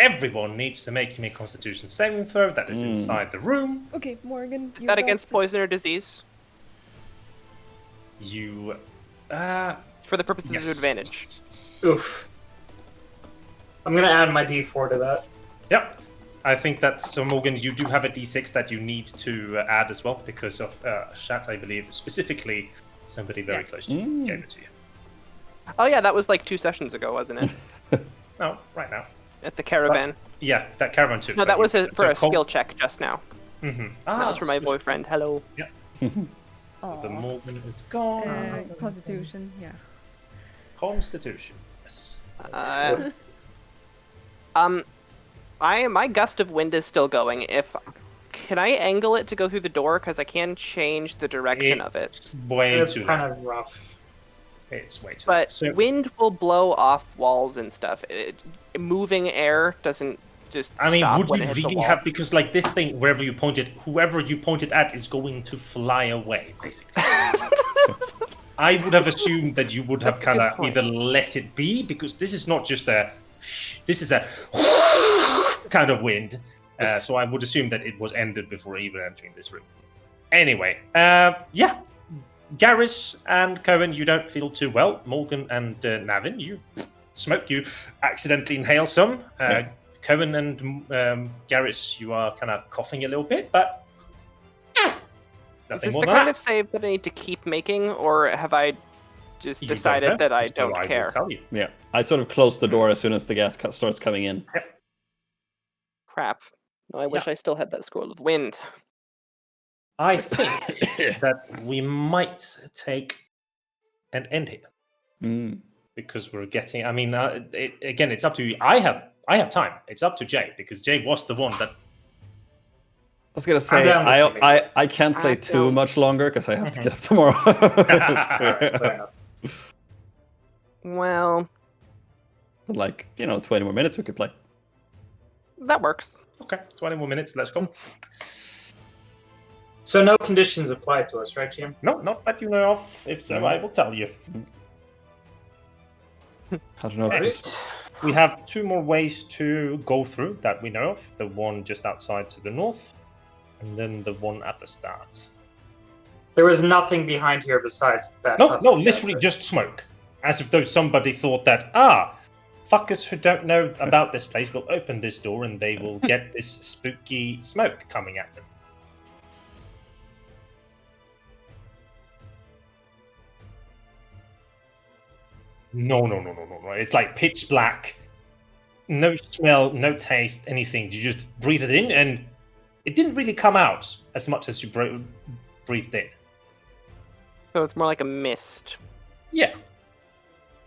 Speaker 1: everyone needs to make me a Constitution saving throw that is inside the room.
Speaker 5: Okay, Morgan.
Speaker 4: Is that against poison or disease?
Speaker 1: You,
Speaker 4: For the purposes
Speaker 1: yes.
Speaker 4: of advantage.
Speaker 2: Oof. I'm gonna add my D4 to that.
Speaker 1: Yep. I think that, so Morgan, you do have a D6 that you need to add as well because of Shat, I believe, specifically somebody very close to you gave it to you.
Speaker 4: Oh yeah, that was like 2 sessions ago, wasn't it?
Speaker 1: No, right now.
Speaker 4: At the caravan.
Speaker 1: Yeah, that caravan too.
Speaker 4: No, that was for a skill check just now.
Speaker 1: Mm-hmm.
Speaker 4: That was for my boyfriend. Hello.
Speaker 1: Yeah.
Speaker 5: Aw.
Speaker 1: The Morgan is gone.
Speaker 5: Constitution, yeah.
Speaker 1: Constitution. Yes.
Speaker 4: My gust of wind is still going. Can I angle it to go through the door? Because I can change the direction of it.
Speaker 1: It's way
Speaker 2: It's
Speaker 1: too
Speaker 2: kind
Speaker 1: loud.
Speaker 2: of rough.
Speaker 1: It's way too
Speaker 4: But
Speaker 1: loud. So,
Speaker 4: wind will blow off walls and stuff. Moving air doesn't just
Speaker 1: I mean,
Speaker 4: stop
Speaker 1: would
Speaker 4: when
Speaker 1: you
Speaker 4: it hits a
Speaker 1: really
Speaker 4: wall.
Speaker 1: have, because like this thing, wherever you point it, whoever you point it at is going to fly away, basically. I would have assumed that you would have
Speaker 4: That's a
Speaker 1: kind
Speaker 4: good
Speaker 1: of
Speaker 4: point.
Speaker 1: either let it be, because this is not just this is a kind of wind. So I would assume that it was ended before even entering this room. Anyway, yeah. Garrus and Kowèn, you don't feel too well. Morgan and Navin, you smoke. You accidentally inhale some. Kowèn and Garrus, you are kind of coughing a little bit, but
Speaker 4: Is
Speaker 1: nothing
Speaker 4: this
Speaker 1: more
Speaker 4: the
Speaker 1: than
Speaker 4: kind
Speaker 1: that.
Speaker 4: of save that I need to keep making, or have I just
Speaker 1: You don't know,
Speaker 4: decided that I
Speaker 1: so
Speaker 4: don't
Speaker 1: will
Speaker 4: care?
Speaker 1: tell you.
Speaker 3: Yeah, I sort of close the door as soon as the gas starts coming in.
Speaker 4: Crap. I wish I still had that scroll of wind.
Speaker 1: I think that we might take an end here. Because we're getting. I mean, again, it's up to you. I have time. It's up to Jay because Jay was the one that.
Speaker 3: I was gonna say
Speaker 2: down with it.
Speaker 3: I can't play
Speaker 4: I'm
Speaker 3: too
Speaker 4: down.
Speaker 3: much longer because I have to get up tomorrow.
Speaker 2: Fair enough.
Speaker 4: Well,
Speaker 3: But like 20 more minutes we could play.
Speaker 4: that works.
Speaker 1: Okay, 20 more minutes. Let's go.
Speaker 2: So no conditions apply to us, right, Jim?
Speaker 1: No, not that you know of. If so, I will tell you.
Speaker 3: I don't know. If this...
Speaker 1: We have 2 more ways to go through that we know of. The one just outside to the north, and then the one at the start.
Speaker 2: There was nothing behind here besides that.
Speaker 1: No,
Speaker 2: huff
Speaker 1: no,
Speaker 2: of
Speaker 1: literally
Speaker 2: gas,
Speaker 1: just smoke. As if though somebody thought that, fuckers who don't know about this place will open this door and they will get this spooky smoke coming at them. No. It's like pitch black. No smell, no taste, anything. You just breathe it in and it didn't really come out as much as you breathed in.
Speaker 4: So it's more like a mist.
Speaker 1: Yeah.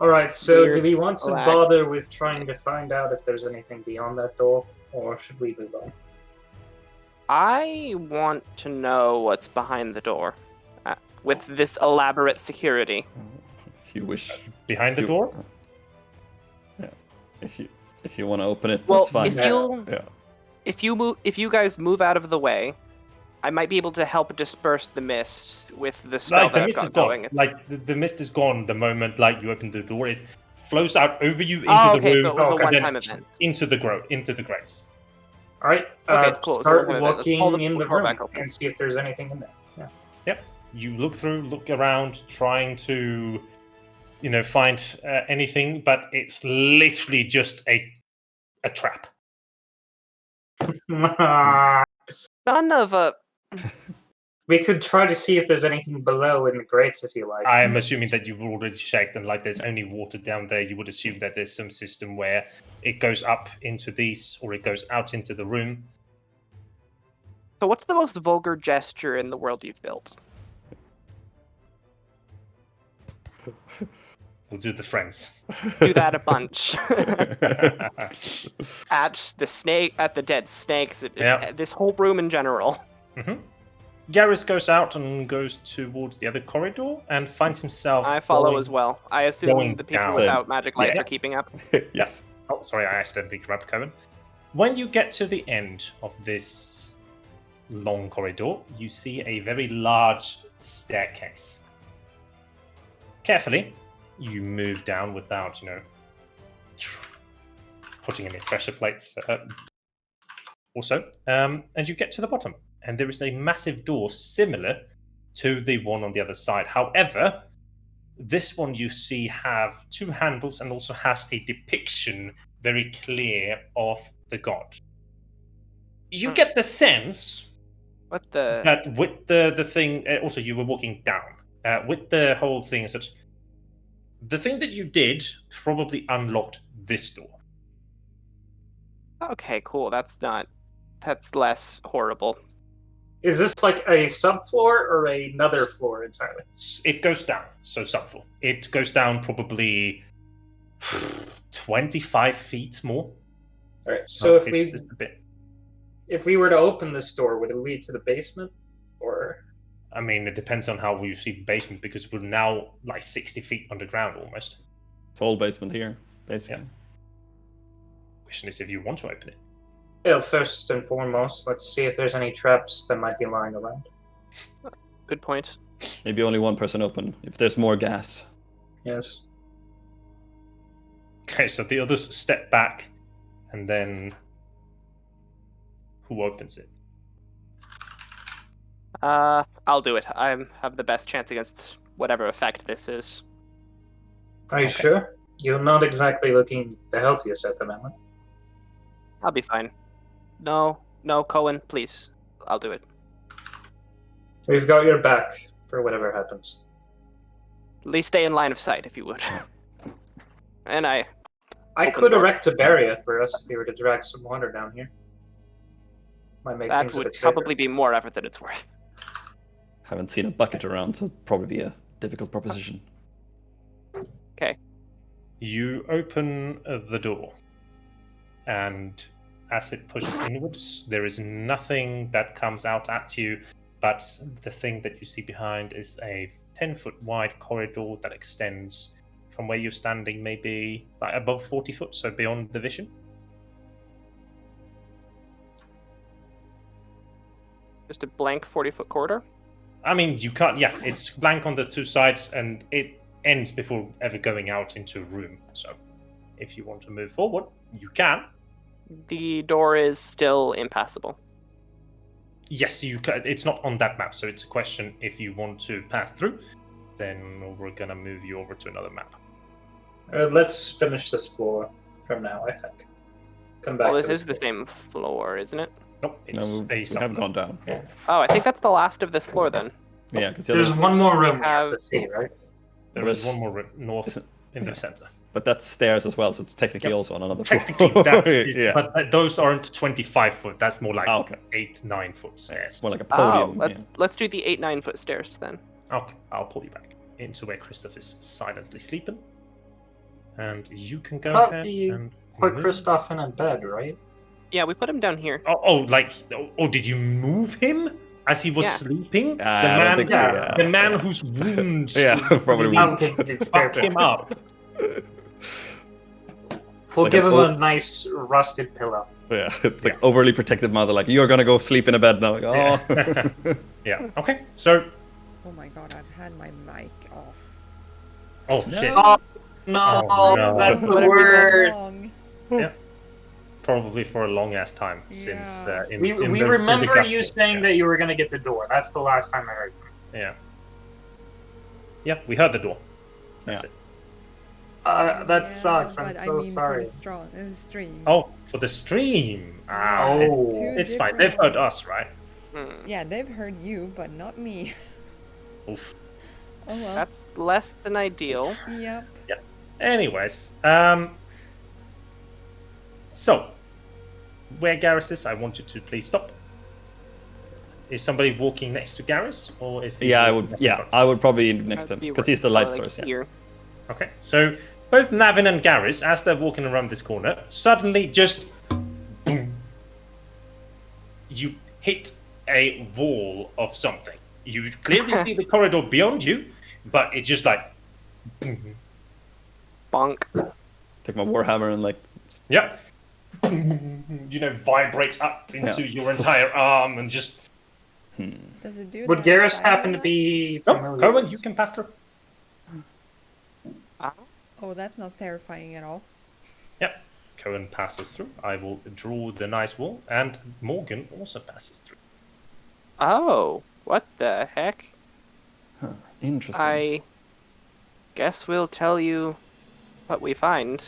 Speaker 2: Alright, so
Speaker 4: Weird
Speaker 2: do we want to
Speaker 4: black.
Speaker 2: bother with trying to find out if there's anything beyond that door, or should we move on?
Speaker 4: I want to know what's behind the door with this elaborate security.
Speaker 3: If you wish.
Speaker 1: Behind the door?
Speaker 3: Yeah. If you want to open it,
Speaker 4: Well,
Speaker 3: that's fine.
Speaker 4: if you guys move out of the way, I might be able to help disperse the mist with the spell
Speaker 1: Like, the
Speaker 4: that I've
Speaker 1: mist is
Speaker 4: got
Speaker 1: gone.
Speaker 4: going. It's...
Speaker 1: Like, the mist is gone the moment, like, you open the door. It flows out over you into
Speaker 4: Oh,
Speaker 1: the
Speaker 4: okay,
Speaker 1: room.
Speaker 4: so it was a
Speaker 1: and then
Speaker 4: one-time event.
Speaker 1: Into the grates.
Speaker 2: Alright,
Speaker 4: Okay, cool. So
Speaker 2: start
Speaker 4: we're gonna do this.
Speaker 2: looking
Speaker 4: Pull the
Speaker 2: in the
Speaker 4: door
Speaker 2: room
Speaker 4: back open.
Speaker 2: and see if there's anything in there. Yeah.
Speaker 1: Yep. You look around, trying to, find anything, but it's literally just a trap.
Speaker 4: Son of a...
Speaker 2: We could try to see if there's anything below in the grates if you like.
Speaker 1: I'm assuming that you've already checked and like there's only water down there. You would assume that there's some system where it goes up into these or it goes out into the room.
Speaker 4: So what's the most vulgar gesture in the world you've built?
Speaker 1: We'll do the friends.
Speaker 4: Do that a bunch. At the snake, at the dead snakes, this whole room in general.
Speaker 1: Mm-hmm. Garrus goes out and goes towards the other corridor and finds himself.
Speaker 4: I follow
Speaker 1: going-
Speaker 4: as well. I assume
Speaker 1: going
Speaker 4: the people
Speaker 1: down.
Speaker 4: without magic lights
Speaker 1: Yeah.
Speaker 4: are keeping up.
Speaker 3: Yes.
Speaker 1: Oh, sorry, I accidentally grabbed Kowèn. When you get to the end of this long corridor, you see a very large staircase. Carefully, you move down without, putting in pressure plates also. And you get to the bottom, and there is a massive door similar to the one on the other side. However, this one you see have 2 handles and also has a depiction very clear of the god. You get the sense
Speaker 4: What the?
Speaker 1: that with the thing, also you were walking down, with the whole thing, such the thing that you did probably unlocked this door.
Speaker 4: Okay, cool. That's less horrible.
Speaker 2: Is this like a subfloor or another floor entirely?
Speaker 1: It goes down, so subfloor. It goes down probably 25 feet more.
Speaker 2: All right. So if
Speaker 1: it's just a bit.
Speaker 2: if we were to open this door, would it lead to the basement, or?
Speaker 1: I mean, it depends on how we see the basement, because we're now like 60 feet underground almost.
Speaker 3: It's all basement here, basically.
Speaker 1: Yeah. Question is if you want to open it.
Speaker 2: Well, first and foremost, let's see if there's any traps that might be lying around.
Speaker 4: Good point.
Speaker 3: Maybe only one person open, if there's more gas.
Speaker 2: Yes.
Speaker 1: Okay, so the others step back, and then who opens it?
Speaker 4: I'll do it. I have the best chance against whatever effect this is.
Speaker 2: Are you sure? You're not exactly looking the healthiest at the moment.
Speaker 4: I'll be fine. No, Kowèn, please. I'll do it.
Speaker 2: We've got your back for whatever happens.
Speaker 4: At least stay in line of sight, if you would. And I
Speaker 2: could erect a barrier for us if we were to drag some water down here. Might make
Speaker 4: that
Speaker 2: things a
Speaker 4: would
Speaker 2: bit safer.
Speaker 4: probably be more effort than it's worth.
Speaker 3: Haven't seen a bucket around, so it'd probably be a difficult proposition.
Speaker 4: Okay.
Speaker 1: You open the door, and as it pushes inwards, there is nothing that comes out at you, but the thing that you see behind is a 10-foot wide corridor that extends from where you're standing, maybe like above 40 foot, so beyond the vision.
Speaker 4: Just a blank 40-foot corridor?
Speaker 1: I mean, you can't, yeah, it's blank on the 2 sides, and it ends before ever going out into a room. So if you want to move forward, you can.
Speaker 4: The door is still impassable.
Speaker 1: Yes, you can. It's not on that map, so it's a question if you want to pass through, then we're gonna move you over to another map.
Speaker 2: Let's finish this floor from now, I think. Come back
Speaker 4: Well,
Speaker 2: to
Speaker 4: this is the
Speaker 2: floor.
Speaker 4: same floor, isn't it?
Speaker 1: Nope, it's
Speaker 3: No, we
Speaker 1: a
Speaker 3: have gone down.
Speaker 4: Oh, I think that's the last of this floor then.
Speaker 3: Yeah, because
Speaker 2: There's one more room we have
Speaker 4: have-
Speaker 2: to see, right?
Speaker 1: There is one more north
Speaker 3: Isn't-
Speaker 1: in the center.
Speaker 3: But that's stairs as well, so it's technically
Speaker 1: Yep.
Speaker 3: also on another floor.
Speaker 1: Technically, that is,
Speaker 3: yeah.
Speaker 1: but those aren't 25 foot. That's more like
Speaker 3: Oh, okay.
Speaker 1: 8-9 foot stairs.
Speaker 3: More like a
Speaker 4: Oh,
Speaker 3: podium.
Speaker 4: let's do the 8-9 foot stairs then.
Speaker 1: Okay, I'll pull you back into where Kristof is silently sleeping, and you can go
Speaker 2: Thought
Speaker 1: ahead
Speaker 2: you
Speaker 1: and
Speaker 2: Put
Speaker 1: move.
Speaker 2: Kristof in a bed, right?
Speaker 4: Yeah, we put him down here.
Speaker 1: Oh, did you move him as he was
Speaker 4: Yeah.
Speaker 1: sleeping?
Speaker 3: I don't think
Speaker 1: The man whose wounds
Speaker 3: Yeah, probably
Speaker 1: really
Speaker 2: I'll give you
Speaker 1: fucked him up.
Speaker 2: We'll
Speaker 3: like
Speaker 2: give
Speaker 3: an
Speaker 2: him a
Speaker 3: old-
Speaker 2: nice rusted pillow.
Speaker 3: Yeah, it's like overly protective mother, like, you're gonna go sleep in a bed now. Like, oh.
Speaker 1: Yeah. Okay. So,
Speaker 5: Oh my god, I've had my mic off.
Speaker 1: oh shit.
Speaker 2: Oh no,
Speaker 1: Oh, no.
Speaker 2: that's the
Speaker 4: What have we
Speaker 2: worst.
Speaker 5: Wrong.
Speaker 1: Probably for a long ass time since
Speaker 5: Yeah.
Speaker 1: in
Speaker 2: We
Speaker 1: the
Speaker 2: remember
Speaker 1: gusto.
Speaker 2: you saying
Speaker 1: Yeah.
Speaker 2: that you were gonna get the door. That's the last time I heard.
Speaker 1: Yeah. Yeah, we heard the door. That's
Speaker 3: Yeah.
Speaker 1: it.
Speaker 2: That sucks. I'm
Speaker 5: but
Speaker 2: so
Speaker 5: I mean
Speaker 2: sorry.
Speaker 5: for the stream.
Speaker 1: Oh, for the stream. Ah,
Speaker 2: Oh.
Speaker 1: it's fine. They've heard us, right?
Speaker 4: Hmm.
Speaker 5: Yeah, they've heard you, but not me.
Speaker 1: Oof.
Speaker 5: Oh well.
Speaker 4: That's less than ideal.
Speaker 5: Yep.
Speaker 1: Anyways, so where Garrus is, I want you to please stop. Is somebody walking next to Garrus, or is he?
Speaker 3: Yeah, I
Speaker 1: walking
Speaker 3: would.
Speaker 1: up in
Speaker 3: Yeah,
Speaker 1: front?
Speaker 3: I would probably next to him
Speaker 4: I'd be
Speaker 3: because he's the light
Speaker 4: like
Speaker 3: source. Yeah.
Speaker 4: here.
Speaker 1: Okay, so both Navin and Garrus, as they're walking around this corner, suddenly just boom, you hit a wall of something. You clearly see the corridor beyond you, but it just like, boom.
Speaker 4: Bonk.
Speaker 3: Take my warhammer and like.
Speaker 1: Yep. You know, vibrate up into your entire arm and just.
Speaker 5: Does it do
Speaker 2: Would
Speaker 5: that
Speaker 2: Garrus
Speaker 5: fire
Speaker 2: happen to
Speaker 5: attack?
Speaker 2: be
Speaker 1: Oh,
Speaker 2: familiar?
Speaker 1: Kowèn,
Speaker 2: with-
Speaker 1: you can pass through.
Speaker 5: Oh, that's not terrifying at all.
Speaker 1: Yep. Kowèn passes through, I will draw the nice wall, and Morgan also passes through.
Speaker 4: Oh, what the heck?
Speaker 3: Interesting.
Speaker 4: I guess we'll tell you what we find.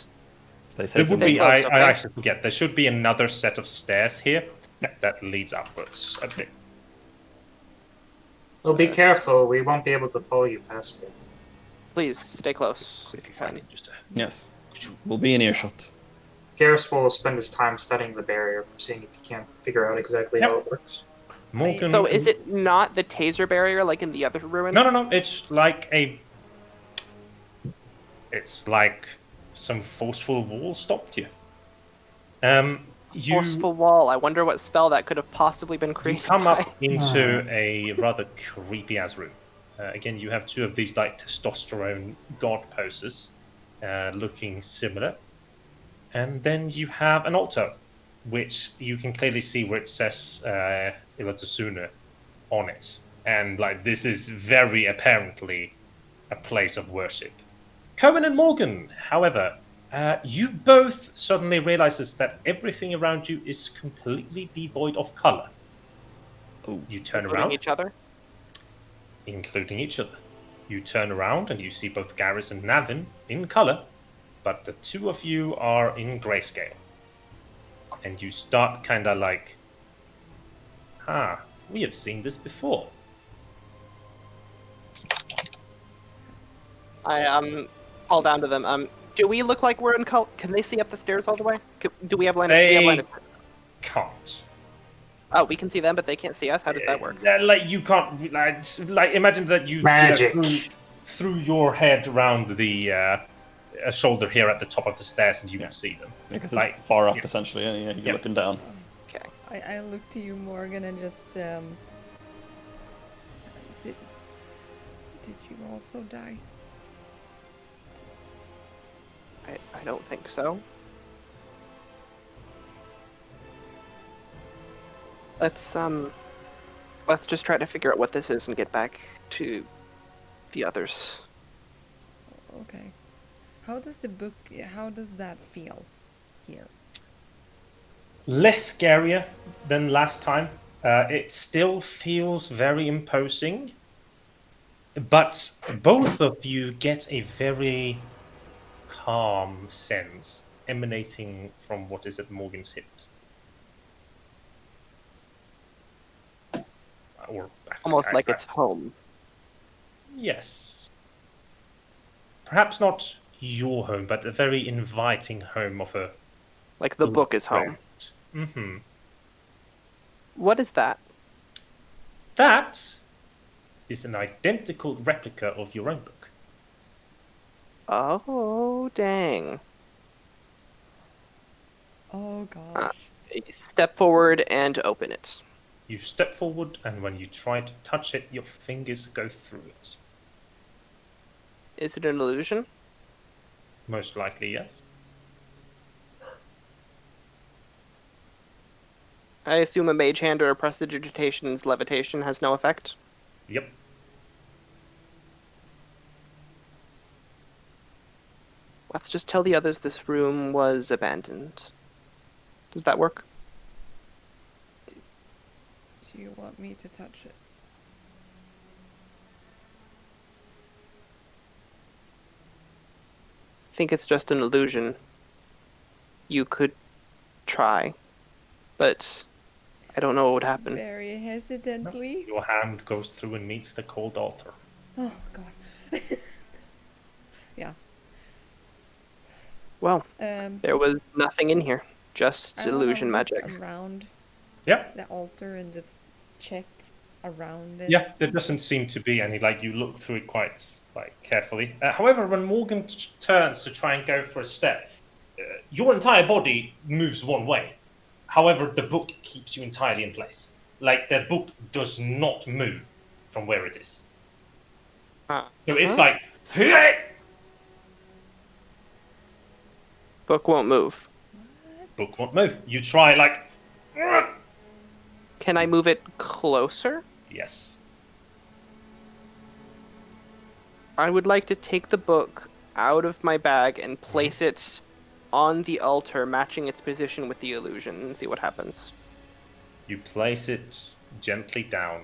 Speaker 3: Stay
Speaker 1: There
Speaker 3: safe.
Speaker 1: would
Speaker 4: Stay
Speaker 1: be,
Speaker 4: close,
Speaker 1: I
Speaker 4: okay?
Speaker 1: actually forget, there should be another set of stairs here that leads upwards a bit.
Speaker 2: Well, be
Speaker 4: Yes.
Speaker 2: careful. We won't be able to follow you past it.
Speaker 4: Please stay close if you
Speaker 1: If I
Speaker 4: can.
Speaker 1: can just
Speaker 3: Yes. We'll be in earshot.
Speaker 2: Garrus will spend his time studying the barrier, seeing if he can't figure out exactly
Speaker 1: Yep.
Speaker 2: how it works.
Speaker 1: Morgan.
Speaker 4: So is it not the taser barrier like in the other ruin?
Speaker 1: No. It's like It's like some forceful wall stopped you. You
Speaker 4: Forceful wall. I wonder what spell that could have possibly been
Speaker 1: you
Speaker 4: created
Speaker 1: come
Speaker 4: by.
Speaker 1: up into a rather creepy ass room. Again, you have two of these like testosterone god poses, looking similar, and then you have an altar, which you can clearly see where it says Ilatsuna on it, and like this is very apparently a place of worship. Kowèn and Morgan, however, you both suddenly realizes that everything around you is completely devoid of color.
Speaker 3: Oh.
Speaker 1: You turn
Speaker 4: Including
Speaker 1: around,
Speaker 4: each other.
Speaker 1: including each other. You turn around and you see both Garrus and Navin in color, but the two of you are in grayscale. And you start kind of like, we have seen this before.
Speaker 4: I call down to them. Do we look like we're in color? Can they see up the stairs all the way? Do we have line of? Do we have line
Speaker 1: They
Speaker 4: of...
Speaker 1: can't.
Speaker 4: Oh, we can see them, but they can't see us. How does that work?
Speaker 1: Like you can't like imagine that you
Speaker 2: Magic.
Speaker 1: through your head around the a shoulder here at the top of the stairs, and you
Speaker 3: Yeah.
Speaker 1: can see them.
Speaker 3: Because it's
Speaker 1: Like,
Speaker 3: far up,
Speaker 1: yeah.
Speaker 3: essentially. Yeah, you're
Speaker 1: Yeah.
Speaker 3: looking down.
Speaker 4: Okay.
Speaker 5: I look to you, Morgan, and just did you also die?
Speaker 4: I don't think so. Let's just try to figure out what this is and get back to the others.
Speaker 5: Okay. How does the book? How does that feel here?
Speaker 1: Less scarier than last time. It still feels very imposing, but both of you get a very calm sense emanating from what is at Morgan's hips. Or back
Speaker 4: Almost like it's home.
Speaker 1: Yes. Perhaps not your home, but a very inviting home of a
Speaker 4: Like the book is home.
Speaker 1: Mm-hmm.
Speaker 4: What is that?
Speaker 1: That is an identical replica of your own book.
Speaker 4: Oh, dang.
Speaker 5: Oh gosh.
Speaker 4: Step forward and open it.
Speaker 1: You step forward, and when you try to touch it, your fingers go through it.
Speaker 4: Is it an illusion?
Speaker 1: Most likely, yes.
Speaker 4: I assume a mage hand or a prestidigitation's levitation has no effect?
Speaker 1: Yep.
Speaker 4: Let's just tell the others this room was abandoned. Does that work?
Speaker 5: Do you want me to touch it?
Speaker 4: I think it's just an illusion. You could try, but I don't know what would happen.
Speaker 5: Very hesitantly.
Speaker 1: Your hand goes through and meets the cold altar.
Speaker 5: Oh god. Yeah.
Speaker 4: Well,
Speaker 5: Um.
Speaker 4: there was nothing in here. Just
Speaker 5: I wanna
Speaker 4: illusion
Speaker 5: look
Speaker 4: magic.
Speaker 5: around
Speaker 1: Yep.
Speaker 5: the altar and just check around it.
Speaker 1: Yeah, there doesn't seem to be any. Like you look through it quite carefully. However, when Morgan turns to try and go for a step, your entire body moves one way. However, the book keeps you entirely in place. Like the book does not move from where it is. So it's like,
Speaker 4: Book won't move.
Speaker 1: book won't move. You try like,
Speaker 4: Can I move it closer?
Speaker 1: yes.
Speaker 4: I would like to take the book out of my bag and place it on the altar, matching its position with the illusion, and see what happens.
Speaker 1: You place it gently down,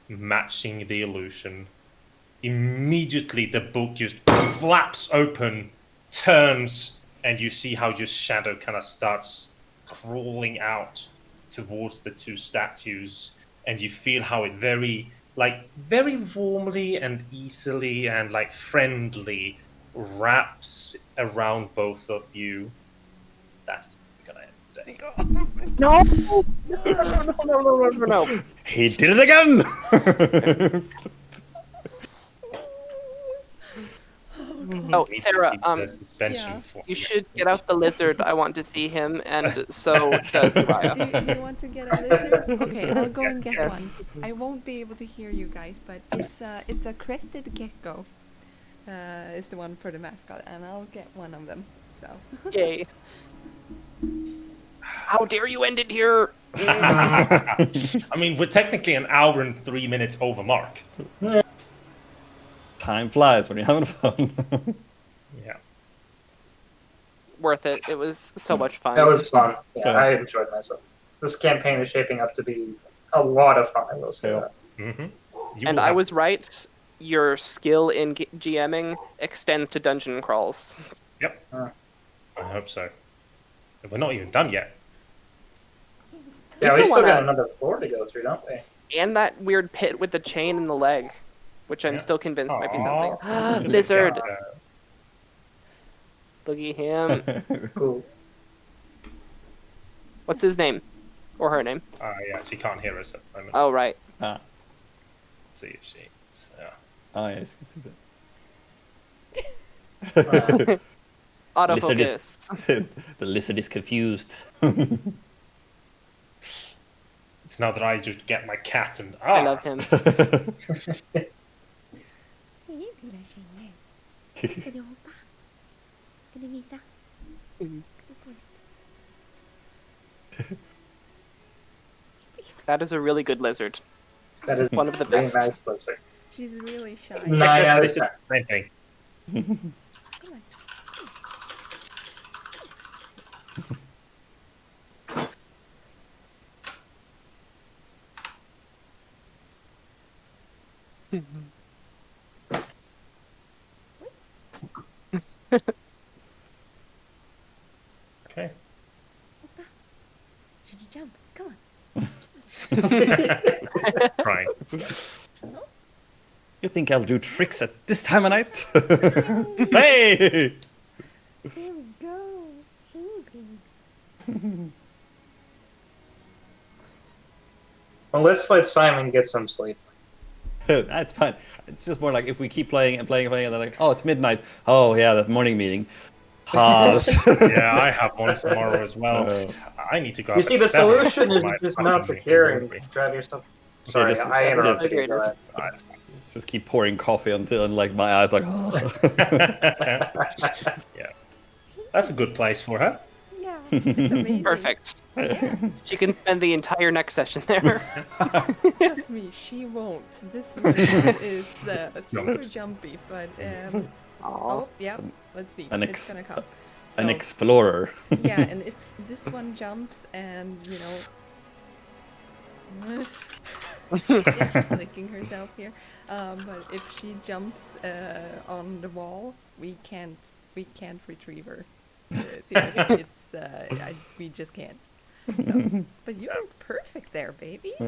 Speaker 1: matching the illusion. Immediately, the book just flaps open, turns, and you see how your shadow kind of starts crawling out towards the two statues, and you feel how it very warmly and easily and like friendly wraps around both of you. That's gonna end the day.
Speaker 4: No! No.
Speaker 3: He did it again!
Speaker 4: Oh,
Speaker 1: Need to
Speaker 4: Sarah,
Speaker 1: keep the suspension
Speaker 5: yeah.
Speaker 1: for
Speaker 4: you
Speaker 1: next
Speaker 4: should
Speaker 1: week.
Speaker 4: get out the lizard. I want to see him, and so does Maya.
Speaker 5: Do you want to get a lizard? Okay, I'll go and get
Speaker 1: Yeah.
Speaker 5: one. I won't be able to hear you guys, but it's a crested gecko. Is the one for the mascot, and I'll get one of them. So
Speaker 4: Yay. How dare you end it here?
Speaker 1: I mean, we're technically an hour and 3 minutes over mark.
Speaker 3: Time flies when you're having fun.
Speaker 1: Yeah.
Speaker 4: Worth it. It was so much fun.
Speaker 2: That was fun. Yeah,
Speaker 3: Yeah.
Speaker 2: I enjoyed myself. This campaign is shaping up to be a lot of fun, I will say
Speaker 3: Yeah.
Speaker 2: that.
Speaker 1: Mm-hmm.
Speaker 4: And I was right. Your skill in GMing extends to dungeon crawls.
Speaker 1: Yep. I hope so. We're not even done yet.
Speaker 2: Yeah, we
Speaker 4: still
Speaker 2: still got
Speaker 4: wanna-
Speaker 2: another floor to go through, don't we?
Speaker 4: And that weird pit with the chain in the leg, which I'm
Speaker 1: Yeah.
Speaker 4: still convinced might be
Speaker 1: Aw.
Speaker 4: something. Lizard!
Speaker 1: Uh,
Speaker 4: Look at him.
Speaker 2: Cool.
Speaker 4: What's his name? Or her name?
Speaker 1: yeah, she can't hear us at the moment.
Speaker 4: Oh, right.
Speaker 3: Ah,
Speaker 1: Let's see if she.
Speaker 3: oh yes, you can see that. Lizard
Speaker 4: Autofocus.
Speaker 3: The lizard is confused.
Speaker 1: It's now that I just get my cat and
Speaker 4: I love him. That is a really good lizard.
Speaker 2: That is
Speaker 4: One of the
Speaker 2: very
Speaker 4: best.
Speaker 2: nice lizard.
Speaker 5: she's really shy.
Speaker 2: 9 out of
Speaker 1: This is
Speaker 2: 10.
Speaker 1: the same thing.
Speaker 5: Come on.
Speaker 1: Okay.
Speaker 5: Should you jump? Come on.
Speaker 1: Right.
Speaker 3: You think I'll do tricks at this time of night? Hey!
Speaker 5: Here we go.
Speaker 2: Well, let's let Simon get some sleep.
Speaker 3: That's fine. It's just more like if we keep playing and playing and playing, and they're like, oh, it's midnight. Oh, yeah, that morning meeting.
Speaker 1: Yeah, I have one tomorrow as well. I need to go.
Speaker 2: You
Speaker 1: up
Speaker 2: see,
Speaker 1: at
Speaker 2: the
Speaker 1: 7
Speaker 2: solution is
Speaker 1: for my
Speaker 2: just not the
Speaker 1: fucking
Speaker 2: cure and
Speaker 1: delivery.
Speaker 2: drive yourself. Sorry,
Speaker 3: just-
Speaker 2: I interrupted you. Go ahead.
Speaker 3: Just keep pouring coffee until like my eyes like, oh.
Speaker 1: Yeah, that's a good place for her.
Speaker 5: Yeah, it's amazing.
Speaker 4: Perfect. She can spend the entire next session there.
Speaker 5: Trust me, she won't. This one is super
Speaker 1: No.
Speaker 5: jumpy, but
Speaker 4: Aw.
Speaker 5: oh, yeah. Let's see.
Speaker 3: An
Speaker 5: It's gonna come.
Speaker 3: An
Speaker 5: So,
Speaker 3: explorer.
Speaker 5: yeah, and if this one jumps and yeah, she's licking herself here. But if she jumps on the wall, we can't retrieve her. Seriously, it's we just can't. So, but you look perfect there, baby. Take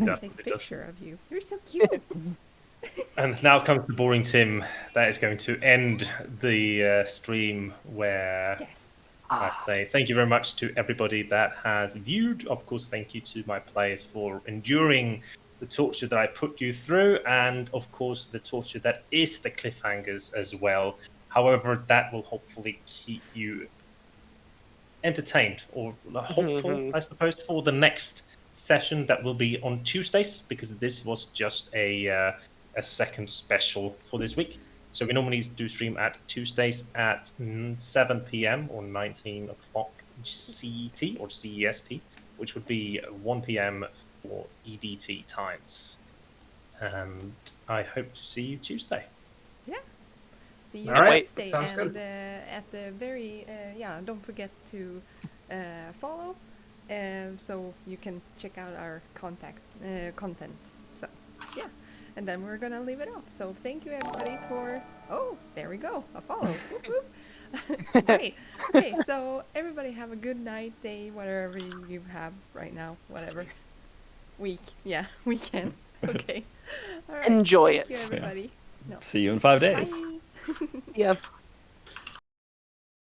Speaker 5: a picture of you. You're so cute.
Speaker 1: And now comes the boring Tim. That is going to end the stream where
Speaker 5: Yes.
Speaker 1: I say thank you very much to everybody that has viewed. Of course, thank you to my players for enduring the torture that I put you through, and of course, the torture that is the cliffhangers as well. However, that will hopefully keep you entertained or hopeful, I suppose, for the next session that will be on Tuesdays, because this was just a second special for this week. So we normally do stream at Tuesdays at 7 p.m. or 19 o'clock CET or CEST, which would be 1 p.m. for EDT times. And I hope to see you Tuesday.
Speaker 5: See you
Speaker 2: All right,
Speaker 5: Wednesday.
Speaker 2: sounds
Speaker 5: And
Speaker 2: good.
Speaker 5: at the very, don't forget to follow so you can check out our content. So, yeah. And then we're going to leave it off. So thank you, everybody, for... Oh, there we go. A follow. Whoop, whoop. Great. Okay, so everybody have a good night, day, whatever you have right now. Whatever. Week. Yeah, weekend. Okay. All right.
Speaker 4: Enjoy
Speaker 5: Thank you,
Speaker 4: it.
Speaker 5: everybody. No.
Speaker 3: See you in 5 days.
Speaker 5: Bye.
Speaker 4: Yeah.